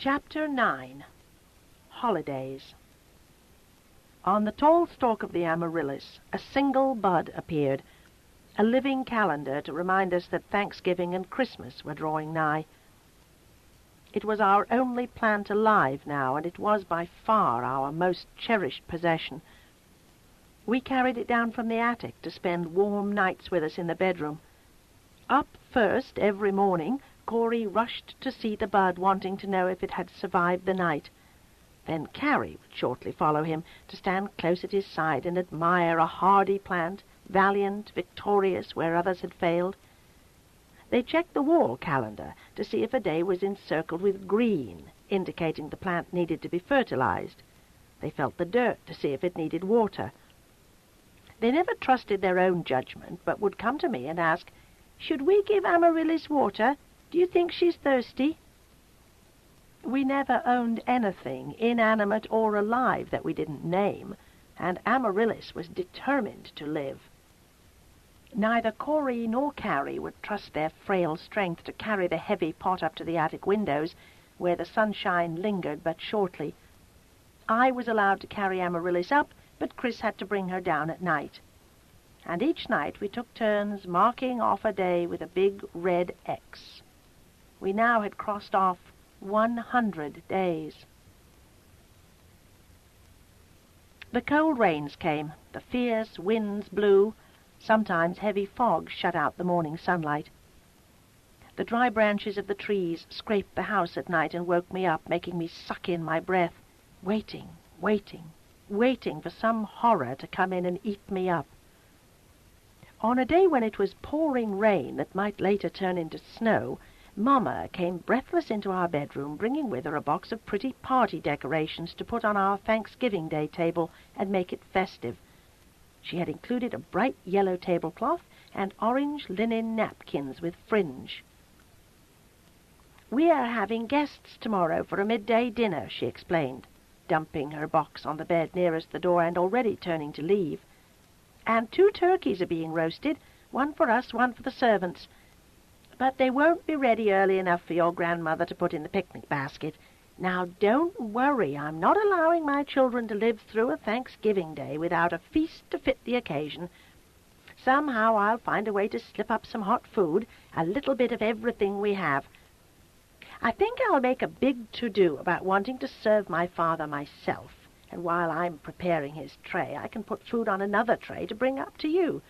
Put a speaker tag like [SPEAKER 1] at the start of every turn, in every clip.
[SPEAKER 1] Chapter 9. Holidays. On the tall stalk of the amaryllis, a single bud appeared, a living calendar to remind us that Thanksgiving and Christmas were drawing nigh. It was our only plant alive now, and it was by far our most cherished possession. We carried it down from the attic to spend warm nights with us in the bedroom. Up first every morning, Corey rushed to see the bud, wanting to know if it had survived the night. Then Carrie would shortly follow him, to stand close at his side and admire a hardy plant, valiant, victorious where others had failed. They checked the wall calendar to see if a day was encircled with green, indicating the plant needed to be fertilized. They felt the dirt to see if it needed water. They never trusted their own judgment, but would come to me and ask, "Should we give Amaryllis water? Do you think she's thirsty?" We never owned anything, inanimate or alive, that we didn't name, and Amaryllis was determined to live. Neither Corey nor Carrie would trust their frail strength to carry the heavy pot up to the attic windows, where the sunshine lingered but shortly. I was allowed to carry Amaryllis up, but Chris had to bring her down at night. And each night we took turns marking off a day with a big red X. We now had crossed off 100 days. The cold rains came, the fierce winds blew, sometimes heavy fog shut out the morning sunlight. The dry branches of the trees scraped the house at night and woke me up, making me suck in my breath, waiting for some horror to come in and eat me up. On a day when it was pouring rain that might later turn into snow, Mama came breathless into our bedroom, bringing with her a box of pretty party decorations to put on our Thanksgiving Day table and make it festive. She had included a bright yellow tablecloth and orange linen napkins with fringe. "We are having guests tomorrow for a midday dinner," she explained, dumping her box on the bed nearest the door and already turning to leave. "And 2 turkeys are being roasted, one for us, one for the servants. But they won't be ready early enough for your grandmother to put in the picnic basket. Now, don't worry. I'm not allowing my children to live through a Thanksgiving Day without a feast to fit the occasion. Somehow I'll find a way to slip up some hot food, a little bit of everything we have. I think I'll make a big to-do about wanting to serve my father myself, and while I'm preparing his tray, I can put food on another tray to bring up to you.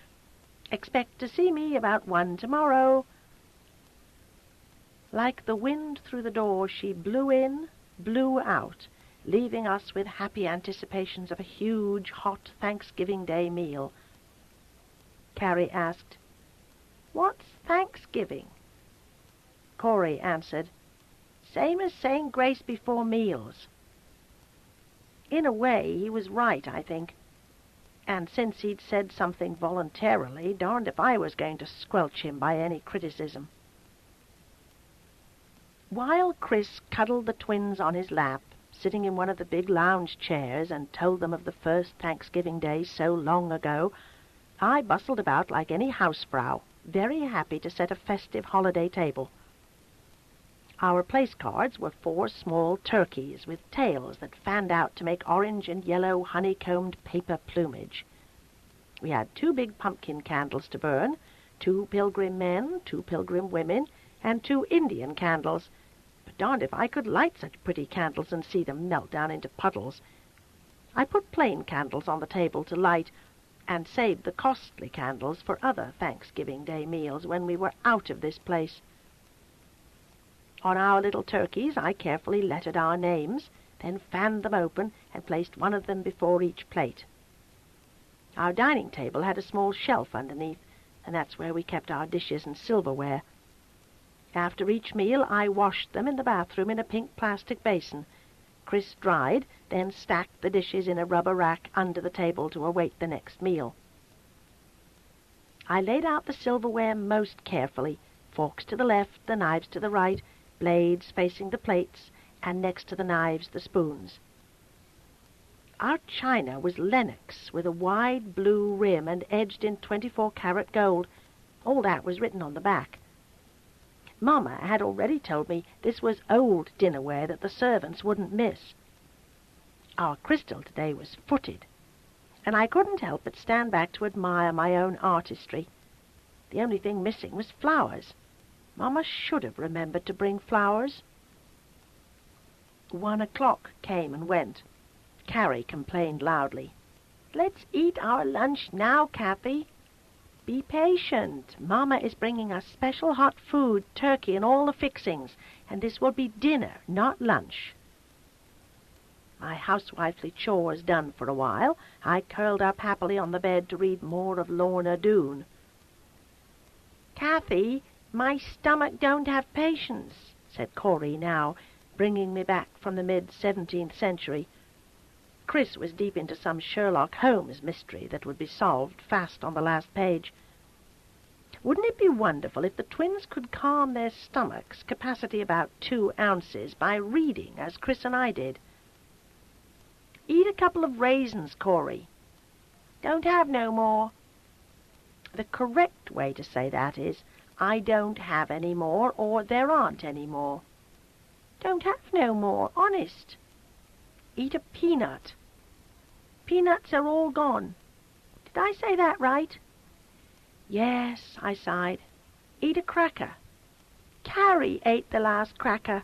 [SPEAKER 1] Expect to see me about 1 tomorrow." Like the wind through the door, she blew in, blew out, leaving us with happy anticipations of a huge, hot Thanksgiving Day meal. Carrie asked, "What's Thanksgiving?" Corey answered, "Same as saying grace before meals." In a way, he was right, I think. And since he'd said something voluntarily, darned if I was going to squelch him by any criticism. While Chris cuddled the twins on his lap, sitting in one of the big lounge chairs, and told them of the first Thanksgiving Day so long ago, I bustled about like any housefrau, very happy to set a festive holiday table. Our place cards were 4 small turkeys with tails that fanned out to make orange and yellow honeycombed paper plumage. We had 2 big pumpkin candles to burn, 2 pilgrim men, 2 pilgrim women, and 2 Indian candles. But darned if I could light such pretty candles and see them melt down into puddles. I put plain candles on the table to light, and saved the costly candles for other Thanksgiving Day meals when we were out of this place. On our little turkeys I carefully lettered our names, then fanned them open and placed one of them before each plate. Our dining table had a small shelf underneath, and that's where we kept our dishes and silverware. After each meal I washed them in the bathroom in a pink plastic basin. Chris dried, then stacked the dishes in a rubber rack under the table to await the next meal. I laid out the silverware most carefully, forks to the left, the knives to the right, blades facing the plates, and next to the knives the spoons. Our china was Lenox, with a wide blue rim and edged in 24-karat gold. All that was written on the back. Mamma had already told me this was old dinnerware that the servants wouldn't miss. Our crystal today was footed, and I couldn't help but stand back to admire my own artistry. The only thing missing was flowers. Mamma should have remembered to bring flowers. 1 o'clock came and went. Carrie complained loudly. "Let's eat our lunch now, Kathy." "Be patient. Mamma is bringing us special hot food, turkey and all the fixings, and this will be dinner, not lunch." My housewifely chores done for a while, I curled up happily on the bed to read more of Lorna Doone. "Kathy, my stomach don't have patience," said Corey now, bringing me back from the mid-17th century. Chris was deep into some Sherlock Holmes mystery that would be solved fast on the last page. Wouldn't it be wonderful if the twins could calm their stomachs, capacity about 2 ounces, by reading, as Chris and I did? "Eat a couple of raisins, Corey." "Don't have no more." The correct way to say that is, "I don't have any more," or "there aren't any more." "Don't have no more, honest." "Eat a peanut." "Peanuts are all gone." Did I say that right? "Yes," I sighed. "Eat a cracker." "Carrie ate the last cracker."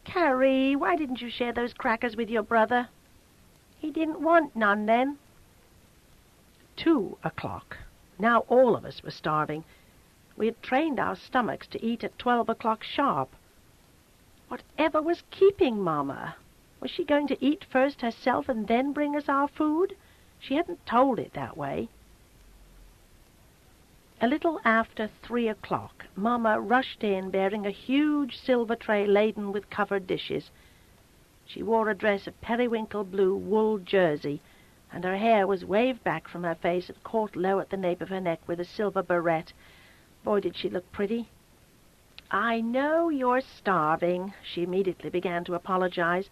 [SPEAKER 1] "Carrie, why didn't you share those crackers with your brother?" "He didn't want none then." 2 o'clock. Now all of us were starving. We had trained our stomachs to eat at 12 o'clock sharp. Whatever was keeping Mamma? Was she going to eat first herself and then bring us our food? She hadn't told it that way. A little after 3 o'clock, Mamma rushed in bearing a huge silver tray laden with covered dishes. She wore a dress of periwinkle blue wool jersey, and her hair was waved back from her face and caught low at the nape of her neck with a silver barrette. Boy, did she look pretty. "I know you're starving," she immediately began to apologize,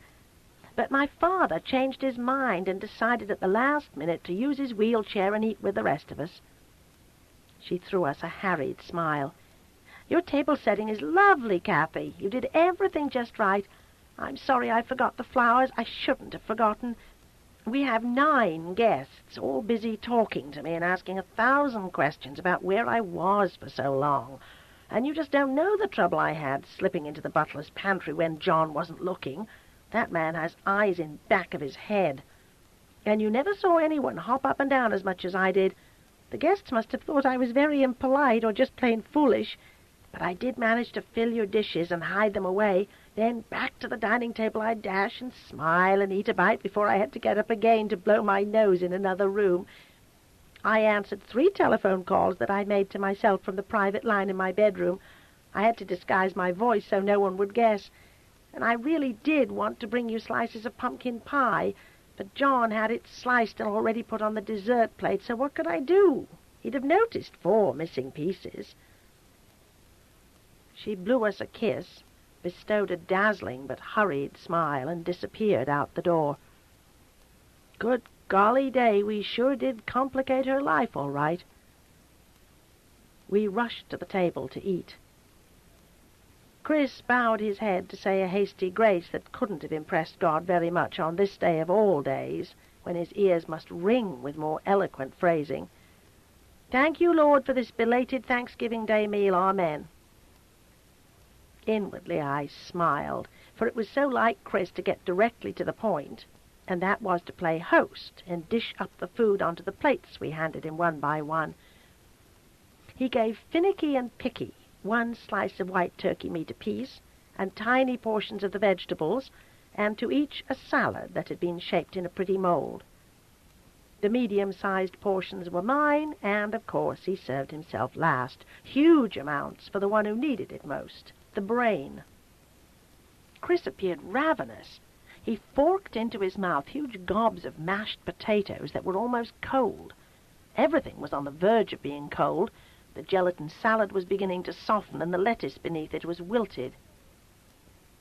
[SPEAKER 1] "but my father changed his mind and decided at the last minute to use his wheelchair and eat with the rest of us." She threw us a harried smile. "Your table setting is lovely, Kathy. You did everything just right. I'm sorry I forgot the flowers. I shouldn't have forgotten. We have 9 guests, all busy talking to me and asking 1,000 questions about where I was for so long. And you just don't know the trouble I had slipping into the butler's pantry when John wasn't looking. That man has eyes in back of his head. And you never saw anyone hop up and down as much as I did. The guests must have thought I was very impolite or just plain foolish. But I did manage to fill your dishes and hide them away. Then back to the dining table I'd dash and smile and eat a bite before I had to get up again to blow my nose in another room. I answered 3 telephone calls that I made to myself from the private line in my bedroom. I had to disguise my voice so no one would guess. And I really did want to bring you slices of pumpkin pie, but John had it sliced and already put on the dessert plate, so what could I do? He'd have noticed 4 missing pieces. She blew us a kiss, bestowed a dazzling but hurried smile, and disappeared out the door. Good golly day, we sure did complicate her life, all right. We rushed to the table to eat. Chris bowed his head to say a hasty grace that couldn't have impressed God very much on this day of all days, when his ears must ring with more eloquent phrasing. "Thank you, Lord, for this belated Thanksgiving Day meal. Amen." Inwardly I smiled, for it was so like Chris to get directly to the point, and that was to play host and dish up the food onto the plates we handed him one by one. He gave finicky and picky 1 slice of white turkey meat apiece, and tiny portions of the vegetables, and to each a salad that had been shaped in a pretty mold. The medium-sized portions were mine, and, of course, he served himself last. Huge amounts for the one who needed it most, the brain. Chris appeared ravenous. He forked into his mouth huge gobs of mashed potatoes that were almost cold. Everything was on the verge of being cold. The gelatin salad was beginning to soften, and the lettuce beneath it was wilted.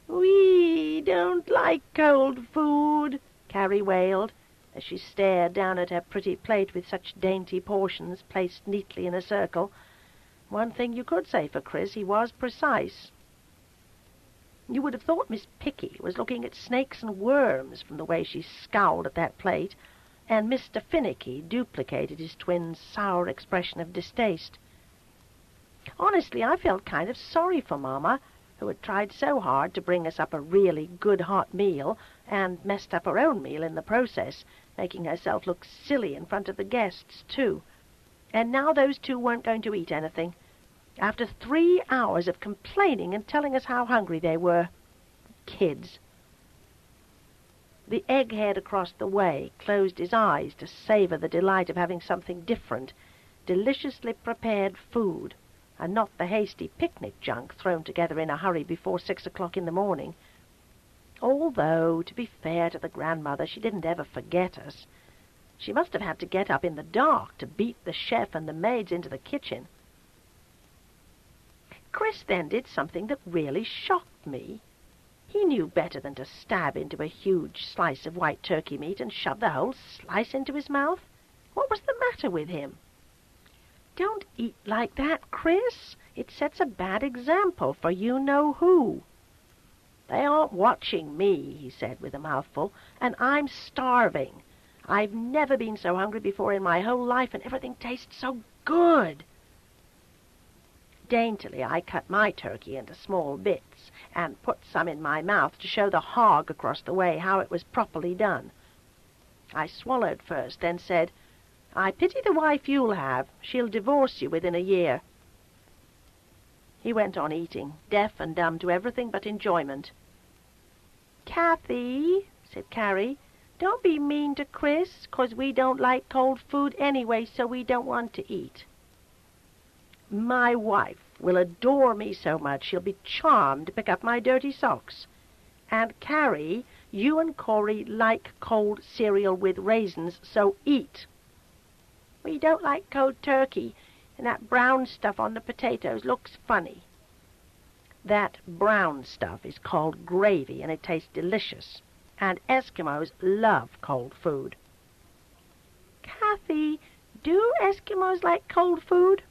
[SPEAKER 1] "We don't like cold food," Carrie wailed, as she stared down at her pretty plate with such dainty portions placed neatly in a circle. One thing you could say for Chris, he was precise. You would have thought Miss Picky was looking at snakes and worms from the way she scowled at that plate, and Mr. Finicky duplicated his twin's sour expression of distaste. Honestly, I felt kind of sorry for Mama, who had tried so hard to bring us up a really good hot meal, and messed up her own meal in the process, making herself look silly in front of the guests, too. And now those two weren't going to eat anything, after 3 hours of complaining and telling us how hungry they were. Kids. The egghead across the way closed his eyes to savor the delight of having something different, deliciously prepared food, and not the hasty picnic junk thrown together in a hurry before 6 o'clock in the morning. Although, to be fair to the grandmother, she didn't ever forget us. She must have had to get up in the dark to beat the chef and the maids into the kitchen. Chris then did something that really shocked me. He knew better than to stab into a huge slice of white turkey meat and shove the whole slice into his mouth. What was the matter with him? "Don't eat like that, Chris. It sets a bad example for you-know-who." "They aren't watching me," he said with a mouthful, "and I'm starving. I've never been so hungry before in my whole life, and everything tastes so good." Daintily I cut my turkey into small bits and put some in my mouth to show the hog across the way how it was properly done. I swallowed first, then said, "I pity the wife you'll have. She'll divorce you within a year." He went on eating, deaf and dumb to everything but enjoyment. "Kathy," said Carrie, "don't be mean to Chris, 'cause we don't like cold food anyway, so we don't want to eat." "My wife will adore me so much she'll be charmed to pick up my dirty socks. And Carrie, you and Corey like cold cereal with raisins, so eat." "We don't like cold turkey, and that brown stuff on the potatoes looks funny." "That brown stuff is called gravy, and it tastes delicious. And Eskimos love cold food." "Kathy, do Eskimos like cold food?"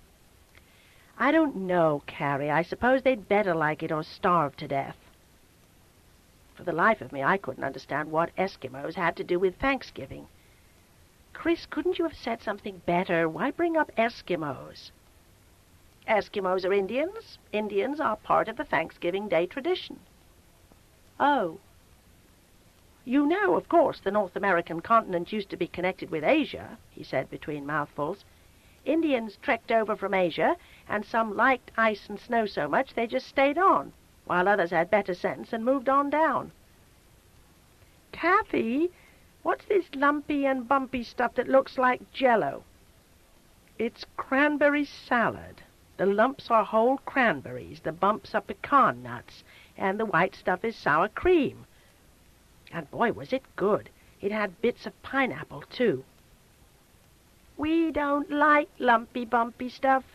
[SPEAKER 1] "I don't know, Carrie. I suppose they'd better like it or starve to death." For the life of me, I couldn't understand what Eskimos had to do with Thanksgiving. "Chris, couldn't you have said something better? Why bring up Eskimos?" "Eskimos are Indians. Indians are part of the Thanksgiving Day tradition." "Oh." "You know, of course, the North American continent used to be connected with Asia," he said between mouthfuls. "Indians trekked over from Asia, and some liked ice and snow so much they just stayed on, while others had better sense and moved on down." "Kathy, what's this lumpy and bumpy stuff that looks like Jell-O?" "It's cranberry salad. The lumps are whole cranberries, the bumps are pecan nuts, and the white stuff is sour cream. And boy, was it good. It had bits of pineapple, too." "We don't like lumpy, bumpy stuff."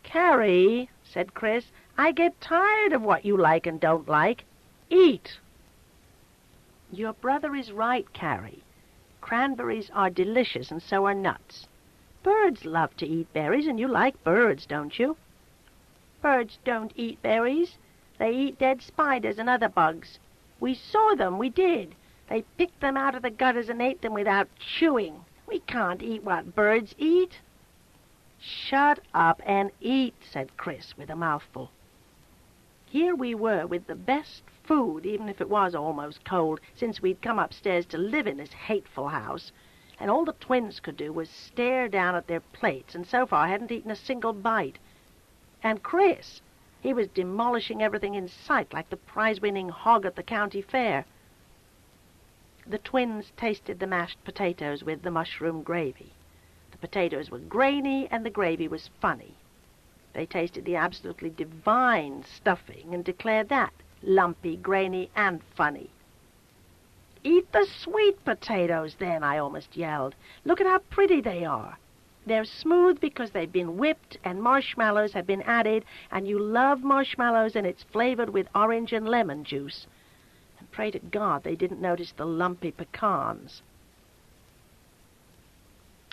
[SPEAKER 1] "Carrie," said Chris, "I get tired of what you like and don't like. Eat." "Your brother is right, Carrie. Cranberries are delicious, and so are nuts. Birds love to eat berries, and you like birds, don't you?" "Birds don't eat berries. They eat dead spiders and other bugs. We saw them, we did. They picked them out of the gutters and ate them without chewing. We can't eat what birds eat." "Shut up and eat," said Chris with a mouthful. Here we were with the best food, even if it was almost cold, since we'd come upstairs to live in this hateful house, and all the twins could do was stare down at their plates, and so far hadn't eaten a single bite. And Chris, he was demolishing everything in sight like the prize-winning hog at the county fair. The twins tasted the mashed potatoes with the mushroom gravy. The potatoes were grainy, and the gravy was funny. They tasted the absolutely divine stuffing and declared that lumpy, grainy, and funny. "Eat the sweet potatoes, then," I almost yelled. "Look at how pretty they are. They're smooth because they've been whipped, and marshmallows have been added, and you love marshmallows, and it's flavored with orange and lemon juice. And pray to God they didn't notice the lumpy pecans."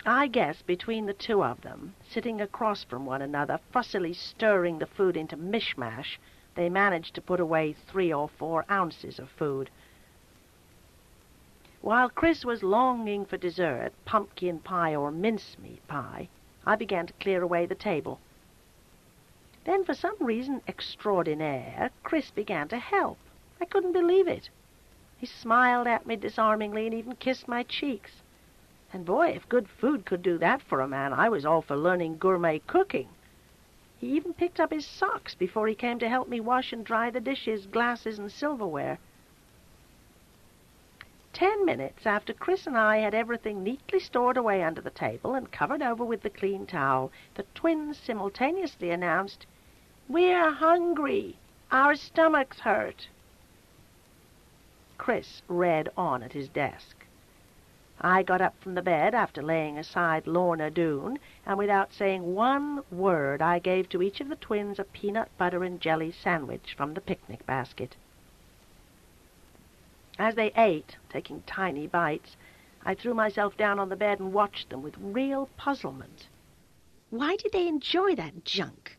[SPEAKER 1] I guess between the two of them, sitting across from one another, fussily stirring the food into mishmash, they managed to put away 3 or 4 ounces of food. While Chris was longing for dessert, pumpkin pie or mincemeat pie, I began to clear away the table. Then, for some reason extraordinaire, Chris began to help. I couldn't believe it. He smiled at me disarmingly and even kissed my cheeks. And boy, if good food could do that for a man, I was all for learning gourmet cooking. He even picked up his socks before he came to help me wash and dry the dishes, glasses, and silverware. 10 minutes after Chris and I had everything neatly stored away under the table and covered over with the clean towel, the twins simultaneously announced, "We're hungry. Our stomachs hurt." Chris read on at his desk. I got up from the bed after laying aside Lorna Doone, and without saying one word, I gave to each of the twins a peanut butter and jelly sandwich from the picnic basket. As they ate, taking tiny bites, I threw myself down on the bed and watched them with real puzzlement.
[SPEAKER 2] Why did they enjoy that junk?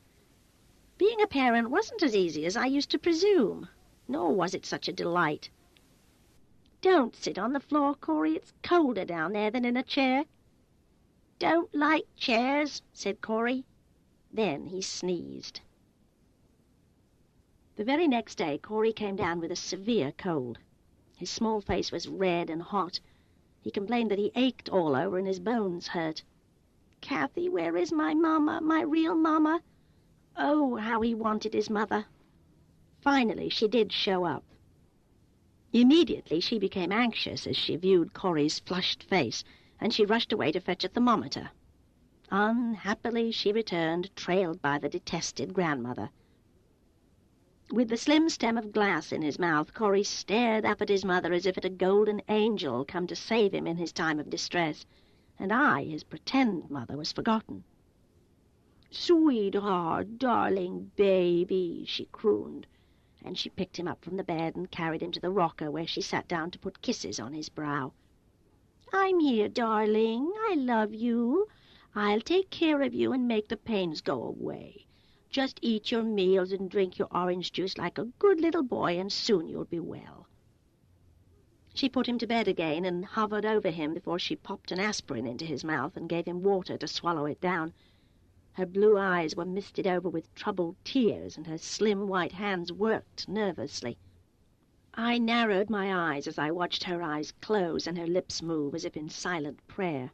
[SPEAKER 2] Being a parent wasn't as easy as I used to presume, nor was it such a delight. "Don't sit on the floor, Corey. It's colder down there than in a chair." "Don't like chairs," said Corey. Then he sneezed. The very next day, Corey came down with a severe cold. His small face was red and hot. He complained that he ached all over and his bones hurt. "Kathy, where is my mama, my real mama?" Oh, how he wanted his mother. Finally, she did show up. Immediately, she became anxious as she viewed Corey's flushed face, and she rushed away to fetch a thermometer. Unhappily, she returned, trailed by the detested grandmother. With the slim stem of glass in his mouth, Corey stared up at his mother as if at a golden angel come to save him in his time of distress, and I, his pretend mother, was forgotten. "Sweetheart, darling baby," she crooned, and she picked him up from the bed and carried him to the rocker where she sat down to put kisses on his brow. "I'm here, darling. I love you. I'll take care of you and make the pains go away. Just eat your meals and drink your orange juice like a good little boy, and soon you'll be well." She put him to bed again and hovered over him before she popped an aspirin into his mouth and gave him water to swallow it down. Her blue eyes were misted over with troubled tears, and her slim white hands worked nervously. I narrowed my eyes as I watched her eyes close and her lips move as if in silent prayer.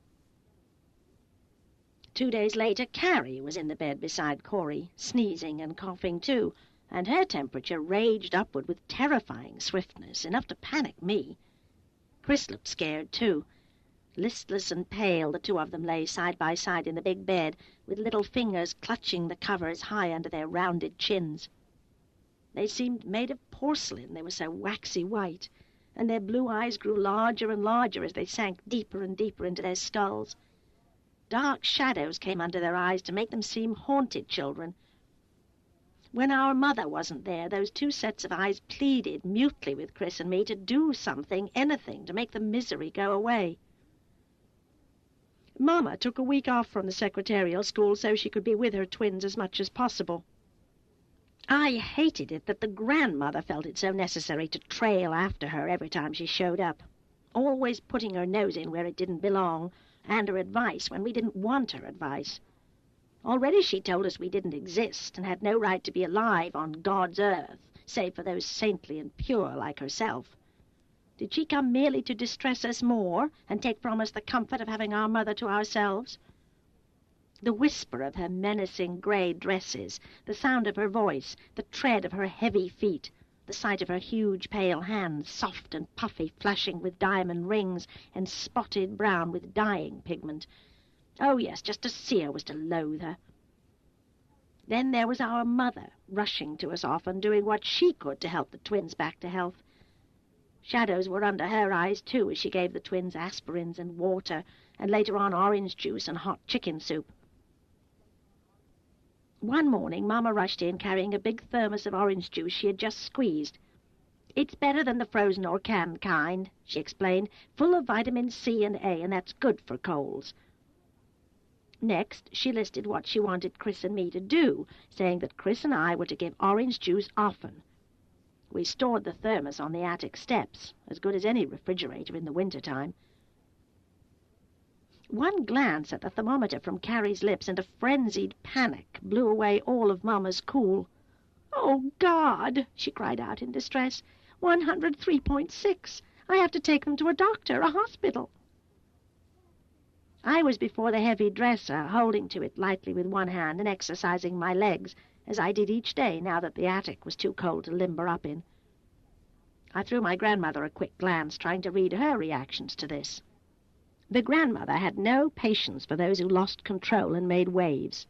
[SPEAKER 2] 2 days later, Carrie was in the bed beside Corey, sneezing and coughing too, and her temperature raged upward with terrifying swiftness, enough to panic me. Chris looked scared too. Listless and pale, the two of them lay side by side in the big bed, with little fingers clutching the covers high under their rounded chins. They seemed made of porcelain, they were so waxy white, and their blue eyes grew larger and larger as they sank deeper and deeper into their skulls. Dark shadows came under their eyes to make them seem haunted children. When our mother wasn't there, those two sets of eyes pleaded mutely with Chris and me to do something, anything, to make the misery go away. Mama took a week off from the secretarial school so she could be with her twins as much as possible. I hated it that the grandmother felt it so necessary to trail after her every time she showed up, always putting her nose in where it didn't belong, and her advice when we didn't want her advice. Already she told us we didn't exist and had no right to be alive on God's earth, save for those saintly and pure like herself. Did she come merely to distress us more and take from us the comfort of having our mother to ourselves? The whisper of her menacing grey dresses, the sound of her voice, the tread of her heavy feet, the sight of her huge pale hands, soft and puffy, flashing with diamond rings and spotted brown with dyeing pigment. Oh, yes, just to see her was to loathe her. Then there was our mother, rushing to us often, doing what she could to help the twins back to health. Shadows were under her eyes, too, as she gave the twins aspirins and water, and later on orange juice and hot chicken soup. One morning, Mama rushed in carrying a big thermos of orange juice she had just squeezed. "It's better than the frozen or canned kind," she explained, "full of vitamin C and A, and that's good for colds." Next, she listed what she wanted Chris and me to do, saying that Chris and I were to give orange juice often. We stored the thermos on the attic steps, as good as any refrigerator in the winter-time. One glance at the thermometer from Carrie's lips and a frenzied panic blew away all of Mamma's cool. "Oh, God!" she cried out in distress. 103.6. I have to take them to a doctor, a hospital. I was before the heavy dresser, holding to it lightly with one hand and exercising my legs, as I did each day now that the attic was too cold to limber up in. I threw my grandmother a quick glance, trying to read her reactions to this. The grandmother had no patience for those who lost control and made waves.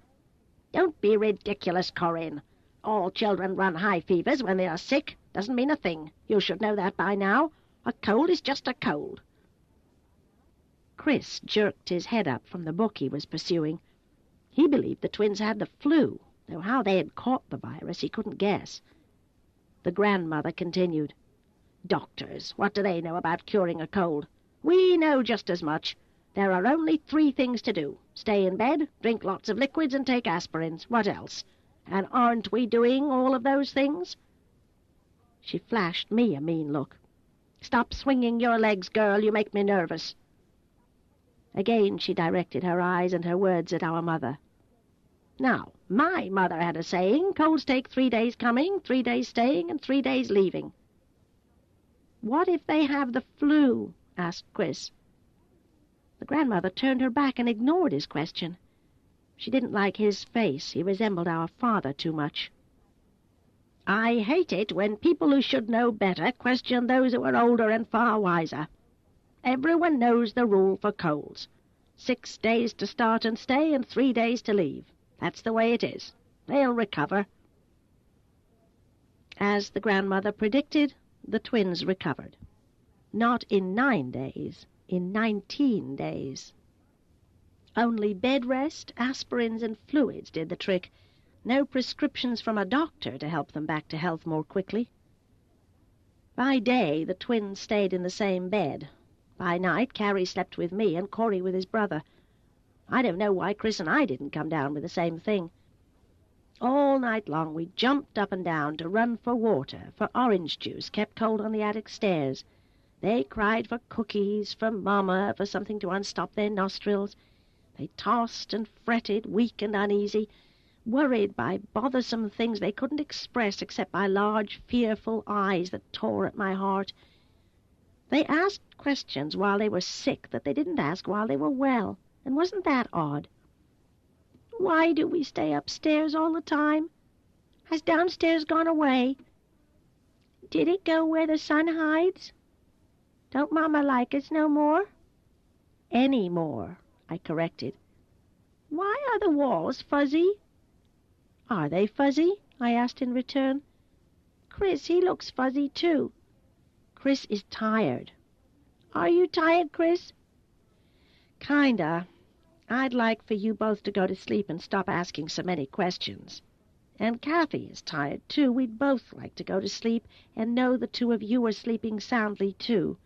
[SPEAKER 2] "Don't be ridiculous, Corinne. All children run high fevers when they are sick. Doesn't mean a thing. You should know that by now. A cold is just a cold." Chris jerked his head up from the book he was pursuing. He believed the twins had the flu, though how they had caught the virus he couldn't guess. The grandmother continued, "Doctors, what do they know about curing a cold? We know just as much. There are only 3 things to do. Stay in bed, drink lots of liquids, and take aspirins. What else? And aren't we doing all of those things?" She flashed me a mean look. "Stop swinging your legs, girl. You make me nervous." Again she directed her eyes and her words at our mother. "Now, my mother had a saying, colds take 3 days coming, 3 days staying, and 3 days leaving." "What if they have the flu?" asked Chris. The grandmother turned her back and ignored his question. She didn't like his face. He resembled our father too much. "I hate it when people who should know better question those who are older and far wiser. Everyone knows the rule for colds. 6 days to start and stay and 3 days to leave. That's the way it is. They'll recover." As the grandmother predicted, the twins recovered. Not in 9 days, in 19 days. Only bed rest, aspirins, and fluids did the trick. No prescriptions from a doctor to help them back to health more quickly. By day, the twins stayed in the same bed. By night, Carrie slept with me and Corey with his brother. I don't know why Chris and I didn't come down with the same thing. All night long we jumped up and down to run for water, for orange juice kept cold on the attic stairs. They cried for cookies, for Mama, for something to unstop their nostrils. They tossed and fretted, weak and uneasy, worried by bothersome things they couldn't express except by large, fearful eyes that tore at my heart. They asked questions while they were sick that they didn't ask while they were well, and wasn't that odd? Why do we stay upstairs all the time? Has downstairs gone away? Did it go where the sun hides? Don't Mama like us no more? Any more, I corrected. Why are the walls fuzzy? Are they fuzzy? I asked in return. Chris, he looks fuzzy too. Chris is tired. Are you tired, Chris? Kinda. I'd like for you both to go to sleep and stop asking so many questions. And Kathy is tired, too. We'd both like to go to sleep and know the 2 of you are sleeping soundly, too.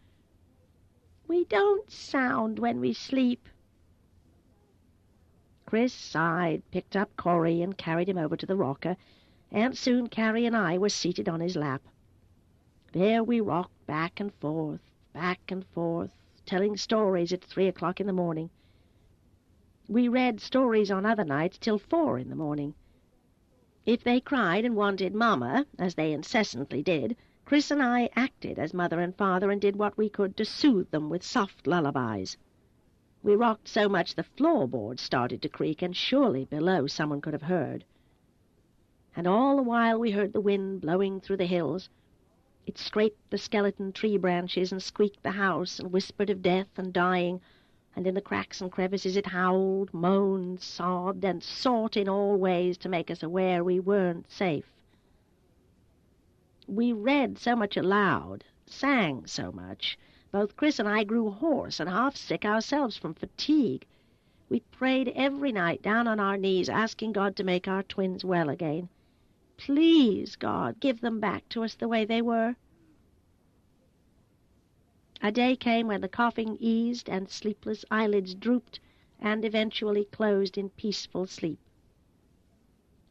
[SPEAKER 2] We don't sound when we sleep. Chris sighed, picked up Corey, and carried him over to the rocker, and soon Carrie and I were seated on his lap. There we rocked back and forth, telling stories at 3 o'clock in the morning. We read stories on other nights till 4 in the morning. If they cried and wanted Mama, as they incessantly did, Chris and I acted as mother and father and did what we could to soothe them with soft lullabies. We rocked so much the floorboards started to creak, and surely below someone could have heard. And all the while we heard the wind blowing through the hills. It scraped the skeleton tree branches and squeaked the house and whispered of death and dying, and in the cracks and crevices it howled, moaned, sobbed, and sought in all ways to make us aware we weren't safe. We read so much aloud, sang so much, both Chris and I grew hoarse and half sick ourselves from fatigue. We prayed every night down on our knees, asking God to make our twins well again. Please, God, give them back to us the way they were. A day came when the coughing eased and sleepless eyelids drooped, and eventually closed in peaceful sleep.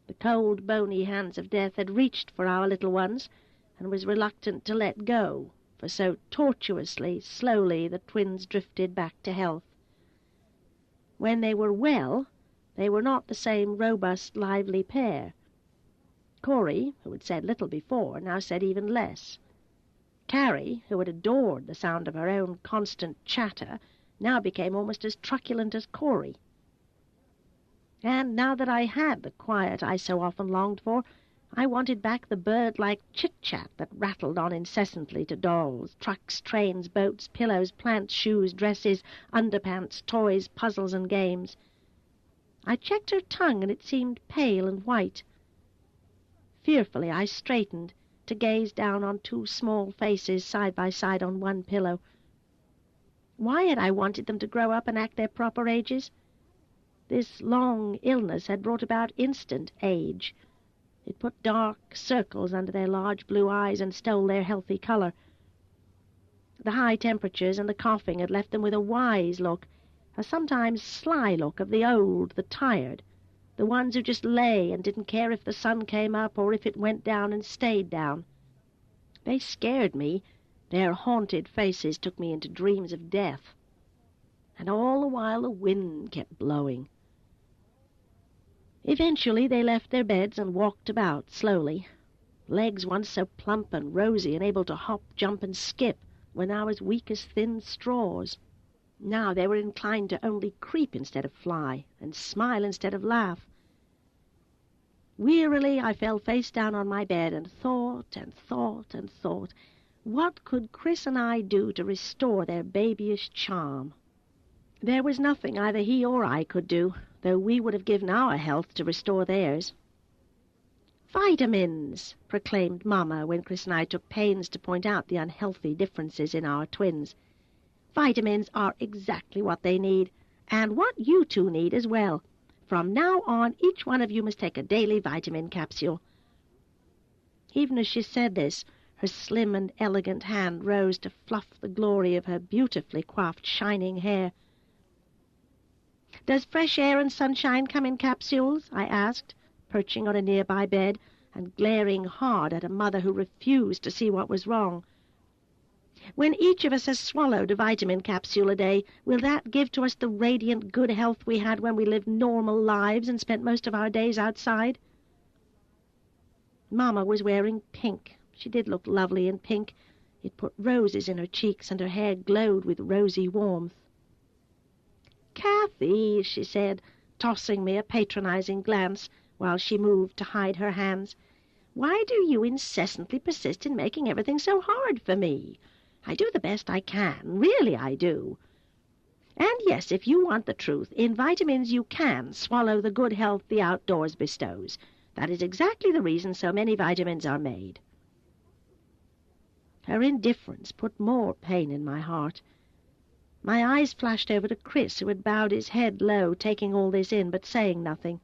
[SPEAKER 2] The cold, bony hands of death had reached for our little ones, and was reluctant to let go, for so tortuously, slowly, the twins drifted back to health. When they were well, they were not the same robust, lively pair. Corey, who had said little before, now said even less. Carrie, who had adored the sound of her own constant chatter, now became almost as truculent as Corey. And now that I had the quiet I so often longed for, I wanted back the bird-like chit-chat that rattled on incessantly to dolls, trucks, trains, boats, pillows, plants, shoes, dresses, underpants, toys, puzzles, and games. I checked her tongue, and it seemed pale and white. Fearfully I straightened to gaze down on two small faces side by side on one pillow. Why had I wanted them to grow up and act their proper ages? This long illness had brought about instant age. It put dark circles under their large blue eyes and stole their healthy color. The high temperatures and the coughing had left them with a wise look, a sometimes sly look of the old, the tired, the ones who just lay and didn't care if the sun came up or if it went down and stayed down. They scared me. Their haunted faces took me into dreams of death. And all the while the wind kept blowing. Eventually they left their beds and walked about slowly. Legs once so plump and rosy and able to hop, jump, and skip were now as weak as thin straws. Now they were inclined to only creep instead of fly, and smile instead of laugh. Wearily I fell face down on my bed and thought and thought and thought, what could Chris and I do to restore their babyish charm? There was nothing either he or I could do, though we would have given our health to restore theirs. "Vitamins," proclaimed Mamma when Chris and I took pains to point out the unhealthy differences in our twins. "Vitamins are exactly what they need, and what you two need as well. From now on, each one of you must take a daily vitamin capsule." Even as she said this, her slim and elegant hand rose to fluff the glory of her beautifully coiffed, shining hair. "Does fresh air and sunshine come in capsules?" I asked, perching on a nearby bed and glaring hard at a mother who refused to see what was wrong. "When each of us has swallowed a vitamin capsule a day, will that give to us the radiant good health we had when we lived normal lives and spent most of our days outside?" Mamma was wearing pink. She did look lovely in pink. It put roses in her cheeks, and her hair glowed with rosy warmth. "Kathy," she said, tossing me a patronizing glance while she moved to hide her hands, "why do you incessantly persist in making everything so hard for me? I do the best I can, really I do. And yes, if you want the truth, in vitamins you can swallow the good health the outdoors bestows. That is exactly the reason so many vitamins are made." Her indifference put more pain in my heart. My eyes flashed over to Chris, who had bowed his head low, taking all this in, but saying nothing.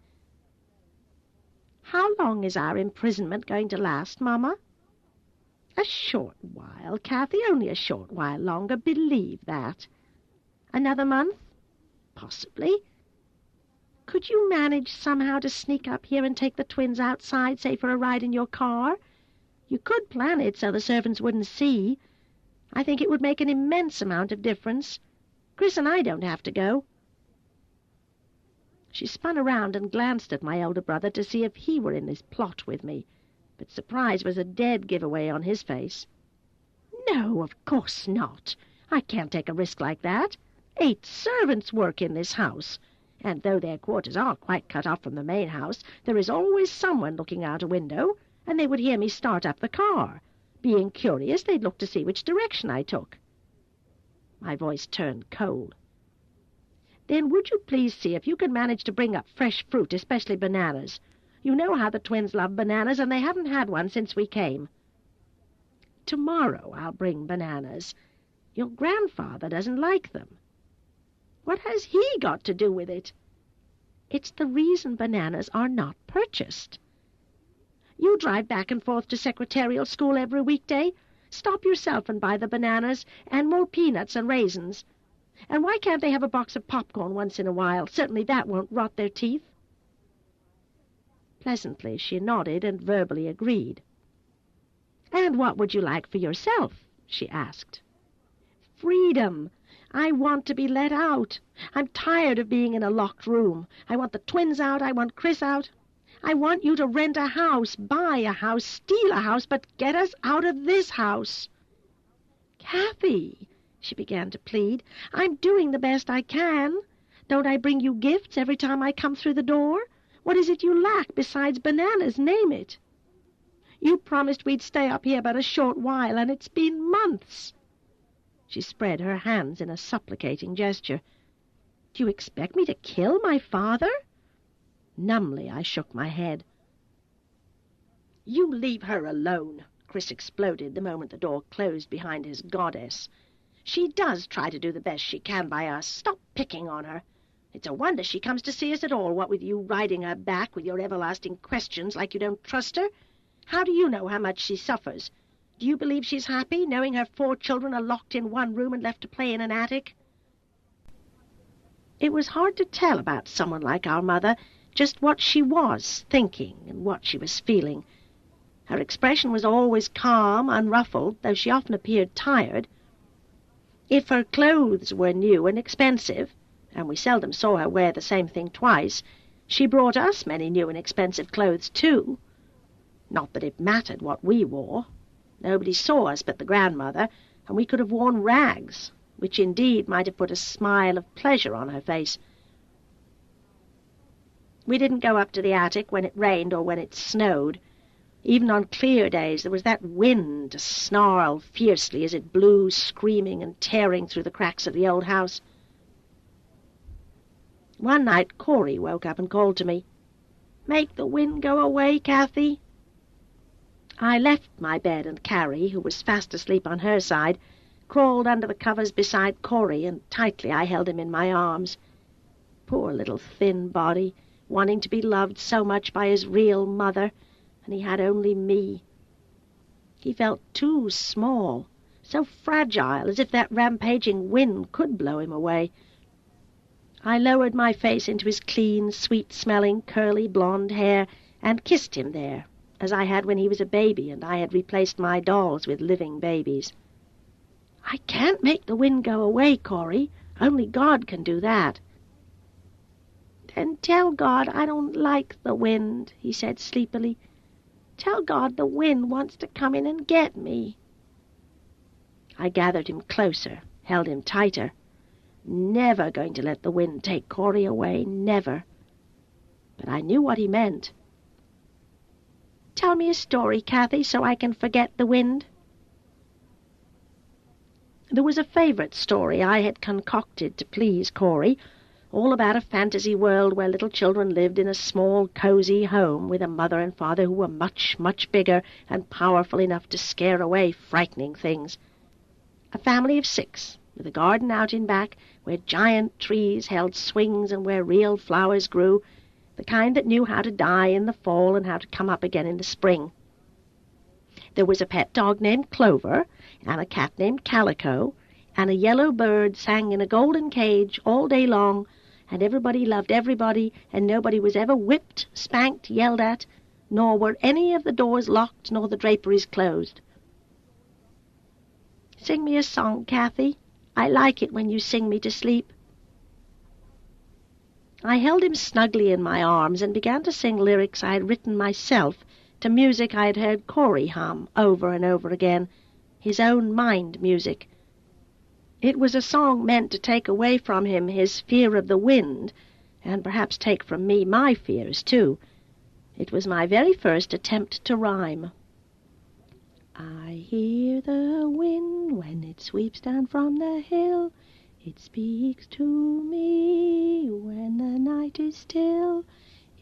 [SPEAKER 2] "How long is our imprisonment going to last, Mamma?" "A short while, Kathy, only a short while longer, believe that." "Another month?" "Possibly." "Could you manage somehow to sneak up here and take the twins outside, say for a ride in your car? You could plan it so the servants wouldn't see. I think it would make an immense amount of difference. Chris and I don't have to go." She spun around and glanced at my older brother to see if he were in this plot with me, but surprise was a dead giveaway on his face. "No, of course not. I can't take a risk like that. 8 servants work in this house, and though their quarters are quite cut off from the main house, there is always someone looking out a window, and they would hear me start up the car. Being curious, they'd look to see which direction I took." My voice turned cold. "Then would you please see if you could manage to bring up fresh fruit, especially bananas? You know how the twins love bananas, and they haven't had one since we came." "Tomorrow I'll bring bananas. Your grandfather doesn't like them." "What has he got to do with it?" "It's the reason bananas are not purchased." "You drive back and forth to secretarial school every weekday. Stop yourself and buy the bananas, and more peanuts and raisins. And why can't they have a box of popcorn once in a while? Certainly that won't rot their teeth. Pleasantly she nodded and verbally agreed. "And what would you like for yourself?" she asked. "Freedom. I want to be let out. I'm tired of being in a locked room. I want the twins out. I want Chris out. I want you to rent a house, buy a house, steal a house, but get us out of this house." "Kathy," she began to plead, "I'm doing the best I can. Don't I bring you gifts every time I come through the door? What is it you lack besides bananas? Name it. You promised we'd stay up here but a short while, and it's been months." She spread her hands in a supplicating gesture. "Do you expect me to kill my father?" Numbly I shook my head. "You leave her alone," Chris exploded the moment the door closed behind his goddess. "She does try to do the best she can by us. Stop picking on her. It's a wonder she comes to see us at all, what with you riding her back with your everlasting questions like you don't trust her. How do you know how much she suffers? Do you believe she's happy, knowing her 4 children are locked in one room and left to play in an attic?" It was hard to tell about someone like our mother just what she was thinking and what she was feeling. Her expression was always calm, unruffled, though she often appeared tired. If her clothes were new and expensive, and we seldom saw her wear the same thing twice, she brought us many new and expensive clothes too. Not that it mattered what we wore. Nobody saw us but the grandmother, and we could have worn rags, which indeed might have put a smile of pleasure on her face. We didn't go up to the attic when it rained or when it snowed. Even on clear days there was that wind to snarl fiercely as it blew, screaming and tearing through the cracks of the old house. One night Corey woke up and called to me, "Make the wind go away, Kathy." I left my bed, and Carrie, who was fast asleep on her side, crawled under the covers beside Corey, and tightly I held him in my arms. Poor little thin body, wanting to be loved so much by his real mother, and he had only me. He felt too small, so fragile, as if that rampaging wind could blow him away. I lowered my face into his clean, sweet-smelling, curly blonde hair, and kissed him there, as I had when he was a baby and I had replaced my dolls with living babies. "I can't make the wind go away, Corey. Only God can do that." "Then tell God I don't like the wind," he said sleepily. "Tell God the wind wants to come in and get me." I gathered him closer, held him tighter. Never going to let the wind take Corey away, never. But I knew what he meant. "Tell me a story, Kathy, so I can forget the wind." There was a favorite story I had concocted to please Corey, all about a fantasy world where little children lived in a small, cozy home with a mother and father who were much, much bigger and powerful enough to scare away frightening things. A family of 6, with a garden out in back, where giant trees held swings and where real flowers grew, the kind that knew how to die in the fall and how to come up again in the spring. There was a pet dog named Clover, and a cat named Calico, and a yellow bird sang in a golden cage all day long, and everybody loved everybody, and nobody was ever whipped, spanked, yelled at, nor were any of the doors locked nor the draperies closed. "Sing me a song, Kathy. I like it when you sing me to sleep." I held him snugly in my arms and began to sing lyrics I had written myself to music I had heard Corey hum over and over again, his own mind music. It was a song meant to take away from him his fear of the wind, and perhaps take from me my fears, too. It was my very first attempt to rhyme. "I hear the wind when it sweeps down from the hill. It speaks to me when the night is still.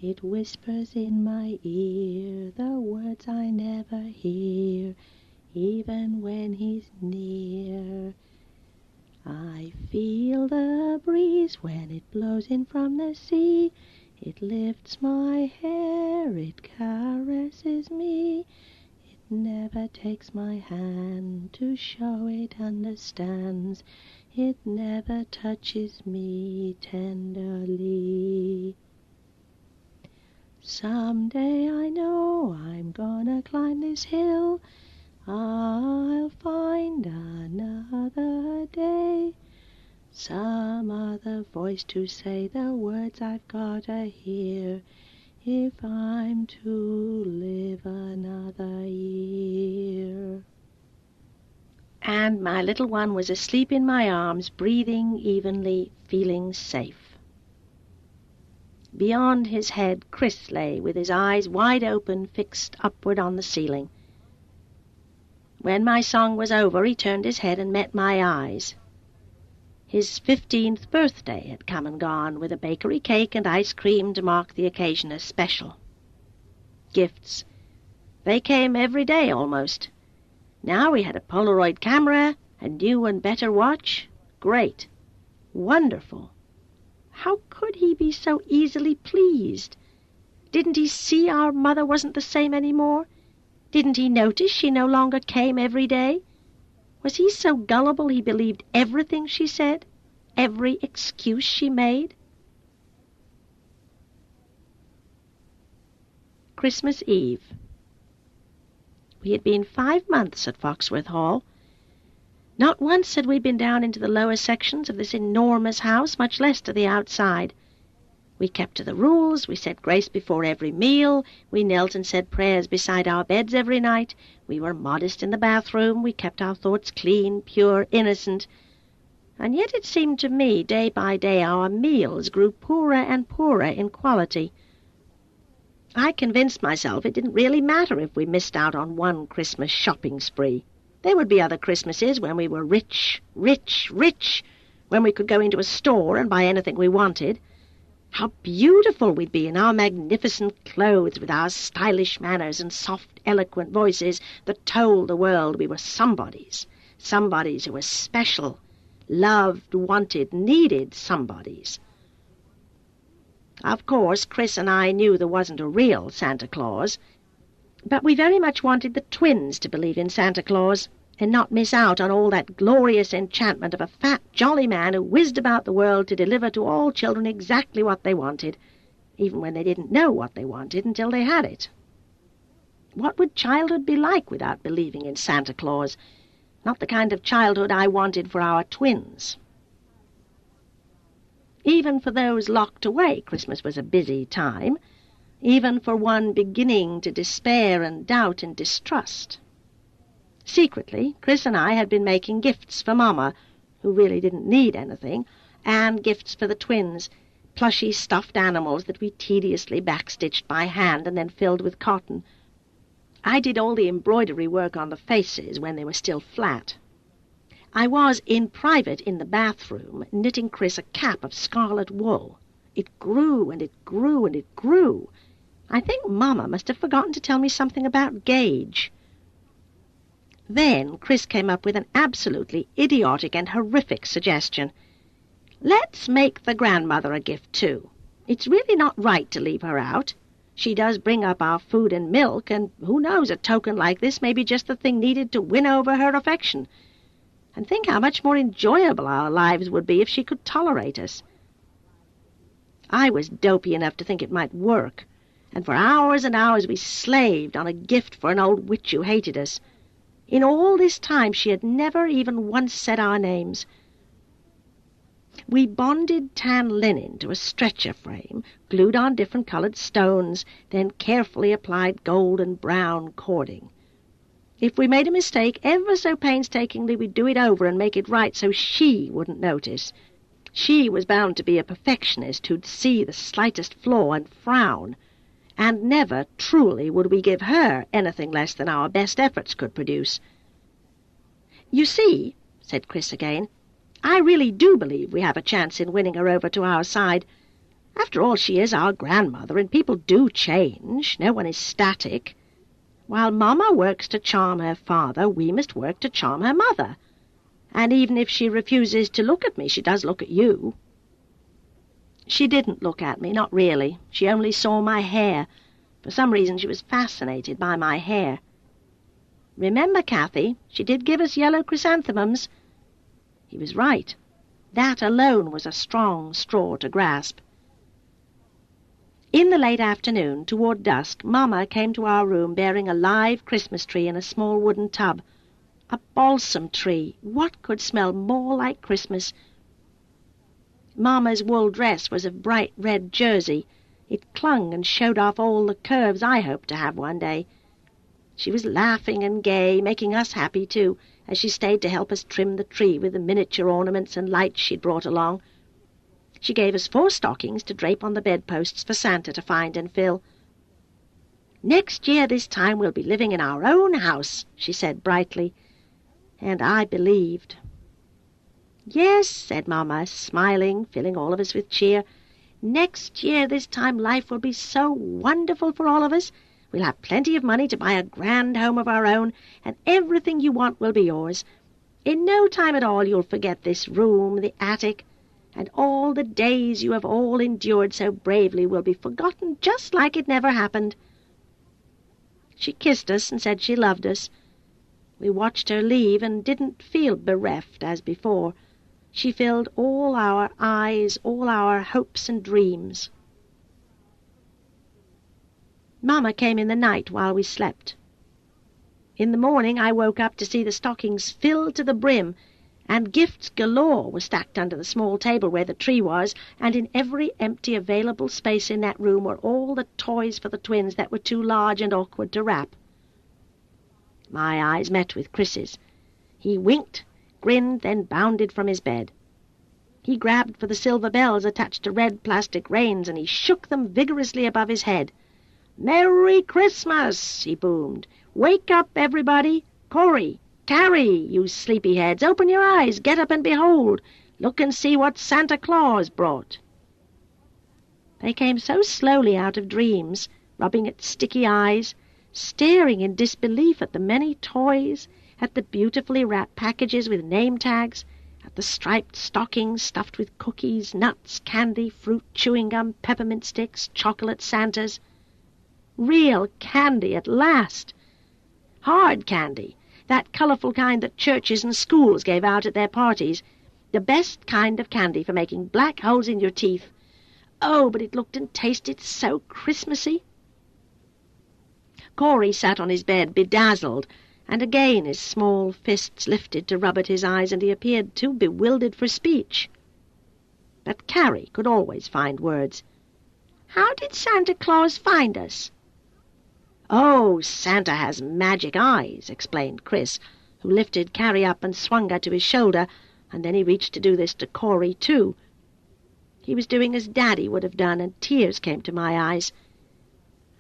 [SPEAKER 2] It whispers in my ear the words I never hear, even when he's near. I feel the breeze when it blows in from the sea. It lifts my hair, it caresses me. It never takes my hand to show it understands. It never touches me tenderly. Someday I know I'm gonna climb this hill. I'll find another day some other voice to say the words I've gotta hear if I'm to live another year. And my little one was asleep in my arms, breathing evenly, feeling safe. Beyond his head, Chris lay with his eyes wide open, fixed upward on the ceiling. When my song was over, he turned his head and met my eyes. His 15th birthday had come and gone, with a bakery cake and ice cream to mark the occasion as special. Gifts. They came every day almost. Now we had a Polaroid camera, a new and better watch. Great. Wonderful. How could he be so easily pleased? Didn't he see our mother wasn't the same any more? Didn't he notice she no longer came every day? Was he so gullible he believed everything she said, every excuse she made? Christmas Eve. We had been 5 months at Foxworth Hall. Not once had we been down into the lower sections of this enormous house, much less to the outside. We kept to the rules, we said grace before every meal, we knelt and said prayers beside our beds every night, we were modest in the bathroom, we kept our thoughts clean, pure, innocent. And yet it seemed to me, day by day, our meals grew poorer and poorer in quality. I convinced myself it didn't really matter if we missed out on one Christmas shopping spree. There would be other Christmases when we were rich, rich, rich, when we could go into a store and buy anything we wanted. How beautiful we'd be in our magnificent clothes, with our stylish manners and soft, eloquent voices that told the world we were somebodies who were special, loved, wanted, needed somebodies. Of course, Chris and I knew there wasn't a real Santa Claus, but we very much wanted the twins to believe in Santa Claus and not miss out on all that glorious enchantment of a fat, jolly man who whizzed about the world to deliver to all children exactly what they wanted, even when they didn't know what they wanted until they had it. What would childhood be like without believing in Santa Claus? Not the kind of childhood I wanted for our twins. Even for those locked away, Christmas was a busy time, even for one beginning to despair and doubt and distrust. Secretly, Chris and I had been making gifts for Mama, who really didn't need anything, and gifts for the twins, plushy stuffed animals that we tediously backstitched by hand and then filled with cotton. I did all the embroidery work on the faces when they were still flat. I was, in private, in the bathroom, knitting Chris a cap of scarlet wool. It grew and it grew and it grew. I think Mama must have forgotten to tell me something about gauge. Then Chris came up with an absolutely idiotic and horrific suggestion. Let's make the grandmother a gift, too. It's really not right to leave her out. She does bring up our food and milk, and who knows, a token like this may be just the thing needed to win over her affection. And think how much more enjoyable our lives would be if she could tolerate us. I was dopey enough to think it might work, and for hours and hours we slaved on a gift for an old witch who hated us. In all this time she had never even once said our names. We bonded tan linen to a stretcher frame, glued on different coloured stones, then carefully applied gold and brown cording. If we made a mistake, ever so painstakingly, we'd do it over and make it right so she wouldn't notice. She was bound to be a perfectionist who'd see the slightest flaw and frown, and never truly would we give her anything less than our best efforts could produce. "You see," said Chris again, "I really do believe we have a chance in winning her over to our side. After all, she is our grandmother, and people do change. No one is static. While Mama works to charm her father, we must work to charm her mother. And even if she refuses to look at me, she does look at you." She didn't look at me, not really. She only saw my hair. For some reason she was fascinated by my hair. Remember, Kathy, she did give us yellow chrysanthemums." He was right. That alone was a strong straw to grasp. In the late afternoon, toward dusk, Mamma came to our room bearing a live Christmas tree in a small wooden tub. A balsam tree! What could smell more like Christmas? Mamma's wool dress was of bright red jersey. It clung and showed off all the curves I hoped to have one day. She was laughing and gay, making us happy, too, as she stayed to help us trim the tree with the miniature ornaments and lights she'd brought along. She gave us 4 stockings to drape on the bedposts for Santa to find and fill. "Next year this time we'll be living in our own house," she said brightly. And I believed. "Yes," said Mamma, smiling, filling all of us with cheer. "Next year this time life will be so wonderful for all of us. We'll have plenty of money to buy a grand home of our own, and everything you want will be yours. In no time at all you'll forget this room, the attic, and all the days you have all endured so bravely will be forgotten just like it never happened." She kissed us and said she loved us. We watched her leave and didn't feel bereft as before. She filled all our eyes, all our hopes and dreams. Mamma came in the night while we slept. In the morning I woke up to see the stockings filled to the brim, and gifts galore were stacked under the small table where the tree was, and in every empty available space in that room were all the toys for the twins that were too large and awkward to wrap. My eyes met with Chris's. He winked, grinned, then bounded from his bed. He grabbed for the silver bells attached to red plastic reins, and he shook them vigorously above his head. "Merry Christmas!" he boomed. "Wake up, everybody! Corey, Carrie, you sleepyheads, open your eyes, get up and behold! Look and see what Santa Claus brought!" They came so slowly out of dreams, rubbing at sticky eyes, staring in disbelief at the many toys, at the beautifully wrapped packages with name tags, at the striped stockings stuffed with cookies, nuts, candy, fruit, chewing gum, peppermint sticks, chocolate Santas. Real candy at last. Hard candy, that colourful kind that churches and schools gave out at their parties. The best kind of candy for making black holes in your teeth. Oh, but it looked and tasted so Christmassy. Corey sat on his bed, bedazzled, and again his small fists lifted to rub at his eyes, and he appeared too bewildered for speech. But Carrie could always find words. "How did Santa Claus find us?" "Oh, Santa has magic eyes," explained Chris, who lifted Carrie up and swung her to his shoulder, and then he reached to do this to Corey, too. He was doing as Daddy would have done, and tears came to my eyes.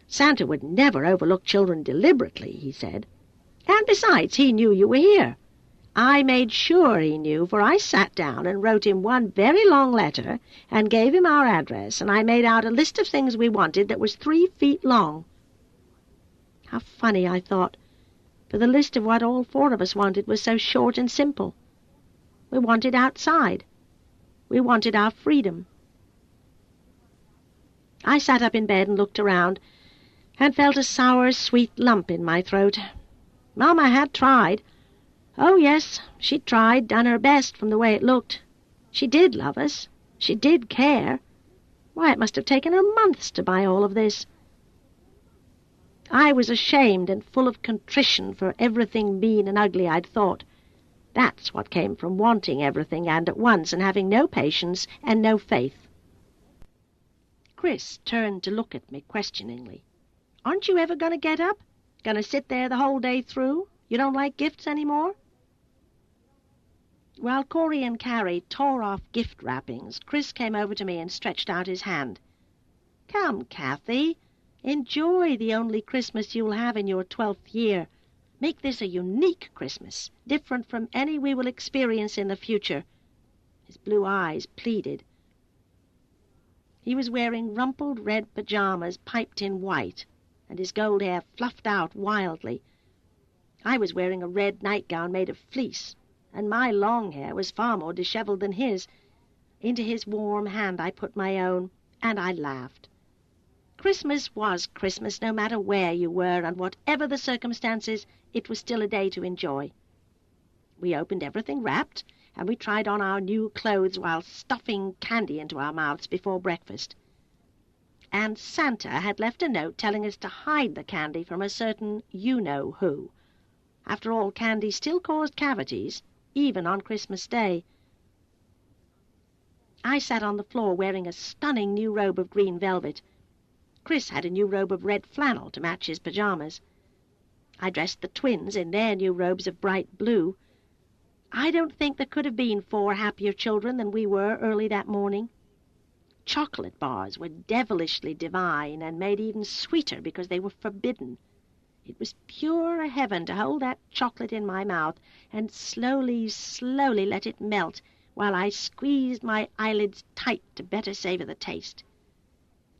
[SPEAKER 2] "Santa would never overlook children deliberately," he said. "And besides, he knew you were here. I made sure he knew, for I sat down and wrote him one very long letter and gave him our address, and I made out a list of things we wanted that was 3 feet long." How funny, I thought, for the list of what all 4 of us wanted was so short and simple. We wanted outside. We wanted our freedom. I sat up in bed and looked around, and felt a sour, sweet lump in my throat. Mamma had tried. Oh, yes, she'd tried, done her best from the way it looked. She did love us. She did care. Why, it must have taken her months to buy all of this. I was ashamed and full of contrition for everything mean and ugly I'd thought. That's what came from wanting everything and at once, and having no patience and no faith. Chris turned to look at me questioningly. "Aren't you ever going to get up? Going to sit there the whole day through? You don't like gifts any more?" While Corey and Carrie tore off gift wrappings, Chris came over to me and stretched out his hand. "Come, Kathy. Enjoy the only Christmas you'll have in your 12th year. Make this a unique Christmas, different from any we will experience in the future." His blue eyes pleaded. He was wearing rumpled red pajamas piped in white, and his gold hair fluffed out wildly. I was wearing a red nightgown made of fleece, and my long hair was far more disheveled than his. Into his warm hand I put my own, and I laughed. Christmas was Christmas no matter where you were, and whatever the circumstances, it was still a day to enjoy. We opened everything wrapped, and we tried on our new clothes while stuffing candy into our mouths before breakfast. And Santa had left a note telling us to hide the candy from a certain you-know-who. After all, candy still caused cavities, even on Christmas Day. I sat on the floor wearing a stunning new robe of green velvet. Chris had a new robe of red flannel to match his pajamas. I dressed the twins in their new robes of bright blue. I don't think there could have been 4 happier children than we were early that morning. Chocolate bars were devilishly divine and made even sweeter because they were forbidden. It was pure heaven to hold that chocolate in my mouth and slowly, slowly let it melt while I squeezed my eyelids tight to better savor the taste.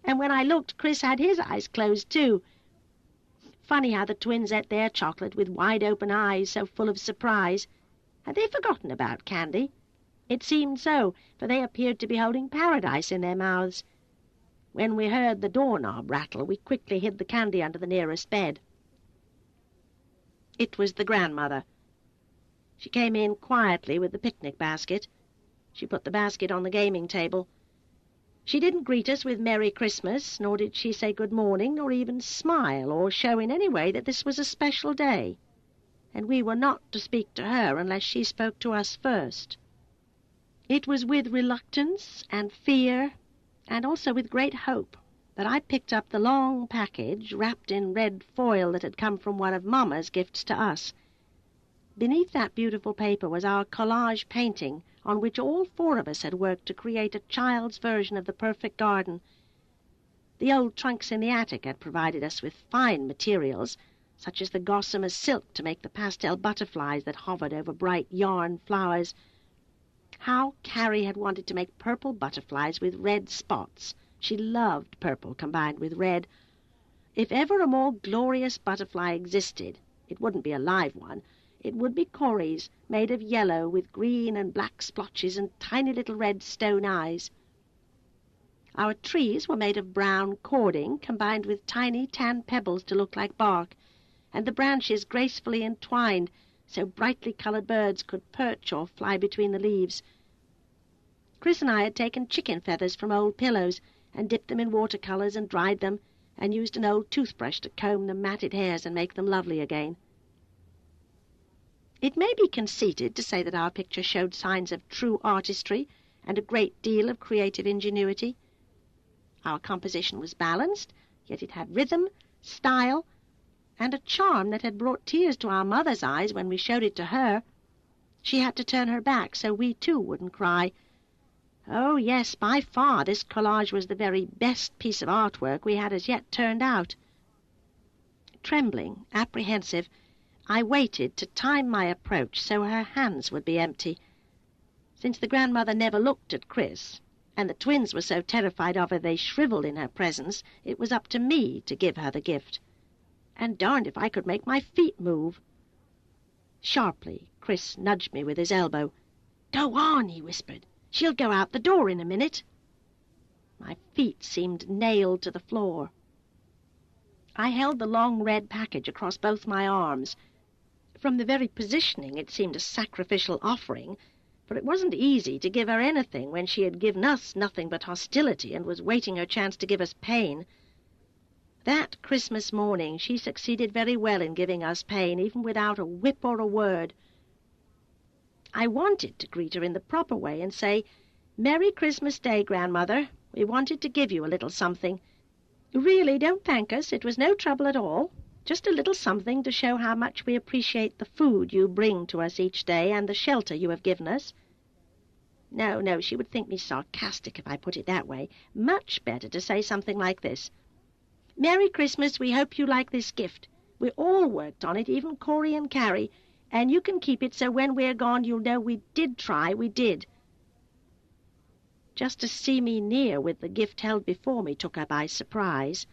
[SPEAKER 2] And when I looked, Chris had his eyes closed too. Funny how the twins ate their chocolate with wide-open eyes so full of surprise. Had they forgotten about candy? It seemed so, for they appeared to be holding paradise in their mouths. When we heard the doorknob rattle, we quickly hid the candy under the nearest bed. It was the grandmother. She came in quietly with the picnic basket. She put the basket on the gaming table. She didn't greet us with Merry Christmas, nor did she say good morning, nor even smile, or show in any way that this was a special day. And we were not to speak to her unless she spoke to us first. It was with reluctance and fear, and also with great hope, that I picked up the long package wrapped in red foil that had come from one of Mamma's gifts to us. Beneath that beautiful paper was our collage painting, on which all 4 of us had worked to create a child's version of the perfect garden. The old trunks in the attic had provided us with fine materials, such as the gossamer silk to make the pastel butterflies that hovered over bright yarn flowers. How Carrie had wanted to make purple butterflies with red spots. She loved purple combined with red. If ever a more glorious butterfly existed, it wouldn't be a live one. It would be Corey's, made of yellow with green and black splotches and tiny little red stone eyes. Our trees were made of brown cording combined with tiny tan pebbles to look like bark, and the branches gracefully entwined so brightly colored birds could perch or fly between the leaves. Chris and I had taken chicken feathers from old pillows and dipped them in watercolors and dried them, and used an old toothbrush to comb the matted hairs and make them lovely again. It may be conceited to say that our picture showed signs of true artistry and a great deal of creative ingenuity. Our composition was balanced, yet it had rhythm, style, and a charm that had brought tears to our mother's eyes when we showed it to her. She had to turn her back so we too wouldn't cry. Oh, yes, by far this collage was the very best piece of artwork we had as yet turned out. Trembling, apprehensive, I waited to time my approach so her hands would be empty. Since the grandmother never looked at Chris, and the twins were so terrified of her they shriveled in her presence, it was up to me to give her the gift. And darned if I could make my feet move. Sharply, Chris nudged me with his elbow. "Go on," he whispered. "She'll go out the door in a minute." My feet seemed nailed to the floor. I held the long red package across both my arms. From the very positioning it seemed a sacrificial offering, for it wasn't easy to give her anything when she had given us nothing but hostility and was waiting her chance to give us pain. That Christmas morning she succeeded very well in giving us pain, even without a whip or a word. I wanted to greet her in the proper way and say, "Merry Christmas Day, Grandmother. We wanted to give you a little something. Really, don't thank us. It was no trouble at all. Just a little something to show how much we appreciate the food you bring to us each day and the shelter you have given us." No, she would think me sarcastic if I put it that way. Much better to say something like this. "Merry Christmas, we hope you like this gift. We all worked on it, even Corey and Carrie, and you can keep it so when we're gone you'll know we did try, we did." Just to see me near with the gift held before me took her by surprise.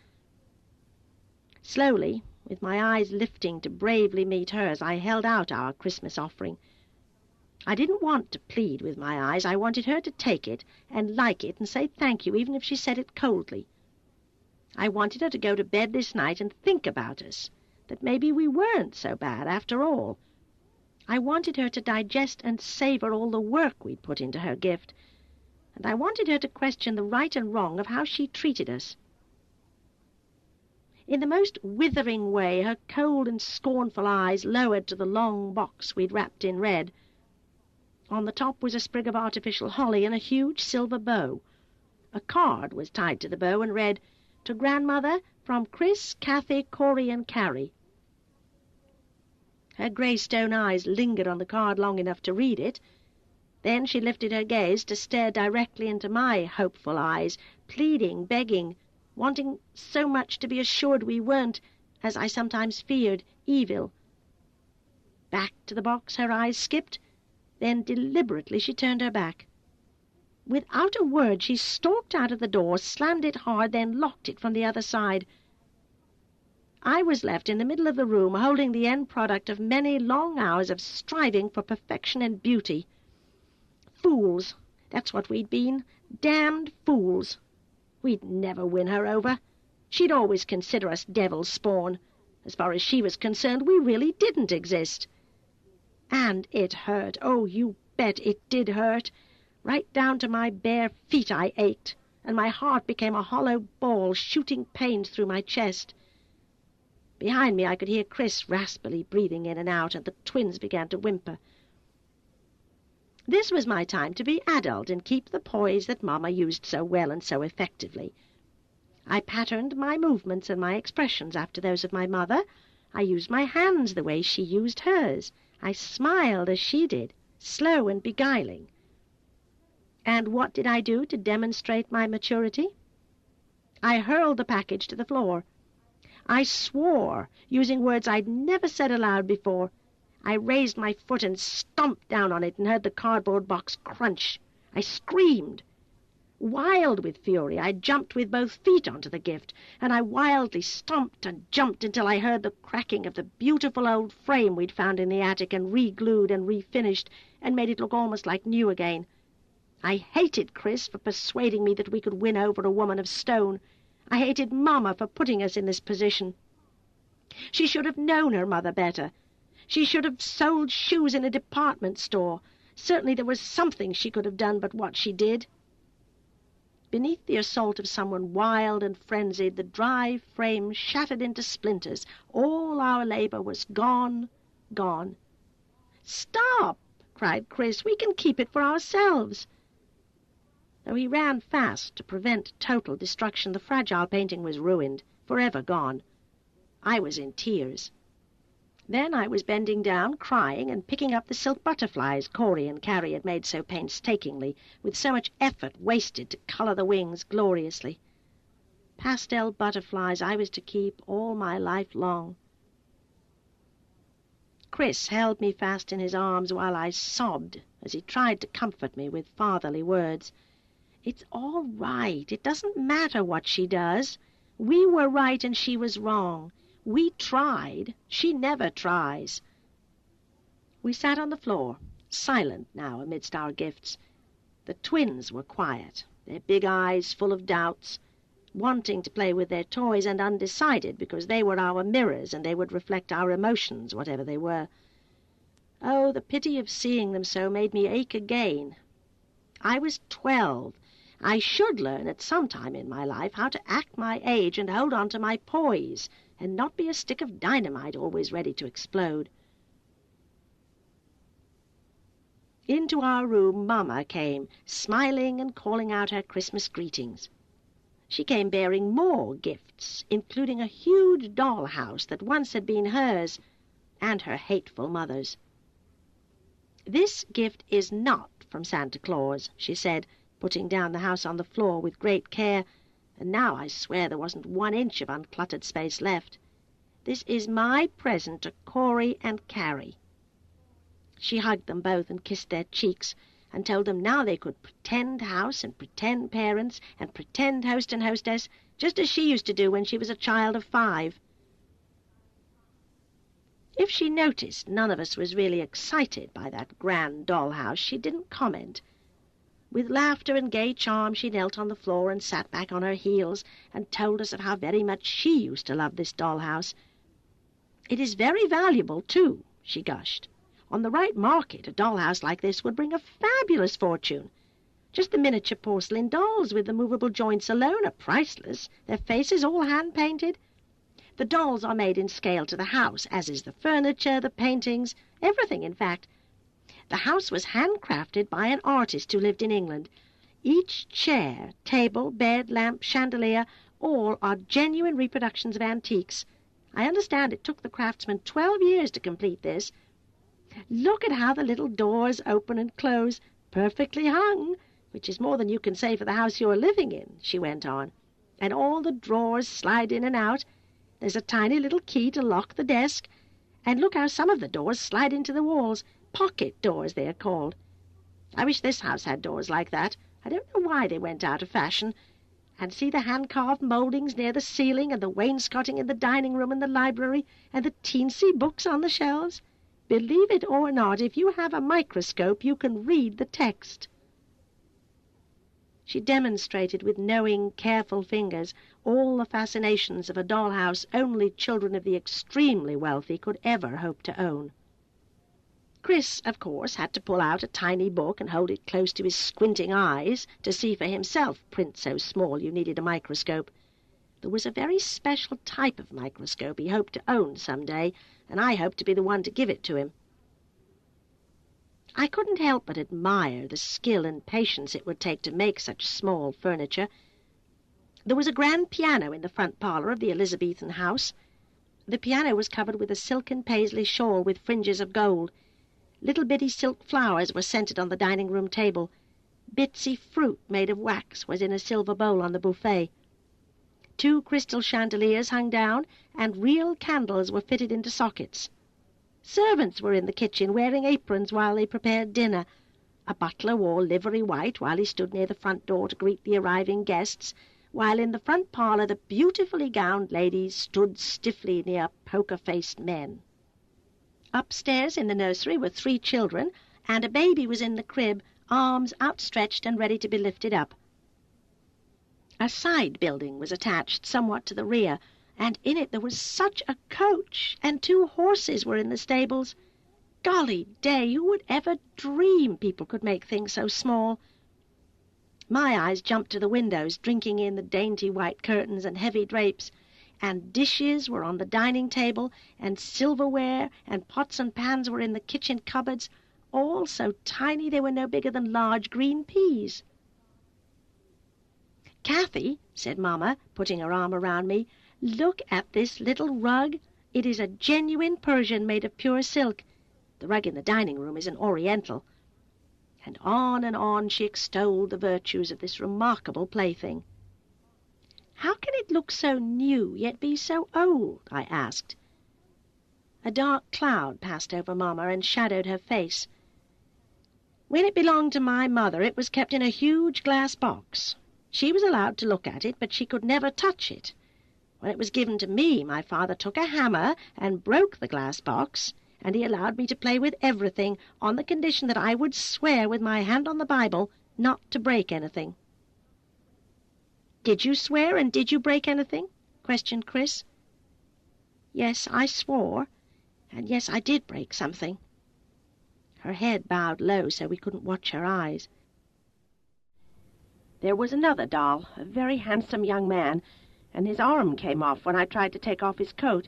[SPEAKER 2] Slowly, with my eyes lifting to bravely meet hers, I held out our Christmas offering. I didn't want to plead with my eyes. I wanted her to take it and like it and say thank you, even if she said it coldly. I wanted her to go to bed this night and think about us, that maybe we weren't so bad after all. I wanted her to digest and savor all the work we'd put into her gift, and I wanted her to question the right and wrong of how she treated us. In the most withering way, her cold and scornful eyes lowered to the long box we'd wrapped in red. On the top was a sprig of artificial holly and a huge silver bow. A card was tied to the bow and read, "To Grandmother, from Chris, Kathy, Corey, and Carrie." Her grey stone eyes lingered on the card long enough to read it. Then she lifted her gaze to stare directly into my hopeful eyes, pleading, begging, wanting so much to be assured we weren't, as I sometimes feared, evil. Back to the box her eyes skipped, then deliberately she turned her back. Without a word she stalked out of the door, slammed it hard, then locked it from the other side. I was left in the middle of the room, holding the end product of many long hours of striving for perfection and beauty. Fools, that's what we'd been, damned fools. We'd never win her over. She'd always consider us devil's spawn. As far as she was concerned, we really didn't exist. And it hurt. Oh, you bet it did hurt. Right down to my bare feet I ached, and my heart became a hollow ball shooting pains through my chest. Behind me I could hear Chris raspily breathing in and out, and the twins began to whimper. This was my time to be adult and keep the poise that Mamma used so well and so effectively. I patterned my movements and my expressions after those of my mother. I used my hands the way she used hers. I smiled as she did, slow and beguiling. And what did I do to demonstrate my maturity? I hurled the package to the floor. I swore, using words I'd never said aloud before. I raised my foot and stomped down on it and heard the cardboard box crunch. I screamed. Wild with fury, I jumped with both feet onto the gift, and I wildly stomped and jumped until I heard the cracking of the beautiful old frame we'd found in the attic and re-glued and refinished and made it look almost like new again. I hated Chris for persuading me that we could win over a woman of stone. I hated Mamma for putting us in this position. She should have known her mother better. She should have sold shoes in a department store. Certainly there was something she could have done but what she did. Beneath the assault of someone wild and frenzied, the dry frame shattered into splinters. All our labor was gone, gone. "Stop!" cried Chris. "We can keep it for ourselves." Though he ran fast to prevent total destruction, the fragile painting was ruined, forever gone. I was in tears. Then I was bending down, crying, and picking up the silk butterflies Corey and Carrie had made so painstakingly, with so much effort wasted to color the wings gloriously. Pastel butterflies I was to keep all my life long. Chris held me fast in his arms while I sobbed as he tried to comfort me with fatherly words. "It's all right. It doesn't matter what she does. We were right and she was wrong. We tried. She never tries." We sat on the floor, silent now amidst our gifts. The twins were quiet, their big eyes full of doubts, wanting to play with their toys and undecided because they were our mirrors and they would reflect our emotions, whatever they were. Oh, the pity of seeing them so made me ache again. I was 12. I should learn at some time in my life how to act my age and hold on to my poise, and not be a stick of dynamite always ready to explode. Into our room Mamma came, smiling and calling out her Christmas greetings. She came bearing more gifts, including a huge dollhouse that once had been hers, and her hateful mother's. "This gift is not from Santa Claus," she said, putting down the house on the floor with great care, and now I swear there wasn't 1 inch of uncluttered space left. "This is my present to Corey and Carrie." She hugged them both and kissed their cheeks, and told them now they could pretend house and pretend parents and pretend host and hostess, just as she used to do when she was a child of 5. If she noticed none of us was really excited by that grand dollhouse, she didn't comment. With laughter and gay charm she knelt on the floor and sat back on her heels and told us of how very much she used to love this dollhouse. "It is very valuable, too," she gushed. "On the right market, a dollhouse like this would bring a fabulous fortune. Just the miniature porcelain dolls with the movable joints alone are priceless, their faces all hand-painted. The dolls are made in scale to the house, as is the furniture, the paintings, everything, in fact. The house was handcrafted by an artist who lived in England. Each chair, table, bed, lamp, chandelier, all are genuine reproductions of antiques. I understand it took the craftsman 12 years to complete this. Look at how the little doors open and close, perfectly hung, which is more than you can say for the house you are living in," she went on. "And all the drawers slide in and out. There's a tiny little key to lock the desk. And look how some of the doors slide into the walls. Pocket doors, they are called. I wish this house had doors like that. I don't know why they went out of fashion. And see the hand-carved mouldings near the ceiling, and the wainscoting in the dining room and the library, and the teensy books on the shelves. Believe it or not, if you have a microscope, you can read the text." She demonstrated with knowing, careful fingers all the fascinations of a dollhouse only children of the extremely wealthy could ever hope to own. Chris, of course, had to pull out a tiny book and hold it close to his squinting eyes to see for himself print so small you needed a microscope. There was a very special type of microscope he hoped to own some day, and I hoped to be the one to give it to him. I couldn't help but admire the skill and patience it would take to make such small furniture. There was a grand piano in the front parlour of the Elizabethan house. The piano was covered with a silken paisley shawl with fringes of gold. Little bitty silk flowers were scented on the dining-room table. Bitsy fruit made of wax was in a silver bowl on the buffet. 2 crystal chandeliers hung down, and real candles were fitted into sockets. Servants were in the kitchen wearing aprons while they prepared dinner. A butler wore livery white while he stood near the front door to greet the arriving guests, while in the front parlour the beautifully gowned ladies stood stiffly near poker-faced men. Upstairs in the nursery were 3 children, and a baby was in the crib, arms outstretched and ready to be lifted up. A side building was attached somewhat to the rear, and in it there was such a coach, and 2 horses were in the stables. Golly day, who would ever dream people could make things so small? My eyes jumped to the windows, drinking in the dainty white curtains and heavy drapes, and dishes were on the dining table, and silverware and pots and pans were in the kitchen cupboards, all so tiny they were no bigger than large green peas. "Kathy," said Mamma, putting her arm around me, "look at this little rug. It is a genuine Persian made of pure silk. The rug in the dining-room is an Oriental." And on she extolled the virtues of this remarkable plaything. "How can it look so new, yet be so old?" I asked. A dark cloud passed over Mamma and shadowed her face. "When it belonged to my mother, it was kept in a huge glass box. She was allowed to look at it, but she could never touch it. When it was given to me, my father took a hammer and broke the glass box, and he allowed me to play with everything on the condition that I would swear with my hand on the Bible not to break anything." "Did you swear, and did you break anything?" questioned Chris. "Yes, I swore, and yes, I did break something." Her head bowed low so we couldn't watch her eyes.
[SPEAKER 1] There was another doll, a very handsome young man, and his arm came off when I tried to take off his coat.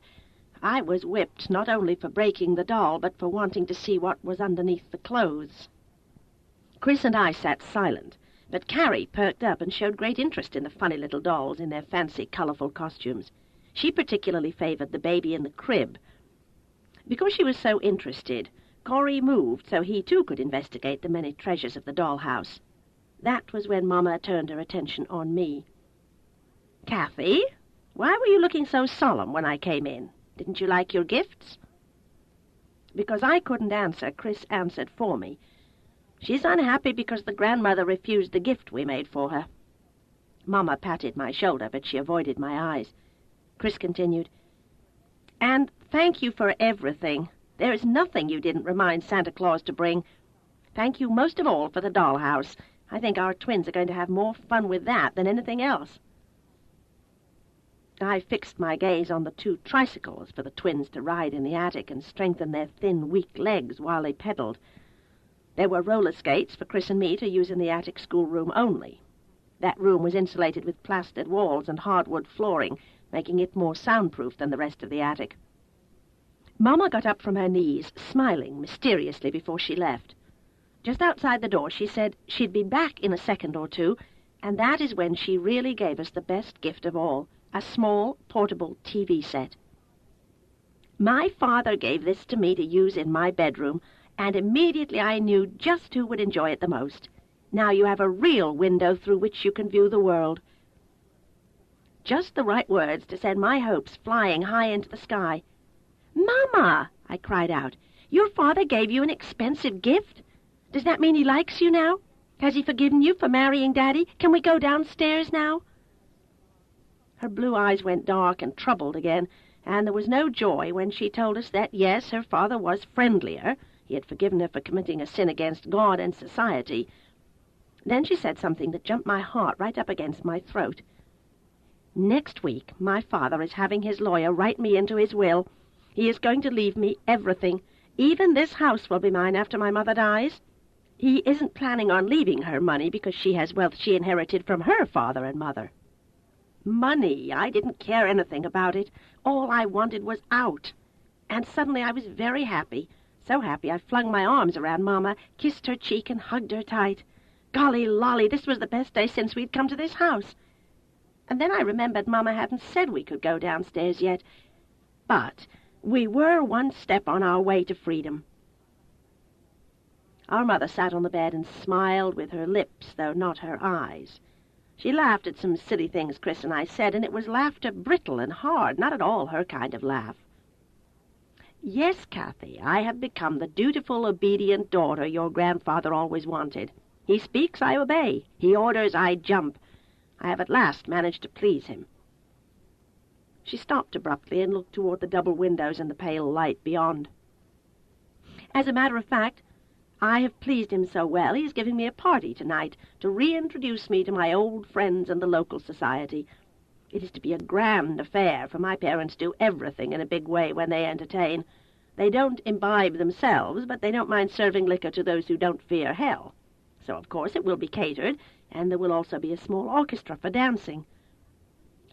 [SPEAKER 1] I was whipped not only for breaking the doll, but for wanting to see what was underneath the clothes. Chris and I sat silent, but Carrie perked up and showed great interest in the funny little dolls in their fancy, colourful costumes. She particularly favoured the baby in the crib. Because she was so interested, Corey moved so he too could investigate the many treasures of the dollhouse. That was when Mamma turned her attention on me. "Kathy, why were you looking so solemn when I came in? Didn't you like your gifts?" Because I couldn't answer, Chris answered for me. "She's unhappy because the grandmother refused the gift we made for her." Mamma patted my shoulder, but she avoided my eyes. Chris continued, "And thank you for everything. There is nothing you didn't remind Santa Claus to bring. Thank you most of all for the dollhouse.
[SPEAKER 2] I think our twins are going to have more fun with that than anything else. I fixed my gaze on the 2 tricycles for the twins to ride in the attic and strengthen their thin, weak legs while they pedaled. There were roller skates for Chris and me to use in the attic schoolroom only. That room was insulated with plastered walls and hardwood flooring, making it more soundproof than the rest of the attic. Mama got up from her knees, smiling mysteriously before she left. Just outside the door she said she'd be back in a second or two, and that is when she really gave us the best gift of all, a small, portable TV set. My father gave this to me to use in my bedroom, and immediately I knew just who would enjoy it the most. Now you have a real window through which you can view the world. Just the right words to send my hopes flying high into the sky. "Mama!" I cried out. "Your father gave you an expensive gift? Does that mean he likes you now? Has he forgiven you for marrying Daddy? Can we go downstairs now?" Her blue eyes went dark and troubled again, and there was no joy when she told us that, yes, her father was friendlier. He had forgiven her for committing a sin against God and society. Then she said something that jumped my heart right up against my throat. "Next week, my father is having his lawyer write me into his will. He is going to leave me everything. Even this house will be mine after my mother dies. He isn't planning on leaving her money because she has wealth she inherited from her father and mother." Money! I didn't care anything about it. All I wanted was out. And suddenly I was very happy. So happy I flung my arms around Mama, kissed her cheek, and hugged her tight. Golly lolly, this was the best day since we'd come to this house. And then I remembered Mama hadn't said we could go downstairs yet. But we were one step on our way to freedom. Our mother sat on the bed and smiled with her lips, though not her eyes. She laughed at some silly things Chris and I said, and it was laughter brittle and hard, not at all her kind of laugh. "Yes, Kathy, I have become the dutiful, obedient daughter your grandfather always wanted. He speaks, I obey. He orders, I jump. I have at last managed to please him." She stopped abruptly and looked toward the double windows and the pale light beyond. "As a matter of fact, I have pleased him so well he is giving me a party tonight to reintroduce me to my old friends and the local society. It is to be a grand affair, for my parents do everything in a big way when they entertain. They don't imbibe themselves, but they don't mind serving liquor to those who don't fear hell. So, of course, it will be catered, and there will also be a small orchestra for dancing."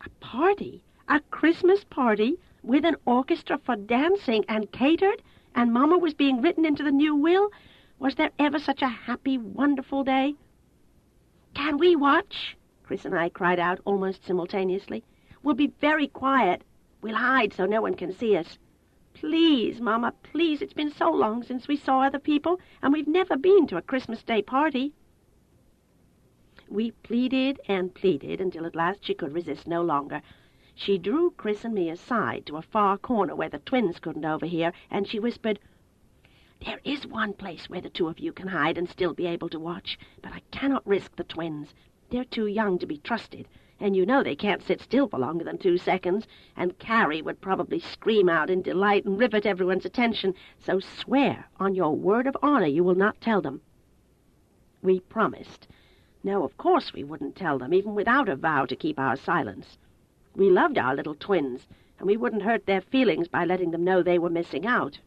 [SPEAKER 2] A party? A Christmas party with an orchestra for dancing and catered? And Mama was being written into the new will? Was there ever such a happy, wonderful day? "Can we watch?" Chris and I cried out almost simultaneously. "We'll be very quiet. We'll hide so no one can see us. Please, Mama, please. It's been so long since we saw other people, and we've never been to a Christmas Day party." We pleaded and pleaded until at last she could resist no longer. She drew Chris and me aside to a far corner where the twins couldn't overhear, and she whispered, "There is one place where the 2 of you can hide and still be able to watch, but I cannot risk the twins. They're too young to be trusted, and you know they can't sit still for longer than 2 seconds, and Carrie would probably scream out in delight and rivet everyone's attention, so swear on your word of honor you will not tell them." We promised. No, of course we wouldn't tell them, even without a vow to keep our silence. We loved our little twins, and we wouldn't hurt their feelings by letting them know they were missing out.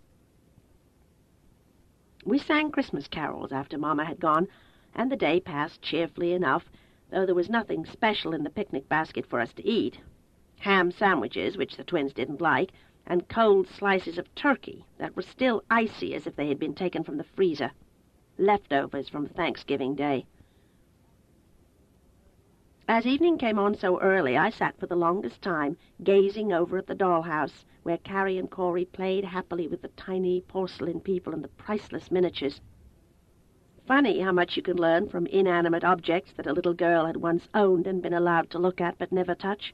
[SPEAKER 2] We sang Christmas carols after Mama had gone, and the day passed cheerfully enough, though there was nothing special in the picnic basket for us to eat. Ham sandwiches, which the twins didn't like, and cold slices of turkey that were still icy as if they had been taken from the freezer. Leftovers from Thanksgiving Day. As evening came on so early, I sat for the longest time gazing over at the dollhouse, where Carrie and Corey played happily with the tiny porcelain people and the priceless miniatures. Funny how much you can learn from inanimate objects that a little girl had once owned and been allowed to look at but never touch.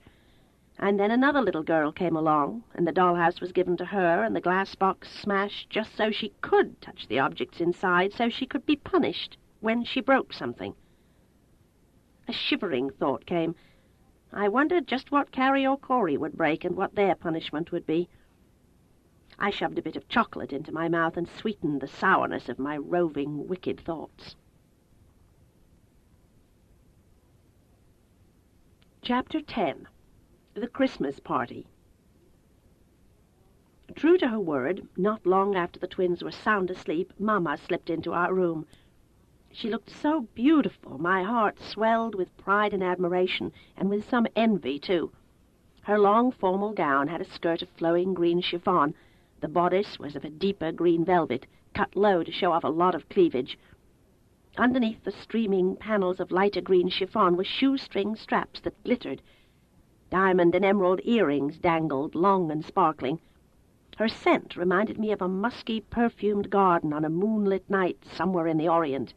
[SPEAKER 2] And then another little girl came along, and the dollhouse was given to her, and the glass box smashed just so she could touch the objects inside, so she could be punished when she broke something. A shivering thought came. I wondered just what Carrie or Corey would break and what their punishment would be. I shoved a bit of chocolate into my mouth and sweetened the sourness of my roving, wicked thoughts. Chapter 10. The Christmas Party. True to her word, not long after the twins were sound asleep, Mamma slipped into our room. She looked so beautiful, my heart swelled with pride and admiration, and with some envy, too. Her long formal gown had a skirt of flowing green chiffon. The bodice was of a deeper green velvet, cut low to show off a lot of cleavage. Underneath the streaming panels of lighter green chiffon were shoestring straps that glittered. Diamond and emerald earrings dangled, long and sparkling. Her scent reminded me of a musky, perfumed garden on a moonlit night somewhere in the Orient.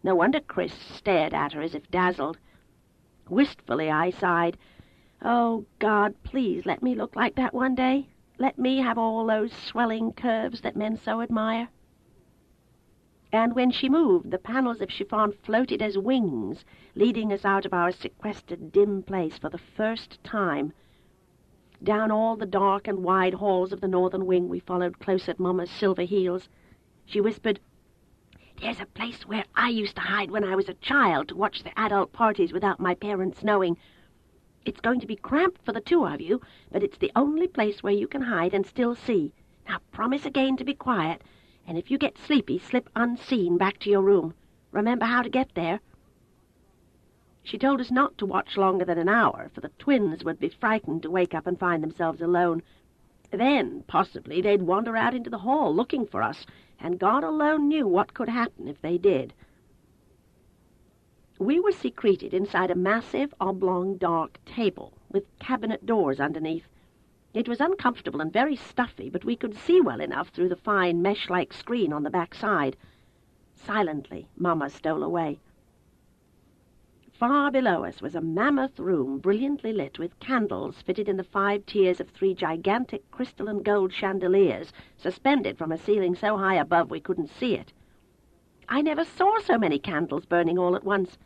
[SPEAKER 2] No wonder Chris stared at her as if dazzled. Wistfully I sighed, "Oh, God, please let me look like that one day. Let me have all those swelling curves that men so admire." And when she moved, the panels of chiffon floated as wings, leading us out of our sequestered dim place for the first time. Down all the dark and wide halls of the northern wing we followed close at Mamma's silver heels. She whispered, "There's a place where I used to hide when I was a child to watch the adult parties without my parents knowing. It's going to be cramped for the two of you, but it's the only place where you can hide and still see. Now promise again to be quiet, and if you get sleepy, slip unseen back to your room. Remember how to get there." She told us not to watch longer than an hour, for the twins would be frightened to wake up and find themselves alone. Then, possibly, they'd wander out into the hall looking for us, and God alone knew what could happen if they did. We were secreted inside a massive, oblong, dark table, with cabinet doors underneath. It was uncomfortable and very stuffy, but we could see well enough through the fine mesh-like screen on the back side. Silently, Mamma stole away. Far below us was a mammoth room, brilliantly lit with candles fitted in the 5 tiers of 3 gigantic crystal and gold chandeliers, suspended from a ceiling so high above we couldn't see it. I never saw so many candles burning all at once.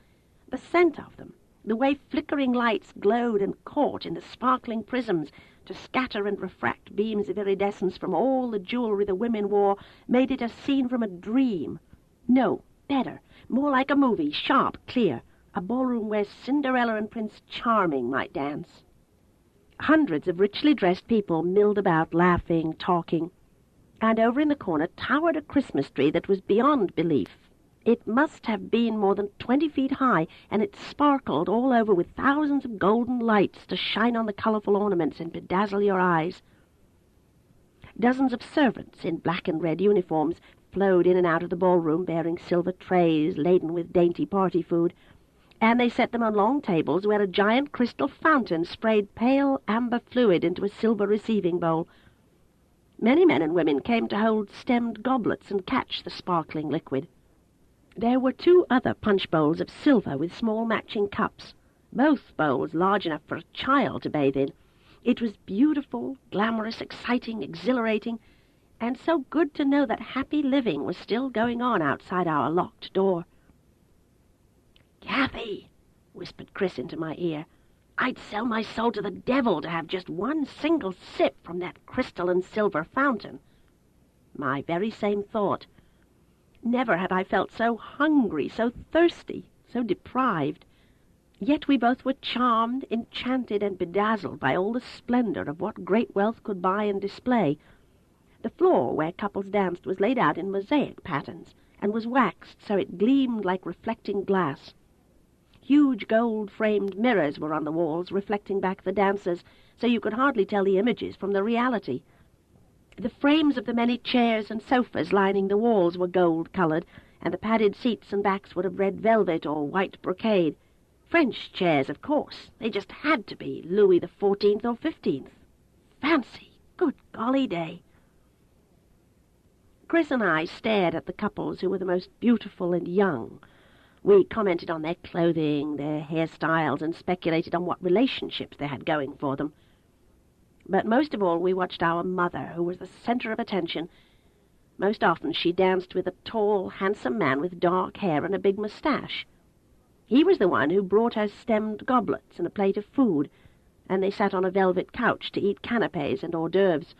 [SPEAKER 2] The scent of them, the way flickering lights glowed and caught in the sparkling prisms to scatter and refract beams of iridescence from all the jewelry the women wore, made it a scene from a dream. No, better, more like a movie, sharp, clear, a ballroom where Cinderella and Prince Charming might dance. Hundreds of richly dressed people milled about, laughing, talking, and over in the corner towered a Christmas tree that was beyond belief. It must have been more than 20 feet high, and it sparkled all over with thousands of golden lights to shine on the colorful ornaments and bedazzle your eyes. Dozens of servants in black and red uniforms flowed in and out of the ballroom bearing silver trays laden with dainty party food, and they set them on long tables where a giant crystal fountain sprayed pale amber fluid into a silver receiving bowl. Many men and women came to hold stemmed goblets and catch the sparkling liquid. There were 2 other punch bowls of silver with small matching cups, both bowls large enough for a child to bathe in. It was beautiful, glamorous, exciting, exhilarating, and so good to know that happy living was still going on outside our locked door. "Kathy," whispered Chris into my ear, "I'd sell my soul to the devil to have just one single sip from that crystal and silver fountain." My very same thought. Never had I felt so hungry, so thirsty, so deprived. Yet we both were charmed, enchanted, and bedazzled by all the splendor of what great wealth could buy and display. The floor where couples danced was laid out in mosaic patterns, and was waxed so it gleamed like reflecting glass. Huge gold-framed mirrors were on the walls, reflecting back the dancers, so you could hardly tell the images from the reality. The frames of the many chairs and sofas lining the walls were gold-colored, and the padded seats and backs were of red velvet or white brocade. French chairs, of course. They just had to be, Louis XIV or XV. Fancy! Good golly day! Chris and I stared at the couples who were the most beautiful and young. We commented on their clothing, their hairstyles, and speculated on what relationships they had going for them. But most of all we watched our mother, who was the center of attention. Most often she danced with a tall, handsome man with dark hair and a big mustache. He was the one who brought her stemmed goblets and a plate of food, and they sat on a velvet couch to eat canapes and hors d'oeuvres.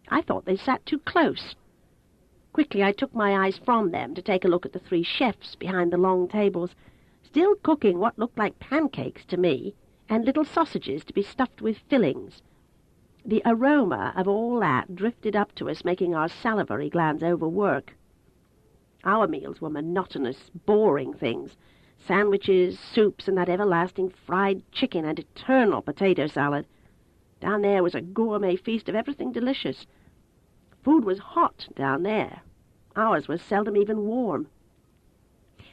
[SPEAKER 2] I thought they sat too close. Quickly I took my eyes from them to take a look at the 3 chefs behind the long tables, still cooking what looked like pancakes to me, and little sausages to be stuffed with fillings. The aroma of all that drifted up to us, making our salivary glands overwork. Our meals were monotonous, boring things. Sandwiches, soups, and that everlasting fried chicken and eternal potato salad. Down there was a gourmet feast of everything delicious. Food was hot down there. Ours was seldom even warm.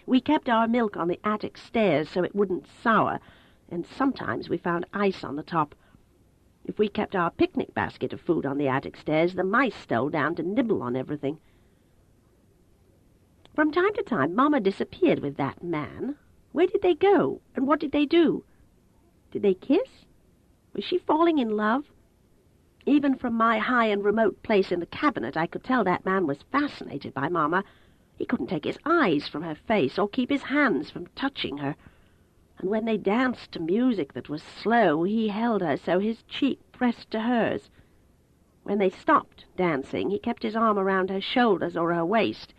[SPEAKER 2] We kept our milk on the attic stairs so it wouldn't sour, and sometimes we found ice on the top. If we kept our picnic basket of food on the attic stairs, the mice stole down to nibble on everything. From time to time, Mama disappeared with that man. Where did they go, and what did they do? Did they kiss? Was she falling in love? Even from my high and remote place in the cabinet, I could tell that man was fascinated by Mama. He couldn't take his eyes from her face or keep his hands from touching her. And when they danced to music that was slow, he held her so his cheek pressed to hers. When they stopped dancing, he kept his arm around her shoulders or her waist,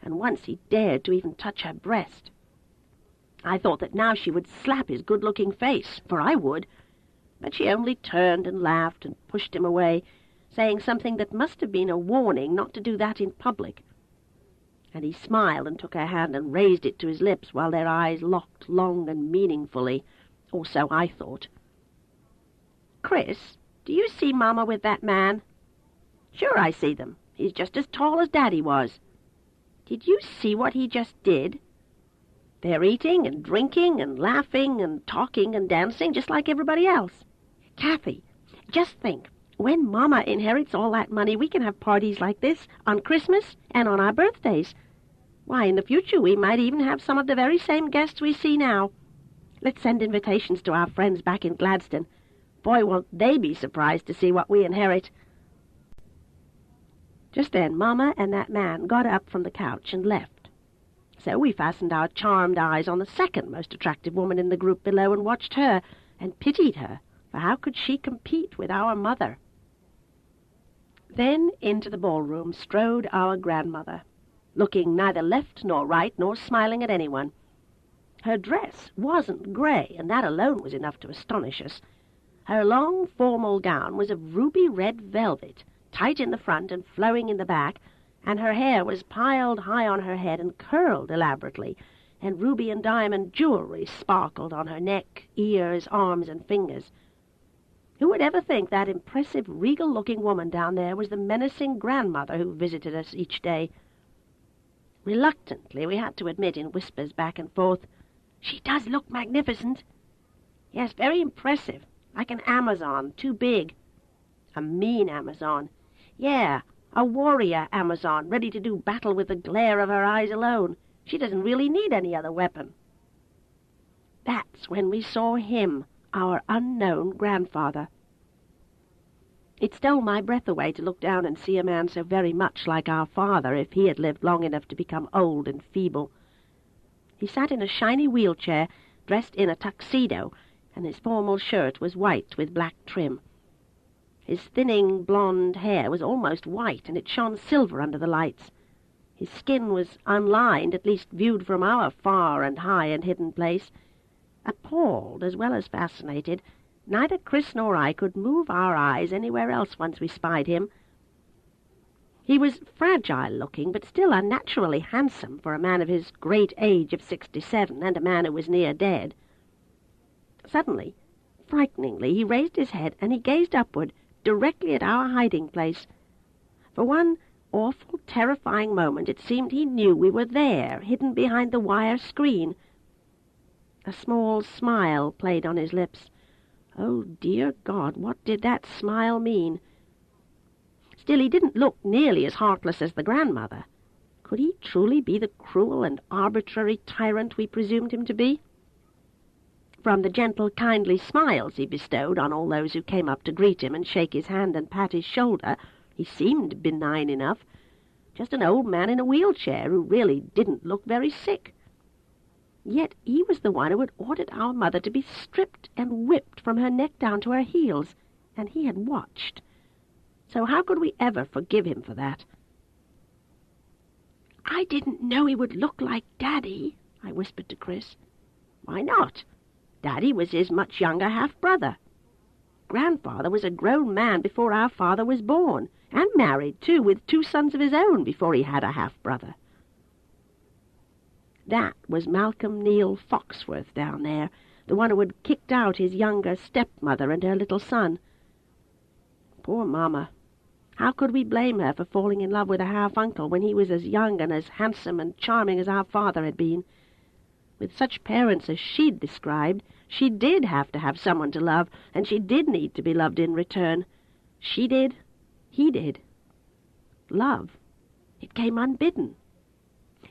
[SPEAKER 2] and once he dared to even touch her breast. I thought that now she would slap his good-looking face, for I would, but she only turned and laughed and pushed him away, saying something that must have been a warning not to do that in public. And he smiled and took her hand and raised it to his lips while their eyes locked long and meaningfully, or so I thought. "Chris, do you see Mama with that man?" "Sure I see them. He's just as tall as Daddy was." "Did you see what he just did?" "They're eating and drinking and laughing and talking and dancing just like everybody else." "Kathy, just think. When Mama inherits all that money, we can have parties like this on Christmas and on our birthdays. Why, in the future we might even have some of the very same guests we see now. Let's send invitations to our friends back in Gladstone. Boy, won't they be surprised to see what we inherit." Just then Mama and that man got up from the couch and left. So we fastened our charmed eyes on the second most attractive woman in the group below and watched her and pitied her, for how could she compete with our mother? Then into the ballroom strode our grandmother, looking neither left nor right nor smiling at anyone. Her dress wasn't grey, and that alone was enough to astonish us. Her long formal gown was of ruby red velvet, tight in the front and flowing in the back, and her hair was piled high on her head and curled elaborately, and ruby and diamond jewelry sparkled on her neck, ears, arms, and fingers. Who would ever think that impressive, regal-looking woman down there was the menacing grandmother who visited us each day? Reluctantly, we had to admit in whispers back and forth, "She does look magnificent." "Yes, very impressive, like an Amazon, too big." "A mean Amazon." "Yeah, a warrior Amazon, ready to do battle with the glare of her eyes alone. She doesn't really need any other weapon." That's when we saw him, our unknown grandfather. It stole my breath away to look down and see a man so very much like our father if he had lived long enough to become old and feeble. He sat in a shiny wheelchair, dressed in a tuxedo, and his formal shirt was white with black trim. His thinning blonde hair was almost white, and it shone silver under the lights. His skin was unlined, at least viewed from our far and high and hidden place. Appalled as well as fascinated, neither Chris nor I could move our eyes anywhere else once we spied him. He was fragile-looking, but still unnaturally handsome for a man of his great age of 67 and a man who was near dead. Suddenly, frighteningly, he raised his head and he gazed upward, directly at our hiding place. For one awful, terrifying moment it seemed he knew we were there, hidden behind the wire screen. A small smile played on his lips. Oh, dear God, what did that smile mean? Still, he didn't look nearly as heartless as the grandmother. Could he truly be the cruel and arbitrary tyrant we presumed him to be? From the gentle, kindly smiles he bestowed on all those who came up to greet him and shake his hand and pat his shoulder, he seemed benign enough. Just an old man in a wheelchair who really didn't look very sick. Yet he was the one who had ordered our mother to be stripped and whipped from her neck down to her heels, and he had watched. So how could we ever forgive him for that? "I didn't know he would look like Daddy," I whispered to Chris. "Why not? Daddy was his much younger half-brother. Grandfather was a grown man before our father was born, and married, too, with 2 sons of his own before he had a half-brother. That was Malcolm Neil Foxworth down there, the one who had kicked out his younger stepmother and her little son. Poor Mama. How could we blame her for falling in love with a half-uncle when he was as young and as handsome and charming as our father had been? With such parents as she'd described, she did have to have someone to love, and she did need to be loved in return. She did. He did. Love. It came unbidden.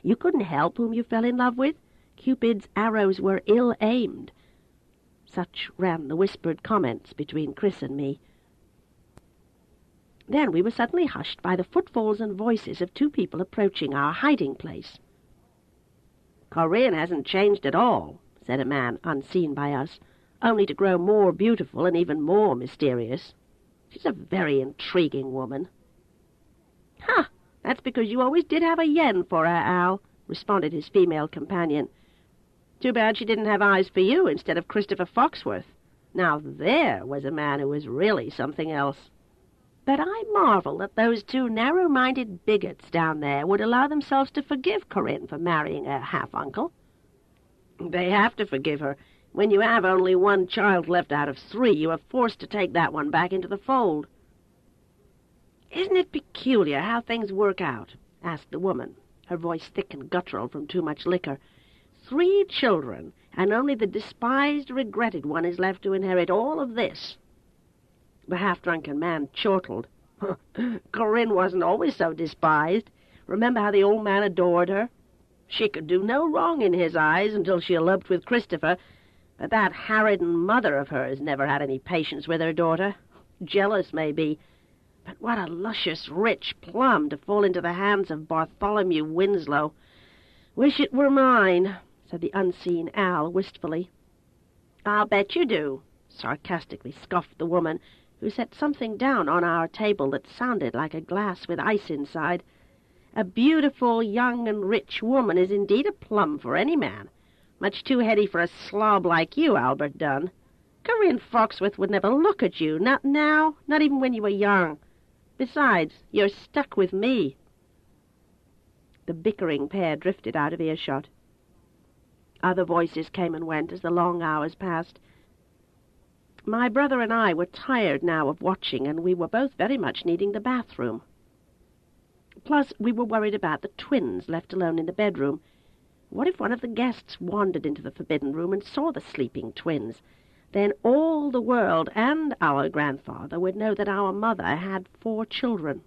[SPEAKER 2] You couldn't help whom you fell in love with. Cupid's arrows were ill-aimed. Such ran the whispered comments between Chris and me. Then we were suddenly hushed by the footfalls and voices of 2 people approaching our hiding place. "Corinne hasn't changed at all," said a man unseen by us, only to grow more beautiful and even more mysterious. "She's a very intriguing woman." "Ha! That's because you always did have a yen for her, Al," responded his female companion. "Too bad she didn't have eyes for you instead of Christopher Foxworth. Now there was a man who was really something else." But I marvel that those 2 narrow-minded bigots down there would allow themselves to forgive Corinne for marrying her half-uncle. They have to forgive her. When you have only 1 child left out of 3, you are forced to take that one back into the fold. "Isn't it peculiar how things work out?" asked the woman, her voice thick and guttural from too much liquor. 3 children, and only the despised, regretted one is left to inherit all of this. The half-drunken man chortled. "Corinne wasn't always so despised. Remember how the old man adored her? She could do no wrong in his eyes until she eloped with Christopher, but that harridan mother of hers never had any patience with her daughter. Jealous, maybe, but what a luscious, rich plum to fall into the hands of Bartholomew Winslow. Wish it were mine," said the unseen Al wistfully. "I'll bet you do," sarcastically scoffed the woman, who set something down on our table that sounded like a glass with ice inside. "A beautiful, young and rich woman is indeed a plum for any man. Much too heady for a slob like you, Albert Dunn. Corinne Foxworth would never look at you, not now, not even when you were young. Besides, you're stuck with me." The bickering pair drifted out of earshot. Other voices came and went as the long hours passed. My brother and I were tired now of watching, and we were both very much needing the bathroom. Plus, we were worried about the twins left alone in the bedroom. What if one of the guests wandered into the forbidden room and saw the sleeping twins? Then all the world and our grandfather would know that our mother had 4 children.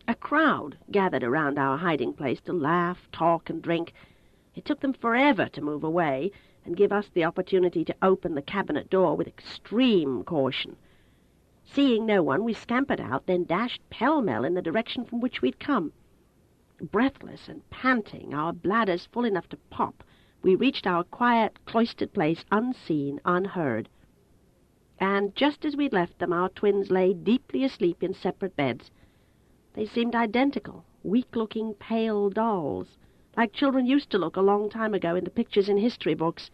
[SPEAKER 2] A crowd gathered around our hiding place to laugh, talk, and drink. It took them forever to move away and give us the opportunity to open the cabinet door with extreme caution. Seeing no one, we scampered out, then dashed pell-mell in the direction from which we'd come. Breathless and panting, our bladders full enough to pop, we reached our quiet, cloistered place unseen, unheard. And just as we'd left them, our twins lay deeply asleep in separate beds. They seemed identical, weak-looking, pale dolls, like children used to look a long time ago in the pictures in history books.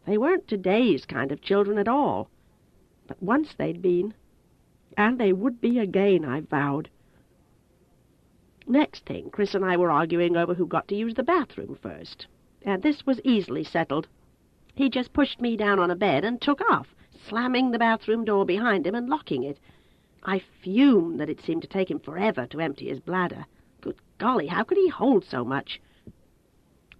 [SPEAKER 2] They weren't today's kind of children at all. But once they'd been, and they would be again, I vowed. Next thing, Chris and I were arguing over who got to use the bathroom first, and this was easily settled. He just pushed me down on a bed and took off, slamming the bathroom door behind him and locking it. I fumed that it seemed to take him forever to empty his bladder. Good golly, how could he hold so much?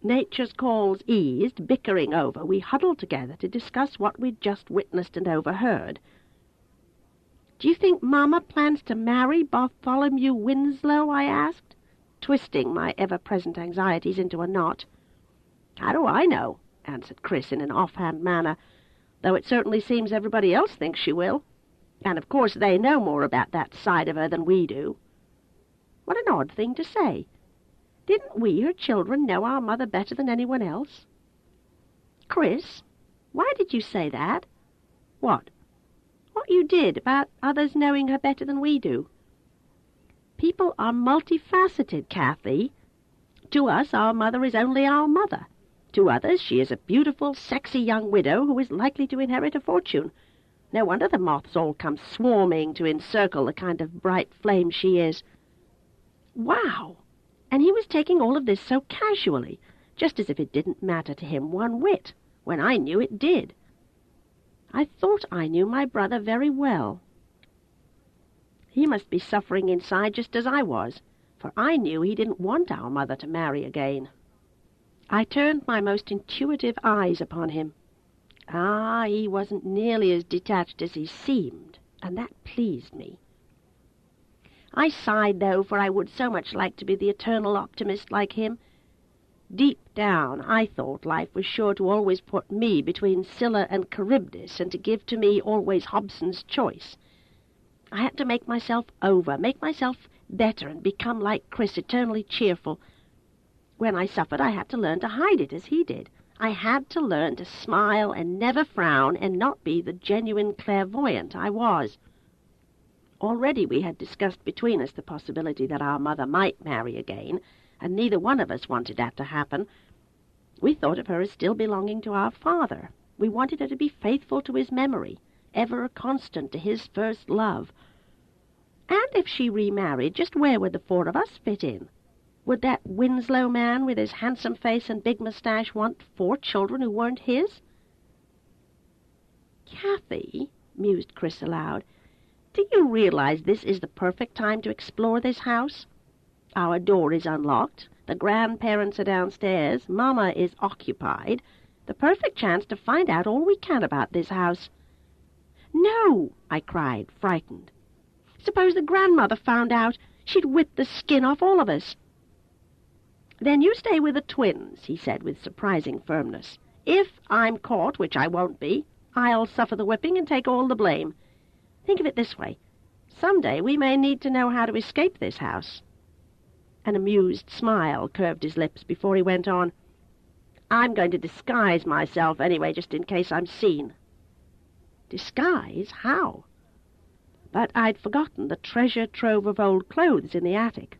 [SPEAKER 2] Nature's calls eased, bickering over, we huddled together to discuss what we'd just witnessed and overheard. "Do you think Mama plans to marry Bartholomew Winslow?" I asked, twisting my ever-present anxieties into a knot. "How do I know?" answered Chris in an offhand manner, "though it certainly seems everybody else thinks she will. And of course they know more about that side of her than we do." What an odd thing to say. Didn't we, her children, know our mother better than anyone else? "Chris, why did you say that?" "What?" "What you did about others knowing her better than we do." "People are multifaceted, Kathy. To us, our mother is only our mother. To others she is a beautiful, sexy young widow who is likely to inherit a fortune. No wonder the moths all come swarming to encircle the kind of bright flame she is. Wow! And he was taking all of this so casually, just as if it didn't matter to him one whit, when I knew it did. I thought I knew my brother very well. He must be suffering inside just as I was, for I knew he didn't want our mother to marry again. I turned my most intuitive eyes upon him. Ah, he wasn't nearly as detached as he seemed, and that pleased me. I sighed, though, for I would so much like to be the eternal optimist like him. Deep down, I thought life was sure to always put me between Scylla and Charybdis, and to give to me always Hobson's choice. I had to make myself over, make myself better, and become like Chris, eternally cheerful. When I suffered, I had to learn to hide it as he did. I had to learn to smile and never frown and not be the genuine clairvoyant I was. Already we had discussed between us the possibility that our mother might marry again, and neither one of us wanted that to happen. We thought of her as still belonging to our father. We wanted her to be faithful to his memory, ever a constant to his first love. And if she remarried, just where would the four of us fit in? Would that Winslow man with his handsome face and big moustache want 4 children who weren't his? Kathy, mused Chris aloud, do you realize this is the perfect time to explore this house? Our door is unlocked, the grandparents are downstairs, Mama is occupied. The perfect chance to find out all we can about this house. No, I cried, frightened. Suppose the grandmother found out, she'd whip the skin off all of us. Then you stay with the twins, he said with surprising firmness. If I'm caught, which I won't be, I'll suffer the whipping and take all the blame. Think of it this way. Someday we may need to know how to escape this house. An amused smile curved his lips before he went on. I'm going to disguise myself anyway, just in case I'm seen. Disguise? How? But I'd forgotten the treasure trove of old clothes in the attic.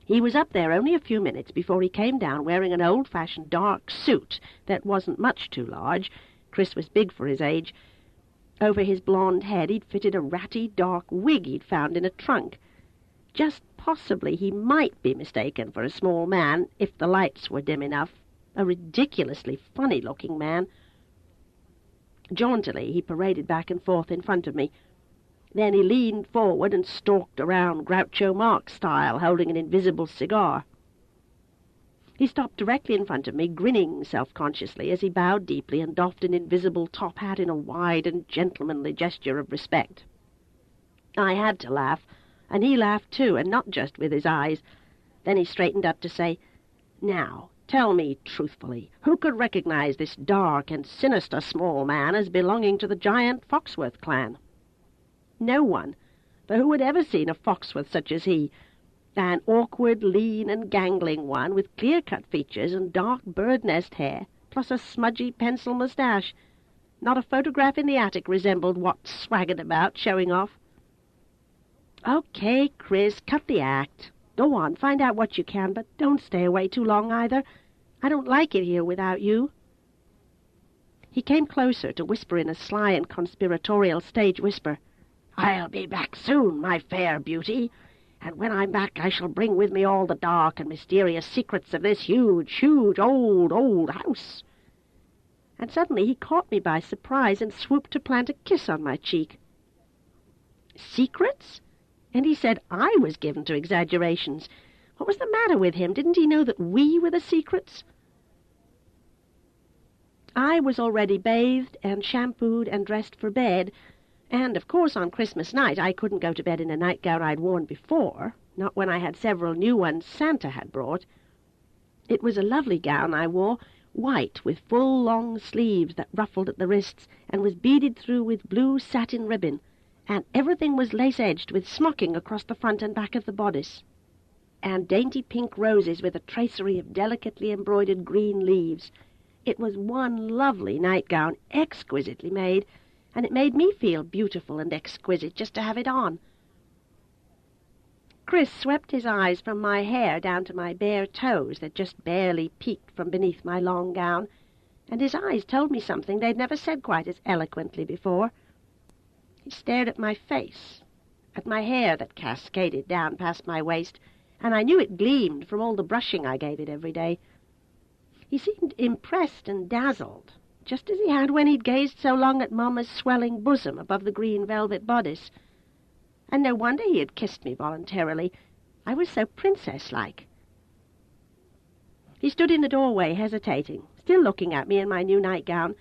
[SPEAKER 2] He was up there only a few minutes before he came down wearing an old-fashioned dark suit that wasn't much too large. Chris was big for his age. Over his blonde head he'd fitted a ratty dark wig he'd found in a trunk. Just possibly he might be mistaken for a small man if the lights were dim enough. A ridiculously funny-looking man. Jauntily he paraded back and forth in front of me. Then he leaned forward and stalked around Groucho Marx style, holding an invisible cigar. He stopped directly in front of me, grinning self-consciously as he bowed deeply and doffed an invisible top hat in a wide and gentlemanly gesture of respect. I had to laugh, and he laughed too, and not just with his eyes. Then he straightened up to say, Now, tell me truthfully, who could recognize this dark and sinister small man as belonging to the giant Foxworth clan? No one, for who had ever seen a Foxworth such as he? An awkward, lean and gangling one with clear-cut features and dark bird-nest hair, plus a smudgy pencil moustache. Not a photograph in the attic resembled what swaggered about, showing off. Okay, Chris, cut the act. Go on, find out what you can, but don't stay away too long either. I don't like it here without you. He came closer to whisper in a sly and conspiratorial stage whisper. I'll be back soon, my fair beauty, and when I'm back I shall bring with me all the dark and mysterious secrets of this huge, old house. And suddenly he caught me by surprise and swooped to plant a kiss on my cheek. Secrets? And he said I was given to exaggerations. What was the matter with him? Didn't he know that we were the secrets? I was already bathed and shampooed and dressed for bed, and, of course, on Christmas night I couldn't go to bed in a nightgown I'd worn before, not when I had several new ones Santa had brought. It was a lovely gown I wore, white, with full long sleeves that ruffled at the wrists, and was beaded through with blue satin ribbon, and everything was lace-edged with smocking across the front and back of the bodice, and dainty pink roses with a tracery of delicately embroidered green leaves. It was one lovely nightgown, exquisitely made, and it made me feel beautiful and exquisite just to have it on. Chris swept his eyes from my hair down to my bare toes that just barely peeked from beneath my long gown, and his eyes told me something they'd never said quite as eloquently before. He stared at my face, at my hair that cascaded down past my waist, and I knew it gleamed from all the brushing I gave it every day. He seemed impressed and dazzled, just as he had when he'd gazed so long at Mamma's swelling bosom above the green velvet bodice. And no wonder he had kissed me voluntarily. I was so princess-like. He stood in the doorway, hesitating, still looking at me in my new nightgown,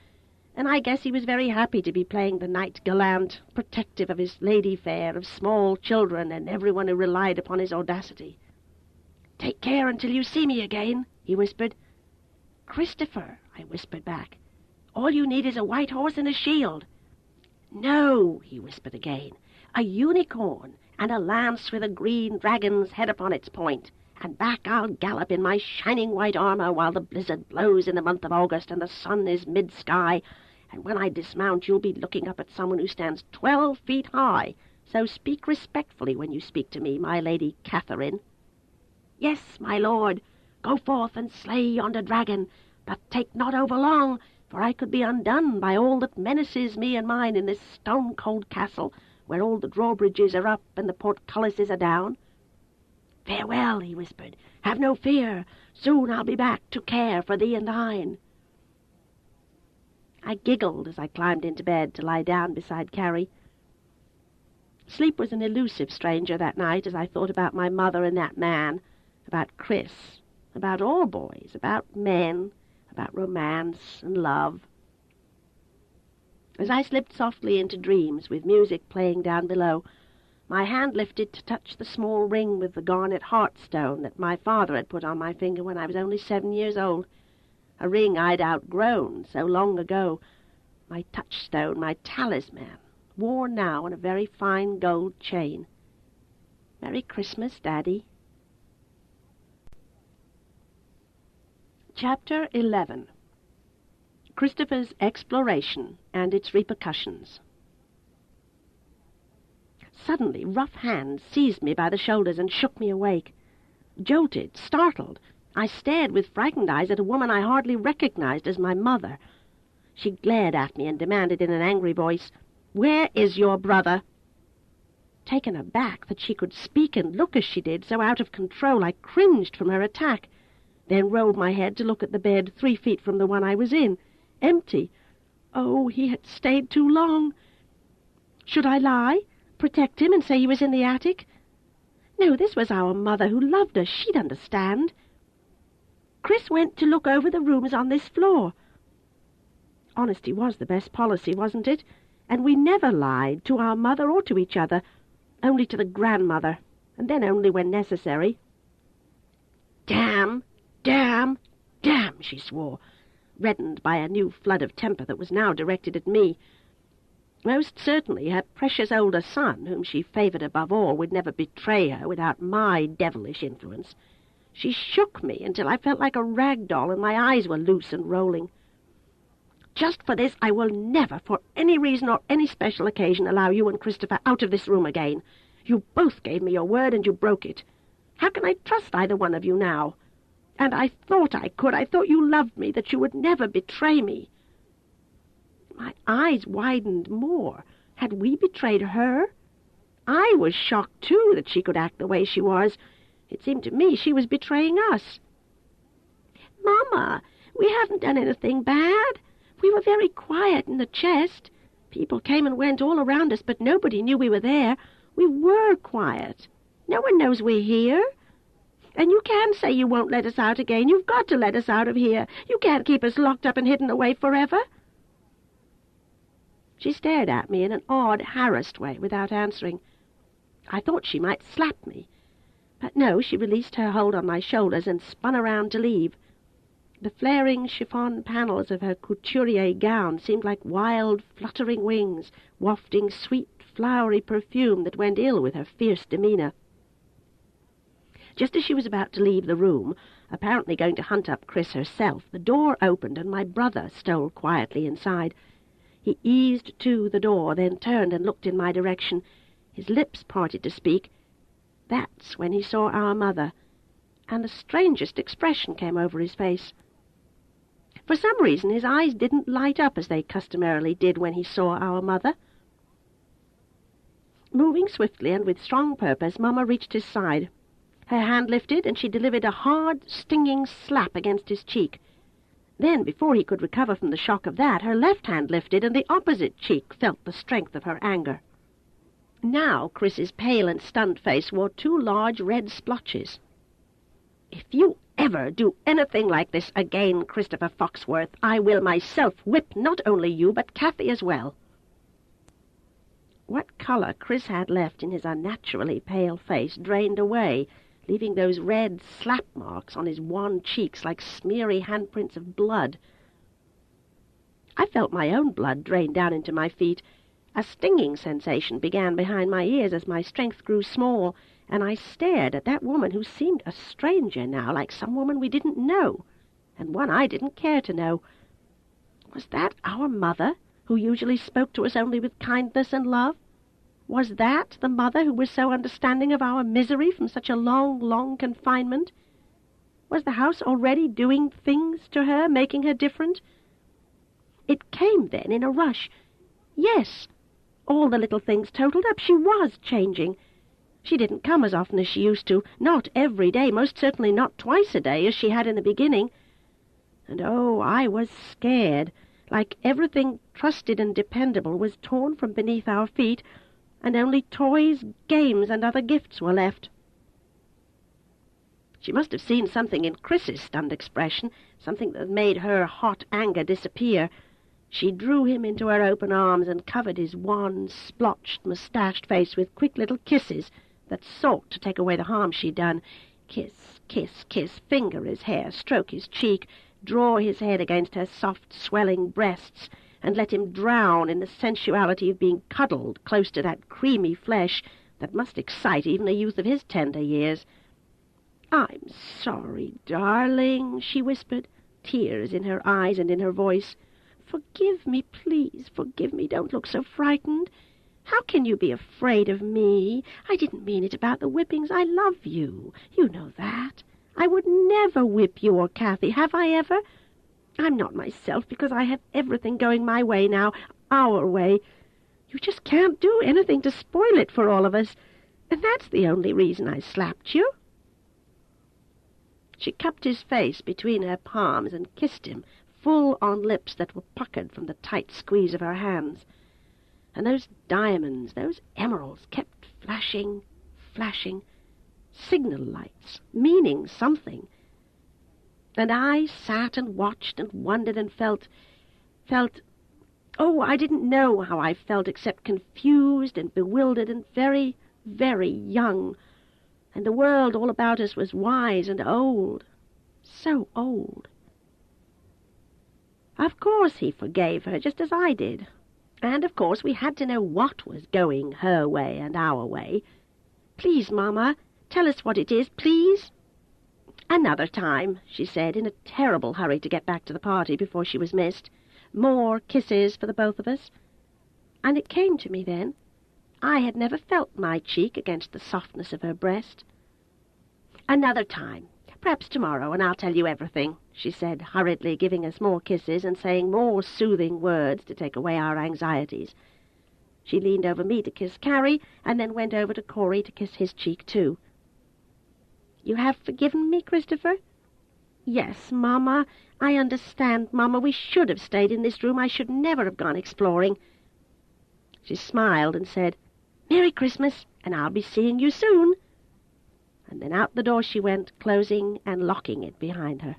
[SPEAKER 2] and I guess he was very happy to be playing the knight gallant, protective of his lady fair, of small children and everyone who relied upon his audacity. "Take care until you see me again," he whispered. "Christopher," I whispered back, "all you need is a white horse and a shield." "No," he whispered again, "a unicorn and a lance with a green dragon's head upon its point, and back I'll gallop in my shining white armor while the blizzard blows in the month of August and the sun is mid-sky, and when I dismount you'll be looking up at someone who stands 12 feet high, so speak respectfully when you speak to me, my Lady Catherine." "Yes, my lord, go forth and slay yonder dragon, but take not over long, for I could be undone by all that menaces me and mine in this stone-cold castle, where all the drawbridges are up and the portcullises are down." "Farewell," he whispered. "Have no fear. Soon I'll be back to care for thee and thine." I giggled as I climbed into bed to lie down beside Carrie. Sleep was an elusive stranger that night as I thought about my mother and that man, about Chris, about all boys, about men, about romance and love. As I slipped softly into dreams with music playing down below, my hand lifted to touch the small ring with the garnet heartstone that my father had put on my finger when I was only 7 years old, a ring I'd outgrown so long ago, my touchstone, my talisman, worn now on a very fine gold chain. "Merry Christmas, Daddy." Chapter 11. Christopher's Exploration and Its Repercussions. Suddenly, rough hands seized me by the shoulders and shook me awake. Jolted, startled, I stared with frightened eyes at a woman I hardly recognized as my mother. She glared at me and demanded in an angry voice, "Where is your brother?" Taken aback that she could speak and look as she did, so out of control, I cringed from her attack, then rolled my head to look at the bed 3 feet from the one I was in, empty. Oh, he had stayed too long. Should I lie, protect him, and say he was in the attic? No, this was our mother who loved us. She'd understand. Chris went to look over the rooms on this floor. Honesty was the best policy, wasn't it? And we never lied, to our mother or to each other, only to the grandmother, and then only when necessary. "Damn, damn, damn," she swore, reddened by a new flood of temper that was now directed at me. Most certainly her precious older son, whom she favoured above all, would never betray her without my devilish influence. She shook me until I felt like a rag doll, and my eyes were loose and rolling. "Just for this I will never, for any reason or any special occasion, allow you and Christopher out of this room again. You both gave me your word, and you broke it. How can I trust either one of you now? And I thought I could. I thought you loved me, that you would never betray me." My eyes widened more. Had we betrayed her? I was shocked, too, that she could act the way she was. It seemed to me she was betraying us. "Mama, we haven't done anything bad. We were very quiet in the chest. People came and went all around us, but nobody knew we were there. We were quiet. No one knows we're here. And you can't say you won't let us out again. You've got to let us out of here. You can't keep us locked up and hidden away forever." She stared at me in an odd, harassed way without answering. I thought she might slap me. But no, she released her hold on my shoulders and spun around to leave. The flaring chiffon panels of her couturier gown seemed like wild, fluttering wings, wafting sweet, flowery perfume that went ill with her fierce demeanour. Just as she was about to leave the room, apparently going to hunt up Chris herself, the door opened and my brother stole quietly inside. He eased to the door, then turned and looked in my direction. His lips parted to speak, That's when he saw our mother, and the strangest expression came over his face. For some reason his eyes didn't light up as they customarily did when he saw our mother. Moving swiftly and with strong purpose, Mamma reached his side. Her hand lifted, and she delivered a hard, stinging slap against his cheek. Then, before he could recover from the shock of that, her left hand lifted, and the opposite cheek felt the strength of her anger. Now Chris's pale and stunned face wore 2 large red splotches. "If you ever do anything like this again, Christopher Foxworth, I will myself whip not only you, but Cathy as well." What colour Chris had left in his unnaturally pale face drained away, leaving those red slap marks on his wan cheeks like smeary handprints of blood. I felt my own blood drain down into my feet. A stinging sensation began behind my ears as my strength grew small, and I stared at that woman who seemed a stranger now, like some woman we didn't know, and one I didn't care to know. Was that our mother, who usually spoke to us only with kindness and love? Was that the mother who was so understanding of our misery from such a long, long confinement? Was the house already doing things to her, making her different? It came then in a rush. Yes, all the little things totaled up. She was changing. She didn't come as often as she used to, not every day, most certainly not twice a day as she had in the beginning. And oh, I was scared, like everything trusted and dependable was torn from beneath our feet, and only toys, games, and other gifts were left. She must have seen something in Chris's stunned expression, something that made her hot anger disappear. She drew him into her open arms and covered his wan, splotched, moustached face with quick little kisses that sought to take away the harm she'd done. Kiss, kiss, kiss, finger his hair, stroke his cheek, draw his head against her soft, swelling breasts, and let him drown in the sensuality of being cuddled close to that creamy flesh that must excite even a youth of his tender years. "I'm sorry, darling," she whispered, tears in her eyes and in her voice. "Forgive me, please, forgive me. Don't look so frightened. How can you be afraid of me? I didn't mean it about the whippings. I love you. You know that. I would never whip you or Cathy. Have I ever? I'm not myself because I have everything going my way now, our way. You just can't do anything to spoil it for all of us, and that's the only reason I slapped you." She cupped his face between her palms and kissed him, full on lips that were puckered from the tight squeeze of her hands. And those diamonds, those emeralds, kept flashing, flashing, signal lights, meaning something. And I sat and watched and wondered and felt, oh, I didn't know how I felt except confused and bewildered and very, very young. And the world all about us was wise and old, so old. Of course he forgave her, just as I did. And of course we had to know what was going her way and our way. "Please, Mamma, tell us what it is, please." "Another time," she said, in a terrible hurry to get back to the party before she was missed. More kisses for the both of us. And it came to me then. I had never felt my cheek against the softness of her breast. "Another time. Perhaps tomorrow, and I'll tell you everything," she said, hurriedly giving us more kisses and saying more soothing words to take away our anxieties. She leaned over me to kiss Carrie, and then went over to Corey to kiss his cheek too. "You have forgiven me, Christopher?" "Yes, Mamma. I understand, Mamma. We should have stayed in this room. I should never have gone exploring." She smiled and said, "Merry Christmas, and I'll be seeing you soon." And then out the door she went, closing and locking it behind her.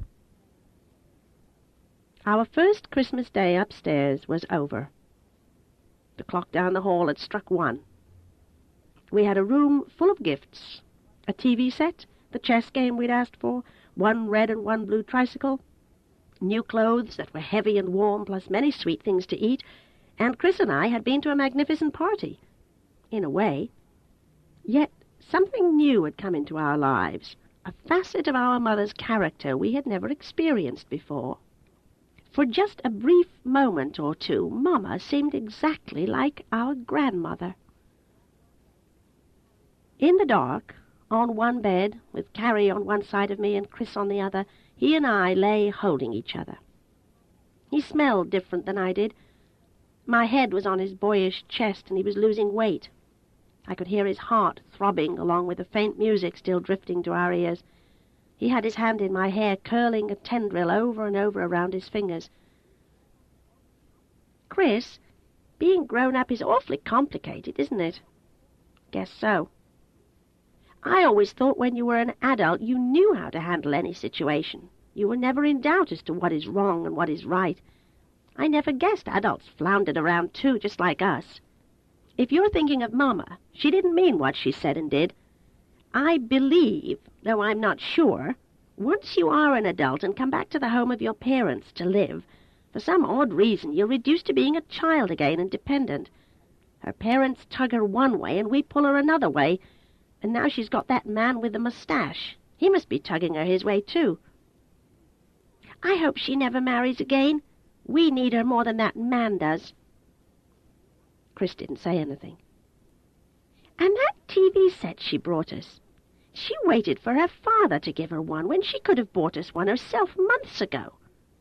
[SPEAKER 2] Our first Christmas day upstairs was over. The clock down the hall had struck 1. We had a room full of gifts, a TV set, the chess game we'd asked for, 1 red and 1 blue tricycle, new clothes that were heavy and warm, plus many sweet things to eat, and Chris and I had been to a magnificent party, in a way. Yet something new had come into our lives, a facet of our mother's character we had never experienced before. For just a brief moment or two, Mamma seemed exactly like our grandmother. In the dark, On one bed, with Carrie on one side of me and Chris on the other, he and I lay holding each other. He smelled different than I did. My head was on his boyish chest, and he was losing weight. I could hear his heart throbbing along with the faint music still drifting to our ears. He had his hand in my hair, curling a tendril over and over around his fingers. Chris, being grown up is awfully complicated, isn't it? Guess so. I always thought when you were an adult you knew how to handle any situation. You were never in doubt as to what is wrong and what is right. I never guessed adults floundered around too, just like us. If you're thinking of Mama, she didn't mean what she said and did. I believe, though I'm not sure, once you are an adult and come back to the home of your parents to live, for some odd reason you're reduced to being a child again and dependent. Her parents tug her one way and we pull her another way, and now she's got that man with the moustache. He must be tugging her his way too. I hope she never marries again. We need her more than that man does. Chris didn't say anything. And that TV set she brought us. She waited for her father to give her one when she could have bought us one herself months ago,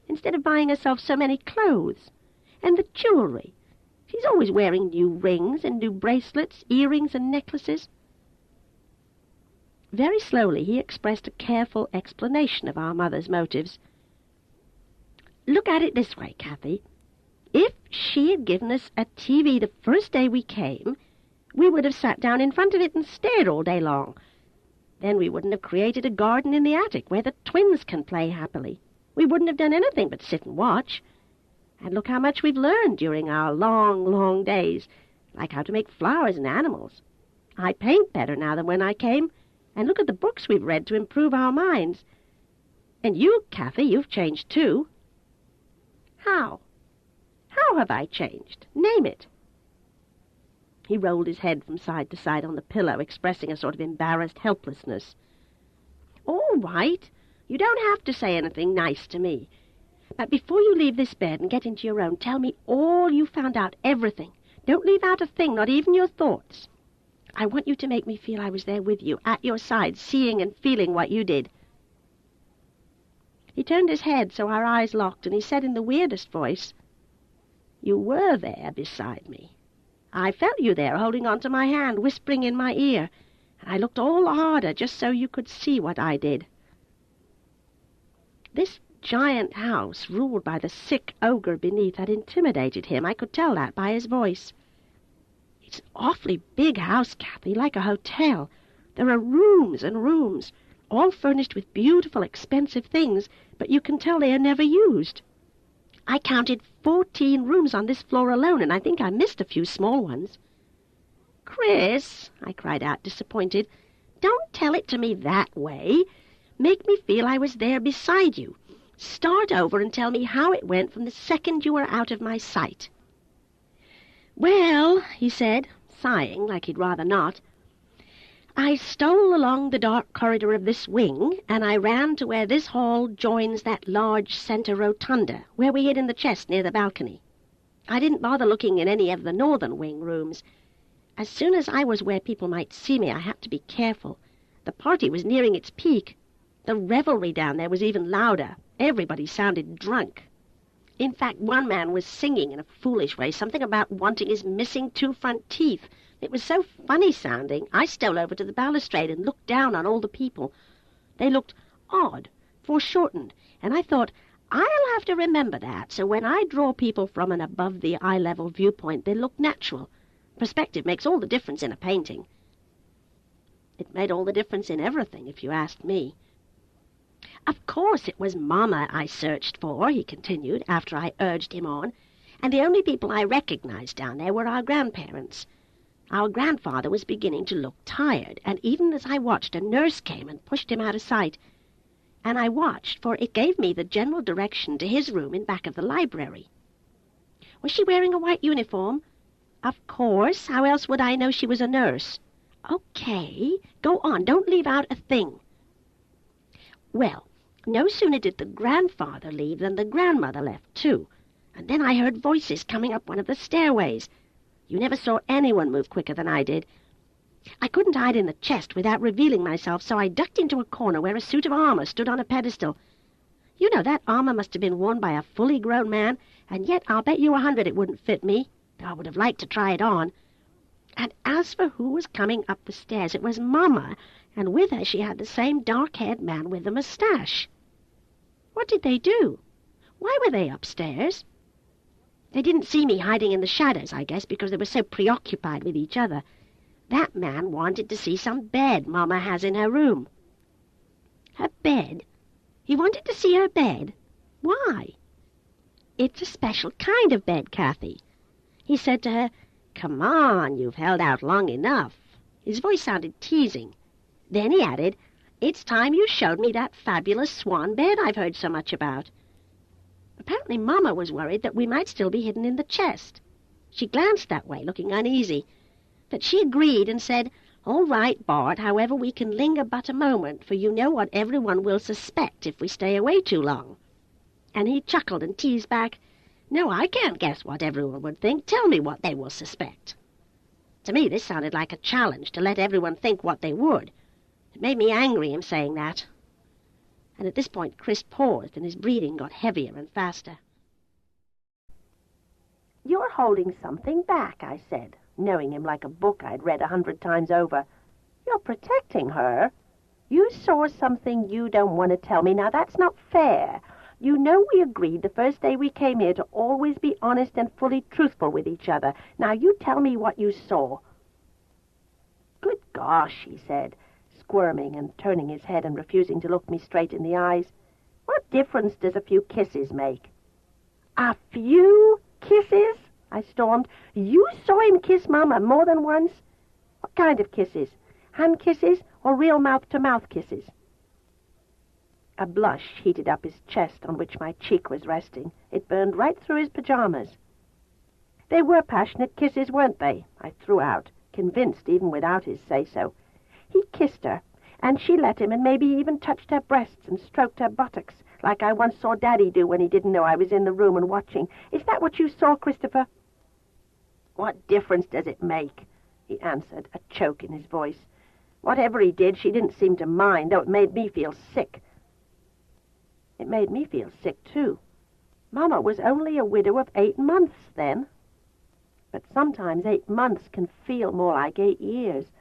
[SPEAKER 2] instead of buying herself so many clothes. And the jewelry. She's always wearing new rings and new bracelets, earrings and necklaces. Very slowly he expressed a careful explanation of our mother's motives. Look at it this way, Kathy. If she had given us a TV the first day we came, we would have sat down in front of it and stared all day long. Then we wouldn't have created a garden in the attic where the twins can play happily. We wouldn't have done anything but sit and watch. And look how much we've learned during our long, long days, like how to make flowers and animals. I paint better now than when I came, and look at the books we've read to improve our minds. And you, Kathy, you've changed too. How? How have I changed? Name it. He rolled his head from side to side on the pillow, expressing a sort of embarrassed helplessness. All right. You don't have to say anything nice to me. But before you leave this bed and get into your own, tell me all you found out, everything. Don't leave out a thing, not even your thoughts. I want you to make me feel I was there with you, at your side, seeing and feeling what you did. He turned his head so our eyes locked, and he said in the weirdest voice, You were there beside me. I felt you there, holding on to my hand, whispering in my ear, and I looked all the harder just so you could see what I did. This giant house, ruled by the sick ogre beneath, had intimidated him. I could tell that by his voice. It's an awfully big house, Kathy, like a hotel. There are rooms and rooms, all furnished with beautiful, expensive things, but you can tell they are never used. I counted 14 rooms on this floor alone, and I think I missed a few small ones. Chris, I cried out, disappointed, don't tell it to me that way. Make me feel I was there beside you. Start over and tell me how it went from the second you were out of my sight. Well, he said, sighing like he'd rather not, I stole along the dark corridor of this wing, and I ran to where this hall joins that large centre rotunda, where we hid in the chest near the balcony. I didn't bother looking in any of the northern wing rooms. As soon as I was where people might see me, I had to be careful. The party was nearing its peak. The revelry down there was even louder. Everybody sounded drunk. In fact, one man was singing in a foolish way, something about wanting his missing 2 front teeth. It was so funny sounding, I stole over to the balustrade and looked down on all the people. They looked odd, foreshortened, and I thought, I'll have to remember that, so when I draw people from an above-the-eye-level viewpoint, they look natural. Perspective makes all the difference in a painting. It made all the difference in everything, if you asked me. Of course it was Mama I searched for, he continued, after I urged him on, and the only people I recognized down there were our grandparents. Our grandfather was beginning to look tired, and even as I watched, a nurse came and pushed him out of sight. And I watched, for it gave me the general direction to his room in back of the library. Was she wearing a white uniform? Of course. How else would I know she was a nurse? Okay, go on. Don't leave out a thing. Well, no sooner did the grandfather leave than the grandmother left, too. And then I heard voices coming up one of the stairways. You never saw anyone move quicker than I did. I couldn't hide in the chest without revealing myself, so I ducked into a corner where a suit of armor stood on a pedestal. You know, that armor must have been worn by a fully grown man, and yet I'll bet you 100 it wouldn't fit me, though I would have liked to try it on. And as for who was coming up the stairs, it was Mama, and with her she had the same dark-haired man with the moustache. What did they do? Why were they upstairs? They didn't see me hiding in the shadows, I guess, because they were so preoccupied with each other. That man wanted to see some bed Mama has in her room. Her bed? He wanted to see her bed? Why? It's a special kind of bed, Kathy. He said to her, "Come on, you've held out long enough." His voice sounded teasing. Then he added, "It's time you showed me that fabulous swan bed I've heard so much about." Apparently Mama was worried that we might still be hidden in the chest. She glanced that way, looking uneasy. But she agreed and said, "All right, Bart, however, we can linger but a moment, for you know what everyone will suspect if we stay away too long." And he chuckled and teased back, "No, I can't guess what everyone would think. Tell me what they will suspect." To me, this sounded like a challenge to let everyone think what they would. It made me angry, him saying that. And at this point, Chris paused, and his breathing got heavier and faster.
[SPEAKER 1] "You're holding something back," I said, knowing him like a book I'd read 100 times over. "You're protecting her. You saw something you don't want to tell me. Now, that's not fair. You know we agreed the first day we came here to always be honest and fully truthful with each other. Now, you tell me what you saw." "Good gosh," he said, squirming and turning his head and refusing to look me straight in the eyes. "What difference does a few kisses make?" "A few kisses?" I stormed. "You saw him kiss Mama more than once? What kind of kisses? Hand kisses or real mouth-to-mouth kisses?" A blush heated up his chest on which my cheek was resting. It burned right through his pajamas. "They were passionate kisses, weren't they?" I threw out, convinced even without his say-so. "He kissed her, and she let him, and maybe even touched her breasts and stroked her buttocks, like I once saw Daddy do when he didn't know I was in the room and watching. Is that what you saw, Christopher?" "What difference does it make?" he answered, a choke in his voice. "Whatever he did, she didn't seem to mind, though it made me feel sick." It made me feel sick, too. Mama was only a widow of 8 months then. But sometimes 8 months can feel more like 8 years.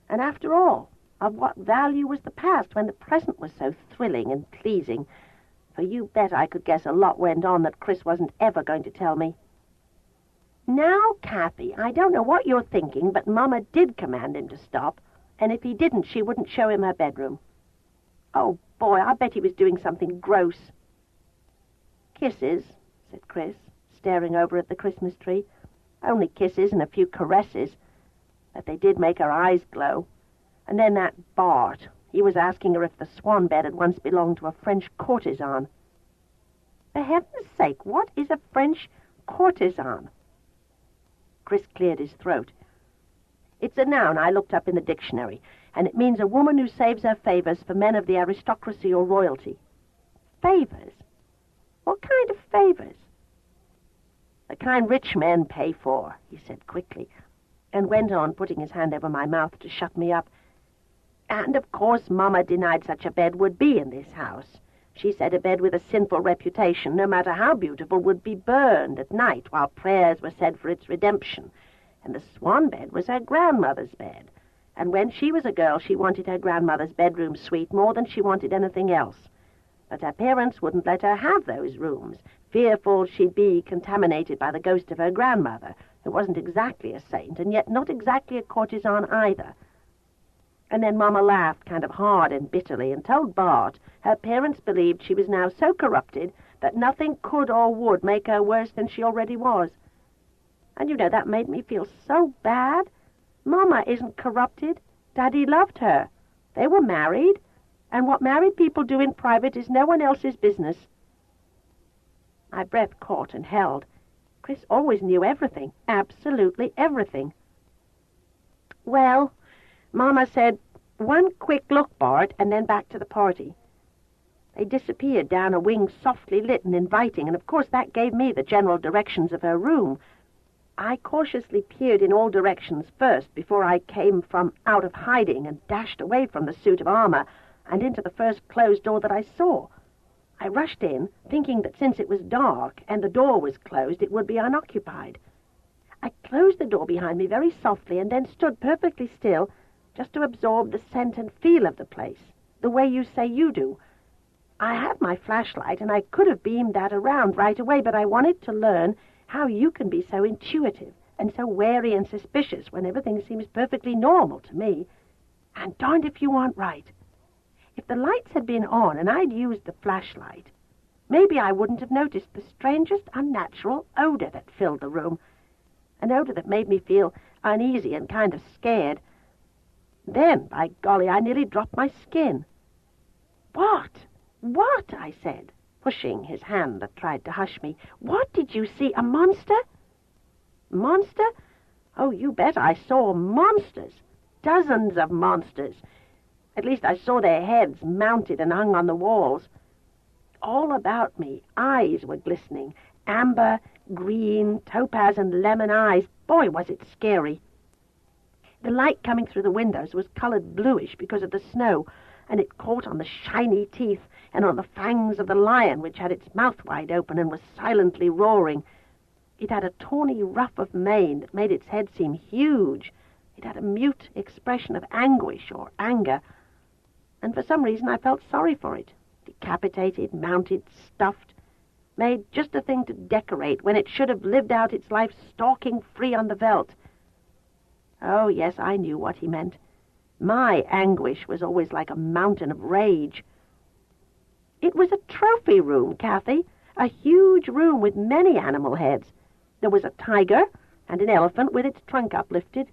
[SPEAKER 1] And after all, of what value was the past when the present was so thrilling and pleasing? For you bet I could guess a lot went on that Chris wasn't ever going to tell me. "Now, Kathy, I don't know what you're thinking, but Mama did command him to stop, and if he didn't, she wouldn't show him her bedroom. Oh, boy, I bet he was doing something gross." "Kisses," said Chris, staring over at the Christmas tree. "Only kisses and a few caresses. But they did make her eyes glow. And then that Bart, he was asking her if the swan bed had once belonged to a French courtesan." "For heaven's sake, what is a French courtesan?" Chris cleared his throat. "It's a noun I looked up in the dictionary, and it means a woman who saves her favors for men of the aristocracy or royalty." "Favors? What kind of favors?" "The kind rich men pay for," he said quickly, and went on, putting his hand over my mouth to shut me up. "And, of course, Mama denied such a bed would be in this house. She said a bed with a sinful reputation, no matter how beautiful, would be burned at night while prayers were said for its redemption. And the swan bed was her grandmother's bed. And when she was a girl, she wanted her grandmother's bedroom suite more than she wanted anything else. But her parents wouldn't let her have those rooms, fearful she'd be contaminated by the ghost of her grandmother, who wasn't exactly a saint, and yet not exactly a courtesan either. And then Mama laughed kind of hard and bitterly and told Bart her parents believed she was now so corrupted that nothing could or would make her worse than she already was. And you know, that made me feel so bad. Mama isn't corrupted. Daddy loved her. They were married, and what married people do in private is no one else's business. My breath caught and held. Chris always knew everything, absolutely everything. "Well," Mama said, "one quick look, Bart, and then back to the party." They disappeared down a wing softly lit and inviting, and of course that gave me the general directions of her room. I cautiously peered in all directions first before I came from out of hiding and dashed away from the suit of armor and into the first closed door that I saw. I rushed in, thinking that since it was dark and the door was closed, it would be unoccupied. I closed the door behind me very softly and then stood perfectly still just to absorb the scent and feel of the place, the way you say you do. I had my flashlight and I could have beamed that around right away, but I wanted to learn how you can be so intuitive and so wary and suspicious when everything seems perfectly normal to me. And darned if you aren't right. If the lights had been on and I'd used the flashlight, maybe I wouldn't have noticed the strangest unnatural odor that filled the room, an odor that made me feel uneasy and kind of scared. Then, by golly, I nearly dropped my skin. What? What? I said, pushing his hand that tried to hush me. What did you see? A monster? Monster? Oh, you bet I saw monsters. Dozens of monsters. At least I saw their heads mounted and hung on the walls. All about me, eyes were glistening. Amber, green, topaz, and lemon eyes. Boy, was it scary. The light coming through the windows was colored bluish because of the snow, and it caught on the shiny teeth and on the fangs of the lion, which had its mouth wide open and was silently roaring. It had a tawny ruff of mane that made its head seem huge. It had a mute expression of anguish or anger, and for some reason I felt sorry for it. Decapitated, mounted, stuffed, made just a thing to decorate when it should have lived out its life stalking free on the veldt. Oh, yes, I knew what he meant. My anguish was always like a mountain of rage. It was a trophy room, Kathy, a huge room with many animal heads. There was a tiger and an elephant with its trunk uplifted.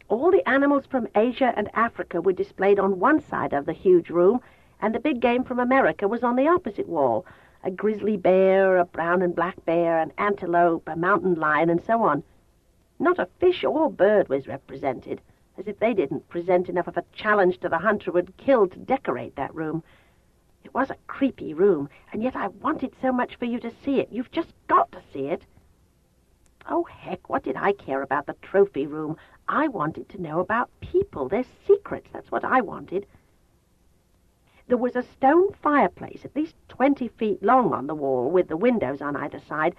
[SPEAKER 1] All the animals from Asia and Africa were displayed on one side of the huge room, and the big game from America was on the opposite wall. A grizzly bear, a brown and black bear, an antelope, a mountain lion, and so on. Not a fish or bird was represented, as if they didn't present enough of a challenge to the hunter who had killed to decorate that room. It was a creepy room, and yet I wanted so much for you to see it. You've just got to see it. Oh, heck, what did I care about the trophy room? I wanted to know about people, their secrets. That's what I wanted. There was a stone fireplace, at least 20 feet long on the wall, with the windows on either side,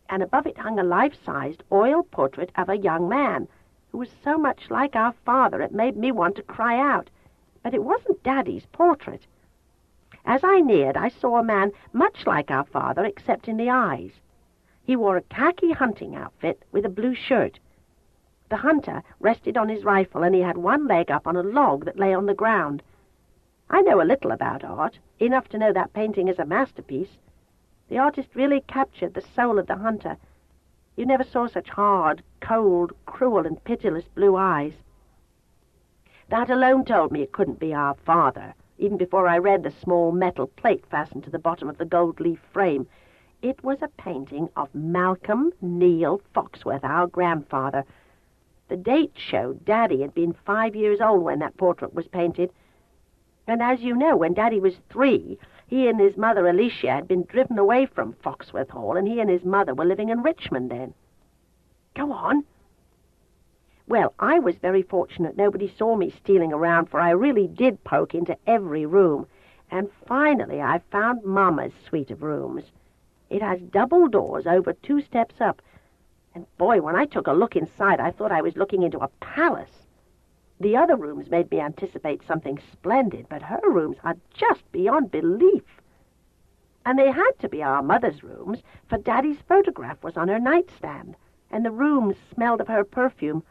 [SPEAKER 1] and above it hung a life-sized oil portrait of a young man, who was so much like our father it made me want to cry out. But it wasn't Daddy's portrait. As I neared, I saw a man much like our father, except in the eyes. He wore a khaki hunting outfit with a blue shirt. The hunter rested on his rifle, and he had one leg up on a log that lay on the ground. I know a little about art, enough to know that painting is a masterpiece. The artist really captured the soul of the hunter. You never saw such hard, cold, cruel, and pitiless blue eyes. That alone told me it couldn't be our father, even before I read the small metal plate fastened to the bottom of the gold leaf frame. It was a painting of Malcolm Neil Foxworth, our grandfather. The date showed Daddy had been 5 years old when that portrait was painted. And as you know, when Daddy was 3, he and his mother Alicia had been driven away from Foxworth Hall, and he and his mother were living in Richmond then. Go on. Well, I was very fortunate nobody saw me stealing around, for I really did poke into every room. And finally I found Mama's suite of rooms. It has double doors over 2 steps up. And boy, when I took a look inside, I thought I was looking into a palace. The other rooms made me anticipate something splendid, but her rooms are just beyond belief. And they had to be our mother's rooms, for Daddy's photograph was on her nightstand, and the rooms smelled of her perfume.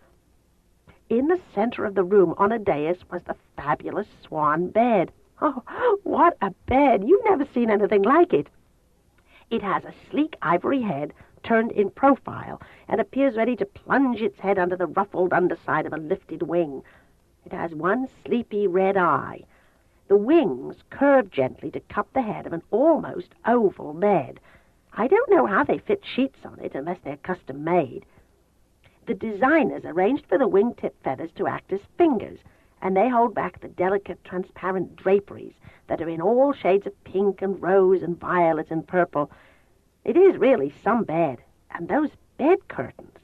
[SPEAKER 1] In the center of the room, on a dais, was the fabulous swan bed. Oh, what a bed! You've never seen anything like it. It has a sleek ivory head turned in profile, and appears ready to plunge its head under the ruffled underside of a lifted wing. It has one sleepy red eye. The wings curve gently to cup the head of an almost oval bed. I don't know how they fit sheets on it, unless they're custom-made. The designers arranged for the wingtip feathers to act as fingers, and they hold back the delicate, transparent draperies that are in all shades of pink and rose and violet and purple. It is really some bed, and those bed curtains.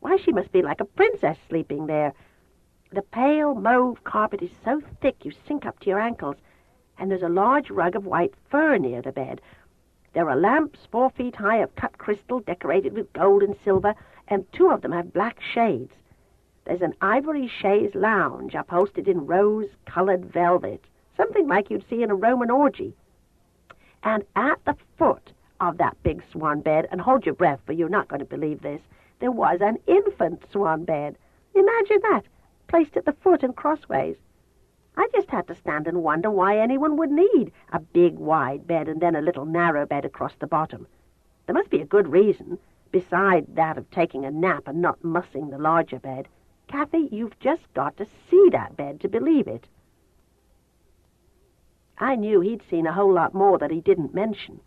[SPEAKER 1] Why, she must be like a princess sleeping there. The pale mauve carpet is so thick you sink up to your ankles, and there's a large rug of white fur near the bed. There are lamps 4 feet high of cut crystal decorated with gold and silver, and 2 of them have black shades. There's an ivory chaise lounge upholstered in rose-colored velvet, something like you'd see in a Roman orgy. And at the foot of that big swan bed, and hold your breath, for you're not going to believe this, there was an infant swan bed. Imagine that, placed at the foot and crossways. I just had to stand and wonder why anyone would need a big, wide bed and then a little narrow bed across the bottom. There must be a good reason, beside that of taking a nap and not mussing the larger bed. Kathy, you've just got to see that bed to believe it. I knew he'd seen a whole lot more that he didn't mention,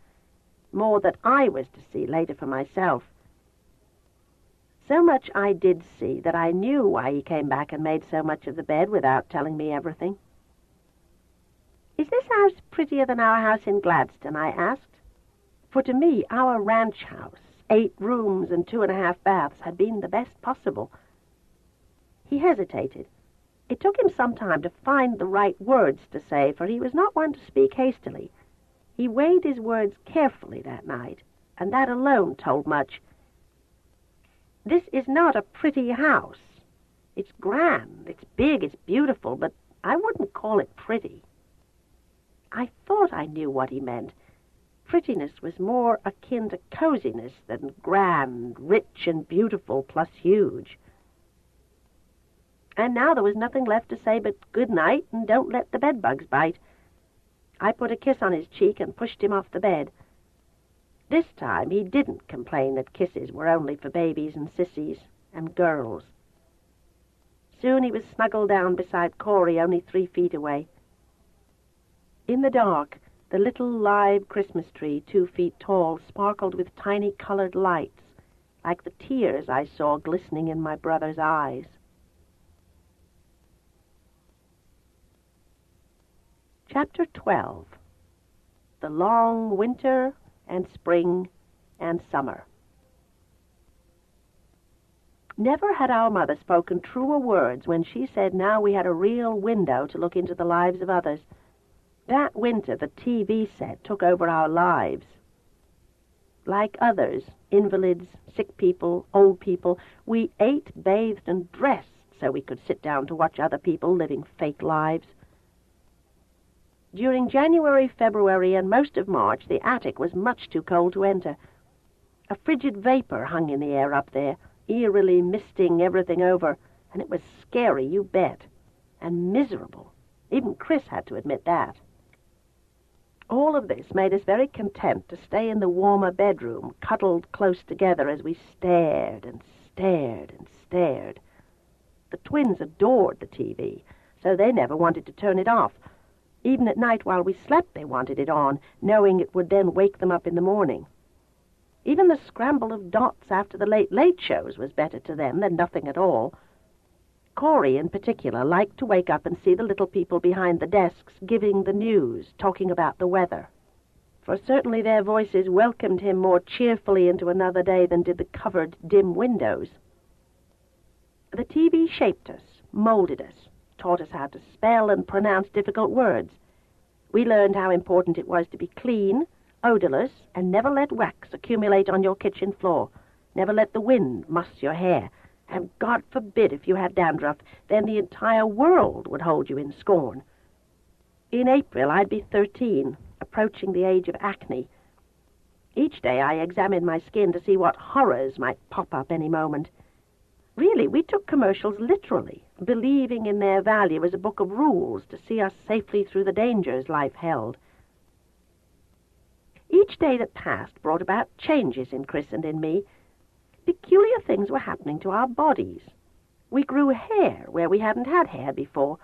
[SPEAKER 1] more that I was to see later for myself. So much I did see that I knew why he came back and made so much of the bed without telling me everything. "Is this house prettier than our house in Gladstone?" I asked. For to me, our ranch house, 8 rooms and 2.5 baths, had been the best possible. He hesitated. It took him some time to find the right words to say, for he was not one to speak hastily. He weighed his words carefully that night, and that alone told much. "This is not a pretty house. It's grand, it's big, it's beautiful, but I wouldn't call it pretty." I thought I knew what he meant. Prettiness was more akin to coziness than grand, rich, and beautiful plus huge. And now there was nothing left to say but good night and don't let the bedbugs bite. I put a kiss on his cheek and pushed him off the bed. This time he didn't complain that kisses were only for babies and sissies and girls. Soon he was snuggled down beside Corey, only 3 feet away. In the dark, the little live Christmas tree, 2 feet tall, sparkled with tiny colored lights, like the tears I saw glistening in my brother's eyes. Chapter 12. The Long Winter and Spring and Summer. Never had our mother spoken truer words when she said now we had a real window to look into the lives of others. That winter, the TV set took over our lives. Like others, invalids, sick people, old people, we ate, bathed, and dressed so we could sit down to watch other people living fake lives. During January, February, and most of March, the attic was much too cold to enter. A frigid vapor hung in the air up there, eerily misting everything over, and it was scary, you bet, and miserable. Even Chris had to admit that. All of this made us very content to stay in the warmer bedroom, cuddled close together as we stared and stared and stared. The twins adored the TV, so they never wanted to turn it off. Even at night while we slept, they wanted it on, knowing it would then wake them up in the morning. Even the scramble of dots after the late shows was better to them than nothing at all. Corey, in particular, liked to wake up and see the little people behind the desks giving the news, talking about the weather. For certainly their voices welcomed him more cheerfully into another day than did the covered, dim windows. The TV shaped us, molded us, taught us how to spell and pronounce difficult words. We learned how important it was to be clean, odorless, and never let wax accumulate on your kitchen floor. Never let the wind muss your hair. And God forbid if you had dandruff, then the entire world would hold you in scorn. In April, I'd be 13, approaching the age of acne. Each day I examined my skin to see what horrors might pop up any moment. Really, we took commercials literally, believing in their value as a book of rules to see us safely through the dangers life held. Each day that passed brought about changes in Chris and in me. Peculiar things were happening to our bodies. We grew hair where we hadn't had hair before,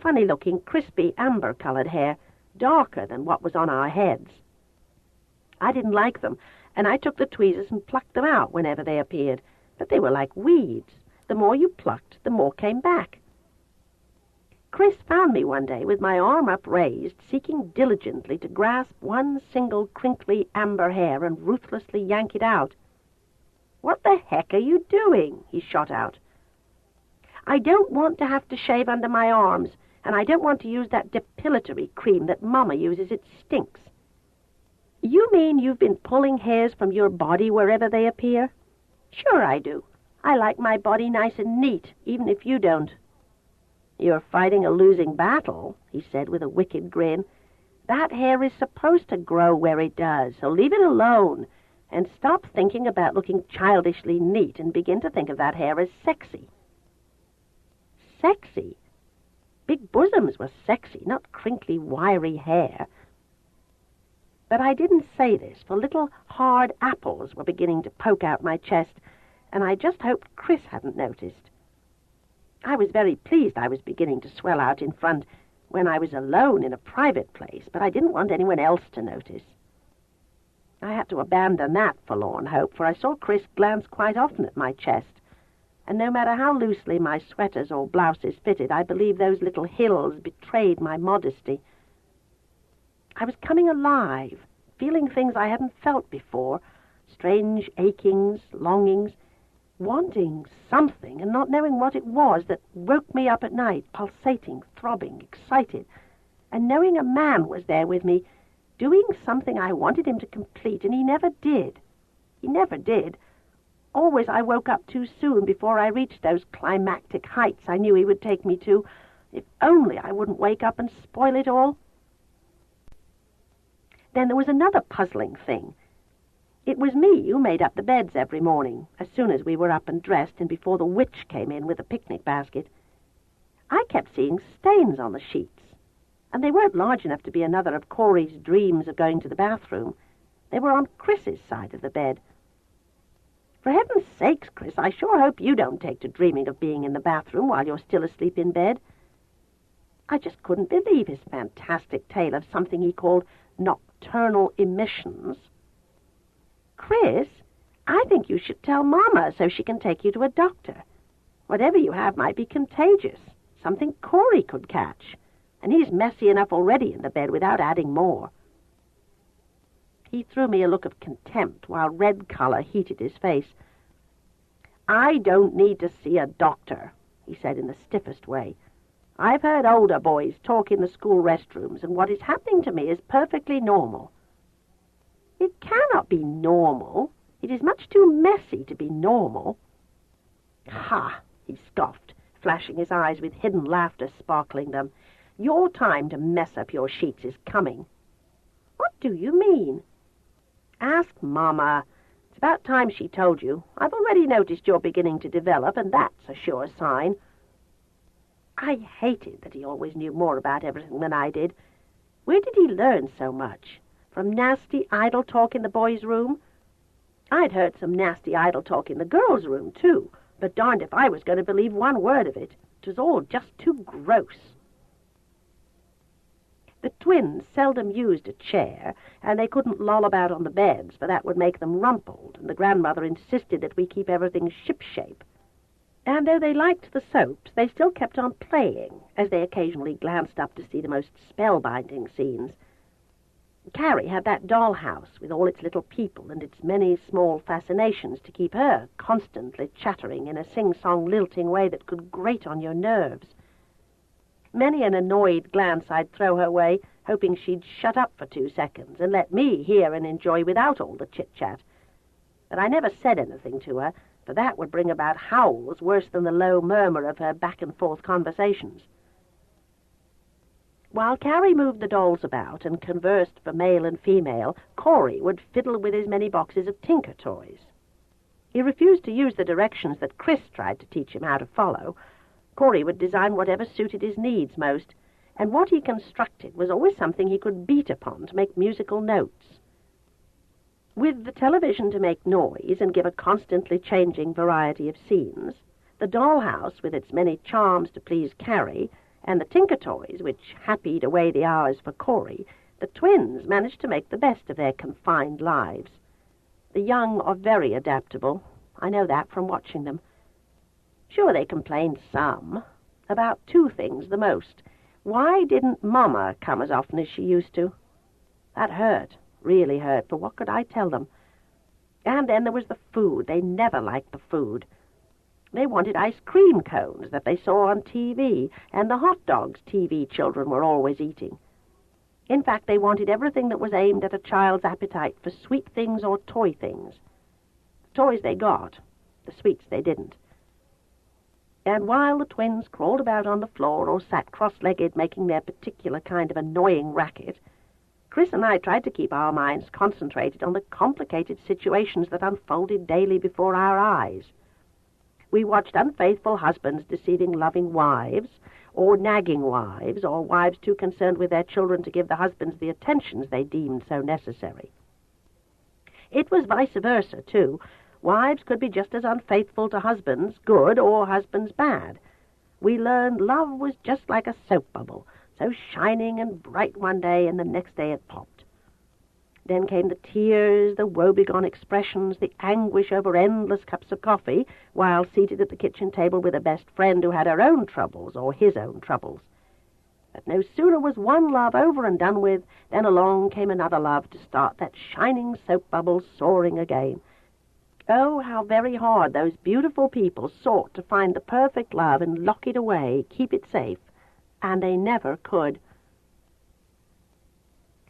[SPEAKER 1] funny-looking, crispy, amber-colored hair, darker than what was on our heads. I didn't like them, and I took the tweezers and plucked them out whenever they appeared. But they were like weeds. The more you plucked, the more came back. Chris found me one day with my arm upraised, seeking diligently to grasp one single crinkly amber hair and ruthlessly yank it out. "What the heck are you doing?" he shot out. "I don't want to have to shave under my arms, and I don't want to use that depilatory cream that Mama uses. It stinks." "You mean you've been pulling hairs from your body wherever they appear?" "Sure I do. I like my body nice and neat, even if you don't." "You're fighting a losing battle," he said with a wicked grin. "That hair is supposed to grow where it does, so leave it alone, and stop thinking about looking childishly neat and begin to think of that hair as sexy." Sexy? Big bosoms were sexy, not crinkly, wiry hair. But I didn't say this, for little hard apples were beginning to poke out my chest, and I just hoped Chris hadn't noticed. I was very pleased I was beginning to swell out in front when I was alone in a private place, but I didn't want anyone else to notice. I had to abandon that forlorn hope, for I saw Chris glance quite often at my chest, and no matter how loosely my sweaters or blouses fitted, I believe those little hills betrayed my modesty. I was coming alive, feeling things I hadn't felt before, strange achings, longings, wanting something and not knowing what it was that woke me up at night, pulsating, throbbing, excited, and knowing a man was there with me, doing something I wanted him to complete, and he never did. He never did. Always I woke up too soon before I reached those climactic heights I knew he would take me to. If only I wouldn't wake up and spoil it all. Then there was another puzzling thing. It was me who made up the beds every morning, as soon as we were up and dressed and before the witch came in with a picnic basket. I kept seeing stains on the sheets, and they weren't large enough to be another of Corey's dreams of going to the bathroom. They were on Chris's side of the bed. For heaven's sakes, Chris, I sure hope you don't take to dreaming of being in the bathroom while you're still asleep in bed. I just couldn't believe his fantastic tale of something he called nocturnal emissions. "Chris, I think you should tell Mama so she can take you to a doctor. Whatever you have might be contagious, something Corey could catch, and he's messy enough already in the bed without adding more." He threw me a look of contempt while red color heated his face. "I don't need to see a doctor," he said in the stiffest way. "I've heard older boys talk in the school restrooms, and what is happening to me is perfectly normal." "It cannot be normal. It is much too messy to be normal." "Ha!" he scoffed, flashing his eyes with hidden laughter sparkling them. "Your time to mess up your sheets is coming." "What do you mean?" "Ask Mama. It's about time she told you. I've already noticed you're beginning to develop, and that's a sure sign." I hated that he always knew more about everything than I did. Where did he learn so much? From nasty idle talk in the boys' room? I'd heard some nasty idle talk in the girls' room, too, but darned if I was going to believe one word of it. It was all just too gross. The twins seldom used a chair, and they couldn't loll about on the beds, for that would make them rumpled, and the grandmother insisted that we keep everything ship-shape. And though they liked the soaps, they still kept on playing, as they occasionally glanced up to see the most spellbinding scenes. Carrie had that dollhouse with all its little people and its many small fascinations to keep her constantly chattering in a sing-song lilting way that could grate on your nerves. Many an annoyed glance I'd throw her way, hoping she'd shut up for 2 seconds and let me hear and enjoy without all the chit-chat. But I never said anything to her, for that would bring about howls worse than the low murmur of her back-and-forth conversations. While Carrie moved the dolls about and conversed for male and female, Corey would fiddle with his many boxes of Tinker toys. He refused to use the directions that Chris tried to teach him how to follow. Corey would design whatever suited his needs most, and what he constructed was always something he could beat upon to make musical notes. With the television to make noise and give a constantly changing variety of scenes, the dollhouse with its many charms to please Carrie, and the Tinker toys which happied away the hours for Corey, the twins managed to make the best of their confined lives. The young are very adaptable. I know that from watching them. Sure, they complained some. About 2 things the most. Why didn't Mama come as often as she used to? That hurt, really hurt, but what could I tell them? And then there was the food. They never liked the food. They wanted ice cream cones that they saw on TV, and the hot dogs TV children were always eating. In fact, they wanted everything that was aimed at a child's appetite for sweet things or toy things. The toys they got, the sweets they didn't. And while the twins crawled about on the floor or sat cross-legged making their particular kind of annoying racket, Chris and I tried to keep our minds concentrated on the complicated situations that unfolded daily before our eyes. We watched unfaithful husbands deceiving loving wives, or nagging wives, or wives too concerned with their children to give the husbands the attentions they deemed so necessary. It was vice versa, too. Wives could be just as unfaithful to husbands, good, or husbands, bad. We learned love was just like a soap bubble, so shining and bright one day, and the next day it popped. Then came the tears, the woebegone expressions, the anguish over endless cups of coffee, while seated at the kitchen table with a best friend who had her own troubles, or his own troubles. But no sooner was one love over and done with, than along came another love to start that shining soap bubble soaring again. Oh, how very hard those beautiful people sought to find the perfect love and lock it away, keep it safe, and they never could.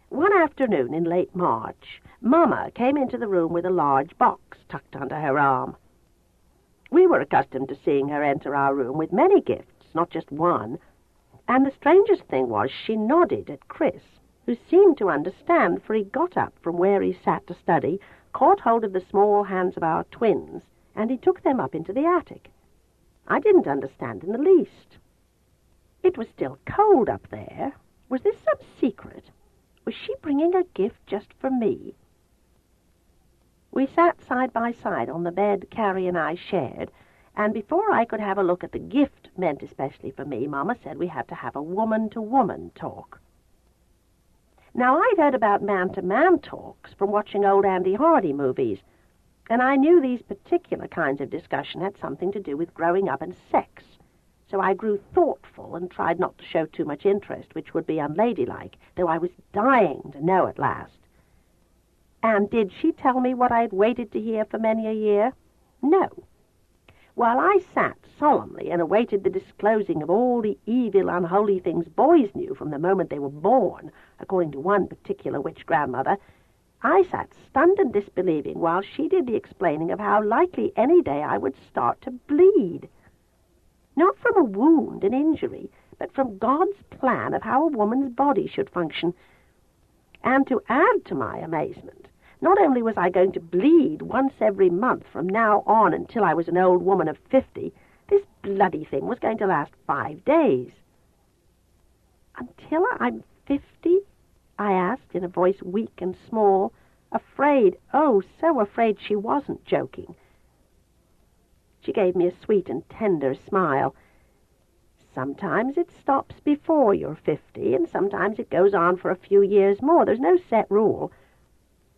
[SPEAKER 1] One afternoon in late March, Mama came into the room with a large box tucked under her arm. We were accustomed to seeing her enter our room with many gifts, not just one, and the strangest thing was she nodded at Chris, who seemed to understand, for he got up from where he sat to study, caught hold of the small hands of our twins, and he took them up into the attic. I didn't understand in the least. It was still cold up there. Was this some secret? Was she bringing a gift just for me? We sat side by side on the bed Carrie and I shared, and before I could have a look at the gift meant especially for me, Mama said we had to have a woman-to-woman talk. Now, I'd heard about man-to-man talks from watching old Andy Hardy movies, and I knew these particular kinds of discussion had something to do with growing up and sex. So I grew thoughtful and tried not to show too much interest, which would be unladylike, though I was dying to know at last. And did she tell me what I had waited to hear for many a year? No. While I sat solemnly and awaited the disclosing of all the evil, unholy things boys knew from the moment they were born, according to one particular witch grandmother, I sat stunned and disbelieving while she did the explaining of how likely any day I would start to bleed. Not from a wound, an injury, but from God's plan of how a woman's body should function. And to add to my amazement, not only was I going to bleed once every month from now on until I was an old woman of 50, this bloody thing was going to last 5 days. Until I'm 50? I asked in a voice weak and small, afraid, oh, so afraid she wasn't joking. She gave me a sweet and tender smile. Sometimes it stops before you're 50, and sometimes it goes on for a few years more. There's no set rule.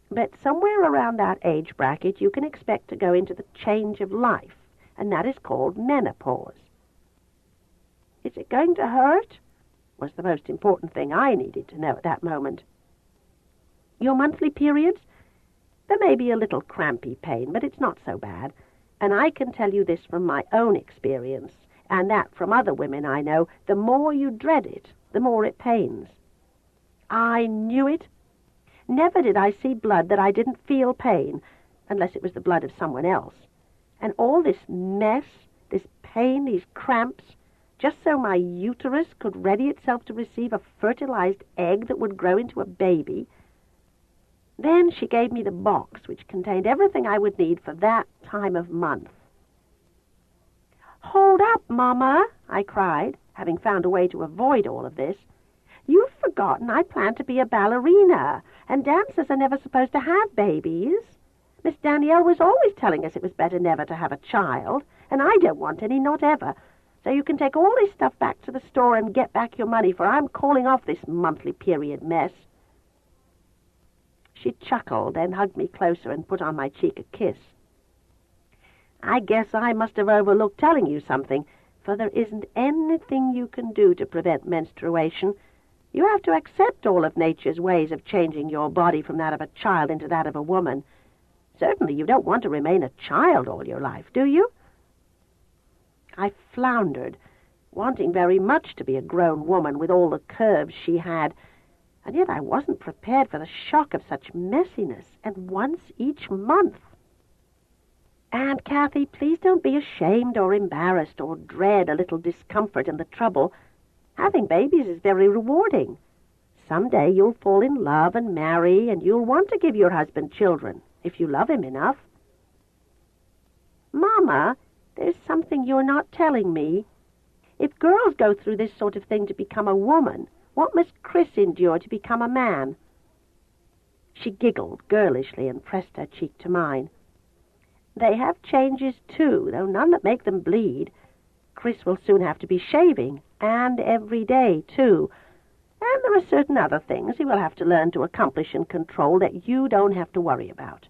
[SPEAKER 1] But somewhere around that age bracket you can expect to go into the change of life, and that is called menopause. Is it going to hurt? Was the most important thing I needed to know at that moment. Your monthly periods? There may be a little crampy pain, but it's not so bad. And I can tell you this from my own experience, and that from other women I know, the more you dread it, the more it pains. I knew it. Never did I see blood that I didn't feel pain, unless it was the blood of someone else. And all this mess, this pain, these cramps, just so my uterus could ready itself to receive a fertilized egg that would grow into a baby. Then she gave me the box, which contained everything I would need for that time of month. "Hold up, Mama," I cried, having found a way to avoid all of this. "You've forgotten I plan to be a ballerina, and dancers are never supposed to have babies. Miss Danielle was always telling us it was better never to have a child, and I don't want any, not ever. So you can take all this stuff back to the store and get back your money, for I'm calling off this monthly period mess." She chuckled and hugged me closer and put on my cheek a kiss. "I guess I must have overlooked telling you something, for there isn't anything you can do to prevent menstruation. You have to accept all of nature's ways of changing your body from that of a child into that of a woman. Certainly you don't want to remain a child all your life, do you? I floundered, wanting very much to be a grown woman with all the curves she had, and yet I wasn't prepared for the shock of such messiness, and once each month. And, Kathy, please don't be ashamed or embarrassed or dread a little discomfort and the trouble. Having babies is very rewarding. Someday you'll fall in love and marry, and you'll want to give your husband children, if you love him enough. Mama, there's something you're not telling me. If girls go through this sort of thing to become a woman, what must Chris endure to become a man? She giggled girlishly and pressed her cheek to mine. They have changes, too, though none that make them bleed. Chris will soon have to be shaving, and every day, too. And there are certain other things he will have to learn to accomplish and control that you don't have to worry about.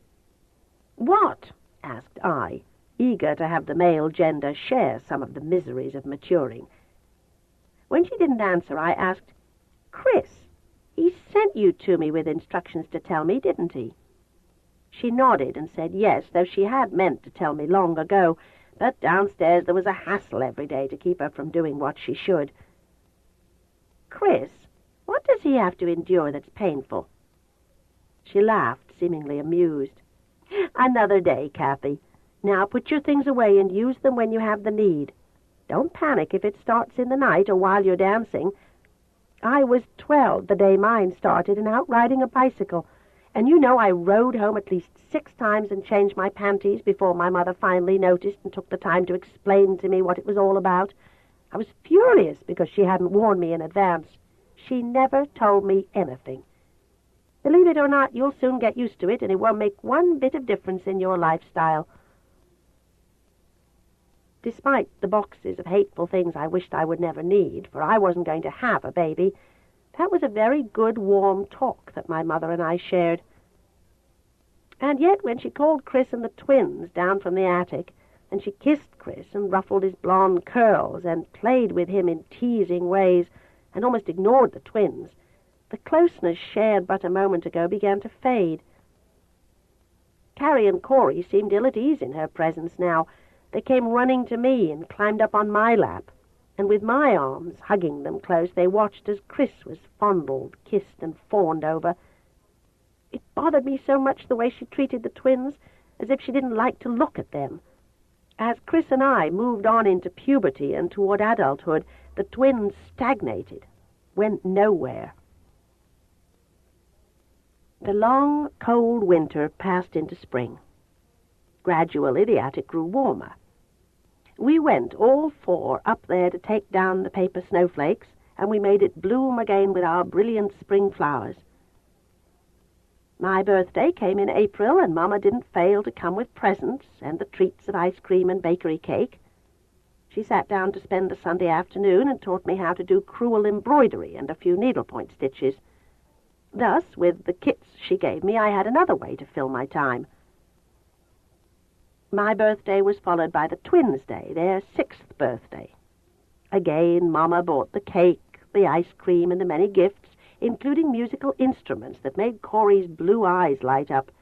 [SPEAKER 1] What? Asked I, eager to have the male gender share some of the miseries of maturing. When she didn't answer, I asked, Chris, he sent you to me with instructions to tell me, didn't he? She nodded and said yes, though she had meant to tell me long ago, but downstairs there was a hassle every day to keep her from doing what she should. Chris, what does he have to endure that's painful? She laughed, seemingly amused. Another day, Kathy. Now put your things away and use them when you have the need. Don't panic if it starts in the night or while you're dancing. I was 12 the day mine started and out riding a bicycle. And you know I rode home at least 6 times and changed my panties before my mother finally noticed and took the time to explain to me what it was all about. I was furious because she hadn't warned me in advance. She never told me anything. Believe it or not, you'll soon get used to it, and it won't make one bit of difference in your lifestyle. Despite the boxes of hateful things I wished I would never need, for I wasn't going to have a baby, that was a very good, warm talk that my mother and I shared. And yet, when she called Chris and the twins down from the attic, and she kissed Chris and ruffled his blonde curls and played with him in teasing ways and almost ignored the twins, the closeness shared but a moment ago began to fade. Carrie and Corey seemed ill at ease in her presence now. They came running to me and climbed up on my lap, and with my arms hugging them close, they watched as Chris was fondled, kissed, and fawned over. It bothered me so much the way she treated the twins, as if she didn't like to look at them. As Chris and I moved on into puberty and toward adulthood, the twins stagnated, went nowhere. The long, cold winter passed into spring. Gradually, the attic grew warmer. We went, all 4, up there to take down the paper snowflakes, and we made it bloom again with our brilliant spring flowers. My birthday came in April, and Mama didn't fail to come with presents and the treats of ice cream and bakery cake. She sat down to spend the Sunday afternoon and taught me how to do crewel embroidery and a few needlepoint stitches. Thus, with the kits she gave me, I had another way to fill my time. My birthday was followed by the twins' day, their 6th birthday. Again, Mama bought the cake, the ice cream, and the many gifts, including musical instruments that made Corey's blue eyes light up.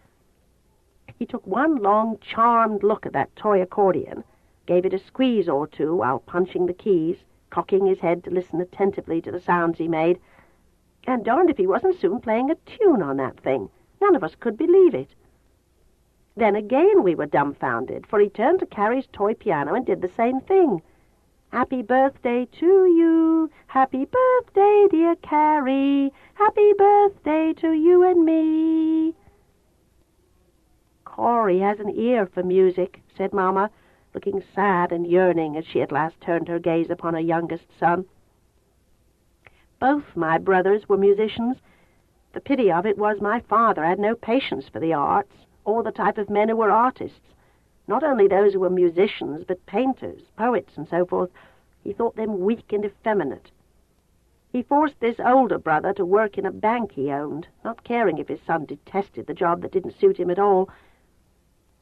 [SPEAKER 1] He took one long, charmed look at that toy accordion, gave it a squeeze or two while punching the keys, cocking his head to listen attentively to the sounds he made, and darned if he wasn't soon playing a tune on that thing. None of us could believe it. Then again we were dumbfounded, for he turned to Carrie's toy piano and did the same thing. Happy birthday to you, happy birthday, dear Carrie, happy birthday to you and me. Corey has an ear for music, said Mama, looking sad and yearning as she at last turned her gaze upon her youngest son. Both my brothers were musicians. The pity of it was my father had no patience for the arts, or the type of men who were artists, not only those who were musicians, but painters, poets, and so forth. He thought them weak and effeminate. He forced this older brother to work in a bank he owned, not caring if his son detested the job that didn't suit him at all.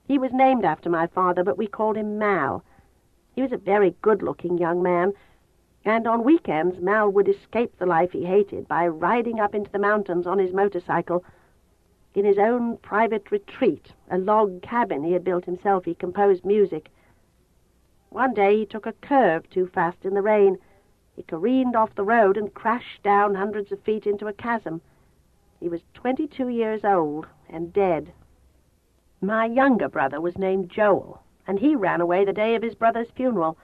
[SPEAKER 1] He was named after my father, but we called him Mal. He was a very good-looking young man, and on weekends Mal would escape the life he hated by riding up into the mountains on his motorcycle. In his own private retreat, a log cabin he had built himself, he composed music. One day he took a curve too fast in the rain. He careened off the road and crashed down hundreds of feet into a chasm. He was 22 years old and dead. My younger brother was named Joel, and he ran away the day of his brother's funeral.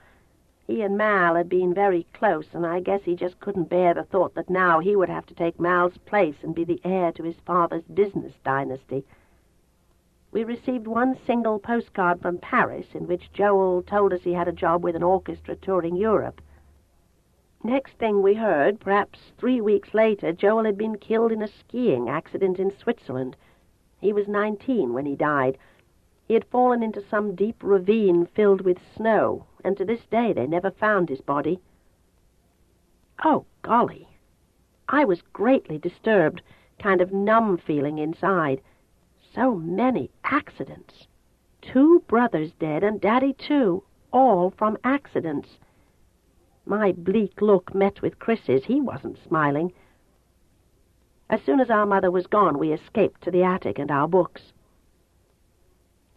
[SPEAKER 1] He and Mal had been very close, and I guess he just couldn't bear the thought that now he would have to take Mal's place and be the heir to his father's business dynasty. We received one single postcard from Paris in which Joel told us he had a job with an orchestra touring Europe. Next thing we heard, perhaps 3 weeks later, Joel had been killed in a skiing accident in Switzerland. He was 19 when he died. He had fallen into some deep ravine filled with snow, and to this day they never found his body. Oh, golly! I was greatly disturbed, kind of numb feeling inside. So many accidents. 2 brothers dead, and Daddy too, all from accidents. My bleak look met with Chris's. He wasn't smiling. As soon as our mother was gone, we escaped to the attic and our books.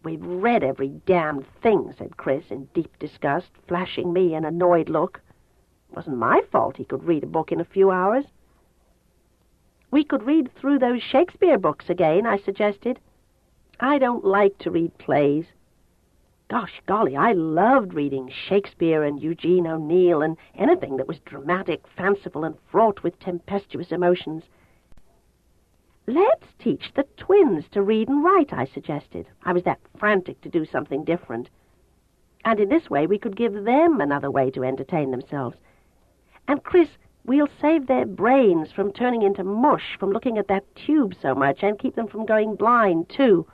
[SPEAKER 1] "We've read every damned thing," said Chris in deep disgust, flashing me an annoyed look. It wasn't my fault he could read a book in a few hours. "We could read through those Shakespeare books again," I suggested. "I don't like to read plays." Gosh golly, I loved reading Shakespeare and Eugene O'Neill and anything that was dramatic, fanciful, and fraught with tempestuous emotions. "Let's teach the twins to read and write," I suggested. I was that frantic to do something different. And in this way we could give them another way to entertain themselves. "And, Chris, we'll save their brains from turning into mush from looking at that tube so much, and keep them from going blind, too."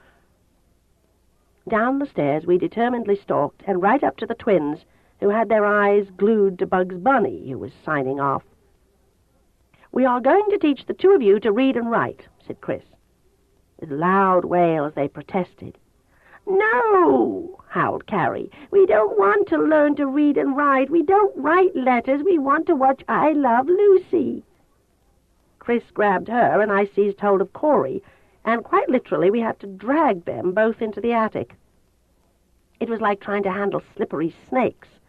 [SPEAKER 1] Down the stairs we determinedly stalked, and right up to the twins, who had their eyes glued to Bugs Bunny, who was signing off. "We are going to teach the 2 of you to read and write," said Chris. With loud wails they protested. "No," howled Carrie. "We don't want to learn to read and write. We don't write letters. We want to watch I Love Lucy." Chris grabbed her, and I seized hold of Corey, and quite literally we had to drag them both into the attic. It was like trying to handle slippery snakes.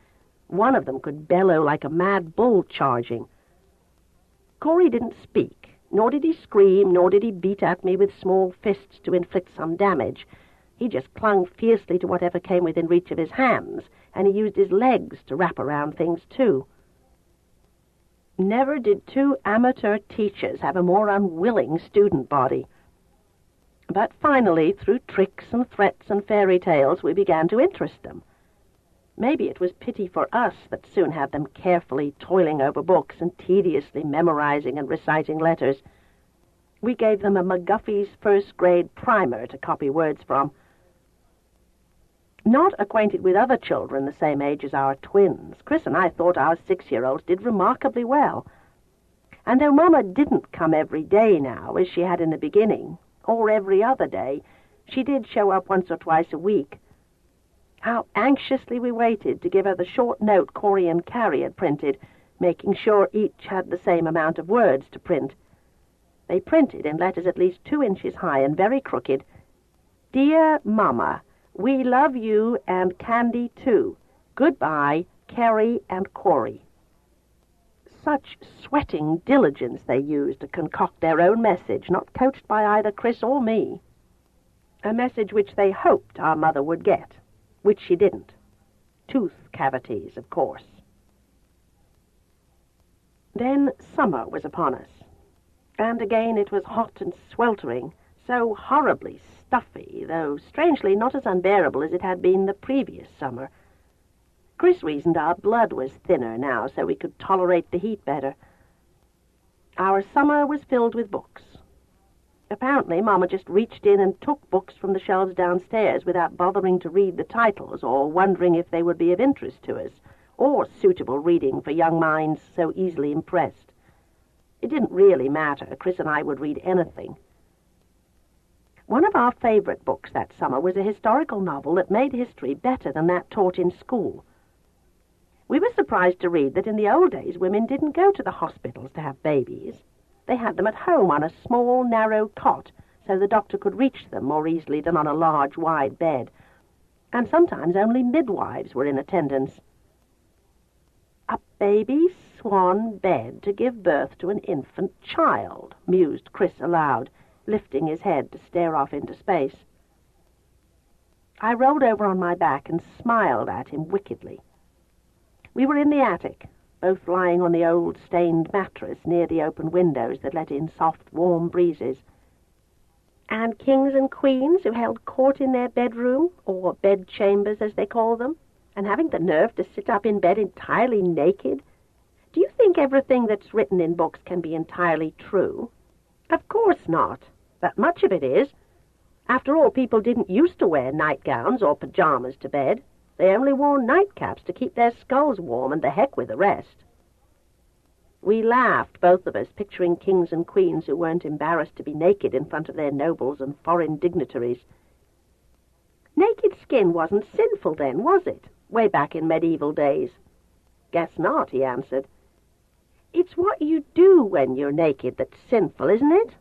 [SPEAKER 1] One of them could bellow like a mad bull charging. Corey didn't speak, nor did he scream, nor did he beat at me with small fists to inflict some damage. He just clung fiercely to whatever came within reach of his hands, and he used his legs to wrap around things, too. Never did 2 amateur teachers have a more unwilling student body. But finally, through tricks and threats and fairy tales, we began to interest them. Maybe it was pity for us that soon had them carefully toiling over books and tediously memorizing and reciting letters. We gave them a McGuffey's first-grade primer to copy words from. Not acquainted with other children the same age as our twins, Chris and I thought our 6-year-olds did remarkably well. And though Mama didn't come every day now, as she had in the beginning, or every other day, she did show up once or twice a week. How anxiously we waited to give her the short note Corey and Carrie had printed, making sure each had the same amount of words to print. They printed in letters at least 2 inches high and very crooked, "Dear Mama, we love you and Candy too. Goodbye, Carrie and Corey." Such sweating diligence they used to concoct their own message, not coached by either Chris or me. A message which they hoped our mother would get, which she didn't. Tooth cavities, of course. Then summer was upon us, and again it was hot and sweltering, so horribly stuffy, though strangely not as unbearable as it had been the previous summer. Chris reasoned our blood was thinner now, so we could tolerate the heat better. Our summer was filled with books. Apparently, Mama just reached in and took books from the shelves downstairs without bothering to read the titles or wondering if they would be of interest to us, or suitable reading for young minds so easily impressed. It didn't really matter. Chris and I would read anything. One of our favorite books that summer was a historical novel that made history better than that taught in school. We were surprised to read that in the old days women didn't go to the hospitals to have babies. They had them at home on a small, narrow cot, so the doctor could reach them more easily than on a large, wide bed, and sometimes only midwives were in attendance. "A baby swan bed to give birth to an infant child," mused Chris aloud, lifting his head to stare off into space. I rolled over on my back and smiled at him wickedly. We were in the attic, both lying on the old stained mattress near the open windows that let in soft, warm breezes. And kings and queens who held court in their bedroom, or bedchambers as they call them, and having the nerve to sit up in bed entirely naked. Do you think everything that's written in books can be entirely true? Of course not, but much of it is. After all, people didn't used to wear nightgowns or pajamas to bed. They only wore nightcaps to keep their skulls warm, and the heck with the rest. We laughed, both of us, picturing kings and queens who weren't embarrassed to be naked in front of their nobles and foreign dignitaries. Naked skin wasn't sinful then, was it, way back in medieval days? Guess not, he answered. It's what you do when you're naked that's sinful, isn't it?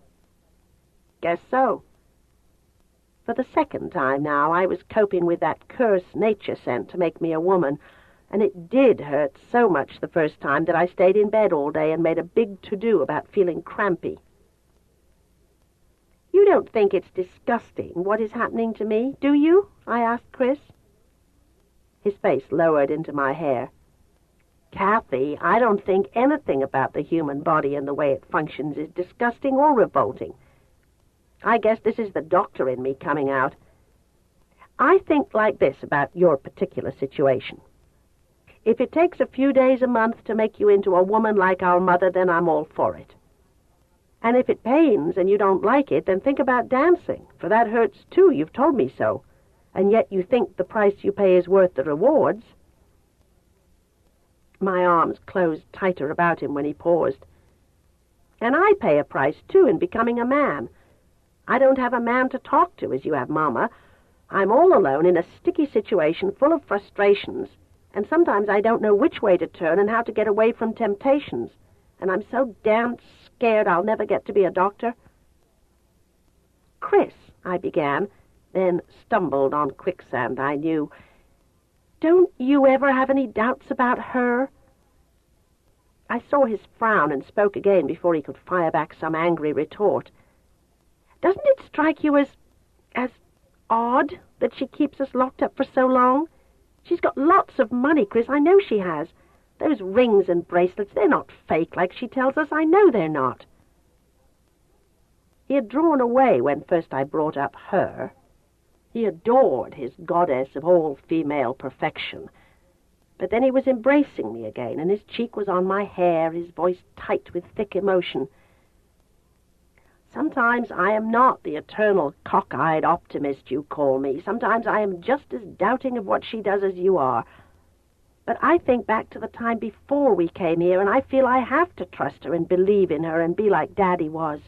[SPEAKER 1] Guess so. For the second time now, I was coping with that curse nature sent to make me a woman, and it did hurt so much the first time that I stayed in bed all day and made a big to-do about feeling crampy. You don't think it's disgusting what is happening to me, do you? I asked Chris. His face lowered into my hair. Kathy, I don't think anything about the human body and the way it functions is disgusting or revolting. I guess this is the doctor in me coming out. I think like this about your particular situation. If it takes a few days a month to make you into a woman like our mother, then I'm all for it. And if it pains and you don't like it, then think about dancing, for that hurts too, you've told me so, and yet you think the price you pay is worth the rewards. My arms closed tighter about him when he paused. And I pay a price too in becoming a man. I don't have a man to talk to as you have, Mama. I'm all alone in a sticky situation full of frustrations, and sometimes I don't know which way to turn and how to get away from temptations, and I'm so damned scared I'll never get to be a doctor. Chris, I began, then stumbled on quicksand, I knew. Don't you ever have any doubts about her? I saw his frown and spoke again before he could fire back some angry retort. Doesn't it strike you as odd that she keeps us locked up for so long? She's got lots of money, Chris, I know she has. Those rings and bracelets, they're not fake like she tells us. I know they're not. He had drawn away when first I brought up her. He adored his goddess of all female perfection. But then he was embracing me again, and his cheek was on my hair, his voice tight with thick emotion. Sometimes I am not the eternal cock-eyed optimist you call me. Sometimes I am just as doubting of what she does as you are. But I think back to the time before we came here, and I feel I have to trust her and believe in her and be like Daddy was.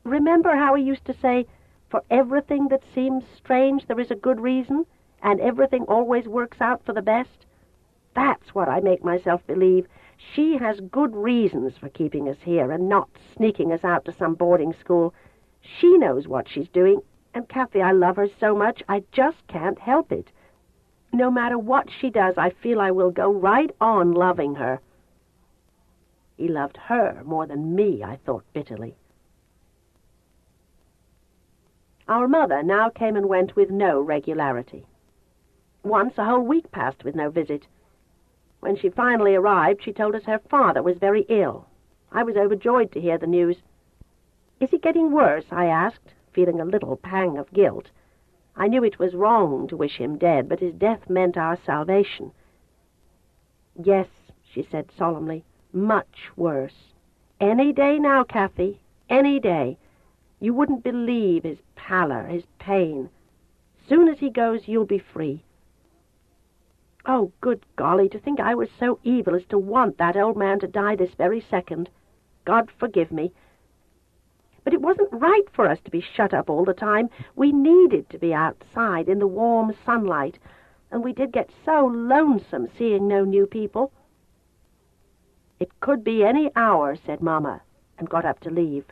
[SPEAKER 1] Remember how he used to say, for everything that seems strange there is a good reason, and everything always works out for the best? That's what I make myself believe. She has good reasons for keeping us here and not sneaking us out to some boarding school. She knows what she's doing, and Kathy, I love her so much, I just can't help it. No matter what she does, I feel I will go right on loving her. He loved her more than me, I thought bitterly. Our mother now came and went with no regularity. Once a whole week passed with no visit. When she finally arrived, she told us her father was very ill. I was overjoyed to hear the news. Is he getting worse? I asked, feeling a little pang of guilt. I knew it was wrong to wish him dead, but his death meant our salvation. Yes, she said solemnly, much worse. Any day now, Kathy, any day. You wouldn't believe his pallor, his pain. Soon as he goes, you'll be free. Oh, good golly, to think I was so evil as to want that old man to die this very second. God forgive me. But it wasn't right for us to be shut up all the time. We needed to be outside in the warm sunlight, and we did get so lonesome seeing no new people. It could be any hour, said Mama, and got up to leave.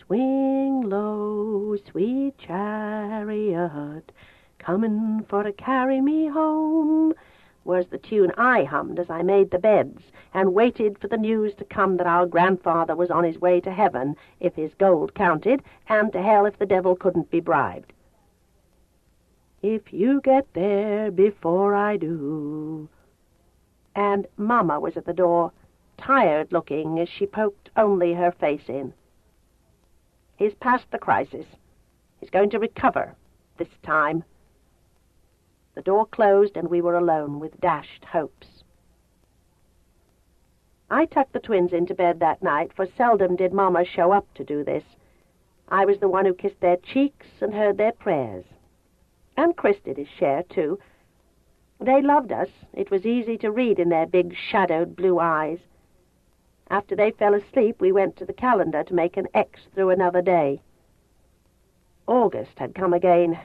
[SPEAKER 1] Swing low, sweet chariot, comin' for to carry me home, was the tune I hummed as I made the beds and waited for the news to come that our grandfather was on his way to heaven if his gold counted, and to hell if the devil couldn't be bribed. If you get there before I do. And Mama was at the door, tired-looking as she poked only her face in. He's past the crisis. He's going to recover, this time. The door closed, and we were alone with dashed hopes. I tucked the twins into bed that night, for seldom did Mama show up to do this. I was the one who kissed their cheeks and heard their prayers. And Chris did his share, too. They loved us. It was easy to read in their big, shadowed blue eyes. After they fell asleep, we went to the calendar to make an X through another day. August had come again.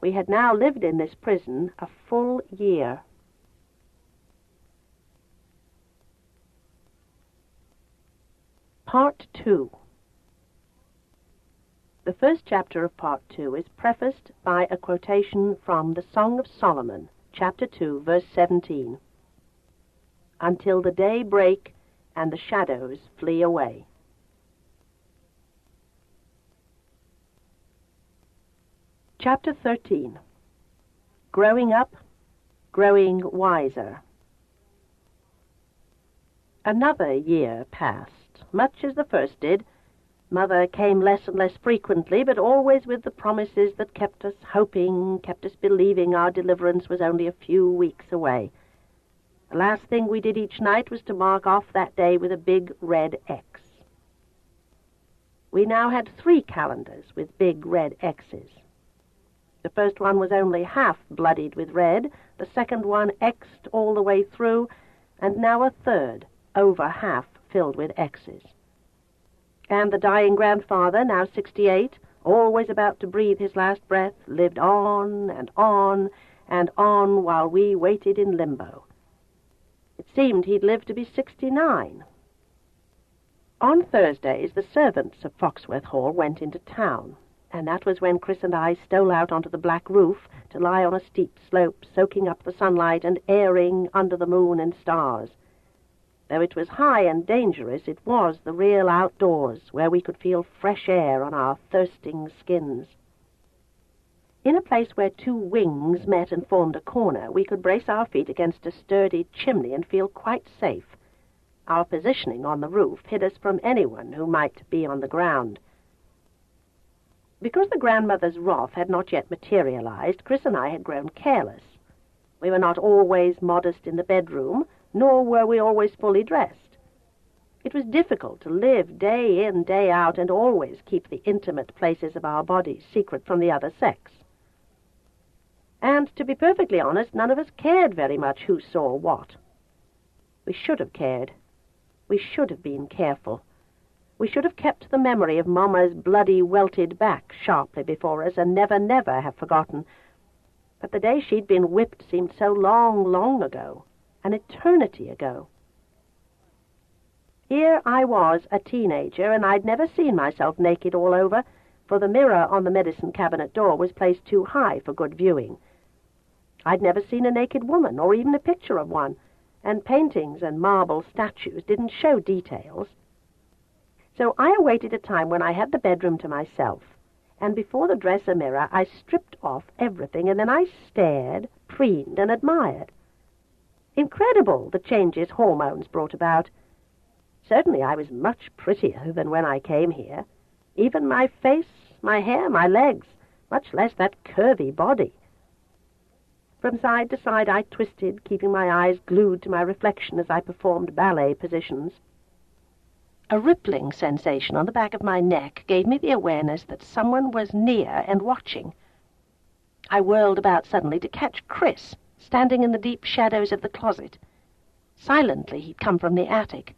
[SPEAKER 1] We had now lived in this prison a full year. Part 2. The first chapter of Part 2 is prefaced by a quotation from the Song of Solomon, chapter 2, verse 17. Until the day break and the shadows flee away. Chapter 13. Growing Up, Growing Wiser. Another year passed, much as the first did. Mother came less and less frequently, but always with the promises that kept us hoping, kept us believing our deliverance was only a few weeks away. The last thing we did each night was to mark off that day with a big red X. We now had 3 calendars with big red X's. The first one was only half bloodied with red, the second one X'd all the way through, and now a third, over half, filled with X's. And the dying grandfather, now 68, always about to breathe his last breath, lived on and on and on while we waited in limbo. It seemed he'd live to be 69. On Thursdays, the servants of Foxworth Hall went into town, and that was when Chris and I stole out onto the black roof to lie on a steep slope, soaking up the sunlight and airing under the moon and stars. Though it was high and dangerous, it was the real outdoors, where we could feel fresh air on our thirsting skins. In a place where 2 wings met and formed a corner, we could brace our feet against a sturdy chimney and feel quite safe. Our positioning on the roof hid us from anyone who might be on the ground. Because the grandmother's wrath had not yet materialized, Chris and I had grown careless. We were not always modest in the bedroom, nor were we always fully dressed. It was difficult to live day in, day out, and always keep the intimate places of our bodies secret from the other sex. And, to be perfectly honest, none of us cared very much who saw what. We should have cared. We should have been careful. We should have kept the memory of Mama's bloody, welted back sharply before us, and never, never have forgotten. But the day she'd been whipped seemed so long, long ago. An eternity ago. Here I was, a teenager, and I'd never seen myself naked all over, for the mirror on the medicine cabinet door was placed too high for good viewing. I'd never seen a naked woman, or even a picture of one, and paintings and marble statues didn't show details. So I awaited a time when I had the bedroom to myself, and before the dresser mirror I stripped off everything, and then I stared, preened, and admired. Incredible, the changes hormones brought about. Certainly I was much prettier than when I came here. Even my face, my hair, my legs, much less that curvy body. From side to side I twisted, keeping my eyes glued to my reflection as I performed ballet positions. A rippling sensation on the back of my neck gave me the awareness that someone was near and watching. I whirled about suddenly to catch Chris, standing in the deep shadows of the closet. Silently he'd come from the attic.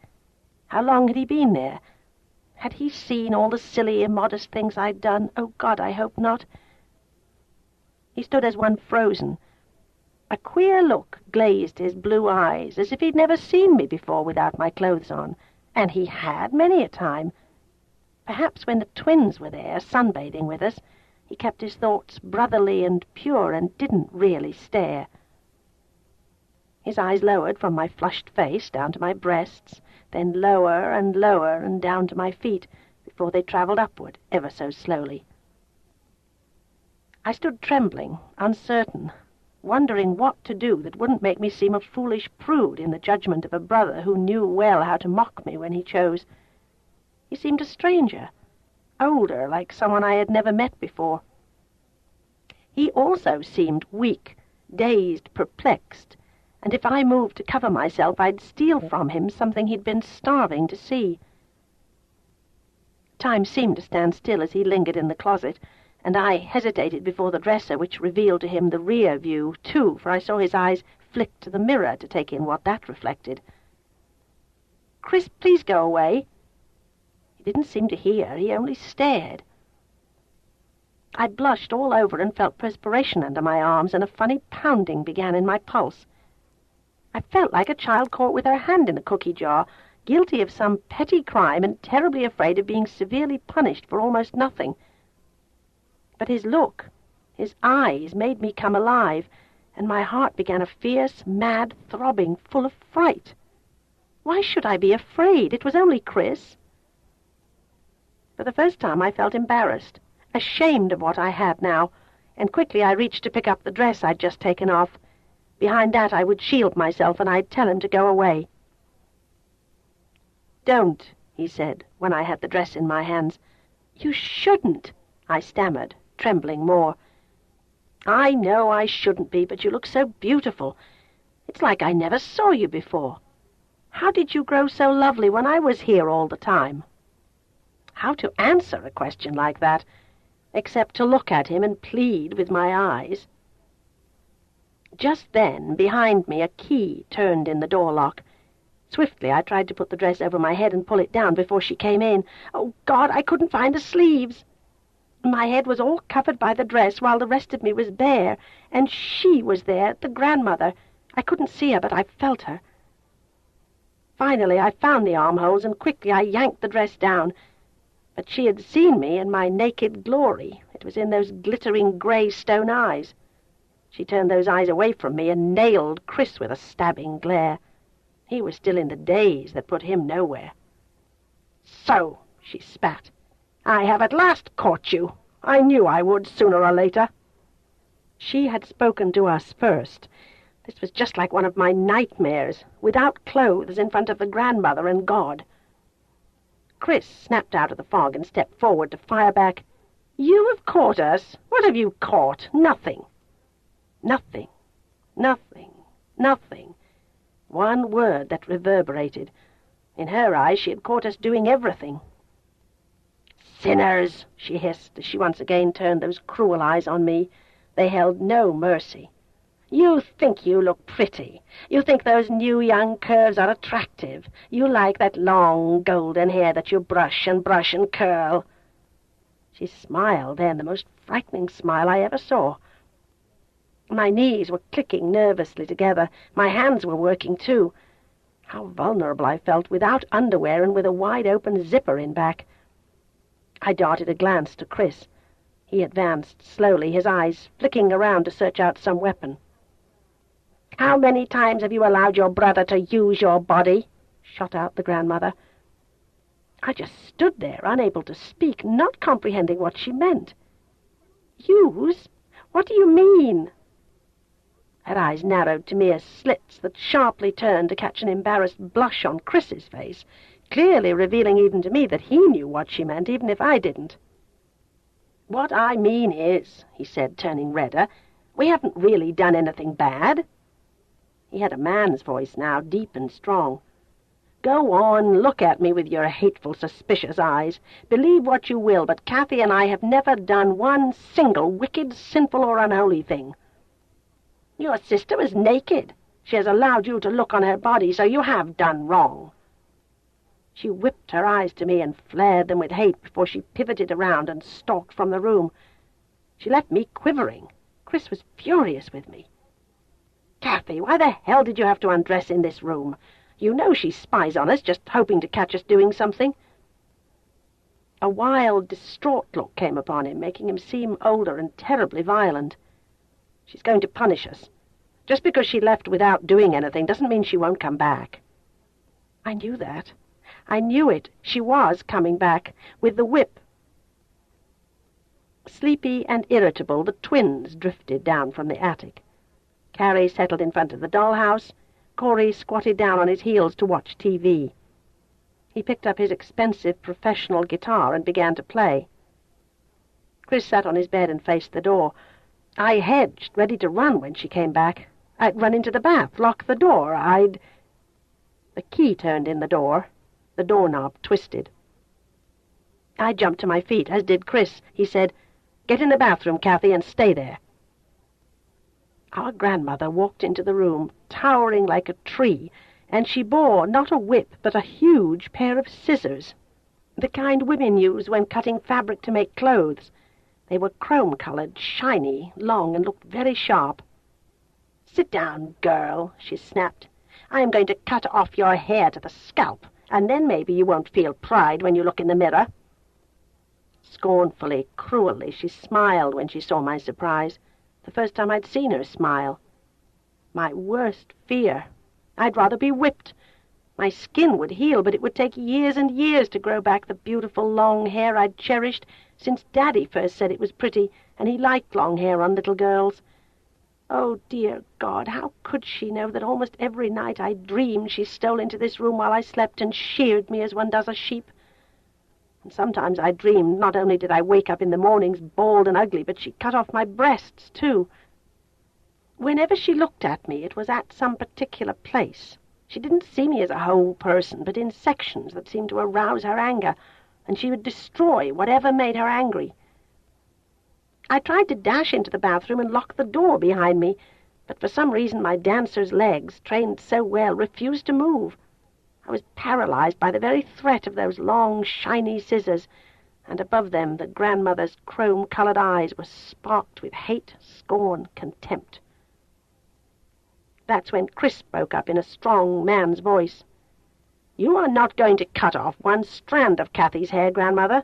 [SPEAKER 1] How long had he been there? Had he seen all the silly, immodest things I'd done? Oh, God, I hope not. He stood as one frozen. A queer look glazed his blue eyes, as if he'd never seen me before without my clothes on, and he had many a time. Perhaps when the twins were there, sunbathing with us, he kept his thoughts brotherly and pure and didn't really stare. His eyes lowered from my flushed face down to my breasts, then lower and down to my feet, before they travelled upward ever so slowly. I stood trembling, uncertain, wondering what to do that wouldn't make me seem a foolish prude in the judgment of a brother who knew well how to mock me when he chose. He seemed a stranger, older, like someone I had never met before. He also seemed weak, dazed, perplexed, and if I moved to cover myself, I'd steal from him something he'd been starving to see. Time seemed to stand still as he lingered in the closet, and I hesitated before the dresser, which revealed to him the rear view, too, for I saw his eyes flick to the mirror to take in what that reflected. "Chris, please go away." He didn't seem to hear, he only stared. I blushed all over and felt perspiration under my arms, and a funny pounding began in my pulse. I felt like a child caught with her hand in a cookie jar, guilty of some petty crime and terribly afraid of being severely punished for almost nothing. But his look, his eyes, made me come alive, and my heart began a fierce, mad throbbing, full of fright. Why should I be afraid? It was only Chris. For the first time I felt embarrassed, ashamed of what I had now, and quickly I reached to pick up the dress I'd just taken off. Behind that I would shield myself, and I'd tell him to go away. "Don't," he said, when I had the dress in my hands. "You shouldn't," I stammered, trembling more. "I know I shouldn't be, but you look so beautiful. It's like I never saw you before. How did you grow so lovely when I was here all the time?" How to answer a question like that, except to look at him and plead with my eyes? Just then, behind me, a key turned in the door lock. Swiftly I tried to put the dress over my head and pull it down before she came in. Oh, God, I couldn't find the sleeves. My head was all covered by the dress, while the rest of me was bare, and she was there, the grandmother. I couldn't see her, but I felt her. Finally I found the armholes, and quickly I yanked the dress down. But she had seen me in my naked glory. It was in those glittering grey stone eyes. She turned those eyes away from me and nailed Chris with a stabbing glare. He was still in the daze that put him nowhere. "So," she spat, "I have at last caught you. I knew I would sooner or later." She had spoken to us first. This was just like one of my nightmares, without clothes, in front of the grandmother and God. Chris snapped out of the fog and stepped forward to fire back. "You have caught us. What have you caught? Nothing." Nothing, nothing, nothing. One word that reverberated. In her eyes she had caught us doing everything. "Sinners," she hissed as she once again turned those cruel eyes on me. They held no mercy. "You think you look pretty. You think those new young curves are attractive. You like that long golden hair that you brush and curl." She smiled then, the most frightening smile I ever saw. My knees were clicking nervously together. My hands were working too. How vulnerable I felt, without underwear and with a wide-open zipper in back. I darted a glance to Chris. He advanced slowly, his eyes flicking around to search out some weapon. "How many times have you allowed your brother to use your body?" shot out the grandmother. I just stood there, unable to speak, not comprehending what she meant. "Use? What do you mean?" Her eyes narrowed to mere slits that sharply turned to catch an embarrassed blush on Chris's face, clearly revealing even to me that he knew what she meant, even if I didn't. "What I mean is," he said, turning redder, "we haven't really done anything bad." He had a man's voice now, deep and strong. "Go on, look at me with your hateful, suspicious eyes. Believe what you will, but Kathy and I have never done one single wicked, sinful, or unholy thing. Your sister was naked. She has allowed you to look on her body, so you have done wrong." She whipped her eyes to me and flared them with hate before she pivoted around and stalked from the room. She left me quivering. Chris was furious with me. "Kathy, why the hell did you have to undress in this room? You know she spies on us, just hoping to catch us doing something." A wild, distraught look came upon him, making him seem older and terribly violent. "She's going to punish us. Just because she left without doing anything doesn't mean she won't come back." I knew that. I knew it. She was coming back, with the whip. Sleepy and irritable, the twins drifted down from the attic. Carrie settled in front of the dollhouse. Corey squatted down on his heels to watch TV. He picked up his expensive professional guitar and began to play. Chris sat on his bed and faced the door. I hedged, ready to run when she came back. I'd run into the bath, lock the door. The key turned in the door. The doorknob twisted. I jumped to my feet, as did Chris. He said, "Get in the bathroom, Kathy, and stay there." Our grandmother walked into the room, towering like a tree, and she bore not a whip, but a huge pair of scissors, the kind women use when cutting fabric to make clothes. They were chrome-colored, shiny, long, and looked very sharp. "Sit down, girl," she snapped. "I am going to cut off your hair to the scalp, and then maybe you won't feel pride when you look in the mirror." Scornfully, cruelly, she smiled when she saw my surprise, the first time I'd seen her smile. My worst fear. I'd rather be whipped. My skin would heal, but it would take years and years to grow back the beautiful long hair I'd cherished since Daddy first said it was pretty, and he liked long hair on little girls. Oh, dear God, how could she know that almost every night I dreamed she stole into this room while I slept and sheared me as one does a sheep? And sometimes I dreamed not only did I wake up in the mornings bald and ugly, but she cut off my breasts, too. Whenever she looked at me, it was at some particular place. She didn't see me as a whole person, but in sections that seemed to arouse her anger, and she would destroy whatever made her angry. I tried to dash into the bathroom and lock the door behind me, but for some reason my dancer's legs, trained so well, refused to move. I was paralyzed by the very threat of those long, shiny scissors, and above them the grandmother's chrome-colored eyes were sparked with hate, scorn, contempt. That's when Chris spoke up in a strong man's voice. "You are not going to cut off one strand of Kathy's hair, Grandmother.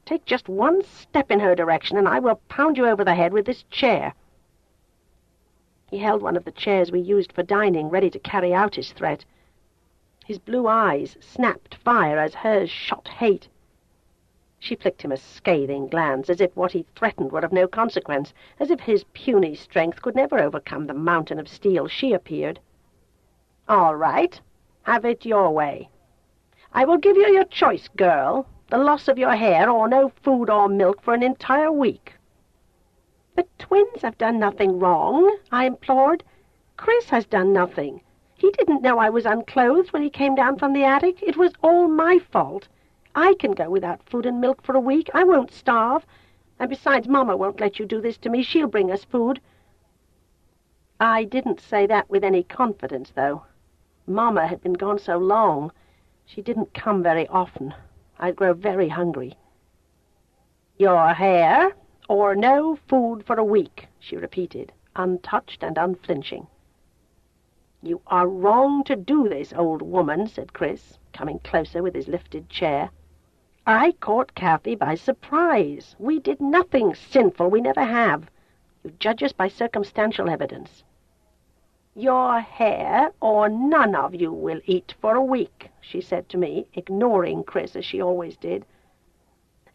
[SPEAKER 1] Take just one step in her direction, and I will pound you over the head with this chair." He held one of the chairs we used for dining, ready to carry out his threat. His blue eyes snapped fire as hers shot hate. She flicked him a scathing glance, as if what he threatened were of no consequence, as if his puny strength could never overcome the mountain of steel she appeared. "All right, have it your way. I will give you your choice, girl, the loss of your hair or no food or milk for an entire week." "The twins have done nothing wrong," I implored. "Chris has done nothing. He didn't know I was unclothed when he came down from the attic. It was all my fault. I can go without food and milk for a week. I won't starve. And besides, Mama won't let you do this to me. She'll bring us food." I didn't say that with any confidence, though. Mama had been gone so long. She didn't come very often. I'd grow very hungry. "Your hair, or no food for a week," she repeated, untouched and unflinching. "You are wrong to do this, old woman," said Chris, coming closer with his lifted chair. "I caught Kathy by surprise. We did nothing sinful. We never have. You judge us by circumstantial evidence." "Your hair, or none of you will eat for a week," she said to me, ignoring Chris as she always did.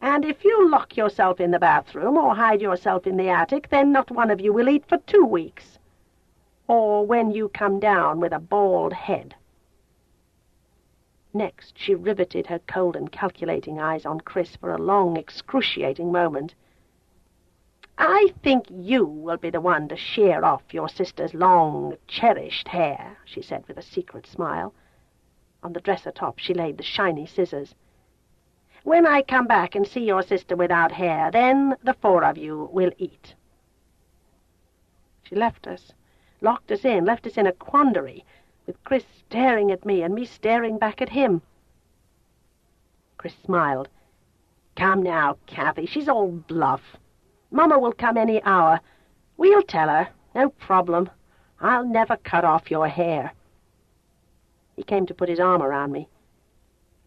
[SPEAKER 1] "And if you lock yourself in the bathroom or hide yourself in the attic, then not one of you will eat for 2 weeks. Or when you come down with a bald head." Next, she riveted her cold and calculating eyes on Chris for a long, excruciating moment. "I think you will be the one to shear off your sister's long, cherished hair," she said with a secret smile. On the dresser top she laid the shiny scissors. "When I come back and see your sister without hair, then the 4 of you will eat." She left us, locked us in, left us in a quandary, with Chris staring at me and me staring back at him. Chris smiled. "Come now, Kathy, she's all bluff. Mama will come any hour. We'll tell her. No problem. I'll never cut off your hair." He came to put his arm around me.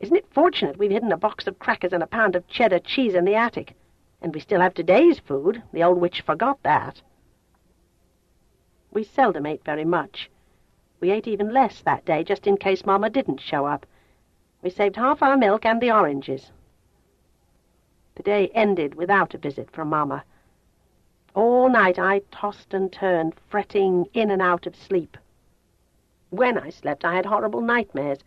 [SPEAKER 1] Isn't it fortunate we've hidden a box of crackers and a pound of cheddar cheese in the attic? And we still have today's food. The old witch forgot that. We seldom ate very much. We ate even less that day, just in case Mama didn't show up. We saved half our milk and the oranges. The day ended without a visit from Mama. All night I tossed and turned, fretting in and out of sleep. When I slept, I had horrible nightmares.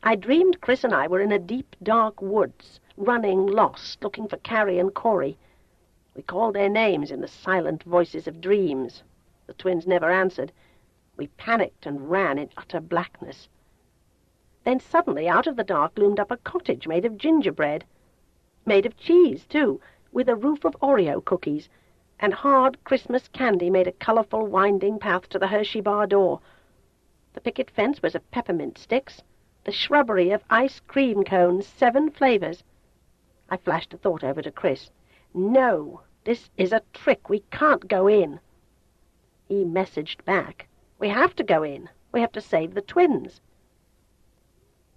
[SPEAKER 1] I dreamed Chris and I were in a deep, dark woods, running lost, looking for Carrie and Corey. We called their names in the silent voices of dreams. The twins never answered. We panicked and ran in utter blackness. Then suddenly, out of the dark, loomed up a cottage made of gingerbread. Made of cheese, too, with a roof of Oreo cookies, and hard Christmas candy made a colourful winding path to the Hershey bar door. The picket fence was of peppermint sticks, the shrubbery of ice cream cones, 7 flavors. I flashed a thought over to Chris. No, this is a trick. We can't go in. He messaged back. We have to go in. We have to save the twins.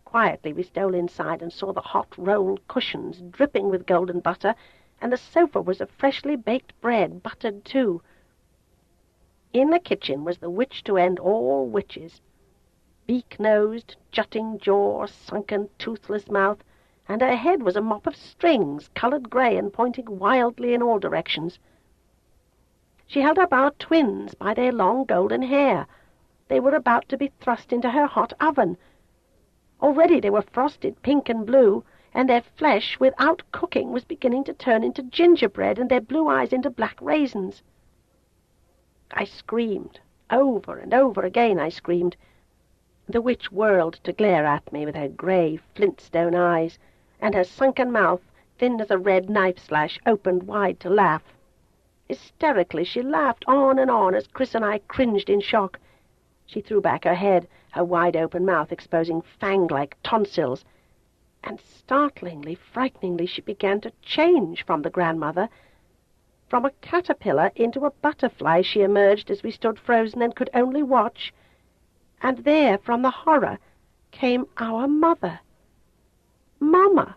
[SPEAKER 1] Quietly we stole inside and saw the hot rolled cushions dripping with golden butter, and the sofa was of freshly baked bread, buttered too. In the kitchen was the witch to end all witches. Beak-nosed, jutting jaw, sunken, toothless mouth, and her head was a mop of strings, coloured grey and pointing wildly in all directions. She held up our twins by their long golden hair. They were about to be thrust into her hot oven. Already they were frosted pink and blue, and their flesh, without cooking, was beginning to turn into gingerbread, and their blue eyes into black raisins. I screamed. Over and over again I screamed. The witch whirled to glare at me with her grey flintstone eyes, and her sunken mouth, thin as a red knife-slash, opened wide to laugh. Hysterically she laughed on and on as Chris and I cringed in shock. She threw back her head, her wide-open mouth exposing fang-like tonsils, and startlingly, frighteningly, she began to change from the grandmother. From a caterpillar into a butterfly she emerged as we stood frozen and could only watch. And there, from the horror, came our mother. Mama!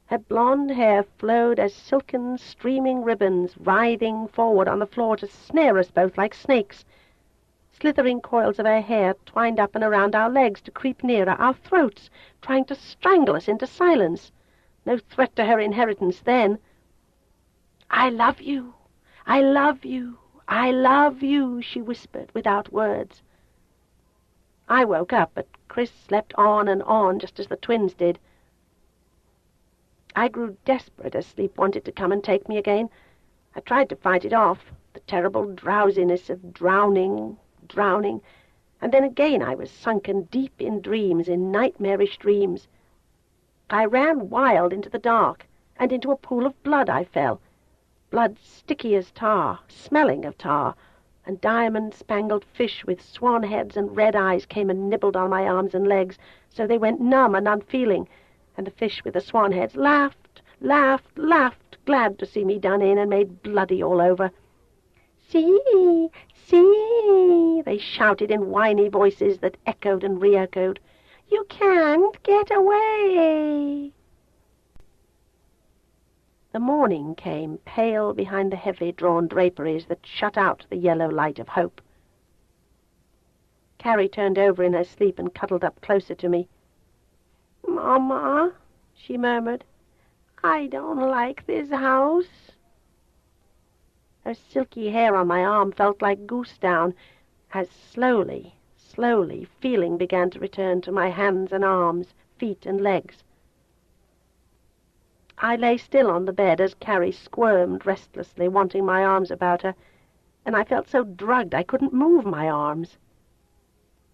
[SPEAKER 1] Her blonde hair flowed as silken, streaming ribbons, writhing forward on the floor to snare us both like snakes. Slithering coils of her hair twined up and around our legs to creep nearer our throats, trying to strangle us into silence. No threat to her inheritance then. "I love you, I love you, I love you," she whispered without words. I woke up, but Chris slept on and on, just as the twins did. I grew desperate as sleep wanted to come and take me again. I tried to fight it off, the terrible drowsiness of drowning, and then again I was sunken deep in dreams, in nightmarish dreams. I ran wild into the dark, and into a pool of blood I fell, blood sticky as tar, smelling of tar, and diamond-spangled fish with swan heads and red eyes came and nibbled on my arms and legs, so they went numb and unfeeling, and the fish with the swan heads laughed, glad to see me done in and made bloody all over. "See, see," they shouted in whiny voices that echoed and re-echoed. "You can't get away." The morning came, pale behind the heavy drawn draperies that shut out the yellow light of hope. Carrie turned over in her sleep and cuddled up closer to me. "Mama," she murmured, "I don't like this house." Her silky hair on my arm felt like goose down, as slowly, feeling began to return to my hands and arms, feet and legs. I lay still on the bed as Carrie squirmed restlessly, wanting my arms about her, and I felt so drugged I couldn't move my arms.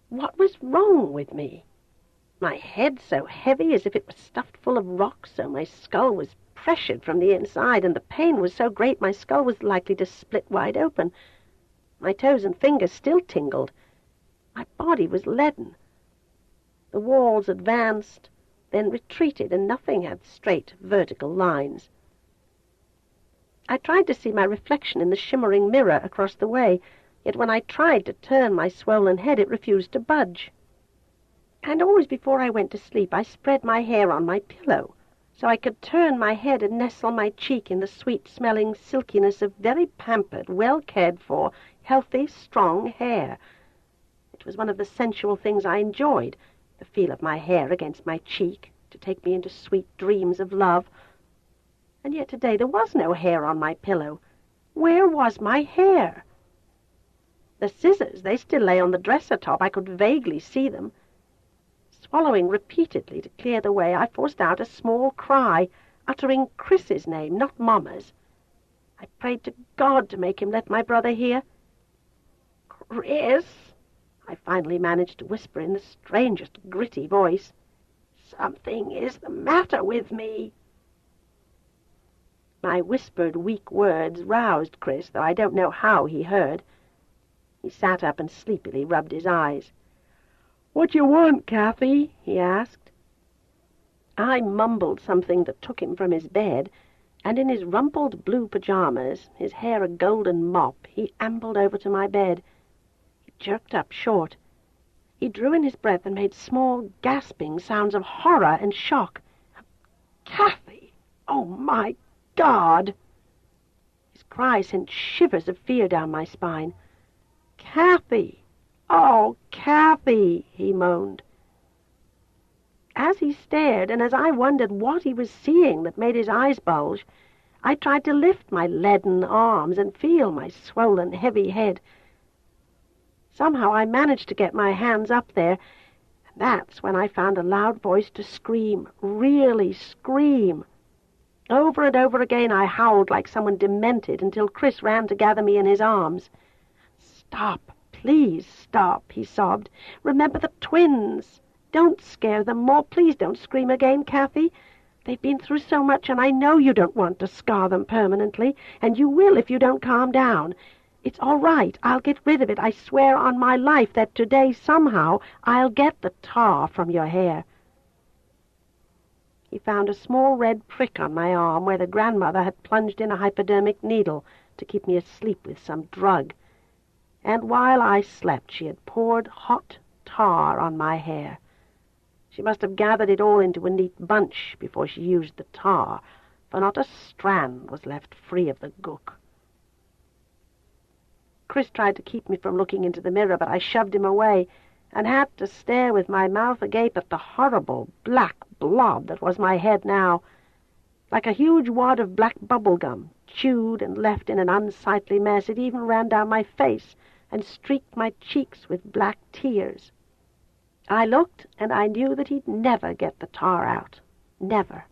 [SPEAKER 1] What was wrong with me? My head so heavy as if it was stuffed full of rocks, so my skull was pressured from the inside, and the pain was so great my skull was likely to split wide open. My toes and fingers still tingled. My body was leaden. The walls advanced, then retreated, and nothing had straight, vertical lines. I tried to see my reflection in the shimmering mirror across the way, yet when I tried to turn my swollen head, it refused to budge.
[SPEAKER 2] And always before I went to sleep I spread my hair on my pillow, so I could turn my head and nestle my cheek in the sweet-smelling silkiness of very pampered, well-cared-for, healthy, strong hair. It was one of the sensual things I enjoyed, the feel of my hair against my cheek, to take me into sweet dreams of love. And yet today there was no hair on my pillow. Where was my hair? The scissors, they still lay on the dresser top. I could vaguely see them. Swallowing repeatedly to clear the way, I forced out a small cry, uttering Chris's name, not Mamma's. I prayed to God to make him let my brother hear. "Chris," I finally managed to whisper in the strangest gritty voice, "something is the matter with me." My whispered, weak words roused Chris, though I don't know how he heard. He sat up and sleepily rubbed his eyes. "What you want, Kathy?" he asked. I mumbled something that took him from his bed, and in his rumpled blue pajamas, his hair a golden mop, he ambled over to my bed. He jerked up short. He drew in his breath and made small, gasping sounds of horror and shock. "Kathy! Oh, my God!" His cry sent shivers of fear down my spine. "Kathy! Oh, Kathy!" he moaned. As he stared, and as I wondered what he was seeing that made his eyes bulge, I tried to lift my leaden arms and feel my swollen, heavy head. Somehow I managed to get my hands up there, and that's when I found a loud voice to scream, really scream. Over and over again I howled like someone demented until Chris ran to gather me in his arms. "Stop! Please stop," he sobbed. "Remember the twins. Don't scare them more. Please don't scream again, Kathy. They've been through so much, and I know you don't want to scar them permanently, and you will if you don't calm down. It's all right. I'll get rid of it. I swear on my life that today, somehow, I'll get the tar from your hair." He found a small red prick on my arm where the grandmother had plunged in a hypodermic needle to keep me asleep with some drug. And while I slept, she had poured hot tar on my hair. She must have gathered it all into a neat bunch before she used the tar, for not a strand was left free of the gook. Chris tried to keep me from looking into the mirror, but I shoved him away and had to stare with my mouth agape at the horrible black blob that was my head now, like a huge wad of black bubble gum, chewed and left in an unsightly mess. It even ran down my face and streaked my cheeks with black tears. I looked, and I knew that he'd never get the tar out. Never.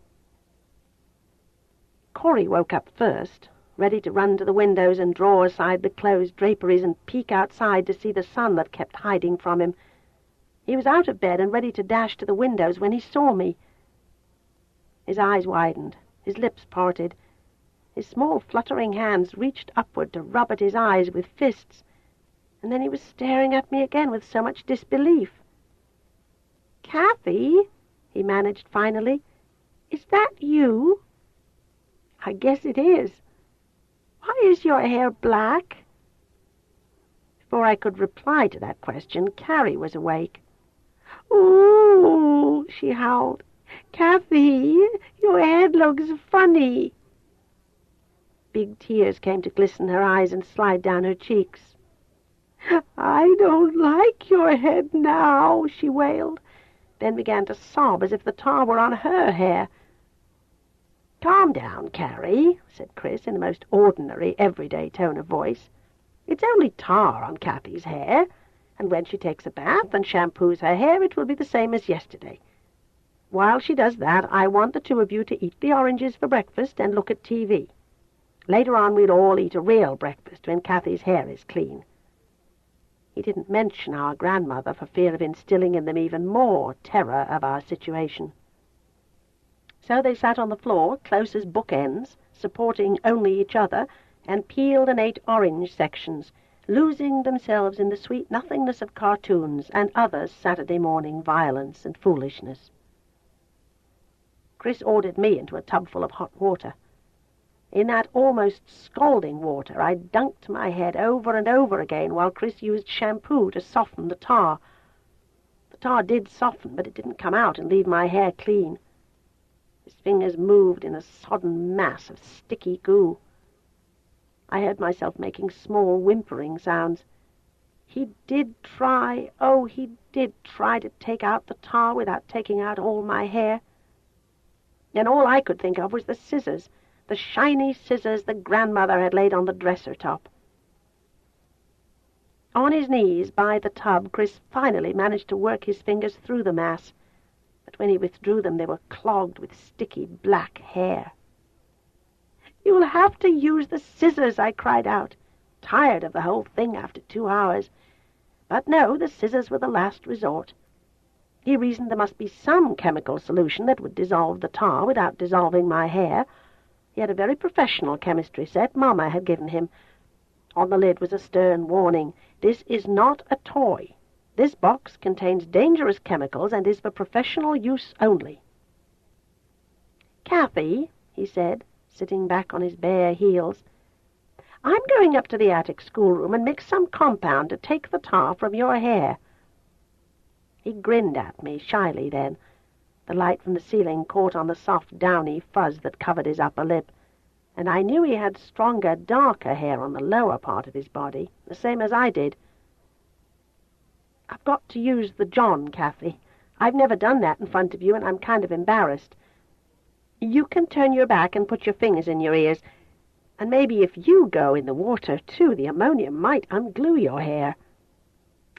[SPEAKER 2] Corey woke up first, ready to run to the windows and draw aside the closed draperies and peek outside to see the sun that kept hiding from him. He was out of bed and ready to dash to the windows when he saw me. His eyes widened, his lips parted. His small fluttering hands reached upward to rub at his eyes with fists, and then he was staring at me again with so much disbelief. "Kathy," he managed finally, "is that you?" "I guess it is. Why is your hair black?" Before I could reply to that question, Carrie was awake. "Ooh," she howled. "Kathy, your head looks funny." Big tears came to glisten her eyes and slide down her cheeks. "I don't like your head now," she wailed, then began to sob as if the tar were on her hair. "Calm down, Carrie," said Chris in the most ordinary, everyday tone of voice. "It's only tar on Kathy's hair, and when she takes a bath and shampoos her hair, it will be the same as yesterday. While she does that, I want the two of you to eat the oranges for breakfast and look at TV. Later on, we'll all eat a real breakfast when Kathy's hair is clean." He didn't mention our grandmother for fear of instilling in them even more terror of our situation. So they sat on the floor, close as bookends, supporting only each other, and peeled and ate orange sections, losing themselves in the sweet nothingness of cartoons and other Saturday morning violence and foolishness. Chris ordered me into a tubful of hot water. In that almost scalding water, I dunked my head over and over again while Chris used shampoo to soften the tar. The
[SPEAKER 1] tar did soften, but it didn't come out and leave my hair clean. His fingers moved in a sodden mass of sticky goo. I heard myself making small whimpering sounds. He did try, oh, he did try to take out the tar without taking out all my hair. And all I could think of was the scissors, the shiny scissors the grandmother had laid on the dresser top. On his knees by the tub, Chris finally managed to work his fingers through the mass, but when he withdrew them, they were clogged with sticky black hair. "You'll have to use the scissors," I cried out, tired of the whole thing after 2 hours. But no, the scissors were the last resort. He reasoned there must be some chemical solution that would dissolve the tar without dissolving my hair. He had a very professional chemistry set Mama had given him. On the lid was a stern warning: "This is not a toy. This box contains dangerous chemicals and is for professional use only." "Kathy," he said, sitting back on his bare heels, "I'm going up to the attic schoolroom and mix some compound to take the tar from your hair." He grinned at me shyly then. The light from the ceiling caught on the soft, downy fuzz that covered his upper lip, and I knew he had stronger, darker hair on the lower part of his body, the same as I did. "I've got to use the John, Kathy. I've never done that in front of you, and I'm kind of embarrassed. You can turn your back and put your fingers in your ears, and maybe if you go in the water, too, the ammonia might unglue your hair."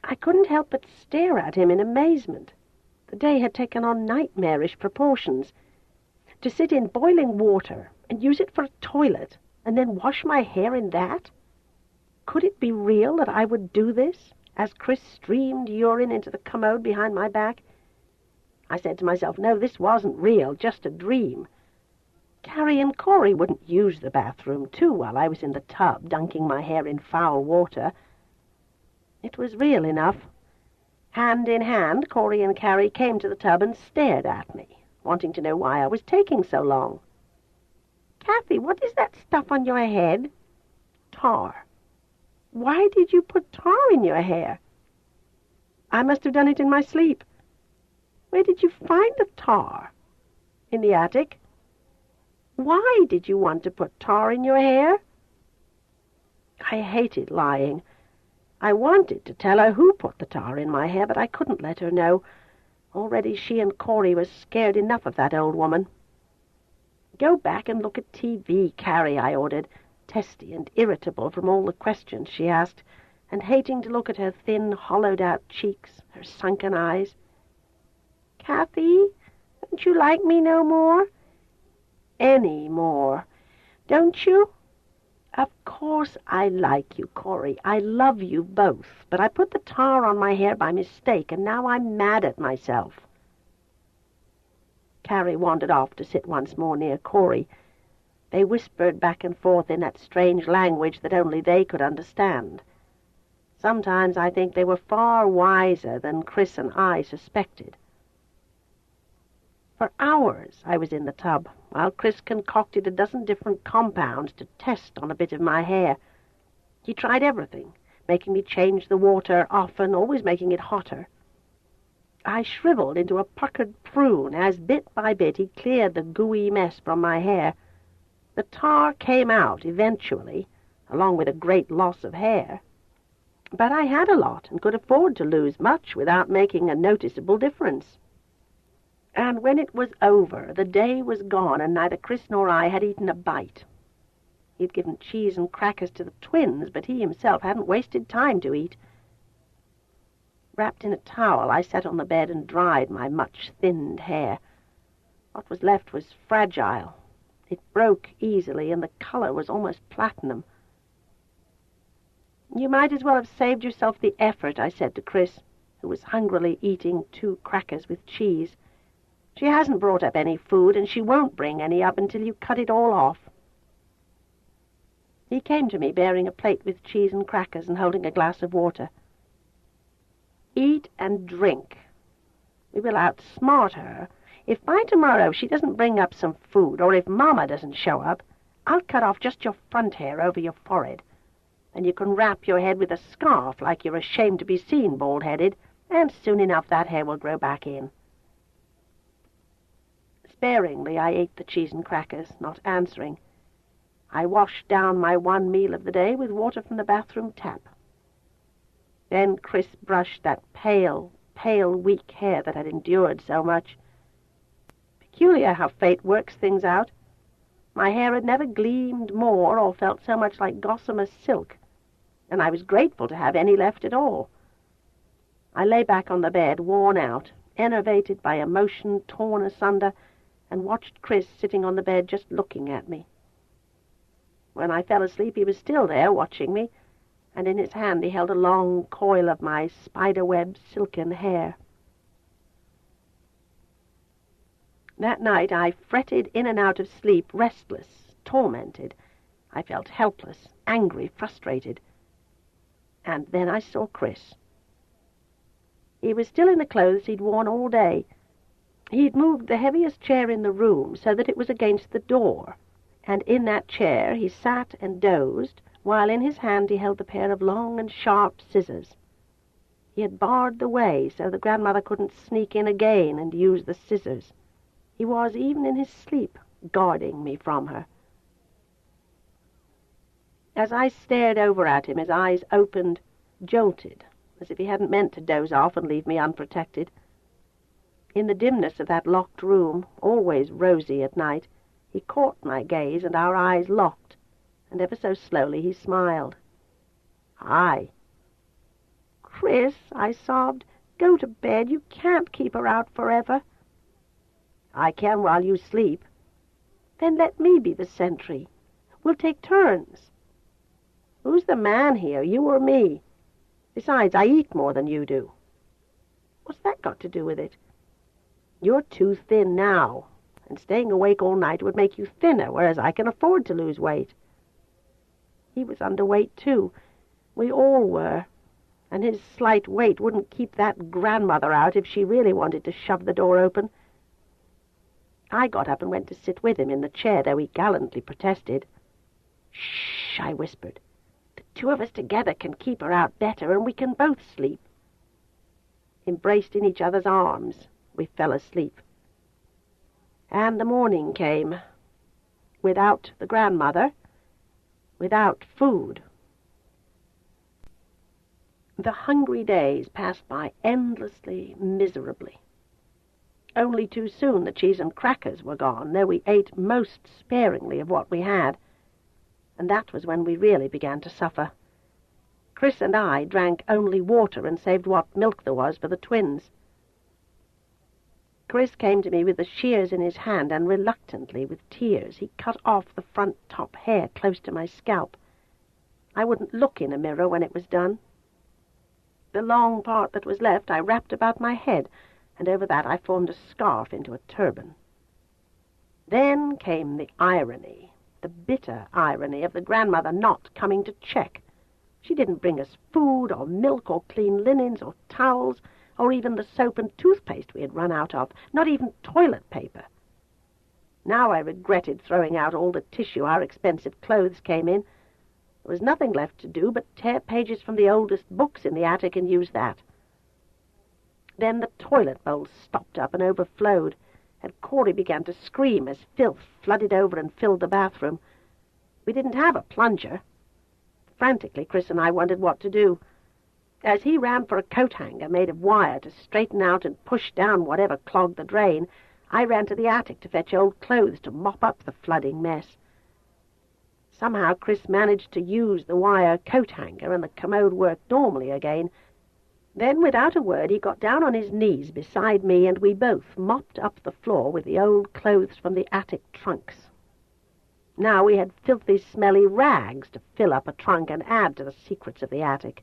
[SPEAKER 1] I couldn't help but stare at him in amazement. The day had taken on nightmarish proportions. To sit in boiling water and use it for a toilet, and then wash my hair in that? Could it be real that I would do this, as Chris streamed urine into the commode behind my back? I said to myself, no, this wasn't real, just a dream. Carrie and Corey wouldn't use the bathroom, too, while I was in the tub, dunking my hair in foul water. It was real enough. Hand in hand, Corey and Carrie came to the tub and stared at me, wanting to know why I was taking so long. "Kathy, what is that stuff on your head?" "Tar." "Why did you put tar in your hair?" "I must have done it in my sleep." "Where did you find the tar?" "In the attic." "Why did you want to put tar in your hair?" I hated lying. I wanted to tell her who put the tar in my hair, but I couldn't let her know. Already she and Corey were scared enough of that old woman. "Go back and look at TV, Carrie," I ordered, testy and irritable from all the questions she asked, and hating to look at her thin, hollowed-out cheeks, her sunken eyes. "Kathy, don't you like me no more?" "Any more. Don't you?" "Of course I like you, Corey. I love you both. But I put the tar on my hair by mistake, and now I'm mad at myself." Carrie wandered off to sit once more near Corey. They whispered back and forth in that strange language that only they could understand. Sometimes I think they were far wiser than Chris and I suspected. For hours I was in the tub, while Chris concocted a dozen different compounds to test on a bit of my hair. He tried everything, making me change the water often, always making it hotter. I shriveled into a puckered prune as bit by bit he cleared the gooey mess from my hair. The tar came out eventually, along with a great loss of hair. But I had a lot and could afford to lose much without making a noticeable difference. And when it was over, the day was gone, and neither Chris nor I had eaten a bite. He'd given cheese and crackers to the twins, but he himself hadn't wasted time to eat. Wrapped in a towel, I sat on the bed and dried my much-thinned hair. What was left was fragile. It broke easily, and the color was almost platinum. "You might as well have saved yourself the effort," I said to Chris, who was hungrily eating 2 crackers with cheese. "She hasn't brought up any food, and she won't bring any up until you cut it all off." He came to me bearing a plate with cheese and crackers and holding a glass of water. "Eat and drink. We will outsmart her. If by tomorrow she doesn't bring up some food, or if Mama doesn't show up, I'll cut off just your front hair over your forehead. Then you can wrap your head with a scarf like you're ashamed to be seen bald-headed, and soon enough that hair will grow back in. Sparingly I ate the cheese and crackers, not answering. I washed down my one meal of the day with water from the bathroom tap. Then Chris brushed that pale, weak hair that had endured so much. Peculiar how fate works things out. My hair had never gleamed more or felt so much like gossamer silk, and I was grateful to have any left at all. I lay back on the bed, worn out, enervated by emotion torn asunder, and watched Chris sitting on the bed just looking at me. When I fell asleep, he was still there, watching me, and in his hand he held a long coil of my spiderweb silken hair. That night I fretted in and out of sleep, restless, tormented. I felt helpless, angry, frustrated. And then I saw Chris. He was still in the clothes he'd worn all day. He'd moved the heaviest chair in the room so that it was against the door, and in that chair he sat and dozed, while in his hand he held a pair of long and sharp scissors. He had barred the way so the grandmother couldn't sneak in again and use the scissors. He was, even in his sleep, guarding me from her. As I stared over at him, his eyes opened, jolted, as if he hadn't meant to doze off and leave me unprotected. In the dimness of that locked room, always rosy at night, he caught my gaze, and our eyes locked, and ever so slowly he smiled. "Hi." "Chris," I sobbed, "go to bed. You can't keep her out forever." "I can while you sleep." "Then let me be the sentry. We'll take turns." "Who's the man here, you or me? Besides, I eat more than you do." "What's that got to do with it?" "You're too thin now, and staying awake all night would make you thinner, whereas I can afford to lose weight." He was underweight, too. We all were, and his slight weight wouldn't keep that grandmother out if she really wanted to shove the door open. I got up and went to sit with him in the chair, though he gallantly protested. "Shh," I whispered. "The two of us together can keep her out better, and we can both sleep." Embraced in each other's arms, we fell asleep. And the morning came, without the grandmother, without food. The hungry days passed by endlessly, miserably. Only too soon the cheese and crackers were gone, though we ate most sparingly of what we had, and that was when we really began to suffer. Chris and I drank only water and saved what milk there was for the twins. Chris came to me with the shears in his hand, and reluctantly, with tears, he cut off the front top hair close to my scalp. I wouldn't look in a mirror when it was done. The long part that was left I wrapped about my head, and over that I formed a scarf into a turban. Then came the irony, the bitter irony of the grandmother not coming to check. She didn't bring us food or milk or clean linens or towels or even the soap and toothpaste we had run out of, not even toilet paper. Now I regretted throwing out all the tissue our expensive clothes came in. There was nothing left to do but tear pages from the oldest books in the attic and use that. Then the toilet bowl stopped up and overflowed, and Corey began to scream as filth flooded over and filled the bathroom. We didn't have a plunger. Frantically, Chris and I wondered what to do. As he ran for a coat hanger made of wire to straighten out and push down whatever clogged the drain, I ran to the attic to fetch old clothes to mop up the flooding mess. Somehow Chris managed to use the wire coat hanger, and the commode worked normally again. Then, without a word, he got down on his knees beside me, and we both mopped up the floor with the old clothes from the attic trunks. Now we had filthy, smelly rags to fill up a trunk and add to the secrets of the attic.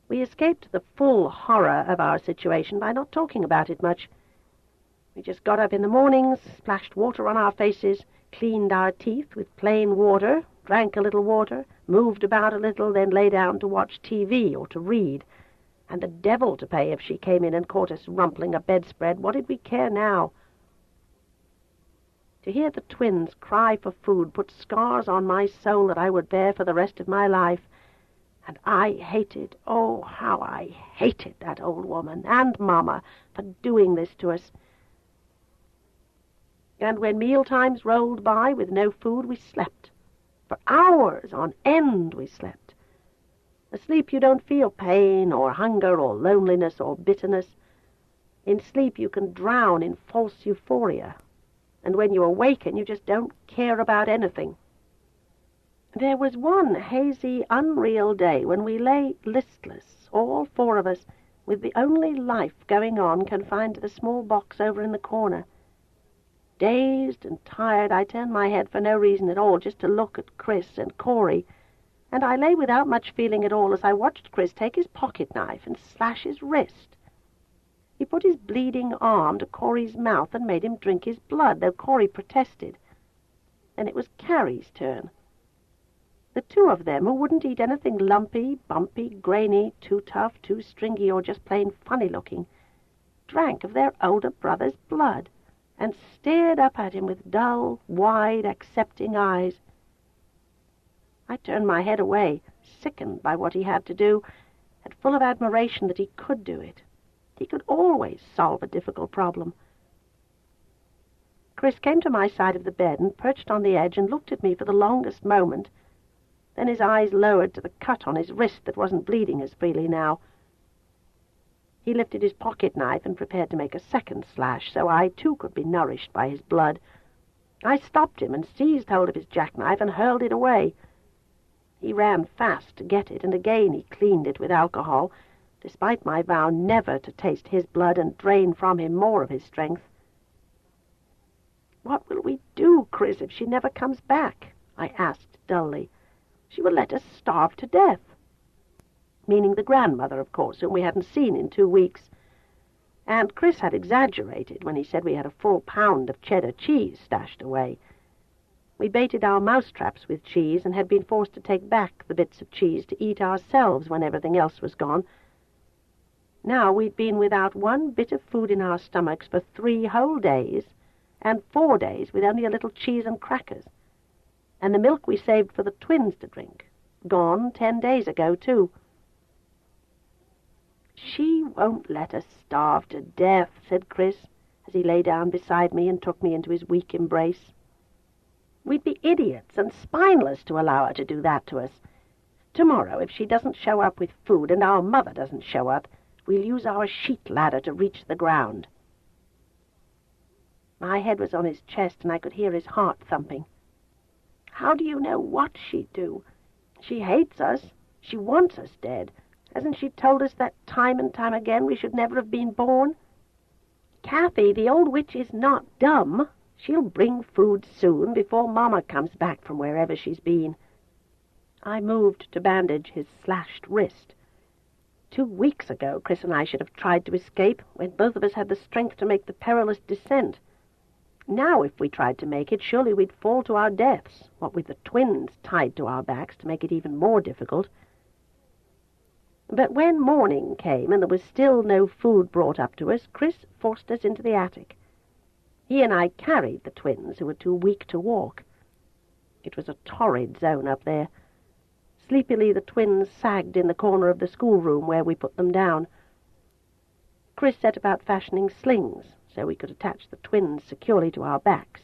[SPEAKER 1] We escaped the full horror of our situation by not talking about it much. We just got up in the mornings, splashed water on our faces, cleaned our teeth with plain water, drank a little water, moved about a little, then lay down to watch TV or to read. And the devil to pay if she came in and caught us rumpling a bedspread. What did we care now? To hear the twins cry for food put scars on my soul that I would bear for the rest of my life. And I hated, oh, how I hated that old woman and Mama for doing this to us. And when meal times rolled by with no food, we slept. For hours on end we slept. Asleep you don't feel pain or hunger or loneliness or bitterness. In sleep you can drown in false euphoria. And when you awaken, you just don't care about anything. There was one hazy, unreal day when we lay listless, all four of us, with the only life going on confined to the small box over in the corner. Dazed and tired, I turned my head for no reason at all, just to look at Chris and Corey, and I lay without much feeling at all as I watched Chris take his pocket knife and slash his wrist. He put his bleeding arm to Corey's mouth and made him drink his blood, though Corey protested. Then it was Carrie's turn. The two of them, who wouldn't eat anything lumpy, bumpy, grainy, too tough, too stringy, or just plain funny-looking, drank of their older brother's blood and stared up at him with dull, wide, accepting eyes. I turned my head away, sickened by what he had to do, and full of admiration that he could do it. He could always solve a difficult problem. Chris came to my side of the bed and perched on the edge and looked at me for the longest moment. Then his eyes lowered to the cut on his wrist that wasn't bleeding as freely now. He lifted his pocket knife and prepared to make a second slash, so I too could be nourished by his blood. I stopped him and seized hold of his jackknife and hurled it away. He ran fast to get it, and again he cleaned it with alcohol, despite my vow never to taste his blood and drain from him more of his strength. "What will we do, Chris, if she never comes back?" I asked dully. "She will let us starve to death." Meaning the grandmother, of course, whom we hadn't seen in 2 weeks. And Chris had exaggerated when he said we had a full pound of cheddar cheese stashed away. We baited our mousetraps with cheese and had been forced to take back the bits of cheese to eat ourselves when everything else was gone. Now we'd been without one bit of food in our stomachs for 3 whole days, and 4 days with only a little cheese and crackers. And the milk we saved for the twins to drink, gone 10 days ago, too. "She won't let us starve to death," said Chris, as he lay down beside me and took me into his weak embrace. "We'd be idiots and spineless to allow her to do that to us. Tomorrow, if she doesn't show up with food and our mother doesn't show up, we'll use our sheet ladder to reach the ground." My head was on his chest, and I could hear his heart thumping. "How do you know what she'd do? She hates us. She wants us dead. Hasn't she told us that time and time again we should never have been born? Kathy, the old witch is not dumb. She'll bring food soon, before Mama comes back from wherever she's been." I moved to bandage his slashed wrist. 2 weeks ago, Chris and I should have tried to escape, when both of us had the strength to make the perilous descent. Now, if we tried to make it, surely we'd fall to our deaths, what with the twins tied to our backs to make it even more difficult. But when morning came and there was still no food brought up to us, Chris forced us into the attic. He and I carried the twins, who were too weak to walk. It was a torrid zone up there. Sleepily the twins sagged in the corner of the schoolroom where we put them down. Chris set about fashioning slings, so we could attach the twins securely to our backs.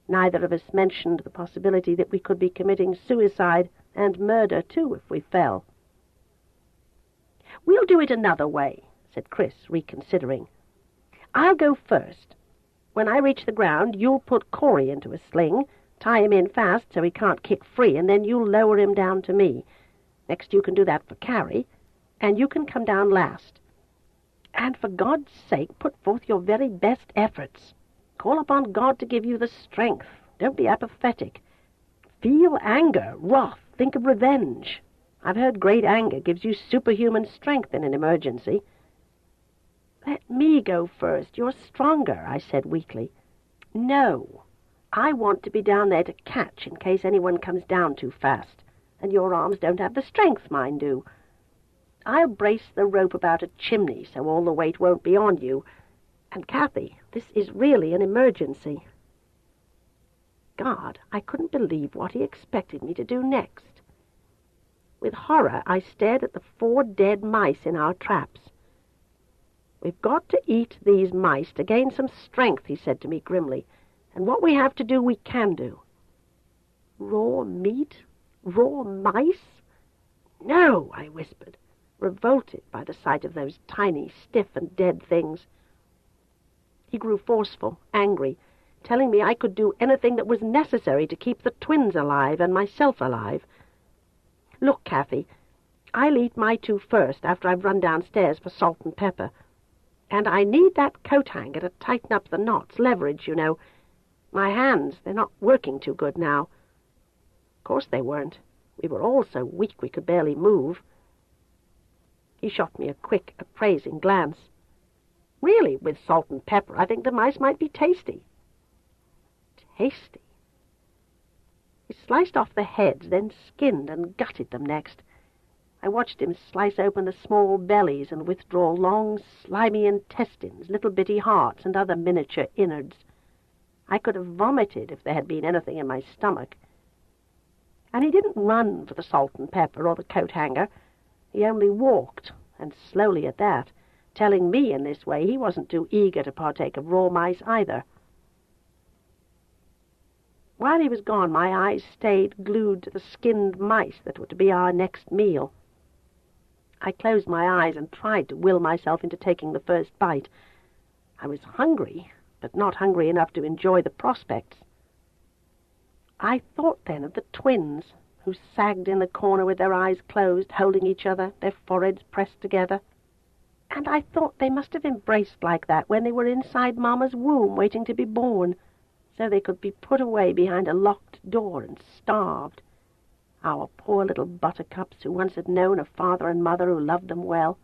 [SPEAKER 1] Neither of us mentioned the possibility that we could be committing suicide and murder, too, if we fell. "We'll do it another way," said Chris, reconsidering. "I'll go first. When I reach the ground, you'll put Corey into a sling, tie him in fast so he can't kick free, and then you'll lower him down to me. Next you can do that for Carrie, and you can come down last. And for God's sake, put forth your very best efforts. Call upon God to give you the strength. Don't be apathetic. Feel anger, wrath, think of revenge. I've heard great anger gives you superhuman strength in an emergency." "Let me go first. You're stronger," I said weakly. "No. I want to be down there to catch in case anyone comes down too fast, and your arms don't have the strength mine do. I'll brace the rope about a chimney so all the weight won't be on you. And, Kathy, this is really an emergency." God, I couldn't believe what he expected me to do next. With horror, I stared at the 4 dead mice in our traps. "We've got to eat these mice to gain some strength," he said to me grimly, "and what we have to do, we can do." Raw meat? Raw mice? "No," I whispered, revolted by the sight of those tiny, stiff and dead things. He grew forceful, angry, telling me I could do anything that was necessary to keep the twins alive and myself alive. "Look, Kathy, I'll eat my 2 first after I've run downstairs for salt and pepper. And I need that coat hanger to tighten up the knots, leverage, you know. My hands, they're not working too good now." Of course they weren't. We were all so weak we could barely move. He shot me a quick, appraising glance. "Really, with salt and pepper, I think the mice might be tasty." Tasty? He sliced off the heads, then skinned and gutted them next. I watched him slice open the small bellies and withdraw long, slimy intestines, little bitty hearts, and other miniature innards. I could have vomited if there had been anything in my stomach. And he didn't run for the salt and pepper or the coat hanger. He only walked, and slowly at that, telling me in this way he wasn't too eager to partake of raw mice either. While he was gone, my eyes stayed glued to the skinned mice that were to be our next meal. I closed my eyes and tried to will myself into taking the first bite. I was hungry, but not hungry enough to enjoy the prospects. I thought then of the twins, who sagged in the corner with their eyes closed, holding each other, their foreheads pressed together. And I thought they must have embraced like that when they were inside Mamma's womb waiting to be born, so they could be put away behind a locked door and starved. Our poor little buttercups who once had known a father and mother who loved them well.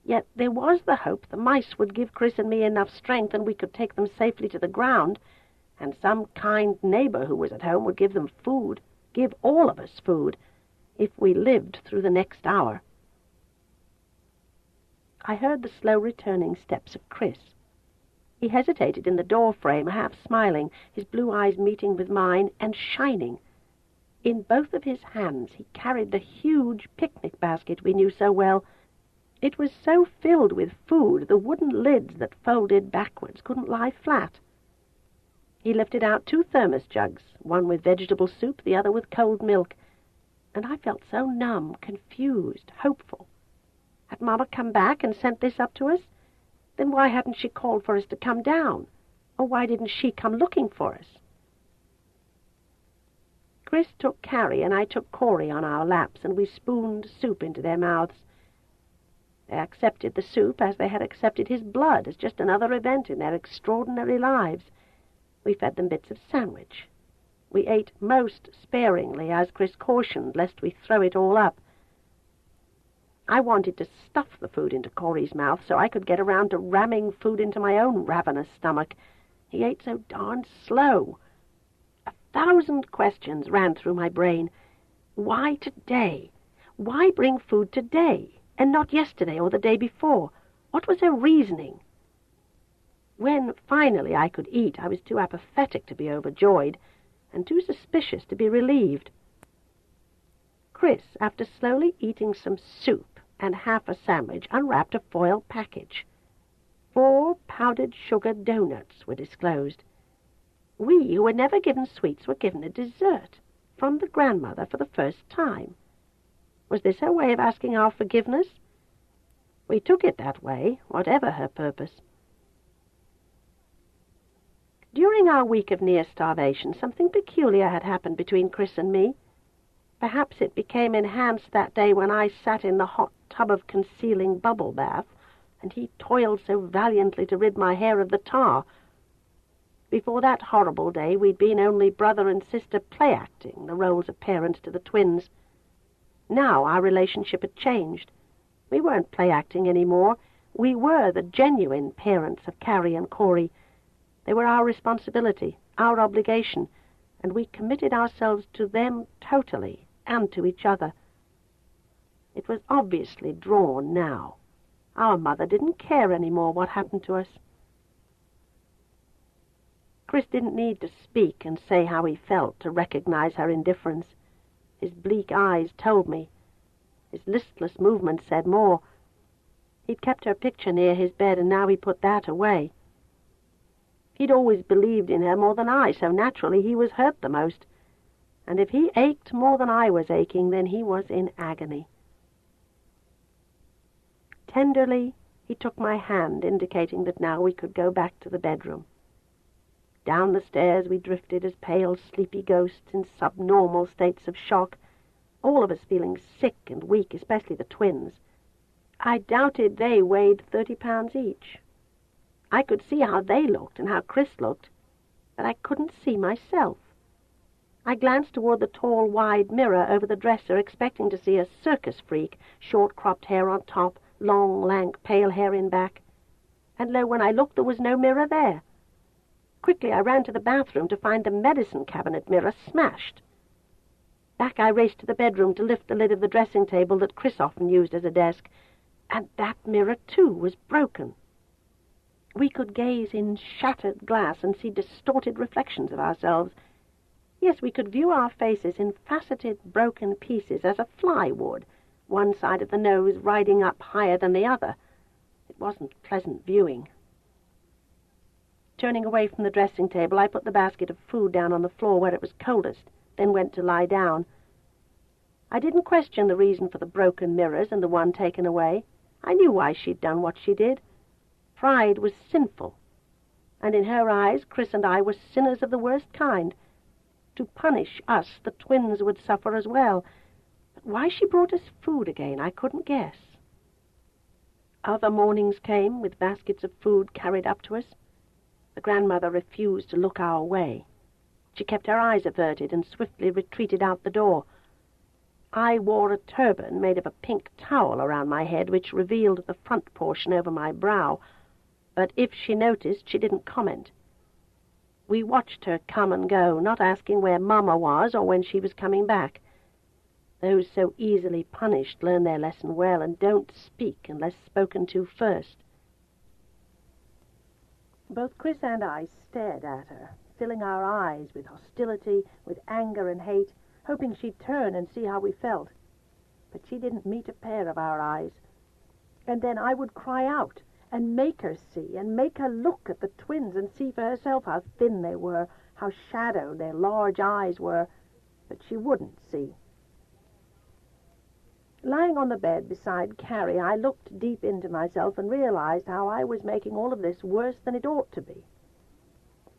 [SPEAKER 1] Yet there was the hope the mice would give Chris and me enough strength and we could take them safely to the ground, and some kind neighbor who was at home would give them food, give all of us food, if we lived through the next hour. I heard the slow returning steps of Chris. He hesitated in the door frame, half smiling, his blue eyes meeting with mine and shining. In both of his hands he carried the huge picnic basket we knew so well. It was so filled with food the wooden lids that folded backwards couldn't lie flat. He lifted out 2 thermos jugs, one with vegetable soup, the other with cold milk, and I felt so numb, confused, hopeful. Had Mamma come back and sent this up to us? Then why hadn't she called for us to come down? Or why didn't she come looking for us? Chris took Carrie and I took Corey on our laps, and we spooned soup into their mouths. They accepted the soup as they had accepted his blood, as just another event in their extraordinary lives. We fed them bits of sandwich. We ate most sparingly, as Chris cautioned, lest we throw it all up. I wanted to stuff the food into Corey's mouth so I could get around to ramming food into my own ravenous stomach. He ate so darn slow. 1,000 questions ran through my brain. Why today? Why bring food today, and not yesterday or the day before? What was her reasoning? When finally I could eat, I was too apathetic to be overjoyed, and too suspicious to be relieved. Chris, after slowly eating some soup and half a sandwich, unwrapped a foil package. 4 powdered sugar donuts were disclosed. We, who were never given sweets, were given a dessert from the grandmother for the first time. Was this her way of asking our forgiveness? We took it that way, whatever her purpose. During our week of near starvation, something peculiar had happened between Chris and me. Perhaps it became enhanced that day when I sat in the hot tub of concealing bubble bath, and he toiled so valiantly to rid my hair of the tar. Before that horrible day, we'd been only brother and sister play-acting the roles of parents to the twins. Now our relationship had changed. We weren't play-acting anymore. We were the genuine parents of Carrie and Corey. They were our responsibility, our obligation, and we committed ourselves to them totally and to each other. It was obviously drawn now. Our mother didn't care anymore what happened to us. Chris didn't need to speak and say how he felt to recognize her indifference. His bleak eyes told me. His listless movements said more. He'd kept her picture near his bed, and now he put that away. He'd always believed in her more than I, so naturally he was hurt the most. And if he ached more than I was aching, then he was in agony. Tenderly, he took my hand, indicating that now we could go back to the bedroom. Down the stairs we drifted as pale, sleepy ghosts in subnormal states of shock, all of us feeling sick and weak, especially the twins. I doubted they weighed 30 pounds each. I could see how they looked and how Chris looked, but I couldn't see myself. I glanced toward the tall, wide mirror over the dresser, expecting to see a circus freak, short-cropped hair on top, long, lank, pale hair in back. And lo, when I looked, there was no mirror there. Quickly I ran to the bathroom to find the medicine cabinet mirror smashed. Back I raced to the bedroom to lift the lid of the dressing table that Chris often used as a desk, and that mirror, too, was broken. We could gaze in shattered glass and see distorted reflections of ourselves. Yes, we could view our faces in faceted, broken pieces as a fly would, one side of the nose riding up higher than the other. It wasn't pleasant viewing. Turning away from the dressing table, I put the basket of food down on the floor where it was coldest, then went to lie down. I didn't question the reason for the broken mirrors and the one taken away. I knew why she'd done what she did. Pride was sinful, and in her eyes, Chris and I were sinners of the worst kind. To punish us, the twins would suffer as well. But why she brought us food again, I couldn't guess. Other mornings came, with baskets of food carried up to us. The grandmother refused to look our way. She kept her eyes averted and swiftly retreated out the door. I wore a turban made of a pink towel around my head, which revealed the front portion over my brow, but if she noticed, she didn't comment. We watched her come and go, not asking where Mama was or when she was coming back. Those so easily punished learn their lesson well and don't speak unless spoken to first. Both Chris and I stared at her, filling our eyes with hostility, with anger and hate, hoping she'd turn and see how we felt. But she didn't meet a pair of our eyes. And then I would cry out and make her see, and make her look at the twins and see for herself how thin they were, how shadowed their large eyes were, but she wouldn't see. Lying on the bed beside Carrie, I looked deep into myself and realized how I was making all of this worse than it ought to be.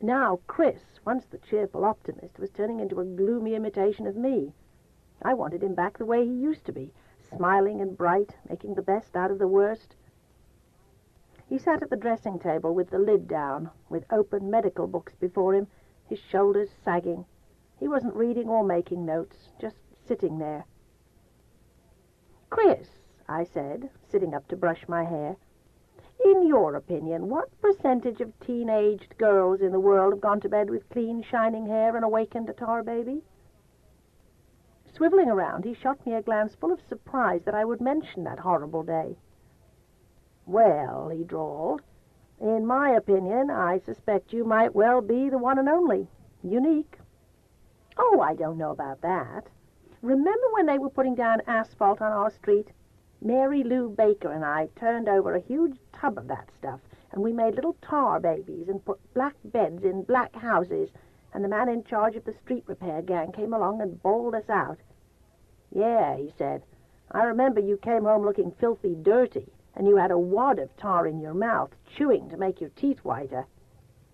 [SPEAKER 1] Now Chris, once the cheerful optimist, was turning into a gloomy imitation of me. I wanted him back the way he used to be, smiling and bright, making the best out of the worst. He sat at the dressing table with the lid down, with open medical books before him, his shoulders sagging. He wasn't reading or making notes, just sitting there. "Chris," I said, sitting up to brush my hair, "in your opinion, what percentage of teen-aged girls in the world have gone to bed with clean, shining hair and awakened a tar baby?" Swiveling around, he shot me a glance full of surprise that I would mention that horrible day. "Well," he drawled, "in my opinion, I suspect you might well be the one and only. Unique." "Oh, I don't know about that. Remember when they were putting down asphalt on our street? Mary Lou Baker and I turned over a huge tub of that stuff, and we made little tar babies and put black beds in black houses, and the man in charge of the street repair gang came along and bawled us out. 'Yeah,' he said, 'I remember you came home looking filthy dirty, and you had a wad of tar in your mouth, chewing to make your teeth whiter.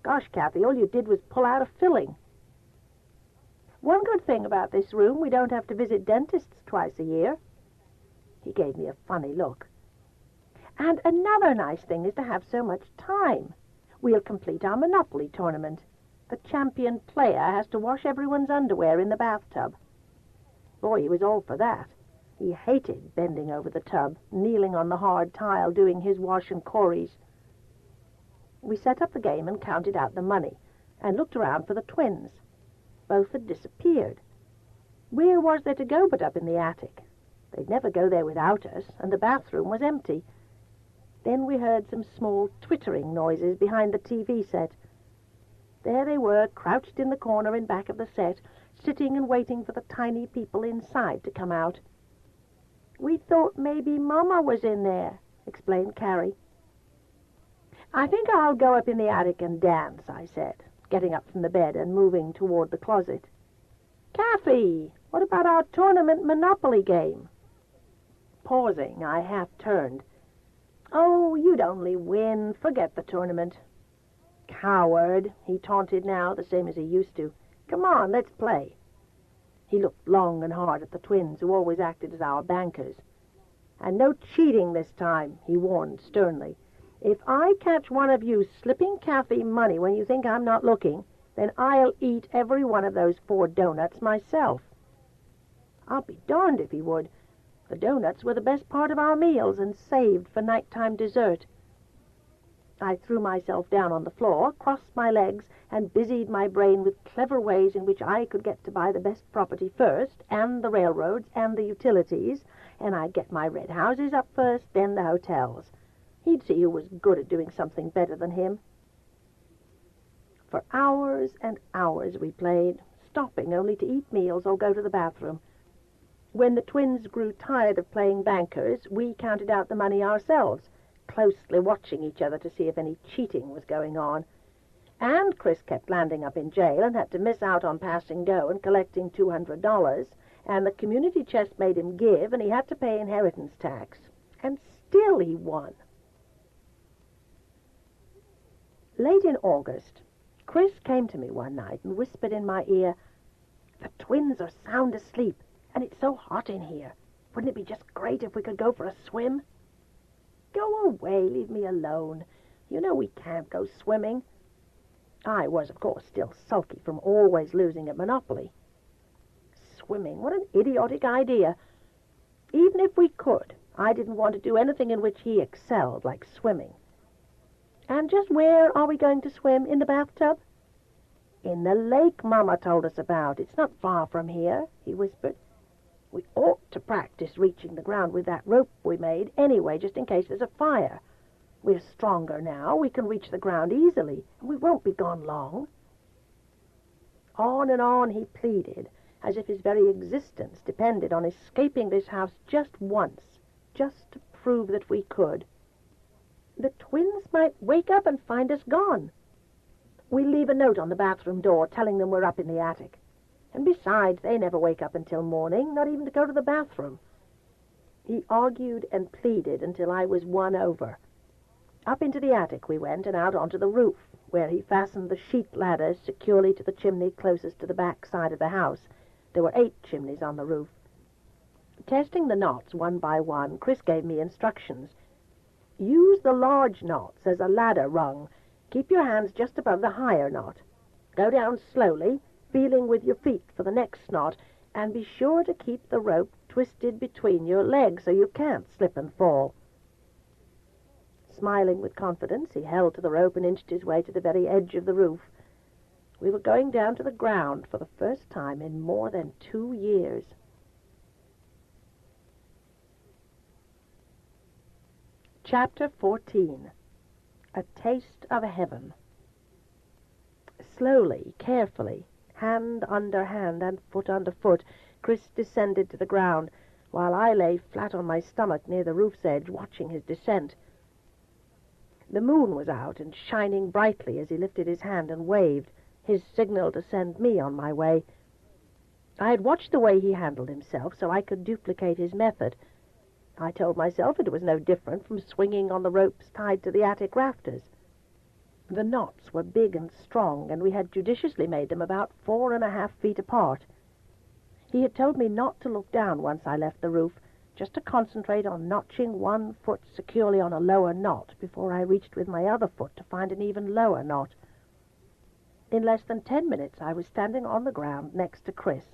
[SPEAKER 1] Gosh, Kathy, all you did was pull out a filling. One good thing about this room, we don't have to visit dentists twice a year.' He gave me a funny look. 'And another nice thing is to have so much time. We'll complete our Monopoly tournament. The champion player has to wash everyone's underwear in the bathtub.' Boy, he was all for that. He hated bending over the tub, kneeling on the hard tile, doing his wash and Corey's. We set up the game and counted out the money, and looked around for the twins. Both had disappeared. Where was there to go but up in the attic? They'd never go there without us, and the bathroom was empty. Then we heard some small twittering noises behind the TV set. There they were, crouched in the corner in back of the set, sitting and waiting for the tiny people inside to come out. "We thought maybe Mama was in there," explained Carrie. "I think I'll go up in the attic and dance," I said, getting up from the bed and moving toward the closet. "Kathy, what about our tournament Monopoly game?" Pausing, I half-turned. "Oh, you'd only win. Forget the tournament." "Coward," he taunted now, the same as he used to. "Come on, let's play." He looked long and hard at the twins, who always acted as our bankers. "And no cheating this time," he warned sternly. "If I catch one of you slipping Kathy money when you think I'm not looking, then I'll eat every one of those 4 doughnuts myself." I'll be darned if he would. The doughnuts were the best part of our meals and saved for nighttime dessert. I threw myself down on the floor, crossed my legs, and busied my brain with clever ways in which I could get to buy the best property first, and the railroads, and the utilities, and I'd get my red houses up first, then the hotels. He'd see who was good at doing something better than him. For hours and hours we played, stopping only to eat meals or go to the bathroom. When the twins grew tired of playing bankers, we counted out the money ourselves, closely watching each other to see if any cheating was going on. And Chris kept landing up in jail and had to miss out on passing go and collecting $200, and the community chest made him give, and he had to pay inheritance tax. And still he won. Late in August, Chris came to me one night and whispered in my ear, "The twins are sound asleep, and it's so hot in here. Wouldn't it be just great if we could go for a swim?" "Go away, leave me alone. You know we can't go swimming." I was, of course, still sulky from always losing at Monopoly. Swimming, what an idiotic idea. Even if we could, I didn't want to do anything in which he excelled, like swimming. "And just where are we going to swim? In the bathtub?" "In the lake Mama told us about. It's not far from here," he whispered. "We ought to practice reaching the ground with that rope we made anyway, just in case there's a fire. We're stronger now. We can reach the ground easily, and we won't be gone long." On and on he pleaded, as if his very existence depended on escaping this house just once, just to prove that we could. The twins might wake up and find us gone. We'll leave a note on the bathroom door telling them we're up in the attic. And besides, they never wake up until morning, not even to go to the bathroom. He argued and pleaded until I was won over. Up into the attic we went and out onto the roof, where he fastened the sheet ladders securely to the chimney closest to the back side of the house. There were 8 chimneys on the roof. Testing the knots one by one, Chris gave me instructions. "Use the large knots as a ladder rung. Keep your hands just above the higher knot. Go down slowly, feeling with your feet for the next knot, and be sure to keep the rope twisted between your legs so you can't slip and fall." Smiling with confidence, he held to the rope and inched his way to the very edge of the roof. We were going down to the ground for the first time in more than 2 years. Chapter 14. A Taste of Heaven. Slowly, carefully, hand under hand and foot under foot, Chris descended to the ground, while I lay flat on my stomach near the roof's edge, watching his descent. The moon was out and shining brightly as he lifted his hand and waved, his signal to send me on my way. I had watched the way he handled himself, so I could duplicate his method. I told myself it was no different from swinging on the ropes tied to the attic rafters. The knots were big and strong, and we had judiciously made them about 4.5 feet apart. He had told me not to look down once I left the roof, just to concentrate on notching one foot securely on a lower knot before I reached with my other foot to find an even lower knot. In less than 10 minutes I was standing on the ground next to Chris.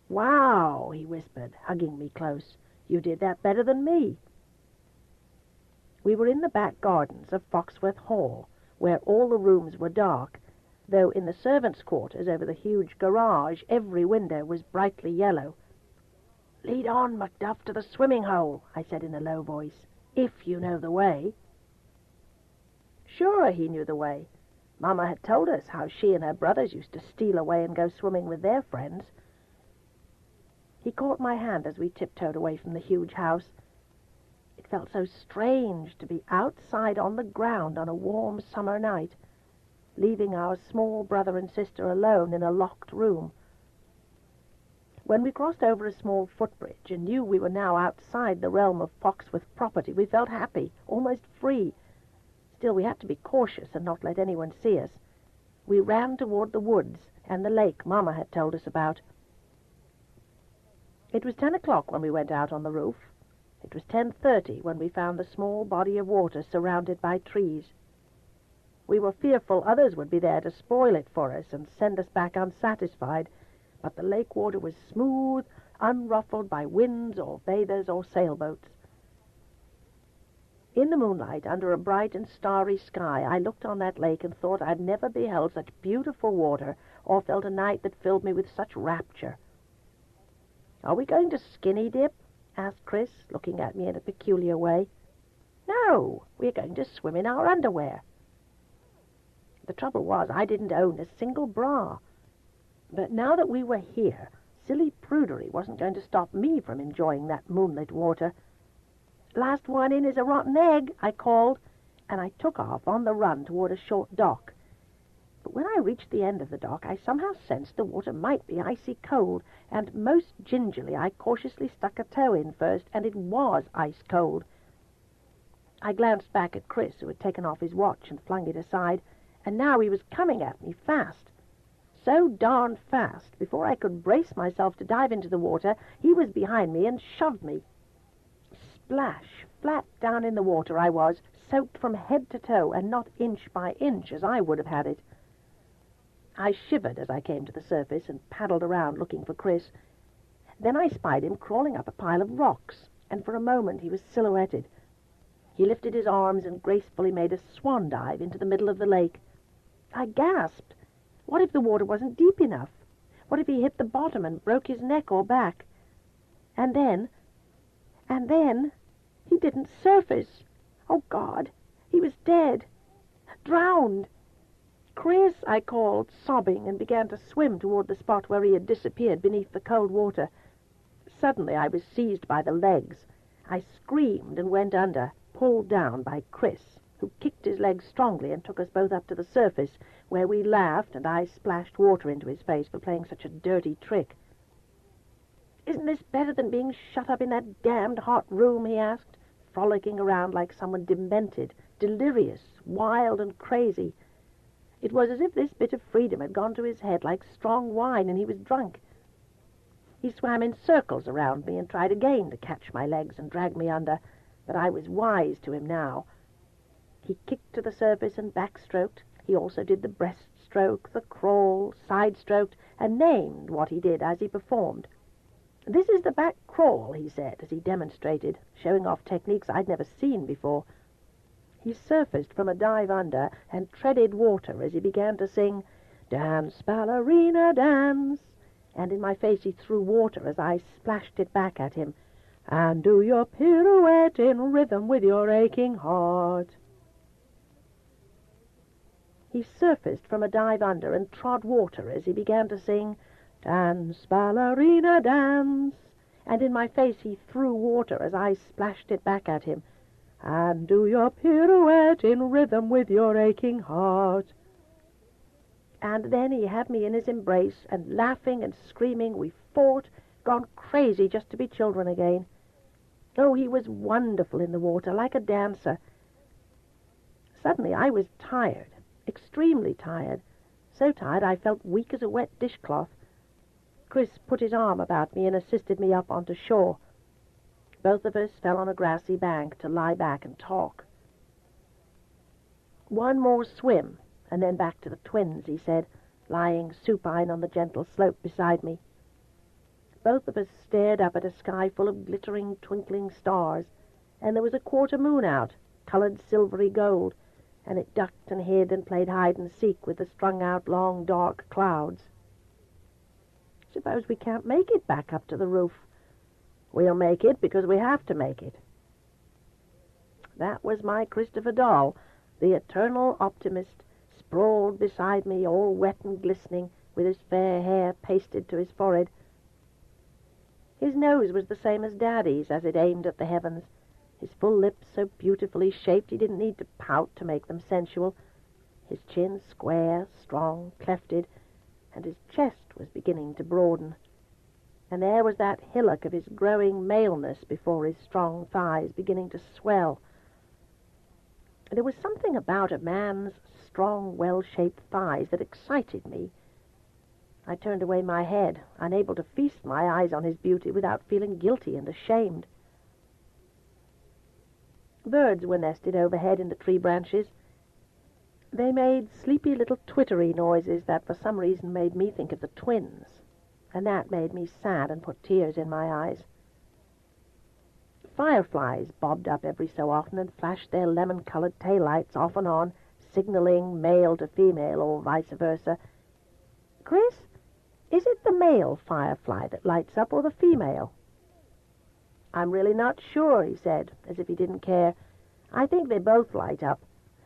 [SPEAKER 1] "Wow," he whispered, hugging me close. "You did that better than me." We were in the back gardens of Foxworth Hall, where all the rooms were dark, though in the servants' quarters over the huge garage every window was brightly yellow. "Lead on, Macduff, to the swimming hole," I said in a low voice, "if you know the way." Sure he knew the way. Mama had told us how she and her brothers used to steal away and go swimming with their friends. He caught my hand as we tiptoed away from the huge house. It felt so strange to be outside on the ground on a warm summer night, leaving our small brother and sister alone in a locked room. When we crossed over a small footbridge and knew we were now outside the realm of Foxworth property, we felt happy, almost free. Still, we had to be cautious and not let anyone see us. We ran toward the woods and the lake Mama had told us about. It was 10 o'clock when we went out on the roof. It was 10:30 when we found the small body of water surrounded by trees. We were fearful others would be there to spoil it for us and send us back unsatisfied, but the lake water was smooth, unruffled by winds or bathers or sailboats. In the moonlight, under a bright and starry sky, I looked on that lake and thought I'd never beheld such beautiful water or felt a night that filled me with such rapture. "Are we going to skinny dip?" asked Chris, looking at me in a peculiar way. "No, we're going to swim in our underwear." The trouble was, I didn't own a single bra. But now that we were here, silly prudery wasn't going to stop me from enjoying that moonlit water. "Last one in is a rotten egg," I called, and I took off on the run toward a short dock. But when I reached the end of the dock, I somehow sensed the water might be icy cold, and most gingerly I cautiously stuck a toe in first, and it was ice cold. I glanced back at Chris, who had taken off his watch and flung it aside, and now he was coming at me fast. So darn fast, before I could brace myself to dive into the water, he was behind me and shoved me. Splash! Flat down in the water I was, soaked from head to toe, and not inch by inch as I would have had it. I shivered as I came to the surface and paddled around looking for Chris. Then I spied him crawling up a pile of rocks, and for a moment he was silhouetted. He lifted his arms and gracefully made a swan dive into the middle of the lake. I gasped. What if the water wasn't deep enough? What if he hit the bottom and broke his neck or back? And then, he didn't surface. Oh, God, he was dead. Drowned. "Chris," I called, sobbing, and began to swim toward the spot where he had disappeared beneath the cold water. Suddenly I was seized by the legs. I screamed and went under, pulled down by Chris, who kicked his legs strongly and took us both up to the surface, where we laughed and I splashed water into his face for playing such a dirty trick. "Isn't this better than being shut up in that damned hot room?" he asked, frolicking around like someone demented, delirious, wild and crazy. It was as if this bit of freedom had gone to his head like strong wine, and he was drunk. He swam in circles around me and tried again to catch my legs and drag me under, but I was wise to him now. He kicked to the surface and backstroked. He also did the breaststroke, the crawl, side-stroked, and named what he did as he performed. "This is the back crawl," he said, as he demonstrated, showing off techniques I'd never seen before. He surfaced from a dive under and treaded water as he began to sing, "Dance, ballerina, dance," and in my face he threw water as I splashed it back at him, "and do your pirouette in rhythm with your aching heart." He surfaced from a dive under and trod water as he began to sing, "Dance, ballerina, dance," and in my face he threw water as I splashed it back at him, "and do your pirouette in rhythm with your aching heart." And then he had me in his embrace, and laughing and screaming, we fought, gone crazy just to be children again. Oh, he was wonderful in the water, like a dancer. Suddenly I was tired, extremely tired, so tired I felt weak as a wet dishcloth. Chris put his arm about me and assisted me up onto shore. Both of us fell on a grassy bank to lie back and talk. "One more swim, and then back to the twins," he said, lying supine on the gentle slope beside me. Both of us stared up at a sky full of glittering, twinkling stars, and there was a quarter moon out, colored silvery gold, and it ducked and hid and played hide-and-seek with the strung-out long, dark clouds. "Suppose we can't make it back up to the roof?" "We'll make it because we have to make it." That was my Christopher Doll, the eternal optimist, sprawled beside me, all wet and glistening, with his fair hair pasted to his forehead. His nose was the same as Daddy's as it aimed at the heavens, his full lips so beautifully shaped he didn't need to pout to make them sensual, his chin square, strong, clefted, and his chest was beginning to broaden. And there was that hillock of his growing maleness before his strong thighs beginning to swell. And there was something about a man's strong, well-shaped thighs that excited me. I turned away my head, unable to feast my eyes on his beauty without feeling guilty and ashamed. Birds were nested overhead in the tree branches. They made sleepy little twittery noises that for some reason made me think of the twins, and that made me sad and put tears in my eyes. Fireflies bobbed up every so often and flashed their lemon-colored taillights off and on, signaling male to female or vice versa. "Chris, is it the male firefly that lights up or the female?" "I'm really not sure," he said, as if he didn't care. "I think they both light up,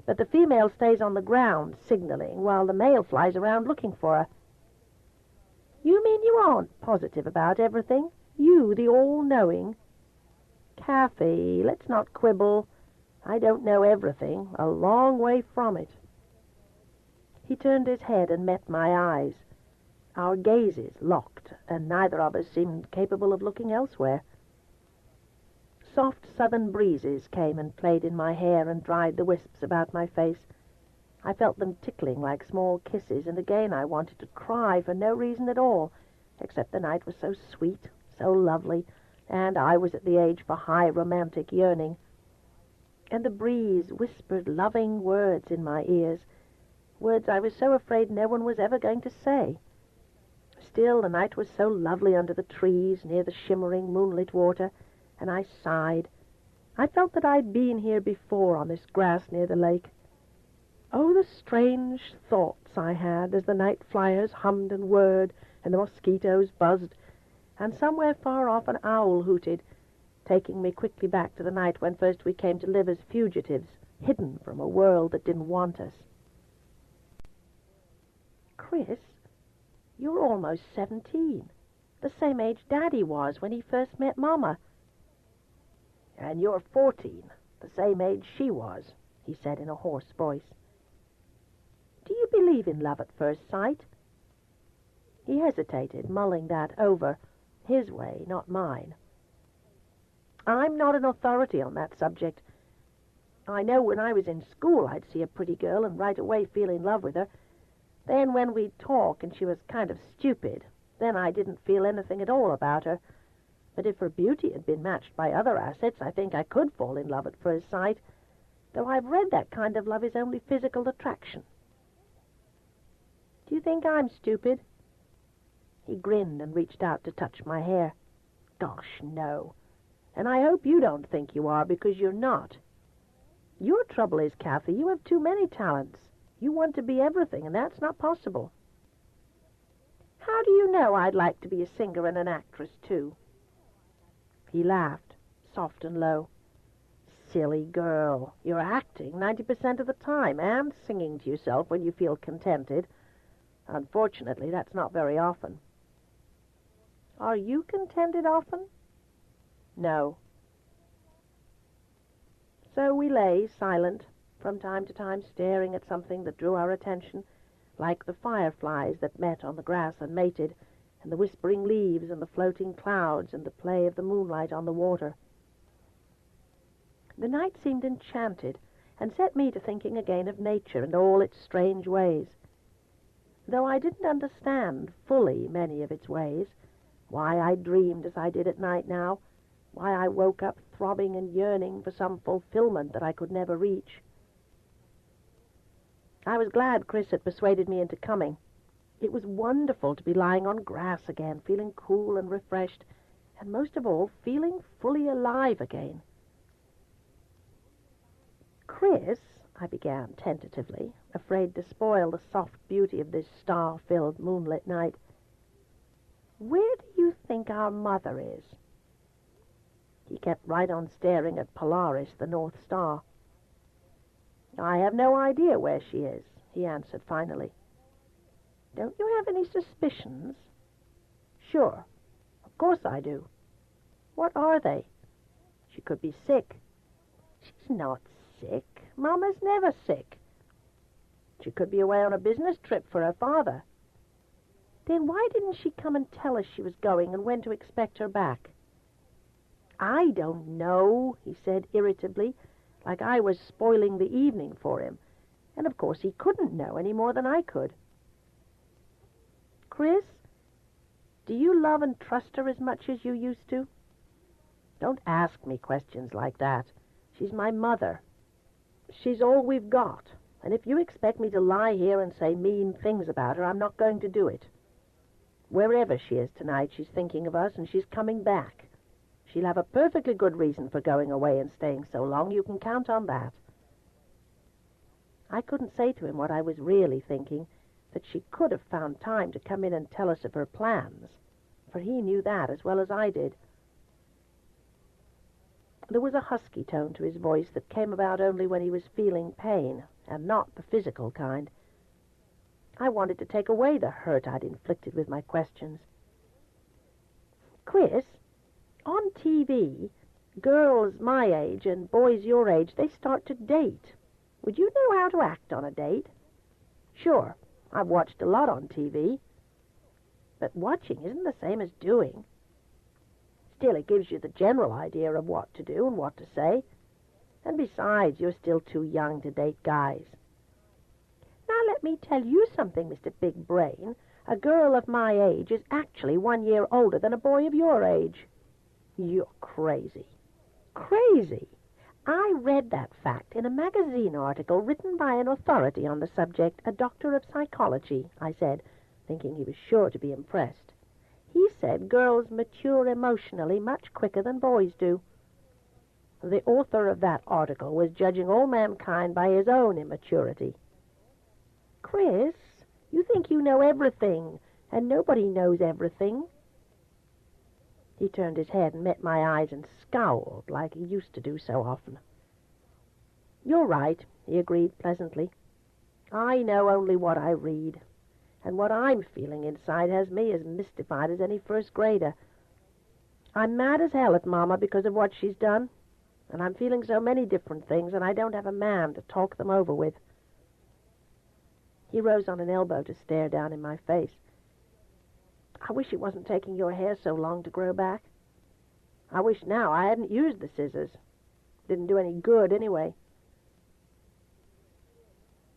[SPEAKER 1] but the female stays on the ground, signaling, while the male flies around looking for her." "You mean you aren't positive about everything? You, the all-knowing?" "Kathy, let's not quibble. I don't know everything. A long way from it." He turned his head and met my eyes. Our gazes locked, and neither of us seemed capable of looking elsewhere. Soft southern breezes came and played in my hair and dried the wisps about my face. I felt them tickling like small kisses, and again I wanted to cry for no reason at all, except the night was so sweet, so lovely, and I was at the age for high romantic yearning. And the breeze whispered loving words in my ears, words I was so afraid no one was ever going to say. Still, the night was so lovely under the trees near the shimmering moonlit water, and I sighed. I felt that I'd been here before on this grass near the lake. Oh, the strange thoughts I had as the night flyers hummed and whirred and the mosquitoes buzzed, and somewhere far off an owl hooted, taking me quickly back to the night when first we came to live as fugitives, hidden from a world that didn't want us. "Chris, you're almost 17, the same age Daddy was when he first met Mama." "And you're 14, the same age she was," he said in a hoarse voice. "Do you believe in love at first sight?" He hesitated, mulling that over, his way, not mine. "I'm not an authority on that subject. I know when I was in school I'd see a pretty girl and right away feel in love with her. Then when we'd talk and she was kind of stupid, then I didn't feel anything at all about her. But if her beauty had been matched by other assets, I think I could fall in love at first sight, though I've read that kind of love is only physical attraction." "Do you think I'm stupid?" He grinned and reached out to touch my hair. "Gosh, no. And I hope you don't think you are, because you're not. Your trouble is, Kathy, you have too many talents. You want to be everything, and that's not possible." "How do you know I'd like to be a singer and an actress, too?" He laughed, soft and low. "Silly girl. You're acting 90% of the time, and singing to yourself when you feel contented. Unfortunately, that's not very often." "Are you contented often?" "No." So we lay silent, from time to time staring at something that drew our attention, like the fireflies that met on the grass and mated, and the whispering leaves and the floating clouds and the play of the moonlight on the water. The night seemed enchanted, and set me to thinking again of nature and all its strange ways. Though I didn't understand fully many of its ways, why I dreamed as I did at night now, why I woke up throbbing and yearning for some fulfillment that I could never reach. I was glad Chris had persuaded me into coming. It was wonderful to be lying on grass again, feeling cool and refreshed, and most of all, feeling fully alive again. "Chris," I began tentatively, afraid to spoil the soft beauty of this star-filled moonlit night, "where do you think our mother is?" He kept right on staring at Polaris, the North Star. "I have no idea where she is," he answered finally. "Don't you have any suspicions?" "Sure. Of course I do." "What are they?" "She could be sick." "She's not sick. Mama's never sick." "She could be away on a business trip for her father." "Then why didn't she come and tell us she was going and when to expect her back?" "I don't know," he said irritably, like I was spoiling the evening for him. And of course he couldn't know any more than I could. "Chris, do you love and trust her as much as you used to?" "Don't ask me questions like that. She's my mother. She's all we've got. And if you expect me to lie here and say mean things about her, I'm not going to do it. Wherever she is tonight, she's thinking of us, and she's coming back. She'll have a perfectly good reason for going away and staying so long. You can count on that." I couldn't say to him what I was really thinking, that she could have found time to come in and tell us of her plans, for he knew that as well as I did. There was a husky tone to his voice that came about only when he was feeling pain, and not the physical kind. I wanted to take away the hurt I'd inflicted with my questions. "Chris, on TV, girls my age and boys your age, they start to date. Would you know how to act on a date?" "Sure. I've watched a lot on TV." "But watching isn't the same as doing." "Still, it gives you the general idea of what to do and what to say. And besides, you're still too young to date guys." "Now let me tell you something, Mr. Big Brain. A girl of my age is actually 1 year older than a boy of your age." "You're crazy." "Crazy? I read that fact in a magazine article written by an authority on the subject, a doctor of psychology," I said, thinking he was sure to be impressed. "He said girls mature emotionally much quicker than boys do." The author of that article was judging all mankind by his own immaturity. "Chris, you think you know everything, and nobody knows everything." He turned his head and met my eyes and scowled like he used to do so often. "You're right," he agreed pleasantly. "I know only what I read, and what I'm feeling inside has me as mystified as any first grader. I'm mad as hell at Mama because of what she's done, and I'm feeling so many different things, and I don't have a man to talk them over with." He rose on an elbow to stare down in my face. "I wish it wasn't taking your hair so long to grow back. I wish now I hadn't used the scissors. Didn't do any good anyway."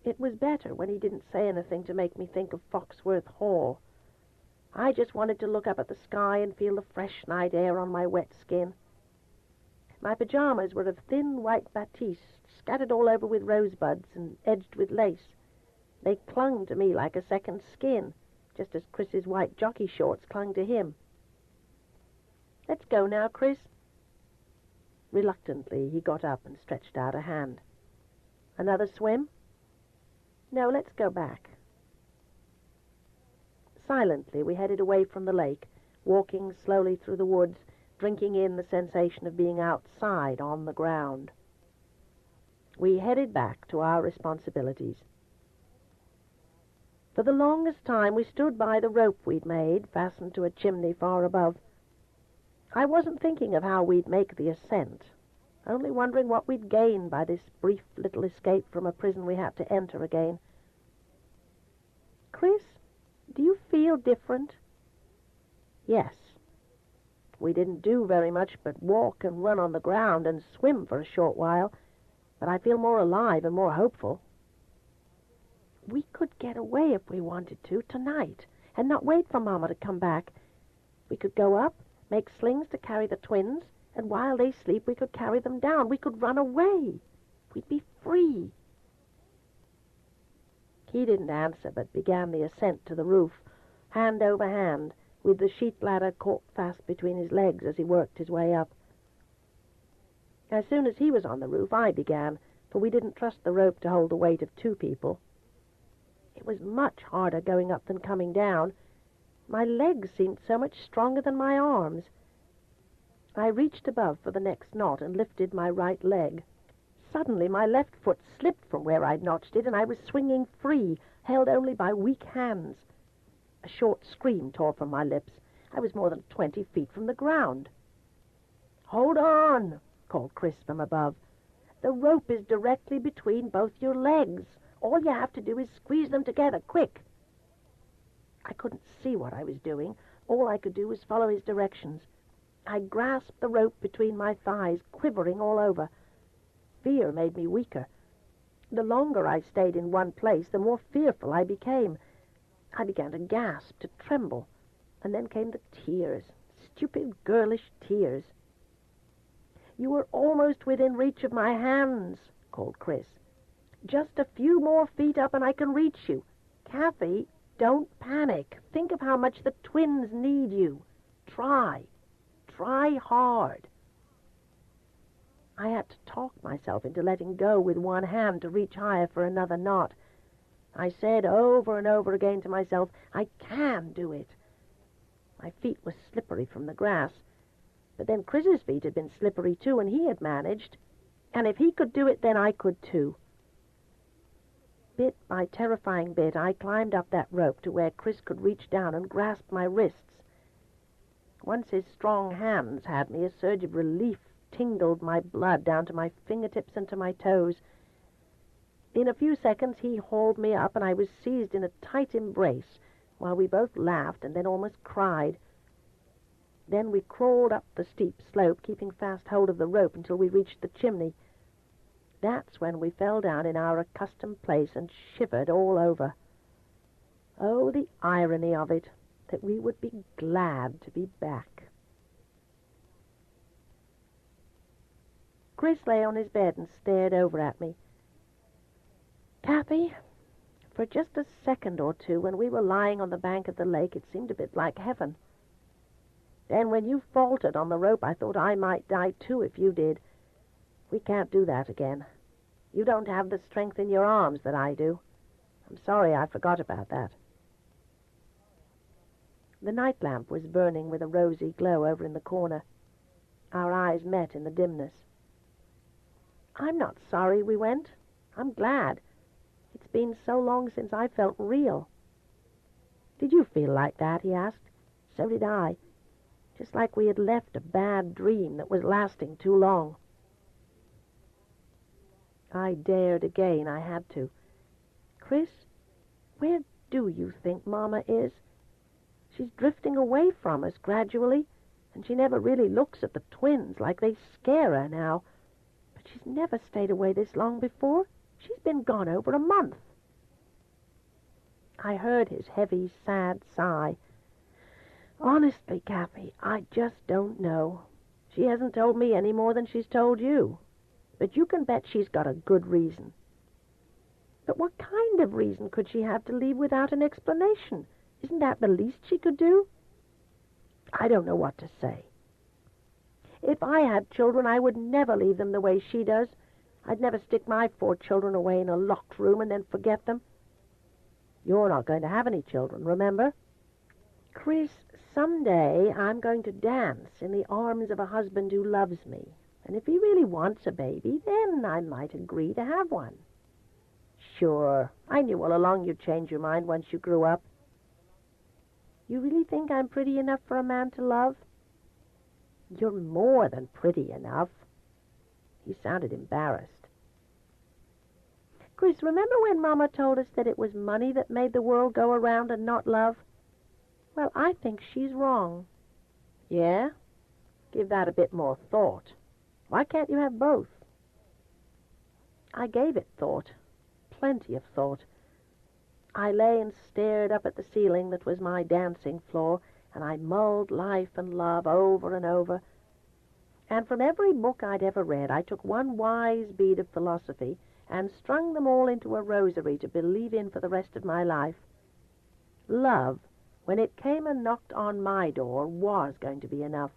[SPEAKER 1] It was better when he didn't say anything to make me think of Foxworth Hall. I just wanted to look up at the sky and feel the fresh night air on my wet skin. My pajamas were of thin white batiste, scattered all over with rosebuds and edged with lace. They clung to me like a second skin, just as Chris's white jockey shorts clung to him. "Let's go now, Chris." Reluctantly, he got up and stretched out a hand. "Another swim?" "No, let's go back." Silently, we headed away from the lake, walking slowly through the woods, drinking in the sensation of being outside on the ground. We headed back to our responsibilities. For the longest time we stood by the rope we'd made, fastened to a chimney far above. I wasn't thinking of how we'd make the ascent, only wondering what we'd gain by this brief little escape from a prison we had to enter again. "Chris, do you feel different?" "Yes. We didn't do very much but walk and run on the ground and swim for a short while, but I feel more alive and more hopeful." "We could get away if we wanted to, tonight, and not wait for Mama to come back. We could go up, make slings to carry the twins, and while they sleep we could carry them down. We could run away. We'd be free." He didn't answer, but began the ascent to the roof, hand over hand, with the sheet ladder caught fast between his legs as he worked his way up. As soon as he was on the roof, I began, for we didn't trust the rope to hold the weight of 2 people. It was much harder going up than coming down. My legs seemed so much stronger than my arms. I reached above for the next knot and lifted my right leg. suddenly my left foot slipped from where I'd notched it, and I was swinging free, held only by weak hands. A short scream tore from my lips. I was more than 20 feet from the ground. "Hold on," called Chris from above. "The rope is directly between both your legs. All you have to do is squeeze them together, quick." I couldn't see what I was doing. All I could do was follow his directions. I grasped the rope between my thighs, quivering all over. Fear made me weaker. The longer I stayed in one place, the more fearful I became. I began to gasp, to tremble. And then came the tears, stupid, girlish tears. "You were almost within reach of my hands," called Chris. "Just a few more feet up and I can reach you. Kathy, don't panic. Think of how much the twins need you. Try hard." I had to talk myself into letting go with one hand to reach higher for another knot. I said over and over again to myself, "I can do it." My feet were slippery from the grass, but then Chris's feet had been slippery too, and he had managed. And if he could do it, then I could too. Bit by terrifying bit, I climbed up that rope to where Chris could reach down and grasp my wrists. Once his strong hands had me, a surge of relief tingled my blood down to my fingertips and to my toes. In a few seconds he hauled me up, and I was seized in a tight embrace, while we both laughed and then almost cried. Then we crawled up the steep slope, keeping fast hold of the rope until we reached the chimney. That's when we fell down in our accustomed place and shivered all over. Oh, the irony of it, that we would be glad to be back. Chris lay on his bed and stared over at me. "Kathy, for just a second or two, when we were lying on the bank of the lake, it seemed a bit like heaven. Then when you faltered on the rope, I thought I might die too if you did. We can't do that again. You don't have the strength in your arms that I do. I'm sorry I forgot about that." The night lamp was burning with a rosy glow over in the corner. Our eyes met in the dimness. "I'm not sorry we went. I'm glad. It's been so long since I felt real." "Did you feel like that?" he asked. "So did I. Just like we had left a bad dream that was lasting too long." I dared again. I had to. "Chris, where do you think Mama is? She's drifting away from us gradually, and she never really looks at the twins like they scare her now. But she's never stayed away this long before. She's been gone over a month." I heard his heavy, sad sigh. "Honestly, Kathy, I just don't know. She hasn't told me any more than she's told you. But you can bet she's got a good reason." "But what kind of reason could she have to leave without an explanation? Isn't that the least she could do?" "I don't know what to say. If I had children, I would never leave them the way she does. I'd never stick my 4 children away in a locked room and then forget them. You're not going to have any children, remember? Chris, someday I'm going to dance in the arms of a husband who loves me. And if he really wants a baby, then I might agree to have one." "Sure. I knew all along you'd change your mind once you grew up." "You really think I'm pretty enough for a man to love?" "You're more than pretty enough." He sounded embarrassed. "Chris, remember when Mama told us that it was money that made the world go around and not love? Well, I think she's wrong." "Yeah? Give that a bit more thought. Why can't you have both?" I gave it thought, plenty of thought. I lay and stared up at the ceiling that was my dancing floor, and I mulled life and love over and over. And from every book I'd ever read, I took one wise bead of philosophy and strung them all into a rosary to believe in for the rest of my life. Love, when it came and knocked on my door, was going to be enough.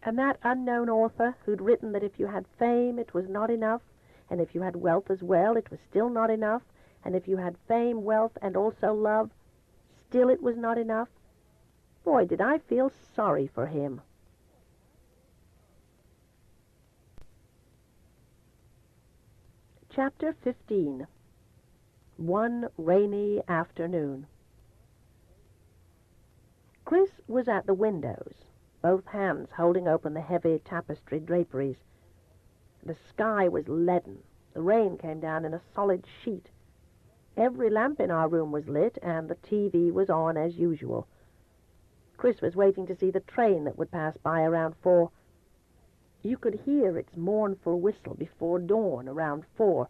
[SPEAKER 1] And that unknown author who'd written that if you had fame, it was not enough, and if you had wealth as well, it was still not enough, and if you had fame, wealth, and also love, still it was not enough. Boy, did I feel sorry for him. Chapter 15. One rainy afternoon. Chris was at the windows, both hands holding open the heavy tapestried draperies. The sky was leaden. The rain came down in a solid sheet. Every lamp in our room was lit, and the TV was on as usual. Chris was waiting to see the train that would pass by around 4. You could hear its mournful whistle before dawn around 4,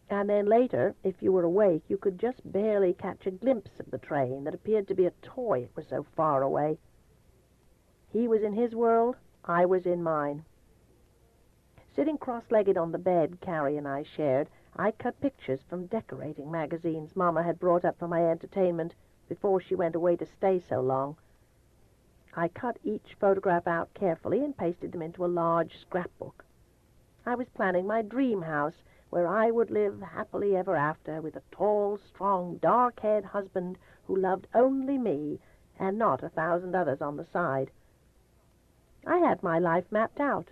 [SPEAKER 1] and then later, if you were awake, you could just barely catch a glimpse of the train that appeared to be a toy, it was so far away. He was in his world, I was in mine. Sitting cross-legged on the bed Carrie and I shared, I cut pictures from decorating magazines Mama had brought up for my entertainment before she went away to stay so long. I cut each photograph out carefully and pasted them into a large scrapbook. I was planning my dream house, where I would live happily ever after with a tall, strong, dark-haired husband who loved only me and not 1,000 others on the side. I had my life mapped out.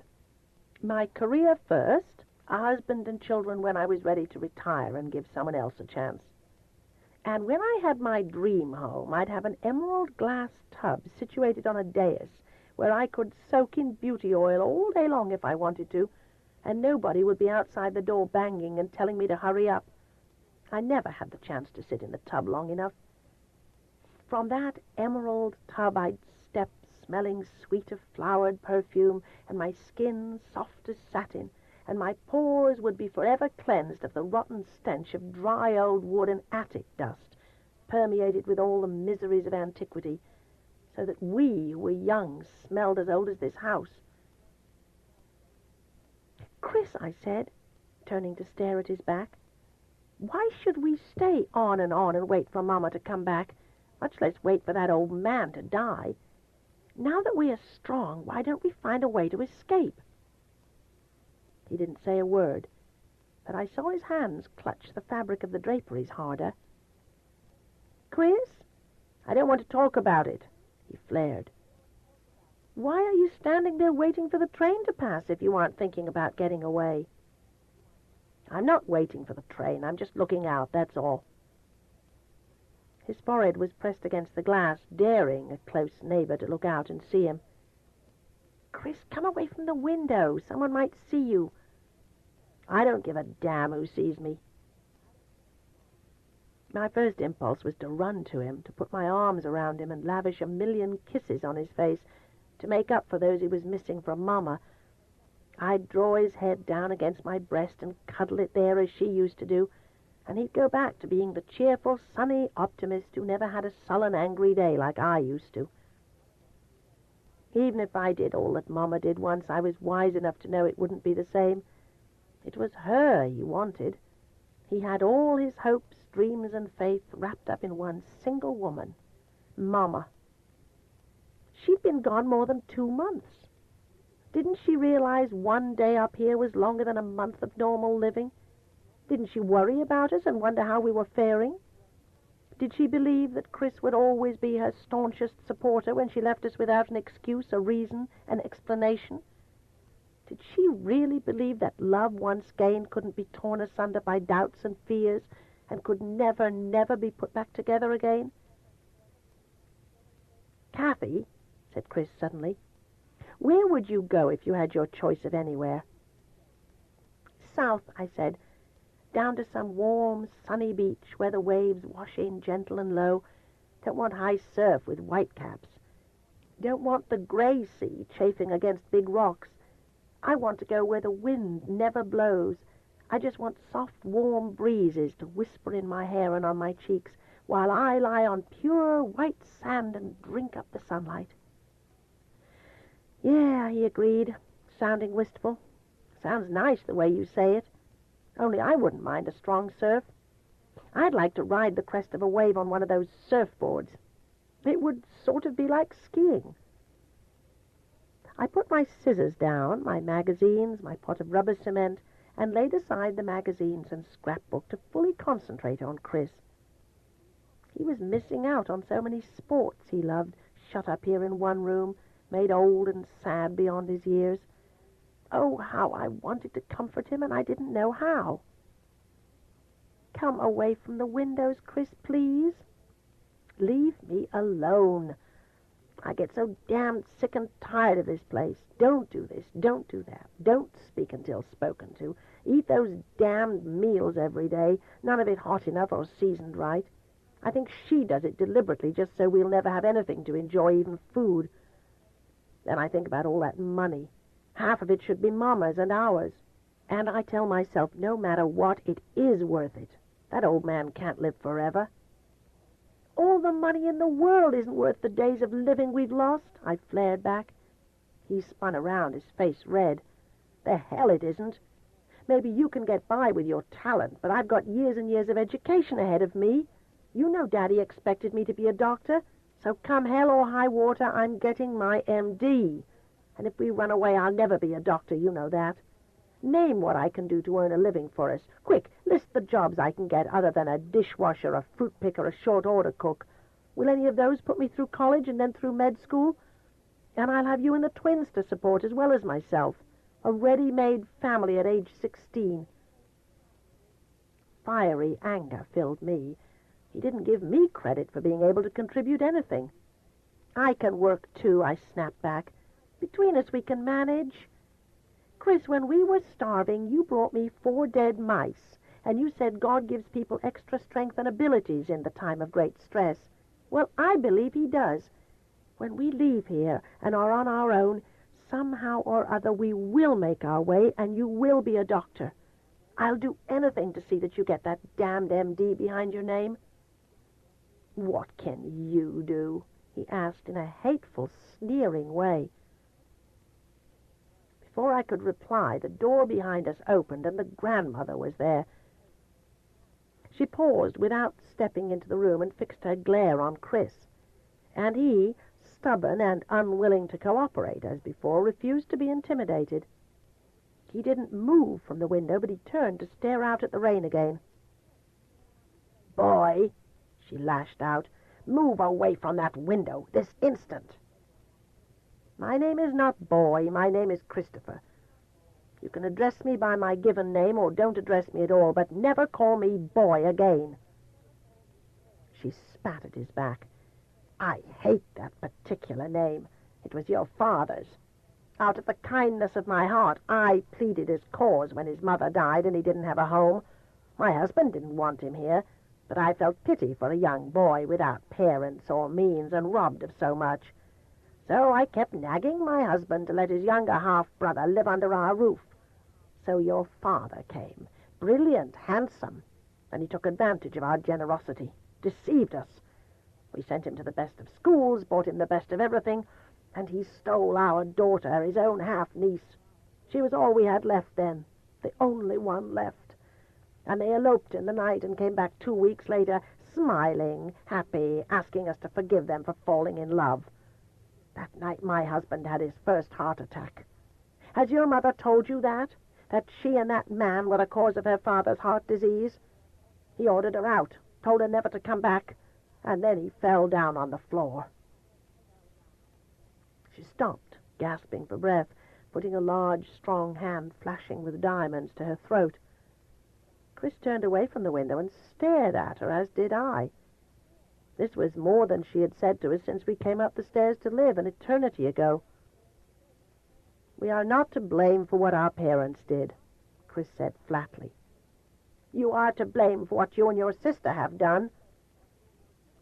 [SPEAKER 1] My career first, a husband and children when I was ready to retire and give someone else a chance. And when I had my dream home, I'd have an emerald glass tub situated on a dais where I could soak in beauty oil all day long if I wanted to, and nobody would be outside the door banging and telling me to hurry up. I never had the chance to sit in the tub long enough. From that emerald tub I'd step, smelling sweet of flowered perfume, and my skin soft as satin, and my pores would be forever cleansed of the rotten stench of dry old wood and attic dust, permeated with all the miseries of antiquity, so that we who were young smelled as old as this house. "Chris," I said, turning to stare at his back, "why should we stay on and wait for Mama to come back, much less wait for that old man to die? Now that we are strong, why don't we find a way to escape?" He didn't say a word, but I saw his hands clutch the fabric of the draperies harder. "Chris, I don't want to talk about it," he flared. "Why are you standing there waiting for the train to pass if you aren't thinking about getting away?" "I'm not waiting for the train. I'm just looking out, that's all." His forehead was pressed against the glass, daring a close neighbor to look out and see him. "Chris, come away from the window. Someone might see you." "I don't give a damn who sees me." My first impulse was to run to him, to put my arms around him and lavish 1,000,000 kisses on his face, to make up for those he was missing from Mama. I'd draw his head down against my breast and cuddle it there as she used to do, and he'd go back to being the cheerful, sunny optimist who never had a sullen, angry day like I used to. Even if I did all that Mama did once, I was wise enough to know it wouldn't be the same. It was her he wanted. He had all his hopes, dreams, and faith wrapped up in one single woman, Mama. She'd been gone more than 2 months. Didn't she realize one day up here was longer than a month of normal living? Didn't she worry about us and wonder how we were faring? Did she believe that Chris would always be her staunchest supporter when she left us without an excuse, a reason, an explanation? Did she really believe that love once gained couldn't be torn asunder by doubts and fears and could never, never be put back together again? "Kathy," said Chris suddenly, "where would you go if you had your choice of anywhere?" "South," I said, "down to some warm, sunny beach where the waves wash in gentle and low. Don't want high surf with whitecaps. Don't want the gray sea chafing against big rocks. I want to go where the wind never blows. I just want soft, warm breezes to whisper in my hair and on my cheeks while I lie on pure white sand and drink up the sunlight." "Yeah," he agreed, sounding wistful. "Sounds nice the way you say it. Only I wouldn't mind a strong surf. I'd like to ride the crest of a wave on one of those surfboards. It would sort of be like skiing." I put my scissors down, my magazines, my pot of rubber cement, and laid aside the magazines and scrapbook to fully concentrate on Chris. He was missing out on so many sports he loved, shut up here in one room, made old and sad beyond his years. Oh, how I wanted to comfort him, and I didn't know how. Come away from the windows, Chris, please. Leave me alone. I get so damned sick and tired of this place. Don't do this. Don't do that. Don't speak until spoken to. Eat those damned meals every day. None of it hot enough or seasoned right. I think she does it deliberately just so we'll never have anything to enjoy, even food. Then I think about all that money. Half of it should be Mama's and ours. And I tell myself, no matter what, it is worth it. That old man can't live forever. All the money in the world isn't worth the days of living we've lost, I flared back. He spun around, his face red. The hell it isn't. Maybe you can get by with your talent, but I've got years and years of education ahead of me. You know Daddy expected me to be a doctor, so come hell or high water, I'm getting my M.D. And if we run away, I'll never be a doctor, you know that. Name what I can do to earn a living for us. Quick, list the jobs I can get other than a dishwasher, a fruit picker, a short-order cook. Will any of those put me through college and then through med school? And I'll have you and the twins to support as well as myself. A ready-made family at age 16. Fiery anger filled me. He didn't give me credit for being able to contribute anything. I can work, too, I snapped back. Between us we can manage. Chris, when we were starving, you brought me 4 dead mice, and you said God gives people extra strength and abilities in the time of great stress. Well, I believe he does. When we leave here and are on our own, somehow or other we will make our way, and you will be a doctor. I'll do anything to see that you get that damned M.D. behind your name. What can you do? He asked in a hateful, sneering way. Before I could reply, the door behind us opened, and the grandmother was there. She paused without stepping into the room and fixed her glare on Chris. And he, stubborn and unwilling to cooperate as before, refused to be intimidated. He didn't move from the window, but he turned to stare out at the rain again. "Boy," she lashed out, "move away from that window this instant." "My name is not Boy. My name is Christopher. You can address me by my given name or don't address me at all, but never call me Boy again." She spat at his back. "I hate that particular name. It was your father's. Out of the kindness of my heart, I pleaded his cause when his mother died and he didn't have a home. My husband didn't want him here, but I felt pity for a young boy without parents or means and robbed of so much. So I kept nagging my husband to let his younger half-brother live under our roof. So your father came, brilliant, handsome, and he took advantage of our generosity, deceived us. We sent him to the best of schools, bought him the best of everything, and he stole our daughter, his own half-niece. She was all we had left then, the only one left. And they eloped in the night and came back 2 weeks later, smiling, happy, asking us to forgive them for falling in love. That night my husband had his first heart attack. Has your mother told you that? That she and that man were the cause of her father's heart disease? He ordered her out, told her never to come back, and then he fell down on the floor." She stopped, gasping for breath, putting a large, strong hand flashing with diamonds to her throat. Chris turned away from the window and stared at her, as did I. This was more than she had said to us since we came up the stairs to live an eternity ago. "We are not to blame for what our parents did," Chris said flatly. "You are to blame for what you and your sister have done."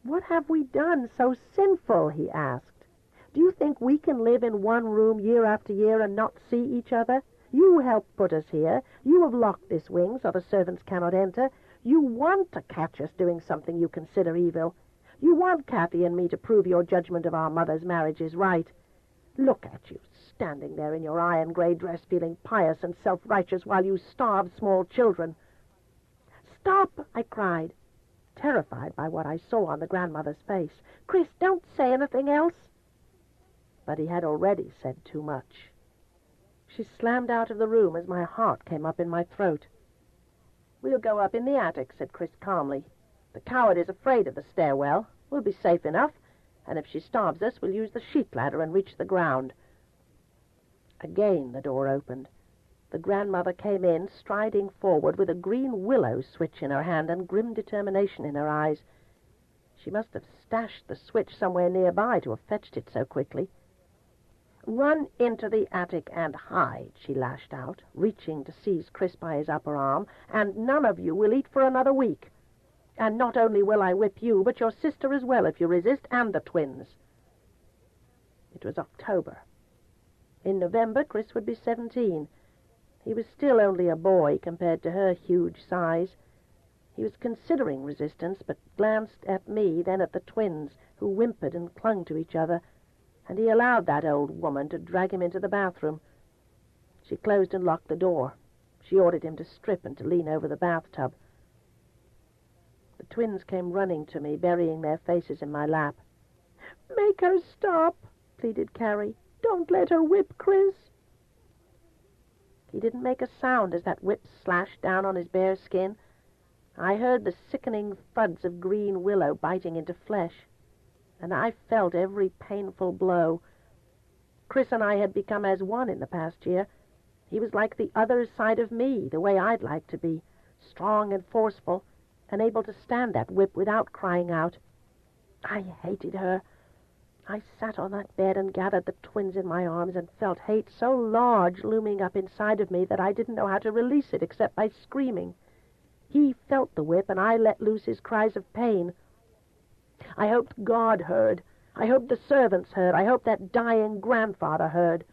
[SPEAKER 1] "What have we done so sinful?" he asked. "Do you think we can live in one room year after year and not see each other? You helped put us here. You have locked this wing so the servants cannot enter. You want to catch us doing something you consider evil. You want Kathy and me to prove your judgment of our mother's marriage is right. Look at you, standing there in your iron gray dress, feeling pious and self-righteous while you starve small children." "Stop!" I cried, terrified by what I saw on the grandmother's face. "Chris, don't say anything else." But he had already said too much. She slammed out of the room as my heart came up in my throat. "We'll go up in the attic," said Chris calmly. "The coward is afraid of the stairwell. We'll be safe enough, and if she starves us, we'll use the sheet ladder and reach the ground." Again the door opened. The grandmother came in, striding forward with a green willow switch in her hand and grim determination in her eyes. She must have stashed the switch somewhere nearby to have fetched it so quickly. "Run into the attic and hide," she lashed out, reaching to seize Chris by his upper arm, "and none of you will eat for another week. And not only will I whip you, but your sister as well if you resist, and the twins." It was October. In November, Chris would be 17. He was still only a boy compared to her huge size. He was considering resistance, but glanced at me, then at the twins, who whimpered and clung to each other, and he allowed that old woman to drag him into the bathroom. She closed and locked the door. She ordered him to strip and to lean over the bathtub. The twins came running to me, burying their faces in my lap. "Make her stop," pleaded Carrie. "Don't let her whip Chris." He didn't make a sound as that whip slashed down on his bare skin. I heard the sickening thuds of green willow biting into flesh, and I felt every painful blow. Chris and I had become as one in the past year. He was like the other side of me, the way I'd like to be, strong and forceful, and able to stand that whip without crying out. I hated her. I sat on that bed and gathered the twins in my arms and felt hate so large looming up inside of me that I didn't know how to release it except by screaming. He felt the whip, and I let loose his cries of pain. I hoped God heard. I hoped the servants heard. I hoped that dying grandfather heard.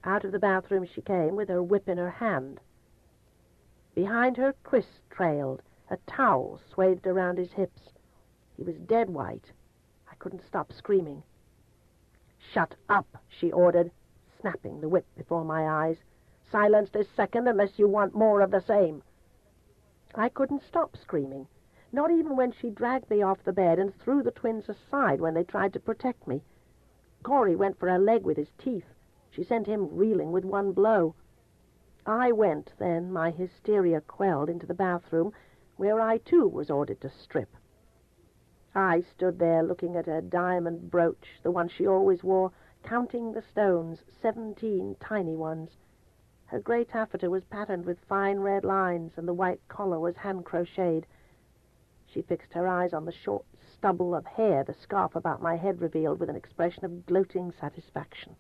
[SPEAKER 1] Out of the bathroom she came with her whip in her hand. Behind her, Chris trailed, a towel swathed around his hips. He was dead white. I couldn't stop screaming. "Shut up," she ordered, snapping the whip before my eyes. "Silence this second unless you want more of the same." I couldn't stop screaming, not even when she dragged me off the bed and threw the twins aside when they tried to protect me. Corey went for her leg with his teeth. She sent him reeling with one blow. I went, then, my hysteria quelled, into the bathroom, where I, too, was ordered to strip. I stood there looking at her diamond brooch, the one she always wore, counting the stones, 17 tiny ones. Her grey taffeta was patterned with fine red lines, and the white collar was hand-crocheted. She fixed her eyes on the short stubble of hair the scarf about my head revealed with an expression of gloating satisfaction.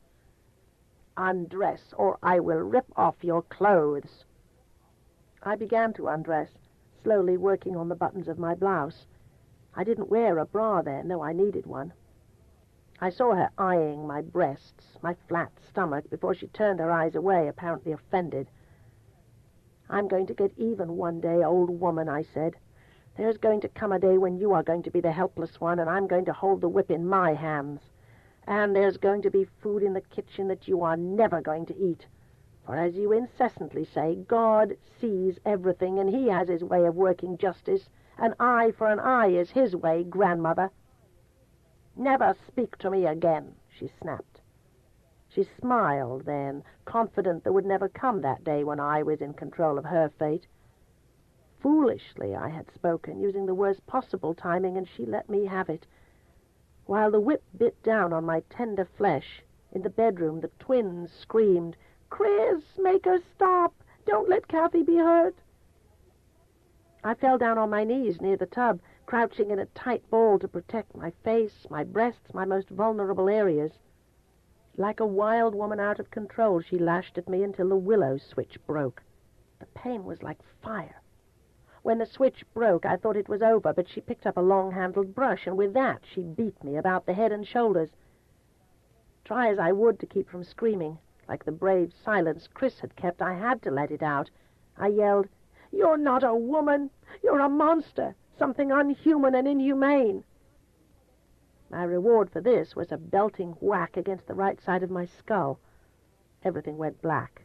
[SPEAKER 1] "Undress, or I will rip off your clothes." I began to undress, slowly working on the buttons of my blouse. I didn't wear a bra then, though I needed one. I saw her eyeing my breasts, my flat stomach, before she turned her eyes away, apparently offended. "I'm going to get even one day, old woman," I said. "There's going to come a day when you are going to be the helpless one, and I'm going to hold the whip in my hands. And there's going to be food in the kitchen that you are never going to eat. For as you incessantly say, God sees everything, and he has his way of working justice. An eye for an eye is his way, grandmother." "Never speak to me again," she snapped. She smiled then, confident there would never come that day when I was in control of her fate. Foolishly I had spoken, using the worst possible timing, and she let me have it. While the whip bit down on my tender flesh, in the bedroom the twins screamed, "Chris, make her stop! Don't let Kathy be hurt!" I fell down on my knees near the tub, crouching in a tight ball to protect my face, my breasts, my most vulnerable areas. Like a wild woman out of control, she lashed at me until the willow switch broke. The pain was like fire. When the switch broke, I thought it was over, but she picked up a long-handled brush, and with that she beat me about the head and shoulders. Try as I would to keep from screaming, like the brave silence Chris had kept, I had to let it out. I yelled, "You're not a woman! You're a monster! Something unhuman and inhumane!" My reward for this was a belting whack against the right side of my skull. Everything went black.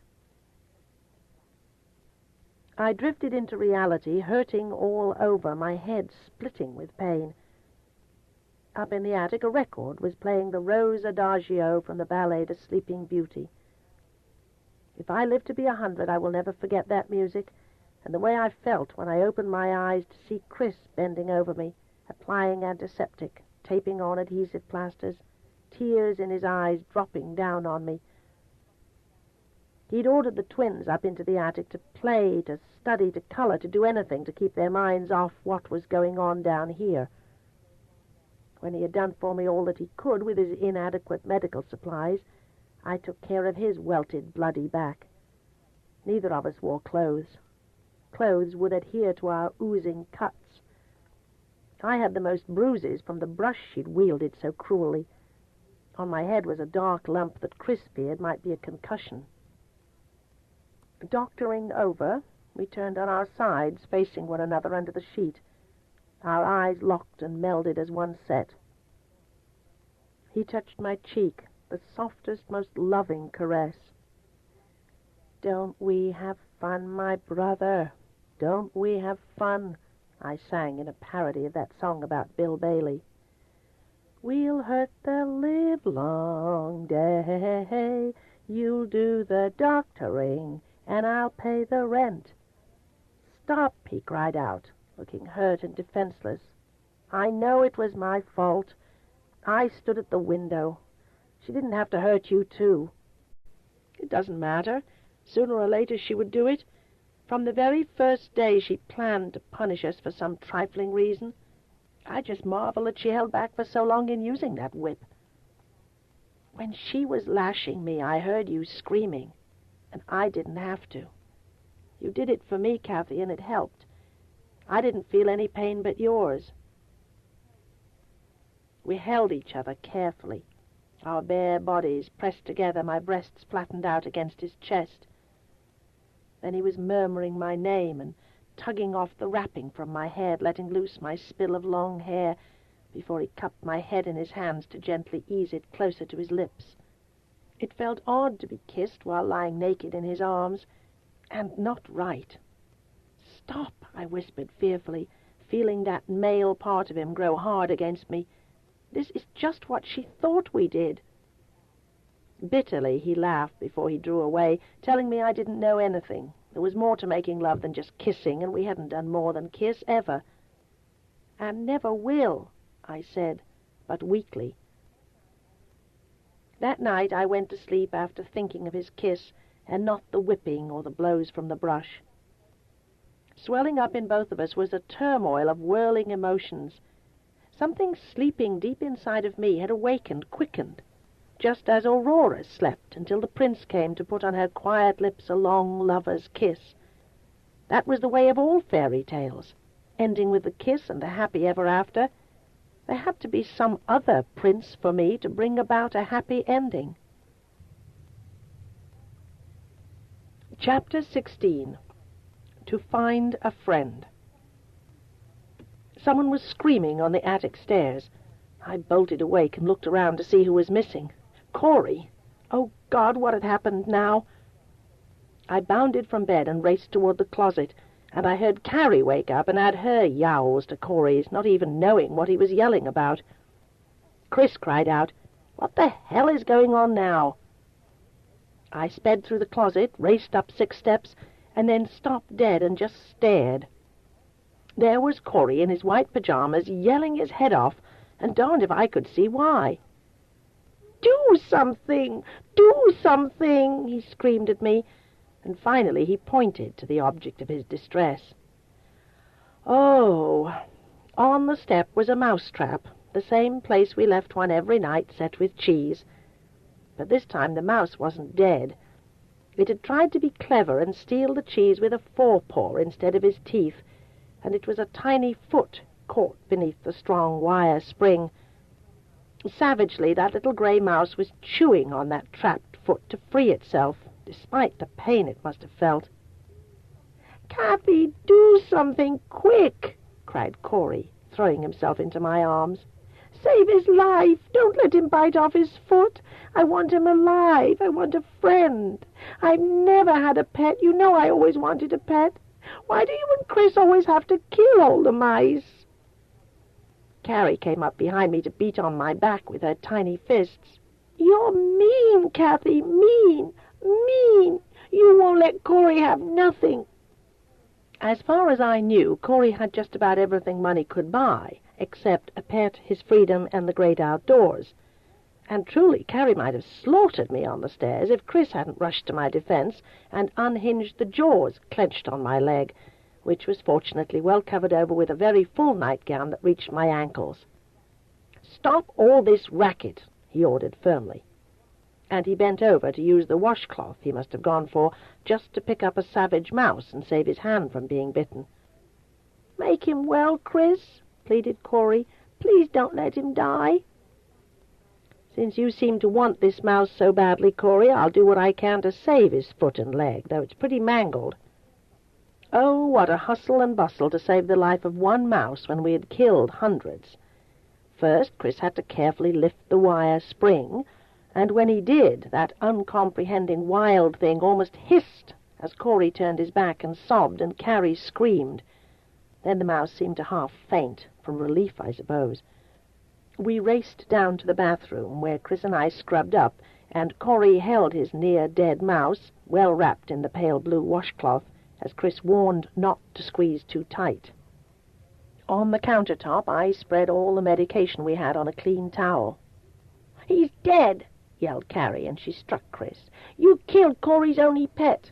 [SPEAKER 1] I drifted into reality, hurting all over, my head splitting with pain. Up in the attic, a record was playing the Rose Adagio from the ballet The Sleeping Beauty. If I live to be 100, I will never forget that music, and the way I felt when I opened my eyes to see Chris bending over me, applying antiseptic, taping on adhesive plasters, tears in his eyes dropping down on me. He'd ordered the twins up into the attic to play, to study, to color, to do anything to keep their minds off what was going on down here. When he had done for me all that he could with his inadequate medical supplies, I took care of his welted, bloody back. Neither of us wore clothes. Clothes would adhere to our oozing cuts. I had the most bruises from the brush she'd wielded so cruelly. On my head was a dark lump that Chris feared might be a concussion. Doctoring over, we turned on our sides, facing one another under the sheet, our eyes locked and melded as one set. He touched my cheek, the softest, most loving caress. "Don't we have fun, my brother? Don't we have fun?" I sang in a parody of that song about Bill Bailey. "We'll hurt the livelong day. You'll do the doctoring, and I'll pay the rent." "Stop," he cried out, looking hurt and defenseless. "I know it was my fault. I stood at the window. She didn't have to hurt you, too." "It doesn't matter. Sooner or later she would do it. From the very first day she planned to punish us for some trifling reason. I just marvel that she held back for so long in using that whip. When she was lashing me, I heard you screaming, and I didn't have to. You did it for me, Kathy, and it helped. I didn't feel any pain but yours." We held each other carefully, our bare bodies pressed together, my breasts flattened out against his chest. Then he was murmuring my name and tugging off the wrapping from my head, letting loose my spill of long hair before he cupped my head in his hands to gently ease it closer to his lips. It felt odd to be kissed while lying naked in his arms, and not right. "Stop," I whispered fearfully, feeling that male part of him grow hard against me. "This is just what she thought we did." Bitterly he laughed before he drew away, telling me I didn't know anything. There was more to making love than just kissing, and we hadn't done more than kiss ever. "And never will," I said, but weakly. That night I went to sleep after thinking of his kiss, and not the whipping or the blows from the brush. Swelling up in both of us was a turmoil of whirling emotions. Something sleeping deep inside of me had awakened, quickened, just as Aurora slept until the prince came to put on her quiet lips a long lover's kiss. That was the way of all fairy tales, ending with the kiss and the happy ever after. There had to be some other prince for me to bring about a happy ending. Chapter 16. To Find a Friend. Someone was screaming on the attic stairs. I bolted awake and looked around to see who was missing. Corey! Oh, God, what had happened now? I bounded from bed and raced toward the closet, and I heard Carrie wake up and add her yowls to Corey's, not even knowing what he was yelling about. Chris cried out, "What the hell is going on now?" I sped through the closet, raced up 6 steps, and then stopped dead and just stared. There was Corey in his white pajamas, yelling his head off, and darned if I could see why. "Do something! Do something!" he screamed at me, and finally he pointed to the object of his distress. Oh, on the step was a mousetrap, the same place we left one every night, set with cheese. But this time the mouse wasn't dead. It had tried to be clever and steal the cheese with a forepaw instead of his teeth, and it was a tiny foot caught beneath the strong wire spring. Savagely, that little gray mouse was chewing on that trapped foot to free itself, despite the pain it must have felt. "Kathy, do something quick!" cried Corey, throwing himself into my arms. "Save his life! Don't let him bite off his foot! I want him alive! I want a friend! I've never had a pet! You know I always wanted a pet! Why do you and Chris always have to kill all the mice?" Carrie came up behind me to beat on my back with her tiny fists. "You're mean, Kathy, mean, mean! You won't let Corey have nothing!" As far as I knew, Corey had just about everything money could buy, except a pet, his freedom, and the great outdoors. And truly, Carrie might have slaughtered me on the stairs if Chris hadn't rushed to my defence and unhinged the jaws clenched on my leg, which was fortunately well covered over with a very full nightgown that reached my ankles. "Stop all this racket," he ordered firmly. And he bent over to use the washcloth he must have gone for just to pick up a savage mouse and save his hand from being bitten. "Make him well, Chris," pleaded Corey. "Please don't let him die." "Since you seem to want this mouse so badly, Corey, I'll do what I can to save his foot and leg, though it's pretty mangled." Oh, what a hustle and bustle to save the life of one mouse when we had killed hundreds. First, Chris had to carefully lift the wire spring, and when he did, that uncomprehending wild thing almost hissed as Corey turned his back and sobbed and Carrie screamed. Then the mouse seemed to half faint, from relief, I suppose. We raced down to the bathroom, where Chris and I scrubbed up, and Corey held his near-dead mouse, well wrapped in the pale blue washcloth, as Chris warned not to squeeze too tight. On the countertop, I spread all the medication we had on a clean towel. "He's dead," yelled Carrie, and she struck Chris. "You killed Corey's only pet."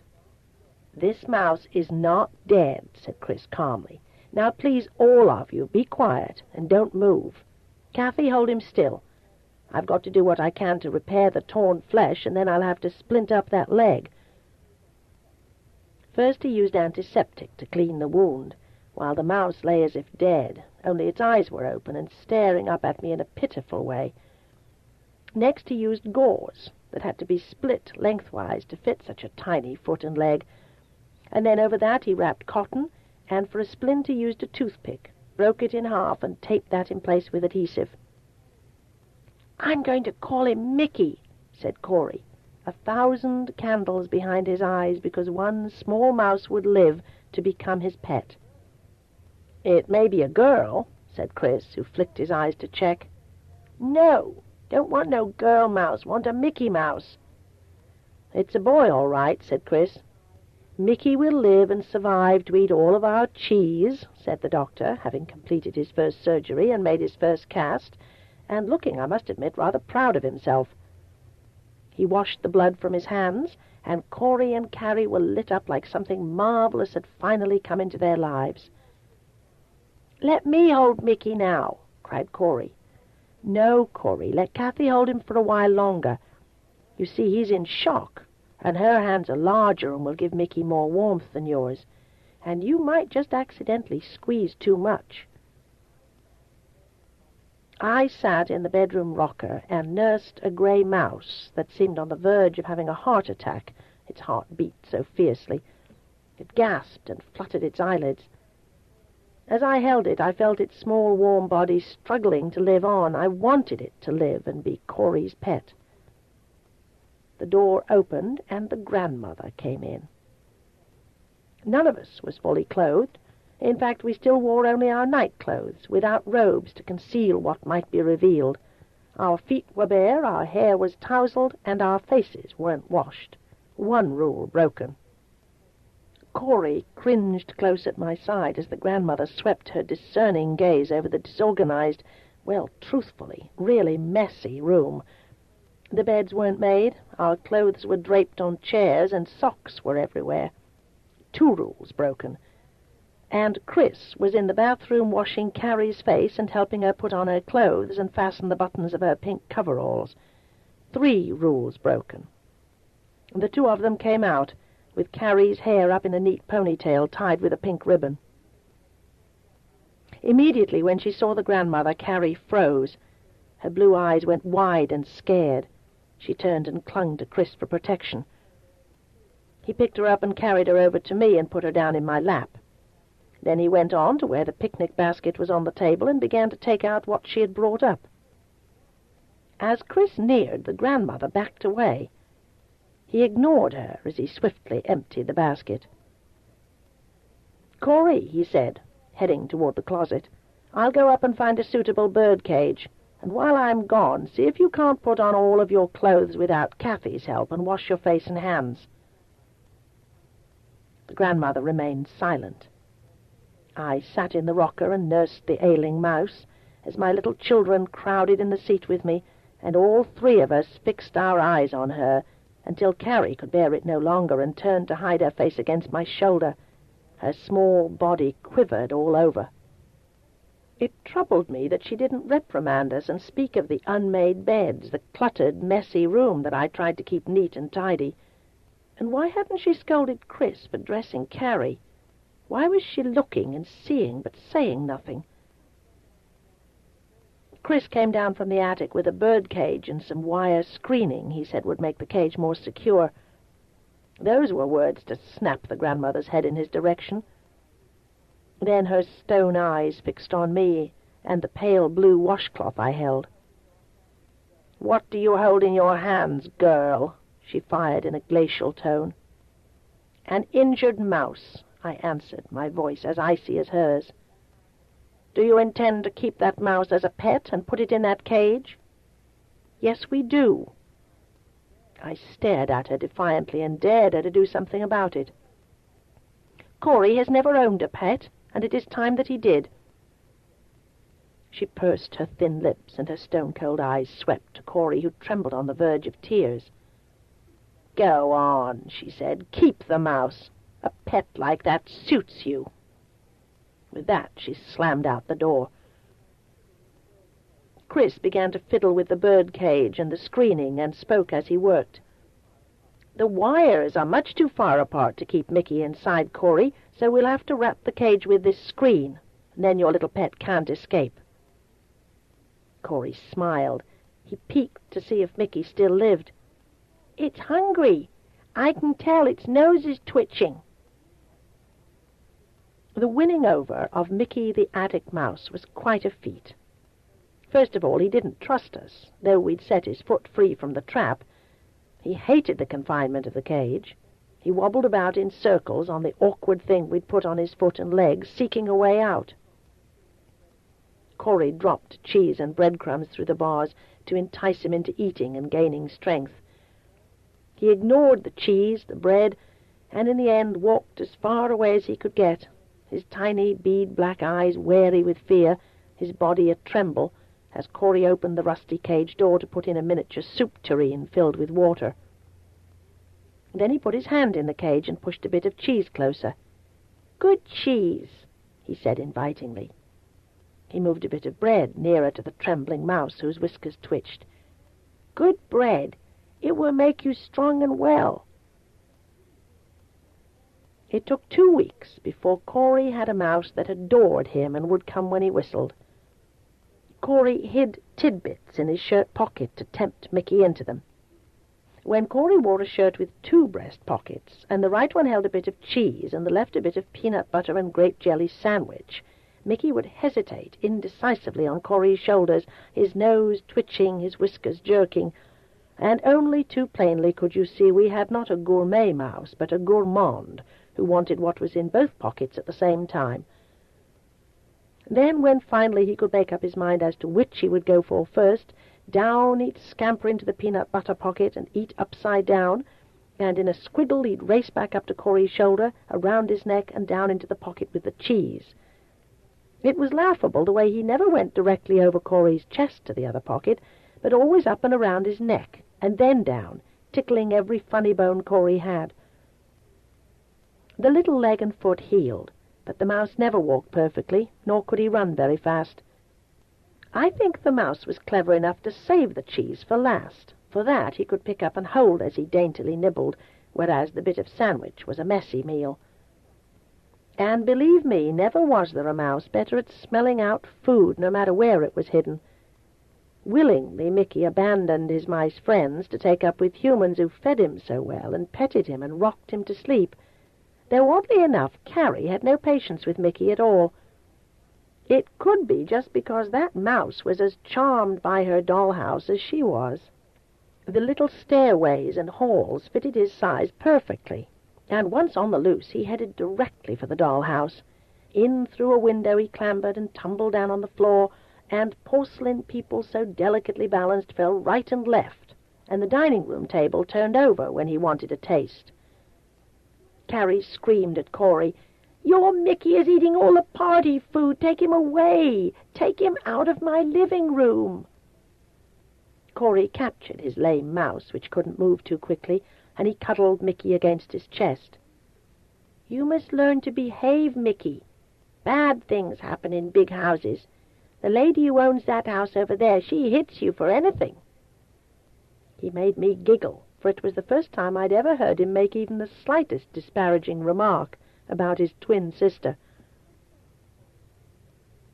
[SPEAKER 1] "This mouse is not dead," said Chris calmly. "Now, please, all of you, be quiet and don't move. Kathy, hold him still. I've got to do what I can to repair the torn flesh, and then I'll have to splint up that leg." First he used antiseptic to clean the wound, while the mouse lay as if dead, only its eyes were open and staring up at me in a pitiful way. Next he used gauze that had to be split lengthwise to fit such a tiny foot and leg, and then over that he wrapped cotton, and for a splint he used a toothpick, broke it in half, and taped that in place with adhesive. "I'm going to call him Mickey," said Corey, 1,000 candles behind his eyes because one small mouse would live to become his pet. "It may be a girl," said Chris, who flicked his eyes to check. "No, don't want no girl mouse, want a Mickey mouse." "It's a boy, all right," said Chris. "Mickey will live and survive to eat all of our cheese," said the doctor, having completed his first surgery and made his first cast, and looking, I must admit, rather proud of himself. He washed the blood from his hands, and Corey and Carrie were lit up like something marvelous had finally come into their lives. "Let me hold Mickey now," cried Corey. "No, Corey, let Kathy hold him for a while longer. You see, he's in shock, and her hands are larger and will give Mickey more warmth than yours, and you might just accidentally squeeze too much." I sat in the bedroom rocker and nursed a gray mouse that seemed on the verge of having a heart attack. Its heart beat so fiercely. It gasped and fluttered its eyelids. As I held it, I felt its small, warm body struggling to live on. I wanted it to live and be Corey's pet. The door opened, and the grandmother came in. None of us was fully clothed. In fact, we still wore only our night clothes, without robes to conceal what might be revealed. Our feet were bare, our hair was tousled, and our faces weren't washed. One rule broken. Corey cringed close at my side as the grandmother swept her discerning gaze over the disorganized, well, truthfully, really messy room. The beds weren't made, our clothes were draped on chairs, and socks were everywhere. 2 rules broken. And Chris was in the bathroom washing Carrie's face and helping her put on her clothes and fasten the buttons of her pink coveralls. 3 rules broken. The 2 of them came out, with Carrie's hair up in a neat ponytail tied with a pink ribbon. Immediately when she saw the grandmother, Carrie froze. Her blue eyes went wide and scared. She turned and clung to Chris for protection. He picked her up and carried her over to me and put her down in my lap. Then he went on to where the picnic basket was on the table and began to take out what she had brought up. As Chris neared, the grandmother backed away. He ignored her as he swiftly emptied the basket. "Corey," he said, heading toward the closet, "I'll go up and find a suitable bird cage, and while I'm gone, see if you can't put on all of your clothes without Kathy's help and wash your face and hands." The grandmother remained silent. I sat in the rocker and nursed the ailing mouse, as my little children crowded in the seat with me, and all three of us fixed our eyes on her until Carrie could bear it no longer and turned to hide her face against my shoulder. Her small body quivered all over. It troubled me that she didn't reprimand us and speak of the unmade beds, the cluttered, messy room that I tried to keep neat and tidy. And why hadn't she scolded Chris for dressing Carrie? Why was she looking and seeing but saying nothing? Chris came down from the attic with a bird cage and some wire screening he said would make the cage more secure. Those were words to snap the grandmother's head in his direction. Then her stone eyes fixed on me and the pale blue washcloth I held. "What do you hold in your hands, girl?" she fired in a glacial tone. "An injured mouse," I answered, my voice as icy as hers. "Do you intend to keep that mouse as a pet and put it in that cage?" "Yes, we do." I stared at her defiantly and dared her to do something about it. "Corey has never owned a pet, and it is time that he did." She pursed her thin lips, and her stone-cold eyes swept to Corey, who trembled on the verge of tears. "Go on," she said. "Keep the mouse. A pet like that suits you." With that, she slammed out the door. Chris began to fiddle with the bird cage and the screening and spoke as he worked. "The wires are much too far apart to keep Mickey inside, Corey, so we'll have to wrap the cage with this screen, and then your little pet can't escape." Corey smiled. He peeked to see if Mickey still lived. "It's hungry. I can tell its nose is twitching." The winning over of Mickey the attic mouse was quite a feat. First of all, he didn't trust us, though we'd set his foot free from the trap. He hated the confinement of the cage. He wobbled about in circles on the awkward thing we'd put on his foot and legs, seeking a way out. Corey dropped cheese and breadcrumbs through the bars to entice him into eating and gaining strength. He ignored the cheese, the bread, and in the end walked as far away as he could get, his tiny bead-black eyes wary with fear, his body a-tremble, as Corey opened the rusty cage door to put in a miniature soup tureen filled with water. Then he put his hand in the cage and pushed a bit of cheese closer. "Good cheese," he said invitingly. He moved a bit of bread nearer to the trembling mouse, whose whiskers twitched. "Good bread. It will make you strong and well." It took 2 weeks before Corey had a mouse that adored him and would come when he whistled. Corey hid tidbits in his shirt pocket to tempt Mickey into them. When Corey wore a shirt with 2 breast pockets, and the right one held a bit of cheese and the left a bit of peanut butter and grape jelly sandwich, Mickey would hesitate indecisively on Corey's shoulders, his nose twitching, his whiskers jerking, and only too plainly could you see we had not a gourmet mouse, but a gourmand, who wanted what was in both pockets at the same time. Then, when finally he could make up his mind as to which he would go for first, down he'd scamper into the peanut butter pocket and eat upside down, and in a squiggle he'd race back up to Corey's shoulder, around his neck, and down into the pocket with the cheese. It was laughable the way he never went directly over Corey's chest to the other pocket, but always up and around his neck, and then down, tickling every funny bone Corey had. The little leg and foot healed, but the mouse never walked perfectly, nor could he run very fast. I think the mouse was clever enough to save the cheese for last. For that he could pick up and hold as he daintily nibbled, whereas the bit of sandwich was a messy meal. And believe me, never was there a mouse better at smelling out food, no matter where it was hidden. Willingly Mickey abandoned his mice friends to take up with humans who fed him so well and petted him and rocked him to sleep, though oddly enough Carrie had no patience with Mickey at all. It could be just because that mouse was as charmed by her dollhouse as she was. The little stairways and halls fitted his size perfectly, and once on the loose he headed directly for the dollhouse. In through a window he clambered and tumbled down on the floor, and porcelain people so delicately balanced fell right and left, and the dining-room table turned over when he wanted a taste. Carrie screamed at Corey, "Your Mickey is eating all the party food. Take him away. Take him out of my living room." Corey captured his lame mouse, which couldn't move too quickly, and he cuddled Mickey against his chest. "You must learn to behave, Mickey. Bad things happen in big houses. The lady who owns that house over there, she hits you for anything." He made me giggle, for it was the first time I'd ever heard him make even the slightest disparaging remark about his twin sister.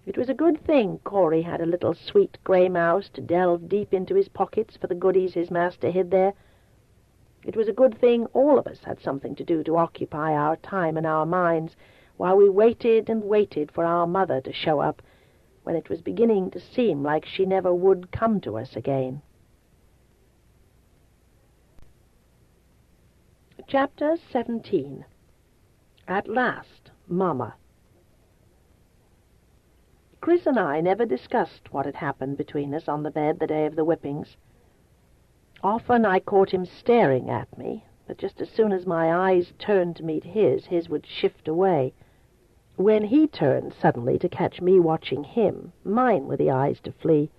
[SPEAKER 1] It was a good thing Corey had a little sweet grey mouse to delve deep into his pockets for the goodies his master hid there. It was a good thing all of us had something to do to occupy our time and our minds while we waited and waited for our mother to show up, when it was beginning to seem like she never would come to us again. Chapter 17. At last, Mama. Chris and I never discussed what had happened between us on the bed the day of the whippings. Often I caught him staring at me, but just as soon as my eyes turned to meet his would shift away. When he turned suddenly to catch me watching him, mine were the eyes to flee.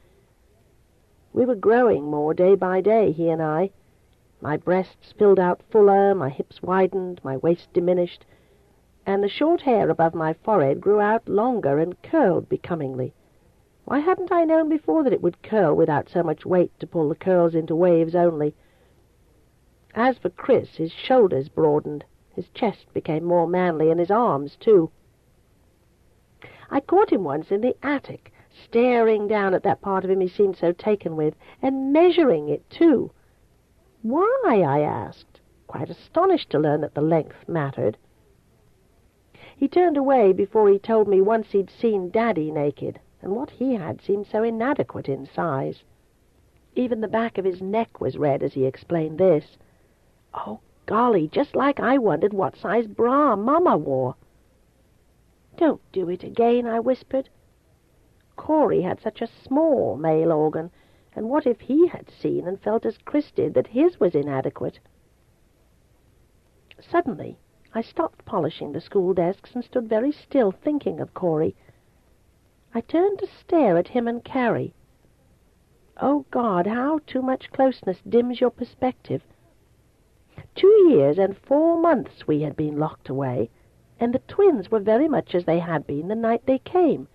[SPEAKER 1] We were growing more day by day, he and I. My breasts filled out fuller, my hips widened, my waist diminished, and the short hair above my forehead grew out longer and curled becomingly. Why hadn't I known before that it would curl without so much weight to pull the curls into waves only? As for Chris, his shoulders broadened, his chest became more manly, and his arms, too. I caught him once in the attic, staring down at that part of him he seemed so taken with, and measuring it, too. "Why?" I asked, quite astonished to learn that the length mattered. He turned away before he told me once he'd seen Daddy naked, and what he had seemed so inadequate in size. Even the back of his neck was red as he explained this. "Oh, golly, just like I wondered what size bra Mama wore." "Don't do it again," I whispered. Corey had such a small male organ, and what if he had seen and felt as Chris did that his was inadequate? Suddenly, I stopped polishing the school desks and stood very still, thinking of Corey. I turned to stare at him and Carrie. Oh, God, how too much closeness dims your perspective. 2 years and 4 months we had been locked away, and the twins were very much as they had been the night they came.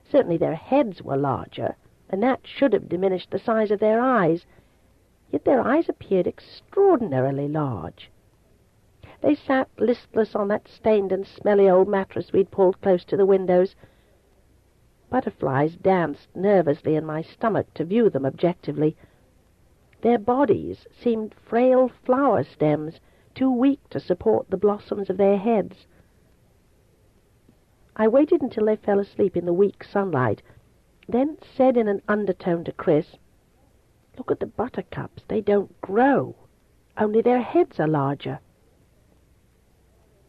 [SPEAKER 1] Certainly their heads were larger, and that should have diminished the size of their eyes, yet their eyes appeared extraordinarily large. They sat listless on that stained and smelly old mattress we'd pulled close to the windows. Butterflies danced nervously in my stomach to view them objectively. Their bodies seemed frail flower stems, too weak to support the blossoms of their heads. I waited until they fell asleep in the weak sunlight, then said in an undertone to Chris, "Look at the buttercups, they don't grow, only their heads are larger."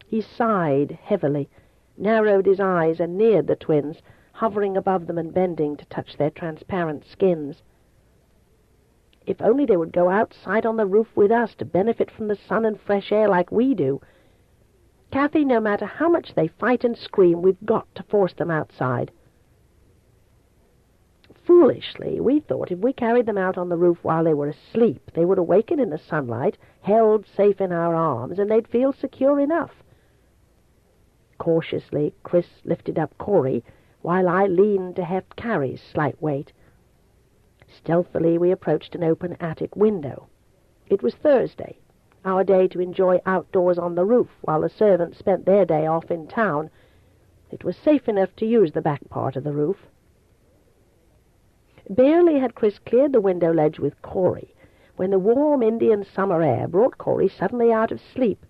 [SPEAKER 1] He sighed heavily, narrowed his eyes, and neared the twins, hovering above them and bending to touch their transparent skins. If only they would go outside on the roof with us to benefit from the sun and fresh air like we do. Kathy, no matter how much they fight and scream, we've got to force them outside. Foolishly, we thought if we carried them out on the roof while they were asleep, they would awaken in the sunlight, held safe in our arms, and they'd feel secure enough. Cautiously, Chris lifted up Corey, while I leaned to heft Carrie's slight weight. Stealthily, we approached an open attic window. It was Thursday, our day to enjoy outdoors on the roof while the servants spent their day off in town. It was safe enough to use the back part of the roof. Barely had Chris cleared the window ledge with Corey when the warm Indian summer air brought Corey suddenly out of sleep.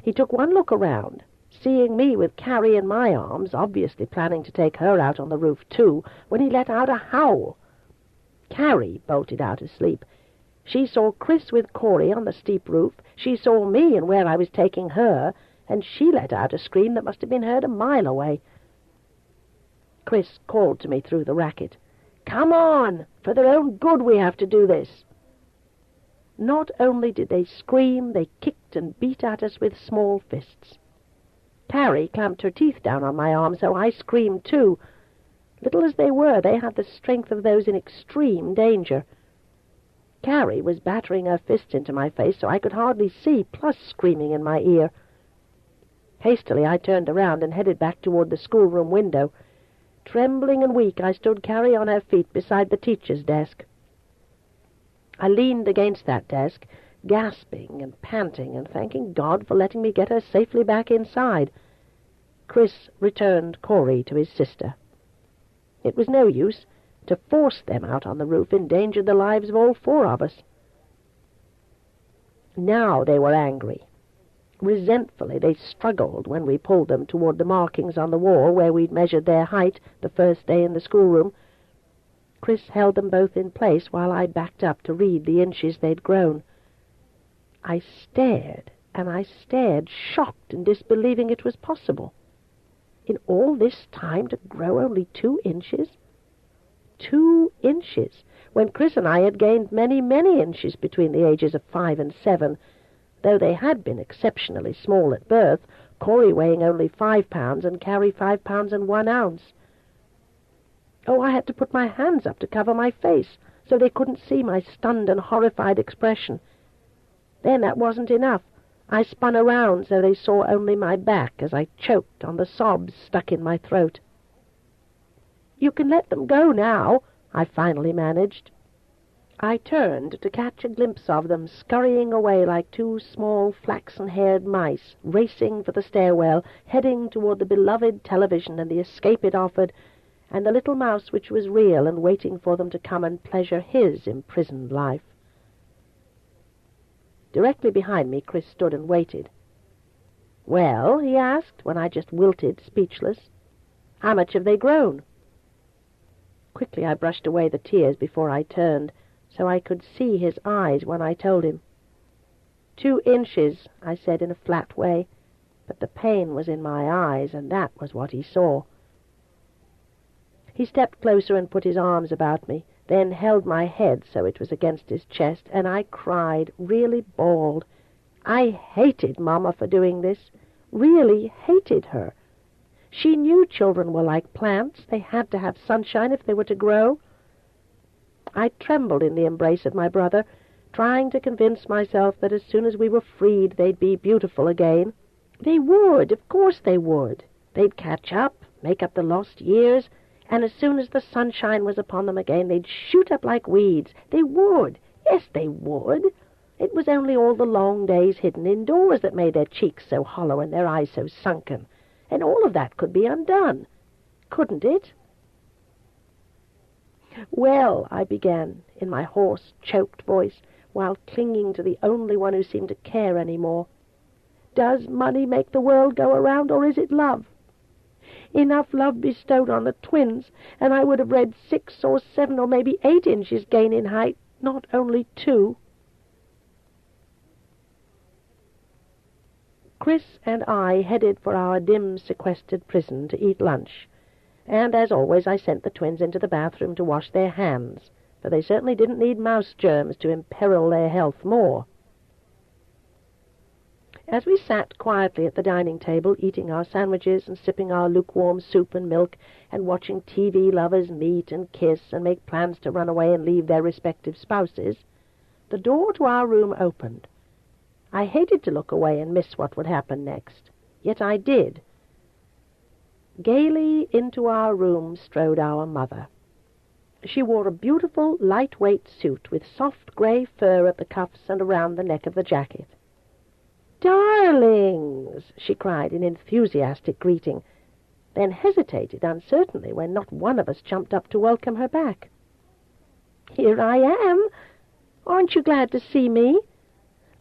[SPEAKER 1] He took one look around, seeing me with Carrie in my arms, obviously planning to take her out on the roof too, when he let out a howl. Carrie bolted out of sleep. She saw Chris with Corey on the steep roof, she saw me and where I was taking her, and she let out a scream that must have been heard a mile away. Chris called to me through the racket, "Come on! For their own good we have to do this." Not only did they scream, they kicked and beat at us with small fists. Carrie clamped her teeth down on my arm, so I screamed too. Little as they were, they had the strength of those in extreme danger. Carrie was battering her fists into my face so I could hardly see, plus screaming in my ear. Hastily I turned around and headed back toward the schoolroom window. Trembling and weak, I stood Carrie on her feet beside the teacher's desk. I leaned against that desk, gasping and panting and thanking God for letting me get her safely back inside. Chris returned Corey to his sister. It was no use. To force them out on the roof endangered the lives of all four of us. Now they were angry. Resentfully they struggled when we pulled them toward the markings on the wall where we'd measured their height the first day in the schoolroom. Chris held them both in place while I backed up to read the inches they'd grown. I stared, and I stared, shocked and disbelieving it was possible. In all this time to grow only 2 inches? 2 inches, when Chris and I had gained many, many inches between the ages of 5 and 7, though they had been exceptionally small at birth, Corey weighing only 5 pounds and Carrie 5 pounds and 1 ounce. Oh, I had to put my hands up to cover my face, so they couldn't see my stunned and horrified expression. Then that wasn't enough. I spun around so they saw only my back as I choked on the sobs stuck in my throat. "You can let them go now," I finally managed. I turned to catch a glimpse of them scurrying away like 2 small flaxen-haired mice, racing for the stairwell, heading toward the beloved television and the escape it offered, and the little mouse which was real and waiting for them to come and pleasure his imprisoned life. Directly behind me, Chris stood and waited. "Well," he asked, when I just wilted, speechless, "how much have they grown?" Quickly I brushed away the tears before I turned, so I could see his eyes when I told him. 2 inches, I said in a flat way, but the pain was in my eyes, and that was what he saw. He stepped closer and put his arms about me, then held my head so it was against his chest, and I cried, really bawled. I hated Mama for doing this, really hated her. She knew children were like plants. They had to have sunshine if they were to grow. I trembled in the embrace of my brother, trying to convince myself that as soon as we were freed they'd be beautiful again. They would, of course they would. They'd catch up, make up the lost years, and as soon as the sunshine was upon them again, they'd shoot up like weeds. They would. Yes, they would. It was only all the long days hidden indoors that made their cheeks so hollow and their eyes so sunken. And all of that could be undone, couldn't it? "Well," I began, in my hoarse, choked voice, while clinging to the only one who seemed to care any more, "does money make the world go around, or is it love? Enough love bestowed on the twins, and I would have read 6 or 7 or maybe 8 inches gain in height, not only 2. Chris and I headed for our dim, sequestered prison to eat lunch, and as always I sent the twins into the bathroom to wash their hands, for they certainly didn't need mouse germs to imperil their health more. As we sat quietly at the dining table, eating our sandwiches and sipping our lukewarm soup and milk, and watching TV lovers meet and kiss and make plans to run away and leave their respective spouses, the door to our room opened. I hated to look away and miss what would happen next, yet I did. Gaily into our room strode our mother. She wore a beautiful, lightweight suit with soft gray fur at the cuffs and around the neck of the jacket. "Darlings!" she cried in enthusiastic greeting, then hesitated uncertainly when not one of us jumped up to welcome her back. "Here I am. Aren't you glad to see me?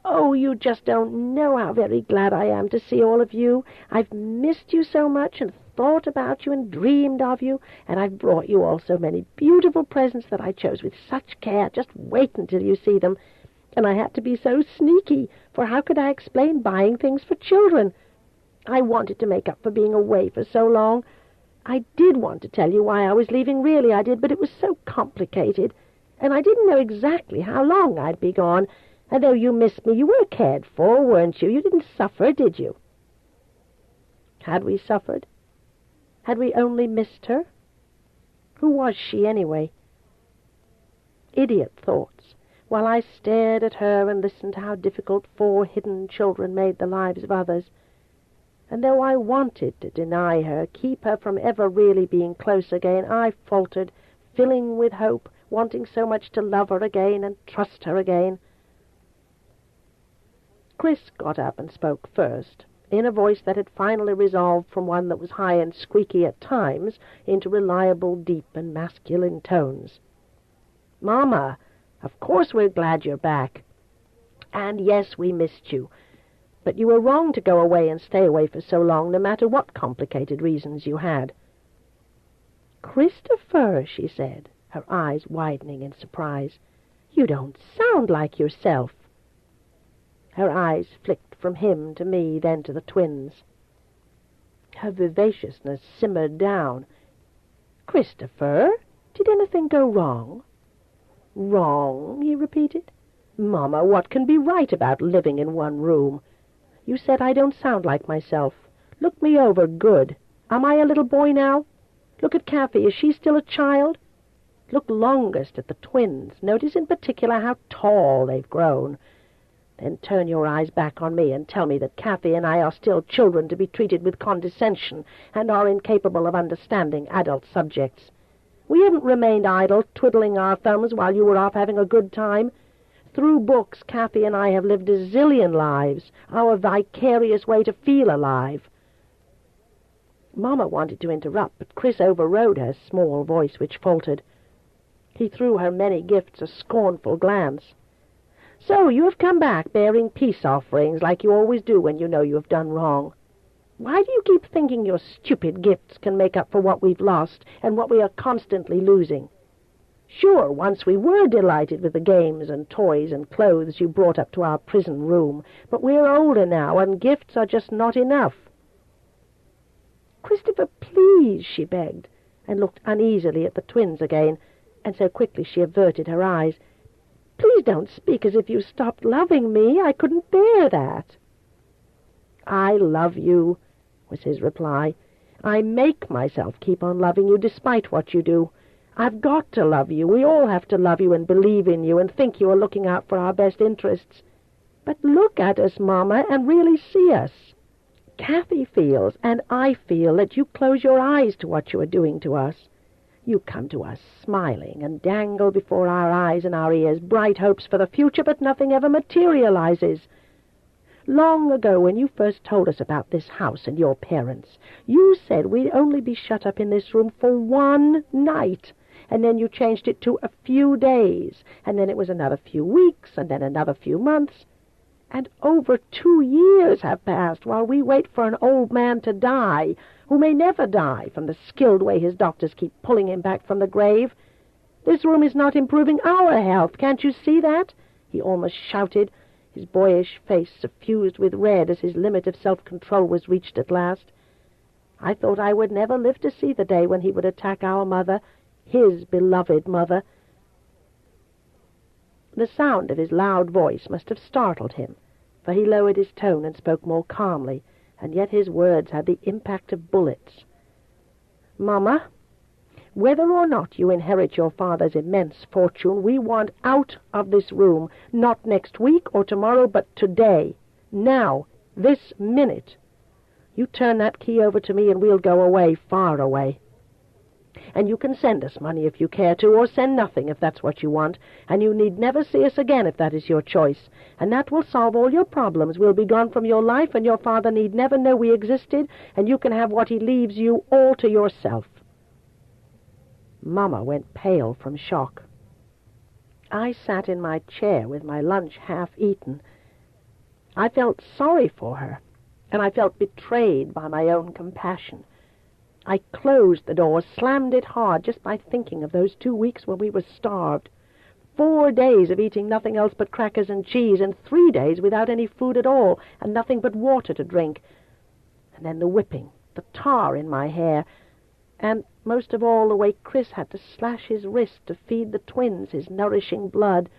[SPEAKER 1] Oh, you just don't know how very glad I am to see all of you. I've missed you so much and thought about you and dreamed of you, and I've brought you all so many beautiful presents that I chose with such care. Just wait until you see them. And I had to be so sneaky, for how could I explain buying things for children? I wanted to make up for being away for so long. I did want to tell you why I was leaving, really I did, but it was so complicated, and I didn't know exactly how long I'd be gone. And though you missed me, you were cared for, weren't you? You didn't suffer, did you?" Had we suffered? Had we only missed her? Who was she, anyway? Idiot thoughts, while I stared at her and listened to how difficult 4 hidden children made the lives of others. And though I wanted to deny her, keep her from ever really being close again, I faltered, filling with hope, wanting so much to love her again and trust her again. Chris got up and spoke first, in a voice that had finally resolved from one that was high and squeaky at times into reliable, deep and masculine tones. "Mama, of course we're glad you're back. And yes, we missed you. But you were wrong to go away and stay away for so long, no matter what complicated reasons you had." "Christopher," she said, her eyes widening in surprise, "you don't sound like yourself." Her eyes flicked from him to me, then to the twins. Her vivaciousness simmered down. "Christopher, did anything go wrong?" "Wrong?" he repeated. "Mama, what can be right about living in one room? You said I don't sound like myself. Look me over good. Am I a little boy now? Look at Kathy. Is she still a child? Look longest at the twins. Notice in particular how tall they've grown. Then turn your eyes back on me and tell me that Kathy and I are still children to be treated with condescension and are incapable of understanding adult subjects. We haven't remained idle, twiddling our thumbs while you were off having a good time. Through books, Kathy and I have lived a zillion lives, our vicarious way to feel alive." Mama wanted to interrupt, but Chris overrode her small voice, which faltered. He threw her many gifts a scornful glance. "So you have come back bearing peace offerings like you always do when you know you have done wrong. Why do you keep thinking your stupid gifts can make up for what we've lost and what we are constantly losing? Sure, once we were delighted with the games and toys and clothes you brought up to our prison room, but we're older now, and gifts are just not enough." "Christopher, please," she begged, and looked uneasily at the twins again, and so quickly she averted her eyes. "Please don't speak as if you stopped loving me. I couldn't bear that." "I love you," was his reply. "I make myself keep on loving you despite what you do. I've got to love you. We all have to love you and believe in you and think you are looking out for our best interests. But look at us, Mama, and really see us. Kathy feels, and I feel, that you close your eyes to what you are doing to us. You come to us smiling and dangle before our eyes and our ears bright hopes for the future, but nothing ever materializes. Long ago, when you first told us about this house and your parents, you said we'd only be shut up in this room for 1 night, and then you changed it to a few days, and then it was another few weeks, and then another few months. And over 2 years have passed while we wait for an old man to die, who may never die from the skilled way his doctors keep pulling him back from the grave. This room is not improving our health. Can't you see that?" he almost shouted, his boyish face suffused with red as his limit of self-control was reached at last. I thought I would never live to see the day when he would attack our mother, his beloved mother. The sound of his loud voice must have startled him, for he lowered his tone and spoke more calmly, and yet his words had the impact of bullets. "Mama, whether or not you inherit your father's immense fortune, we want out of this room, not next week or tomorrow, but today, now, this minute. You turn that key over to me and we'll go away, far away. And you can send us money if you care to, or send nothing if that's what you want, and you need never see us again if that is your choice, and that will solve all your problems. We'll be gone from your life, and your father need never know we existed, and you can have what he leaves you all to yourself." Mama went pale from shock. I sat in my chair with my lunch half eaten. I felt sorry for her, and I felt betrayed by my own compassion. I closed the door, slammed it hard, just by thinking of those 2 weeks when we were starved. 4 days of eating nothing else but crackers and cheese, and 3 days without any food at all, and nothing but water to drink. And then the whipping, the tar in my hair, and most of all the way Chris had to slash his wrist to feed the twins his nourishing blood.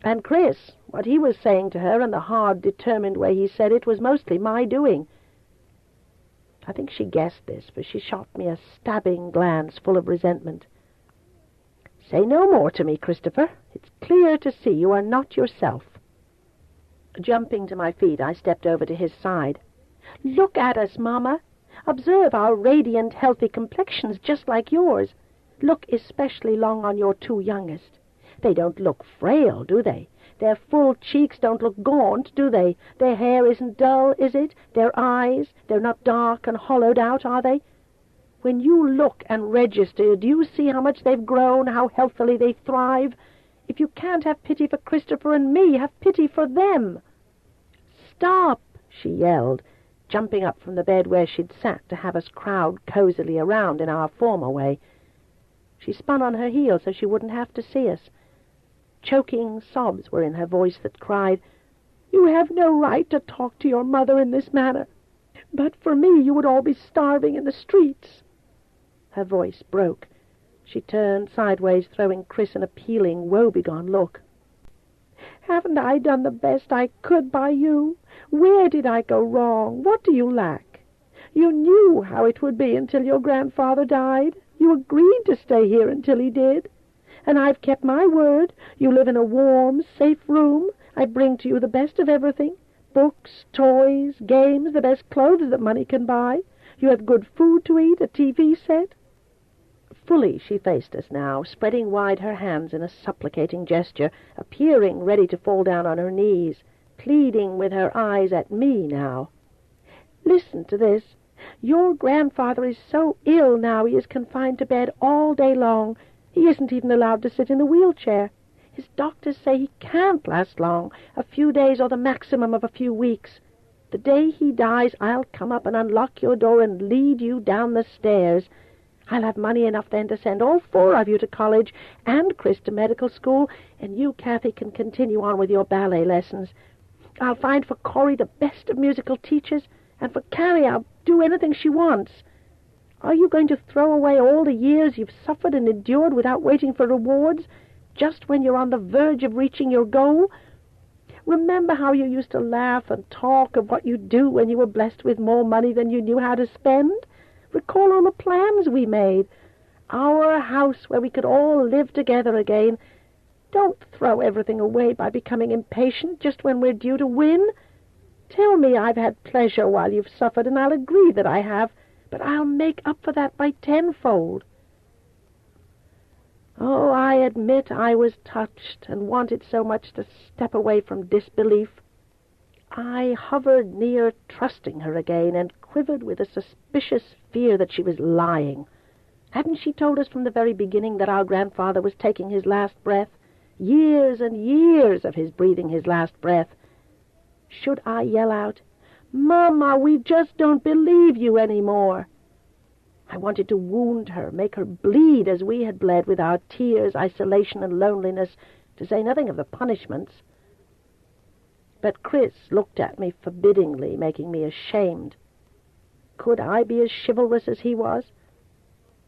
[SPEAKER 1] And Chris, what he was saying to her, and the hard, determined way he said it, was mostly my doing. I think she guessed this, for she shot me a stabbing glance full of resentment. "Say no more to me, Christopher. It's clear to see you are not yourself." Jumping to my feet, I stepped over to his side. "Look at us, Mama. Observe our radiant, healthy complexions just like yours. Look especially long on your two youngest. They don't look frail, do they? Their full cheeks don't look gaunt, do they? Their hair isn't dull, is it? Their eyes, they're not dark and hollowed out, are they? When you look and register, do you see how much they've grown, how healthily they thrive? If you can't have pity for Christopher and me, have pity for them." "Stop!" she yelled, jumping up from the bed where she'd sat to have us crowd cozily around in our former way. She spun on her heel so she wouldn't have to see us. Choking sobs were in her voice that cried, "You have no right to talk to your mother in this manner. But for me, you would all be starving in the streets." Her voice broke. She turned sideways, throwing Chris an appealing, woebegone look. "Haven't I done the best I could by you? Where did I go wrong? What do you lack? You knew how it would be until your grandfather died. You agreed to stay here until he did. And I've kept my word. You live in a warm, safe room. I bring to you the best of everything. Books, toys, games, the best clothes that money can buy. You have good food to eat, a TV set." Fully she faced us now, spreading wide her hands in a supplicating gesture, appearing ready to fall down on her knees, pleading with her eyes at me now. "Listen to this. Your grandfather is so ill now he is confined to bed all day long. He isn't even allowed to sit in the wheelchair. His doctors say he can't last long, a few days or the maximum of a few weeks. The day he dies, I'll come up and unlock your door and lead you down the stairs. I'll have money enough then to send all four of you to college and Chris to medical school, and you, Kathy, can continue on with your ballet lessons. I'll find for Corrie the best of musical teachers, and for Carrie I'll do anything she wants. Are you going to throw away all the years you've suffered and endured without waiting for rewards, just when you're on the verge of reaching your goal? Remember how you used to laugh and talk of what you'd do when you were blessed with more money than you knew how to spend? Recall all the plans we made. Our house where we could all live together again. Don't throw everything away by becoming impatient just when we're due to win. Tell me I've had pleasure while you've suffered, and I'll agree that I have, but I'll make up for that by tenfold." Oh, I admit I was touched and wanted so much to step away from disbelief. I hovered near trusting her again and quivered with a suspicious fear that she was lying. Hadn't she told us from the very beginning that our grandfather was taking his last breath? Years and years of his breathing his last breath. Should I yell out, "Mama, we just don't believe you anymore"? I wanted to wound her, make her bleed as we had bled with our tears, isolation, and loneliness, to say nothing of the punishments. But Chris looked at me forbiddingly, making me ashamed. Could I be as chivalrous as he was?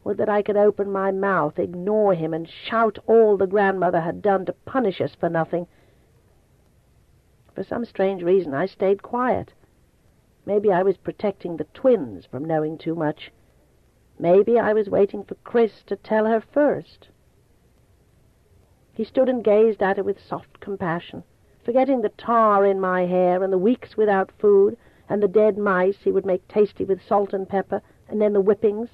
[SPEAKER 1] Would that I could open my mouth, ignore him, and shout all the grandmother had done to punish us for nothing. For some strange reason I stayed quiet. Maybe I was protecting the twins from knowing too much. Maybe I was waiting for Chris to tell her first. He stood and gazed at her with soft compassion, forgetting the tar in my hair and the weeks without food and the dead mice he would make tasty with salt and pepper, and then the whippings.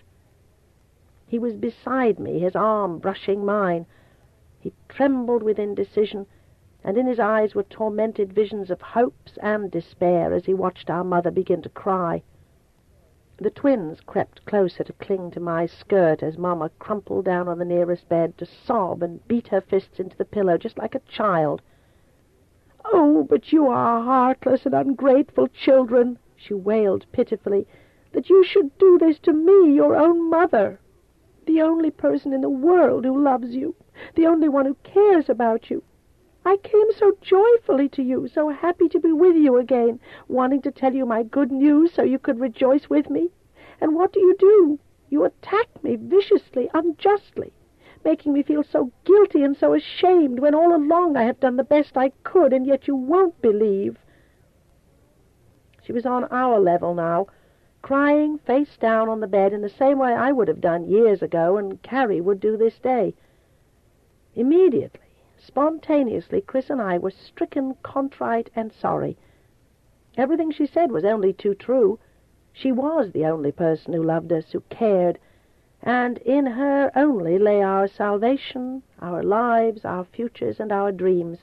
[SPEAKER 1] He was beside me, his arm brushing mine. He trembled with indecision, and in his eyes were tormented visions of hopes and despair as he watched our mother begin to cry. The twins crept closer to cling to my skirt as Mama crumpled down on the nearest bed to sob and beat her fists into the pillow just like a child. "Oh, but you are heartless and ungrateful children," she wailed pitifully, "that you should do this to me, your own mother, the only person in the world who loves you, the only one who cares about you. I came so joyfully to you, so happy to be with you again, wanting to tell you my good news so you could rejoice with me. And what do? You attack me viciously, unjustly, making me feel so guilty and so ashamed when all along I have done the best I could, and yet you won't believe." She was on our level now, crying face down on the bed in the same way I would have done years ago and Carrie would do this day. Immediately, spontaneously, Chris and I were stricken, contrite, and sorry. Everything she said was only too true. She was the only person who loved us, who cared, and in her only lay our salvation, our lives, our futures, and our dreams.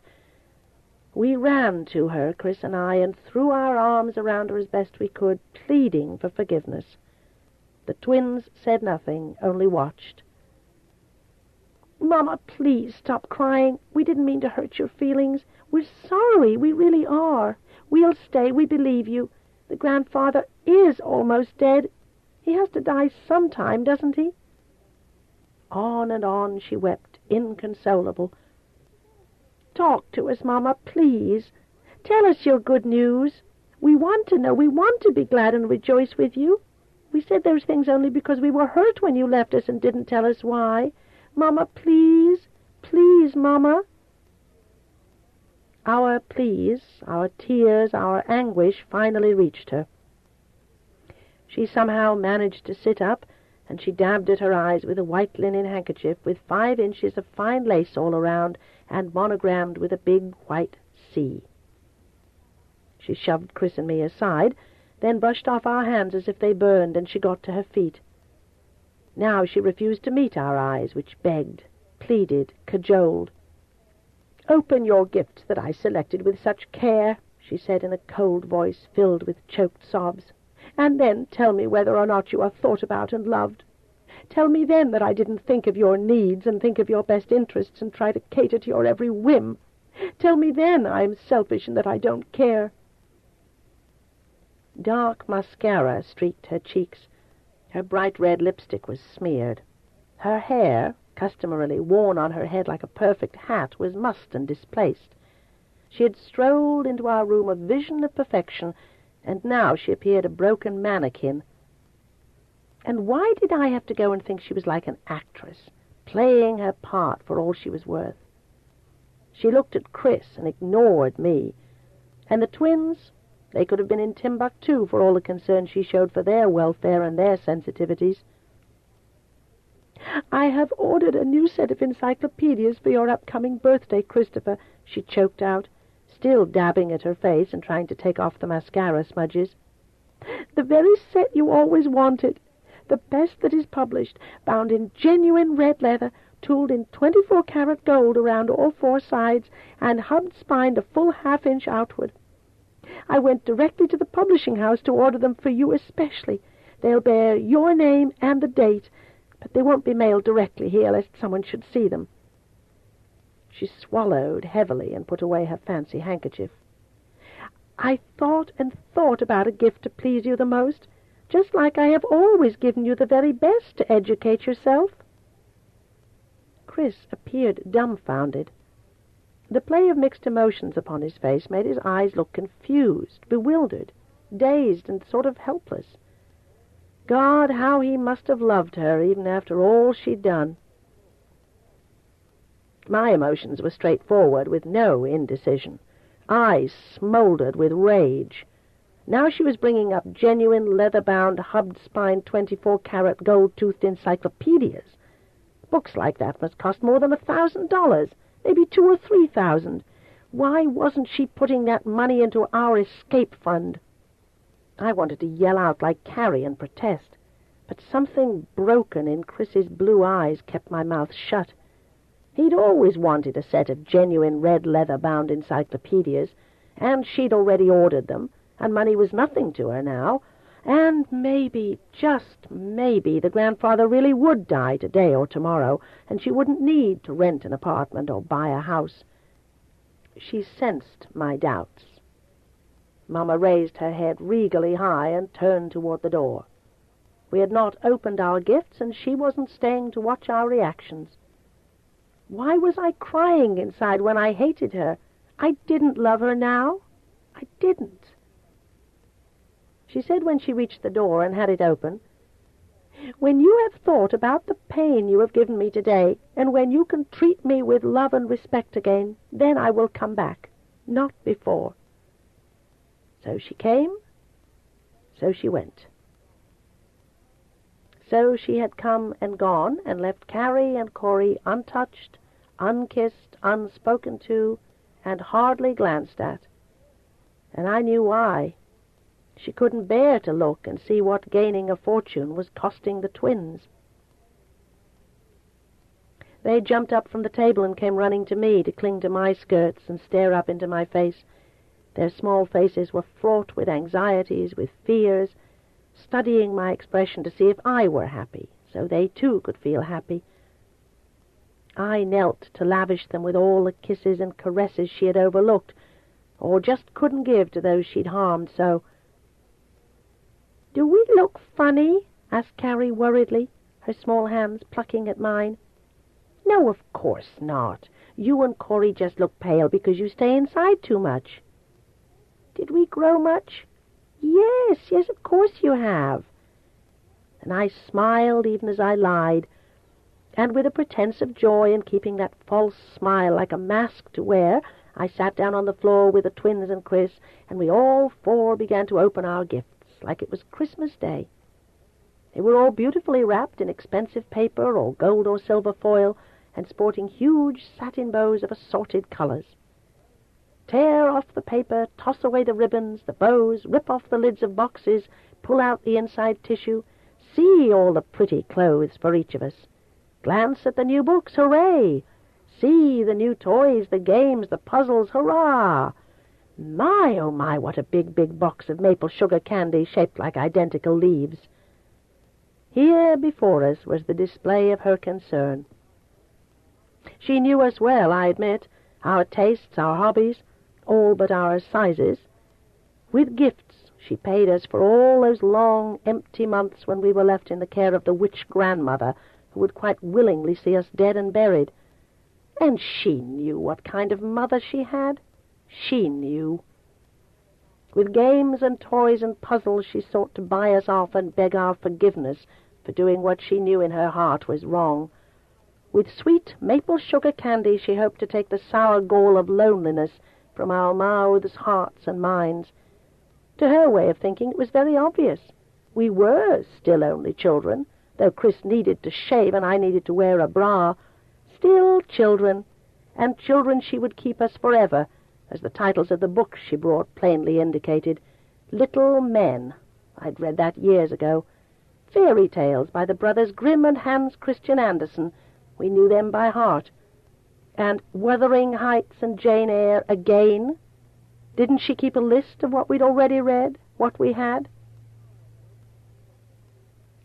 [SPEAKER 1] We ran to her, Chris and I, and threw our arms around her as best we could, pleading for forgiveness. The twins said nothing, only watched. "Mama, please stop crying. We didn't mean to hurt your feelings. We're sorry, we really are. We'll stay, we believe you. The grandfather is almost dead. He has to die sometime, doesn't he?" On and on she wept, inconsolable. "Talk to us, Mama, please. Tell us your good news. We want to know. We want to be glad and rejoice with you. We said those things only because we were hurt when you left us and didn't tell us why. Mama, please, please, Mama." Our pleas, our tears, our anguish finally reached her. She somehow managed to sit up, and she dabbed at her eyes with a white linen handkerchief with 5 inches of fine lace all around and monogrammed with a big white C. She shoved Chris and me aside, then brushed off our hands as if they burned, and she got to her feet. Now she refused to meet our eyes, which begged, pleaded, cajoled. "Open your gift that I selected with such care," she said in a cold voice filled with choked sobs, "and then tell me whether or not you are thought about and loved. Tell me then that I didn't think of your needs and think of your best interests and try to cater to your every whim. Tell me then I am selfish and that I don't care." Dark mascara streaked her cheeks. Her bright red lipstick was smeared. Her hair, customarily worn on her head like a perfect hat, was mussed and displaced. She had strolled into our room a vision of perfection, and now she appeared a broken mannequin. And why did I have to go and think she was like an actress, playing her part for all she was worth? She looked at Chris and ignored me. And the twins, they could have been in Timbuktu for all the concern she showed for their welfare and their sensitivities. "I have ordered a new set of encyclopedias for your upcoming birthday, Christopher," she choked out, still dabbing at her face and trying to take off the mascara smudges. "The very set you always wanted. The best that is published, bound in genuine red leather, tooled in 24-karat gold around all 4 sides, and hub-spined a full half-inch outward. I went directly to the publishing house to order them for you especially. They'll bear your name and the date, but they won't be mailed directly here, lest someone should see them." She swallowed heavily and put away her fancy handkerchief. "I thought and thought about a gift to please you the most, just like I have always given you the very best to educate yourself." Chris appeared dumbfounded. The play of mixed emotions upon his face made his eyes look confused, bewildered, dazed, and sort of helpless. God, how he must have loved her, even after all she'd done. My emotions were straightforward, with no indecision. Eyes smoldered with rage. Now she was bringing up genuine, leather-bound, hub-spined, 24-karat, gold-toothed encyclopedias. Books like that must cost more than $1,000, maybe $2,000 or $3,000. Why wasn't she putting that money into our escape fund? I wanted to yell out like Carrie and protest, but something broken in Chris's blue eyes kept my mouth shut. He'd always wanted a set of genuine red leather-bound encyclopedias, and she'd already ordered them, and money was nothing to her now, and maybe, just maybe, the grandfather really would die today or tomorrow, and she wouldn't need to rent an apartment or buy a house. She sensed my doubts. Mama raised her head regally high and turned toward the door. We had not opened our gifts, and she wasn't staying to watch our reactions. Why was I crying inside when I hated her? I didn't love her now. I didn't. She said when she reached the door and had it open, "When you have thought about the pain you have given me today, and when you can treat me with love and respect again, then I will come back, not before." So she came, so she went. So she had come and gone and left Carrie and Corey untouched, unkissed, unspoken to, and hardly glanced at. And I knew why. She couldn't bear to look and see what gaining a fortune was costing the twins. They jumped up from the table and came running to me to cling to my skirts and stare up into my face. Their small faces were fraught with anxieties, with fears, studying my expression to see if I were happy, so they too could feel happy. I knelt to lavish them with all the kisses and caresses she had overlooked, or just couldn't give to those she'd harmed so. "Do we look funny?" asked Carrie worriedly, her small hands plucking at mine. "No, of course not. You and Corey just look pale because you stay inside too much." "Did we grow much?" Yes, of course you have." And I smiled even as I lied, and with a pretense of joy in keeping that false smile like a mask to wear, I sat down on the floor with the twins and Chris, and we all four began to open our gifts like it was Christmas Day. They were all beautifully wrapped in expensive paper or gold or silver foil, and sporting huge satin bows of assorted colors. Tear off the paper, toss away the ribbons, the bows, rip off the lids of boxes, pull out the inside tissue, see all the pretty clothes for each of us. Glance at the new books, hooray! See the new toys, the games, the puzzles, hurrah! My, oh my, what a big, big box of maple sugar candy shaped like identical leaves. Here before us was the display of her concern. She knew us well, I admit, our tastes, our hobbies, all but our sizes. With gifts she paid us for all those long, empty months when we were left in the care of the witch grandmother, who would quite willingly see us dead and buried. And she knew what kind of mother she had. She knew. With games and toys and puzzles she sought to buy us off and beg our forgiveness for doing what she knew in her heart was wrong. With sweet maple sugar candy she hoped to take the sour gall of loneliness from our mouths, hearts, and minds. To her way of thinking it was very obvious. We were still only children, though Chris needed to shave and I needed to wear a bra. Still children, and children she would keep us forever, as the titles of the books she brought plainly indicated. Little Men. I'd read that years ago. Fairy tales by the brothers Grimm and Hans Christian Andersen. We knew them by heart. And Wuthering Heights and Jane Eyre again. Didn't she keep a list of what we'd already read, what we had?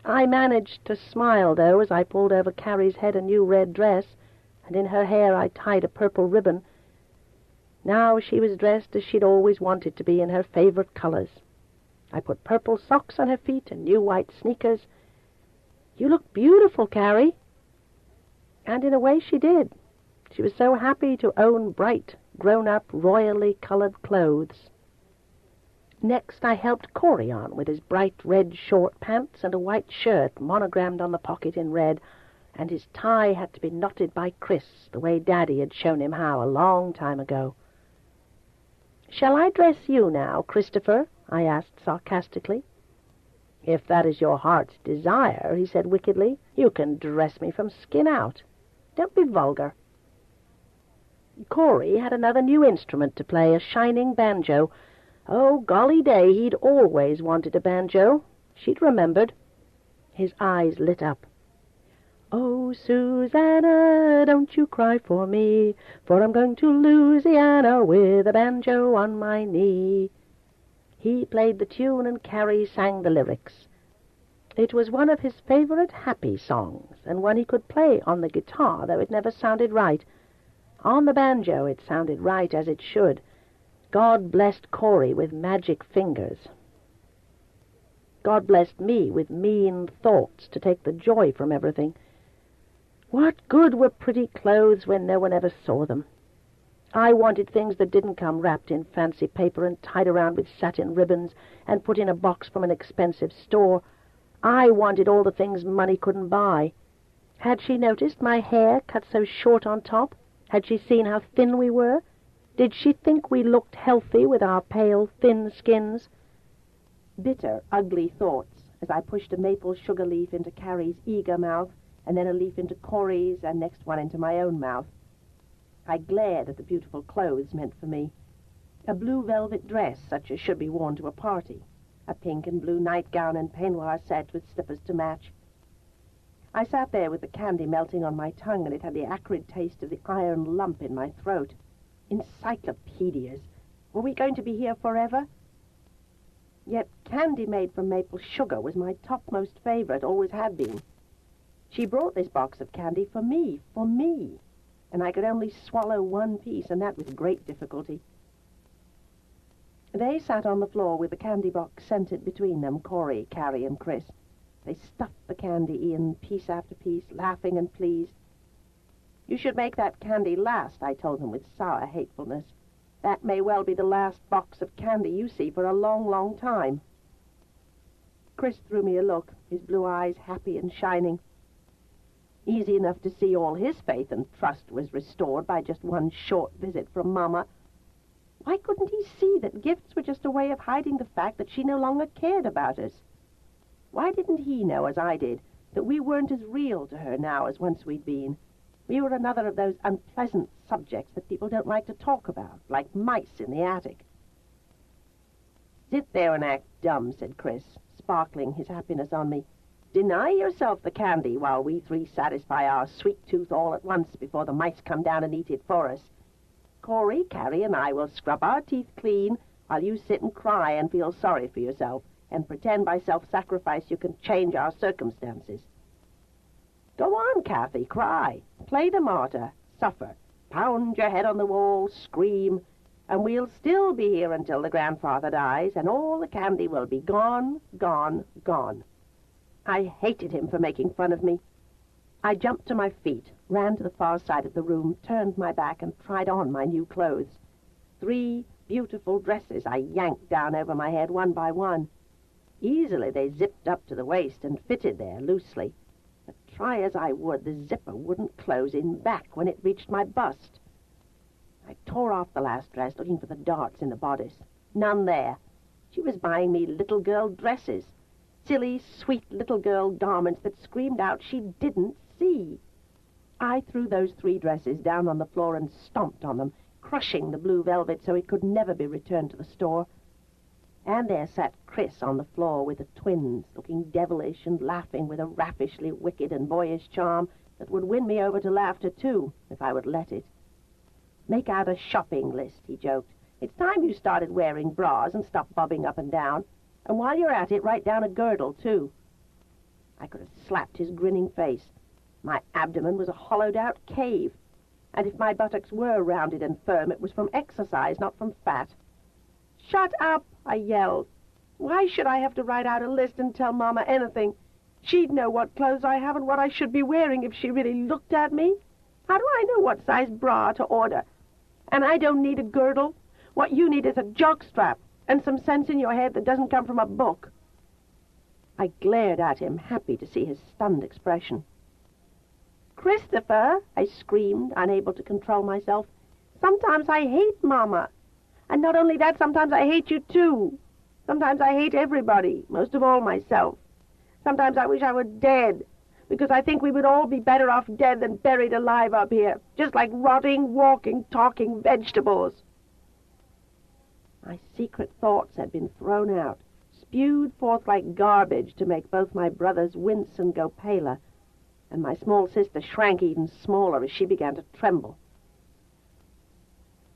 [SPEAKER 1] I managed to smile, though, as I pulled over Carrie's head a new red dress, and in her hair I tied a purple ribbon. Now she was dressed as she'd always wanted to be, in her favorite colors. I put purple socks on her feet and new white sneakers. "You look beautiful, Carrie." And in a way she did. She was so happy to own bright, grown-up, royally colored clothes. Next I helped Corey on with his bright red short pants and a white shirt monogrammed on the pocket in red, and his tie had to be knotted by Chris, the way Daddy had shown him how a long time ago. "Shall I dress you now, Christopher?" I asked sarcastically. "If that is your heart's desire," he said wickedly, "you can dress me from skin out. Don't be vulgar." Corey had another new instrument to play, a shining banjo. Oh, golly day, he'd always wanted a banjo. She'd remembered. His eyes lit up. "Oh, Susanna, don't you cry for me, for I'm going to Louisiana with a banjo on my knee." He played the tune and Carrie sang the lyrics. It was one of his favorite happy songs, and one he could play on the guitar, though it never sounded right. On the banjo it sounded right as it should. God blessed Corey with magic fingers. God blessed me with mean thoughts to take the joy from everything. What good were pretty clothes when no one ever saw them? I wanted things that didn't come wrapped in fancy paper and tied around with satin ribbons and put in a box from an expensive store. I wanted all the things money couldn't buy. Had she noticed my hair cut so short on top? Had she seen how thin we were? Did she think we looked healthy with our pale, thin skins? Bitter, ugly thoughts as I pushed a maple sugar leaf into Carrie's eager mouth, and then a leaf into Corey's, and next one into my own mouth. I glared at the beautiful clothes meant for me. A blue velvet dress, such as should be worn to a party. A pink and blue nightgown and peignoir set with slippers to match. I sat there with the candy melting on my tongue, and it had the acrid taste of the iron lump in my throat. Encyclopedias! Were we going to be here forever? Yet candy made from maple sugar was my topmost favorite, always had been. She brought this box of candy for me, and I could only swallow one piece, and that with great difficulty. They sat on the floor with the candy box scented between them, Corey, Carrie, and Chris. They stuffed the candy in, piece after piece, laughing and pleased. "You should make that candy last," I told them with sour hatefulness. "That may well be the last box of candy you see for a long, long time." Chris threw me a look, his blue eyes happy and shining. Easy enough to see all his faith and trust was restored by just one short visit from Mama. Why couldn't he see that gifts were just a way of hiding the fact that she no longer cared about us? Why didn't he know, as I did, that we weren't as real to her now as once we'd been? We were another of those unpleasant subjects that people don't like to talk about, like mice in the attic. "Sit there and act dumb," said Chris, sparkling his happiness on me. "Deny yourself the candy while we three satisfy our sweet tooth all at once before the mice come down and eat it for us. Corey, Carrie, and I will scrub our teeth clean while you sit and cry and feel sorry for yourself and pretend by self-sacrifice you can change our circumstances. Go on, Kathy, cry. Play the martyr. Suffer. Pound your head on the wall. Scream. And we'll still be here until the grandfather dies, and all the candy will be gone, gone, gone." I hated him for making fun of me. I jumped to my feet, ran to the far side of the room, turned my back, and tried on my new clothes. 3 beautiful dresses I yanked down over my head one by one. Easily they zipped up to the waist and fitted there loosely. But try as I would, the zipper wouldn't close in back when it reached my bust. I tore off the last dress, looking for the darts in the bodice. None there. She was buying me little girl dresses. Silly, sweet little girl garments that screamed out she didn't see. I threw those 3 dresses down on the floor and stomped on them, crushing the blue velvet so it could never be returned to the store. And there sat Chris on the floor with the twins, looking devilish and laughing with a raffishly wicked and boyish charm that would win me over to laughter, too, if I would let it. "Make out a shopping list," he joked. "It's time you started wearing bras and stopped bobbing up and down. And while you're at it, write down a girdle, too." I could have slapped his grinning face. My abdomen was a hollowed-out cave, and if my buttocks were rounded and firm, it was from exercise, not from fat. "Shut up!" I yelled. "Why should I have to write out a list and tell Mama anything? She'd know what clothes I have and what I should be wearing if she really looked at me. How do I know what size bra to order? And I don't need a girdle. What you need is a jockstrap and some sense in your head that doesn't come from a book." I glared at him, happy to see his stunned expression. "Christopher," I screamed, unable to control myself, "sometimes I hate Mama. And not only that, sometimes I hate you too. Sometimes I hate everybody, most of all myself. Sometimes I wish I were dead, because I think we would all be better off dead than buried alive up here, just like rotting, walking, talking vegetables." My secret thoughts had been thrown out, spewed forth like garbage to make both my brothers wince and go paler, and my small sister shrank even smaller as she began to tremble.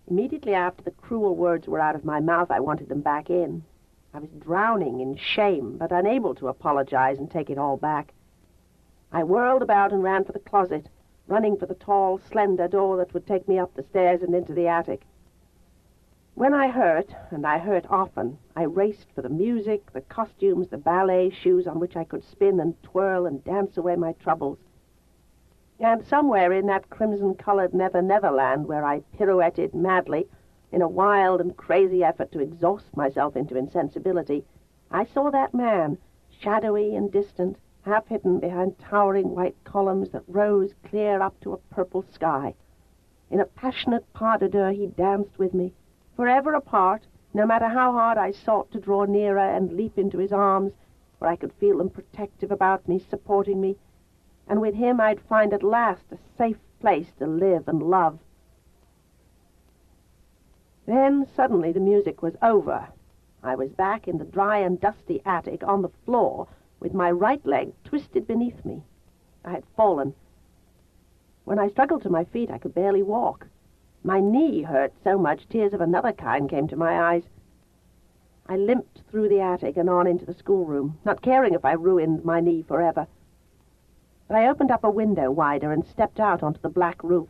[SPEAKER 1] Immediately after the cruel words were out of my mouth, I wanted them back in. I was drowning in shame, but unable to apologize and take it all back. I whirled about and ran for the closet, running for the tall, slender door that would take me up the stairs and into the attic. When I hurt, and I hurt often, I raced for the music, the costumes, the ballet shoes on which I could spin and twirl and dance away my troubles. And somewhere in that crimson-colored Never-Never Land where I pirouetted madly in a wild and crazy effort to exhaust myself into insensibility, I saw that man, shadowy and distant, half hidden behind towering white columns that rose clear up to a purple sky. In a passionate pas de deux he danced with me, forever apart, no matter how hard I sought to draw nearer and leap into his arms, where I could feel them protective about me, supporting me, and with him I'd find at last a safe place to live and love. Then suddenly the music was over. I was back in the dry and dusty attic on the floor with my right leg twisted beneath me. I had fallen. When I struggled to my feet, I could barely walk. My knee hurt so much tears of another kind came to my eyes. I limped through the attic and on into the schoolroom, not caring if I ruined my knee forever. But I opened up a window wider and stepped out onto the black roof.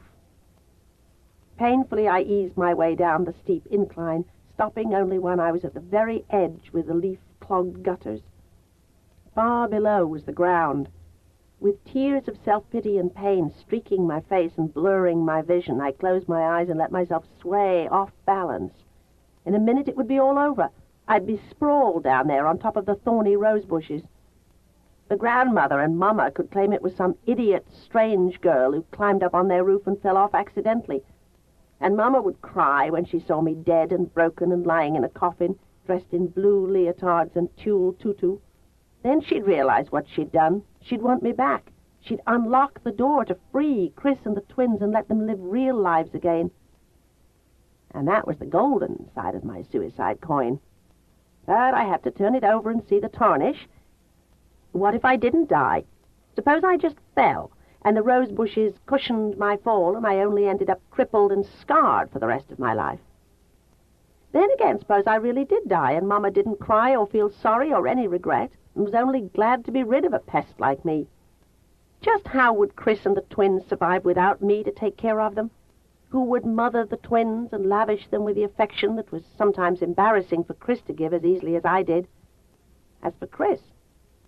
[SPEAKER 1] Painfully, I eased my way down the steep incline, stopping only when I was at the very edge with the leaf-clogged gutters. Far below was the ground. With tears of self-pity and pain streaking my face and blurring my vision, I closed my eyes and let myself sway off balance. In a minute it would be all over. I'd be sprawled down there on top of the thorny rose bushes. The grandmother and Mama could claim it was some idiot, strange girl who climbed up on their roof and fell off accidentally. And Mama would cry when she saw me dead and broken and lying in a coffin, dressed in blue leotards and tulle tutu. Then she'd realize what she'd done. She'd want me back. She'd unlock the door to free Chris and the twins and let them live real lives again. And that was the golden side of my suicide coin. But I had to turn it over and see the tarnish. What if I didn't die? Suppose I just fell, and the rose bushes cushioned my fall, and I only ended up crippled and scarred for the rest of my life. Then again, suppose I really did die, and Mama didn't cry or feel sorry or any regret, and was only glad to be rid of a pest like me. Just how would Chris and the twins survive without me to take care of them? Who would mother the twins and lavish them with the affection that was sometimes embarrassing for Chris to give as easily as I did? As for Chris,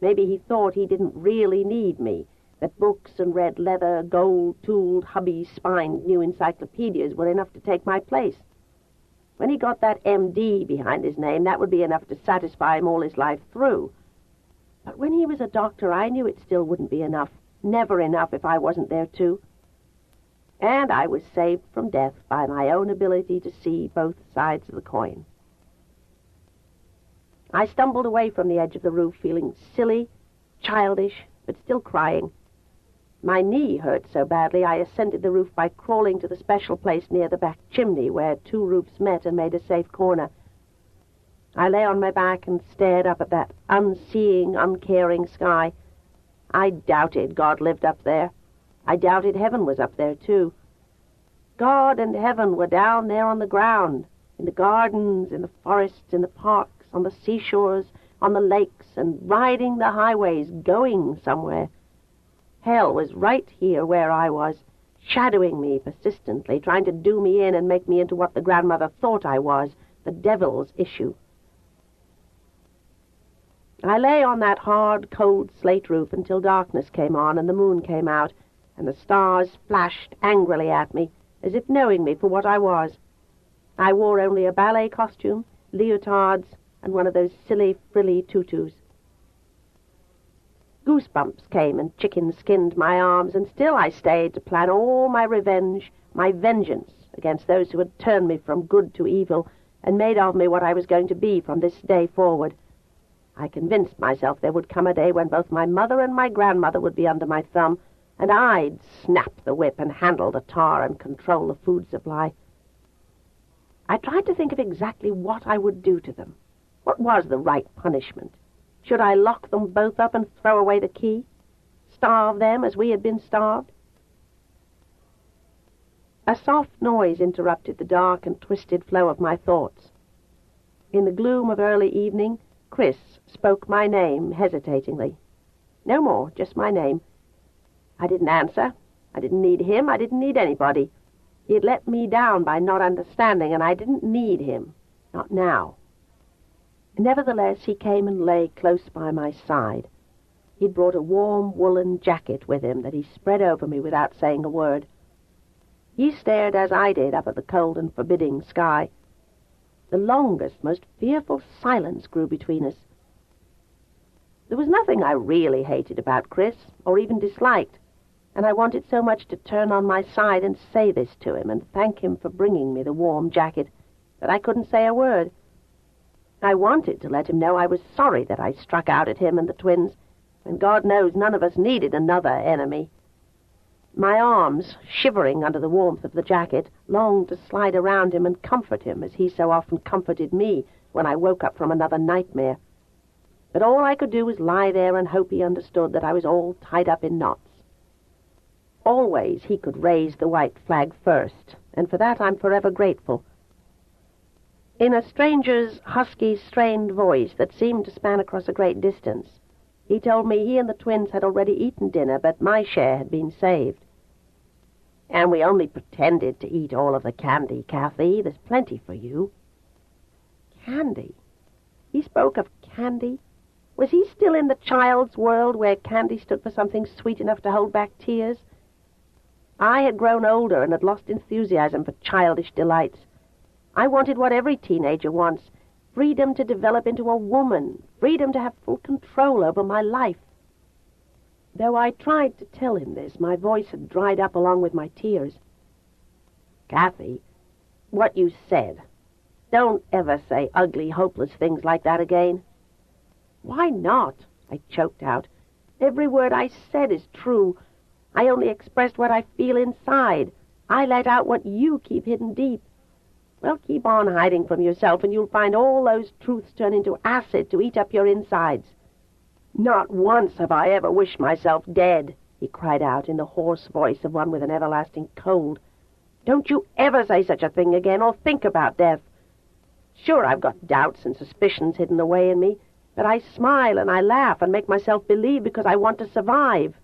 [SPEAKER 1] maybe he thought he didn't really need me, that books and red leather, gold-tooled, hubby-spined new encyclopedias were enough to take my place. When he got that M.D. behind his name, that would be enough to satisfy him all his life through. But when he was a doctor, I knew it still wouldn't be enough, never enough if I wasn't there too. And I was saved from death by my own ability to see both sides of the coin. I stumbled away from the edge of the roof, feeling silly, childish, but still crying. My knee hurt so badly I ascended the roof by crawling to the special place near the back chimney where two roofs met and made a safe corner. I lay on my back and stared up at that unseeing, uncaring sky. I doubted God lived up there. I doubted heaven was up there, too. God and heaven were down there on the ground, in the gardens, in the forests, in the parks, on the seashores, on the lakes, and riding the highways, going somewhere. Hell was right here where I was, shadowing me persistently, trying to do me in and make me into what the grandmother thought I was, the devil's issue. I lay on that hard, cold slate roof until darkness came on and the moon came out, and the stars flashed angrily at me, as if knowing me for what I was. I wore only a ballet costume, leotards, and one of those silly, frilly tutus. Goosebumps came and chicken-skinned my arms, and still I stayed to plan all my revenge, my vengeance against those who had turned me from good to evil and made of me what I was going to be from this day forward. I convinced myself there would come a day when both my mother and my grandmother would be under my thumb, and I'd snap the whip and handle the tar and control the food supply. I tried to think of exactly what I would do to them. What was the right punishment? Should I lock them both up and throw away the key? Starve them as we had been starved? A soft noise interrupted the dark and twisted flow of my thoughts. In the gloom of early evening, Chris spoke my name hesitatingly. No more, just my name. I didn't answer. I didn't need him. I didn't need anybody. He had let me down by not understanding, and I didn't need him. Not now. Nevertheless, he came and lay close by my side. He'd brought a warm woolen jacket with him that he spread over me without saying a word. He stared as I did up at the cold and forbidding sky. The longest, most fearful silence grew between us. There was nothing I really hated about Chris, or even disliked, and I wanted so much to turn on my side and say this to him and thank him for bringing me the warm jacket that I couldn't say a word. I wanted to let him know I was sorry that I struck out at him and the twins, and God knows none of us needed another enemy. My arms, shivering under the warmth of the jacket, longed to slide around him and comfort him as he so often comforted me when I woke up from another nightmare. But all I could do was lie there and hope he understood that I was all tied up in knots. Always he could raise the white flag first, and for that I'm forever grateful. In a stranger's husky, strained voice that seemed to span across a great distance, he told me he and the twins had already eaten dinner, but my share had been saved. And we only pretended to eat all of the candy, Kathy. There's plenty for you. Candy? He spoke of candy? Was he still in the child's world where candy stood for something sweet enough to hold back tears? I had grown older and had lost enthusiasm for childish delights. I wanted what every teenager wants, freedom to develop into a woman, freedom to have full control over my life. Though I tried to tell him this, my voice had dried up along with my tears. Kathy, what you said. Don't ever say ugly, hopeless things like that again. Why not? I choked out. Every word I said is true. I only expressed what I feel inside. I let out what you keep hidden deep. Well, keep on hiding from yourself, and you'll find all those truths turn into acid to eat up your insides. Not once have I ever wished myself dead, he cried out in the hoarse voice of one with an everlasting cold. Don't you ever say such a thing again or think about death. Sure, I've got doubts and suspicions hidden away in me, but I smile and I laugh and make myself believe because I want to survive.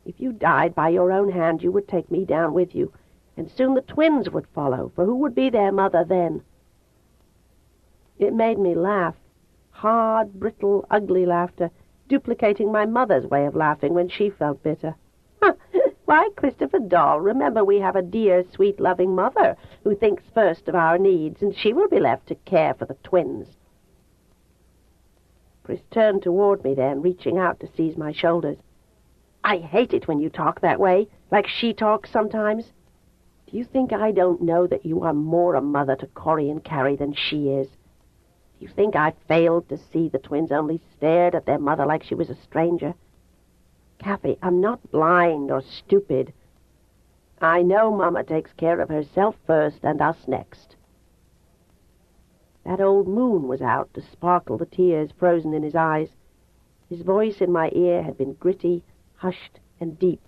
[SPEAKER 1] If you died by your own hand, you would take me down with you, and soon the twins would follow, for who would be their mother then? It made me laugh. Hard, brittle, ugly laughter, duplicating my mother's way of laughing when she felt bitter. Why, Christopher Doll, remember we have a dear, sweet, loving mother who thinks first of our needs, and she will be left to care for the twins. Chris turned toward me then, reaching out to seize my shoulders. I hate it when you talk that way, like she talks sometimes. Do you think I don't know that you are more a mother to Corey and Carrie than she is? Do you think I failed to see the twins only stared at their mother like she was a stranger? Kathy, I'm not blind or stupid. I know Mama takes care of herself first and us next. That old moon was out to sparkle the tears frozen in his eyes. His voice in my ear had been gritty, hushed, and deep.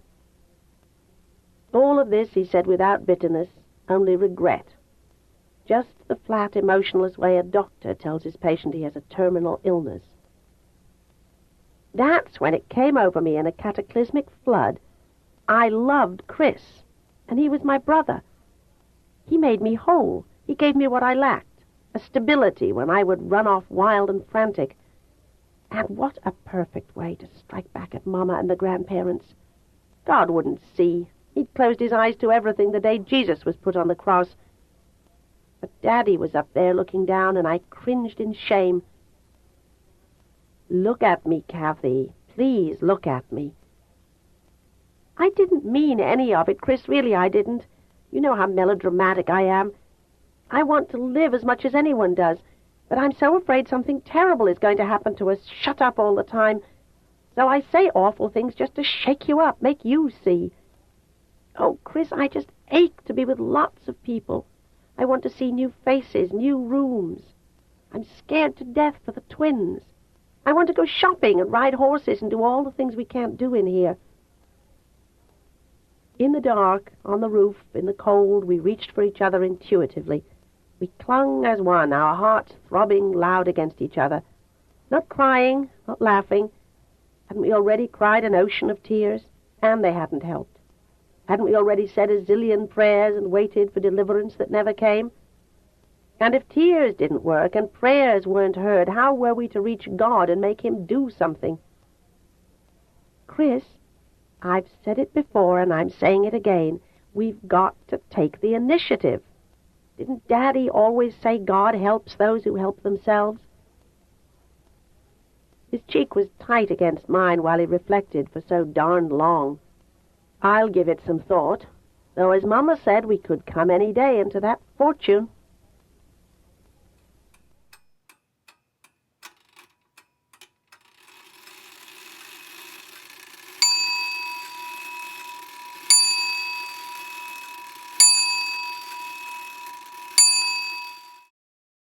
[SPEAKER 1] All of this he said without bitterness, only regret. Just the flat, emotionless way a doctor tells his patient he has a terminal illness. That's when it came over me in a cataclysmic flood. I loved Chris, and he was my brother. He made me whole. He gave me what I lacked, a stability when I would run off wild and frantic. And what a perfect way to strike back at Mama and the grandparents. God wouldn't see. He'd closed his eyes to everything the day Jesus was put on the cross. But Daddy was up there looking down, and I cringed in shame. Look at me, Kathy. Please look at me. I didn't mean any of it, Chris. Really, I didn't. You know how melodramatic I am. I want to live as much as anyone does, but I'm so afraid something terrible is going to happen to us, shut up all the time. So I say awful things just to shake you up, make you see. Oh, Chris, I just ache to be with lots of people. I want to see new faces, new rooms. I'm scared to death for the twins. I want to go shopping and ride horses and do all the things we can't do in here. In the dark, on the roof, in the cold, we reached for each other intuitively. We clung as one, our hearts throbbing loud against each other. Not crying, not laughing. Hadn't we already cried an ocean of tears? And they hadn't helped. Hadn't we already said a zillion prayers and waited for deliverance that never came? And if tears didn't work and prayers weren't heard, how were we to reach God and make him do something? Chris, I've said it before and I'm saying it again. We've got to take the initiative. Didn't Daddy always say God helps those who help themselves? His cheek was tight against mine while he reflected for so darned long. I'll give it some thought, though as Mama said we could come any day into that fortune.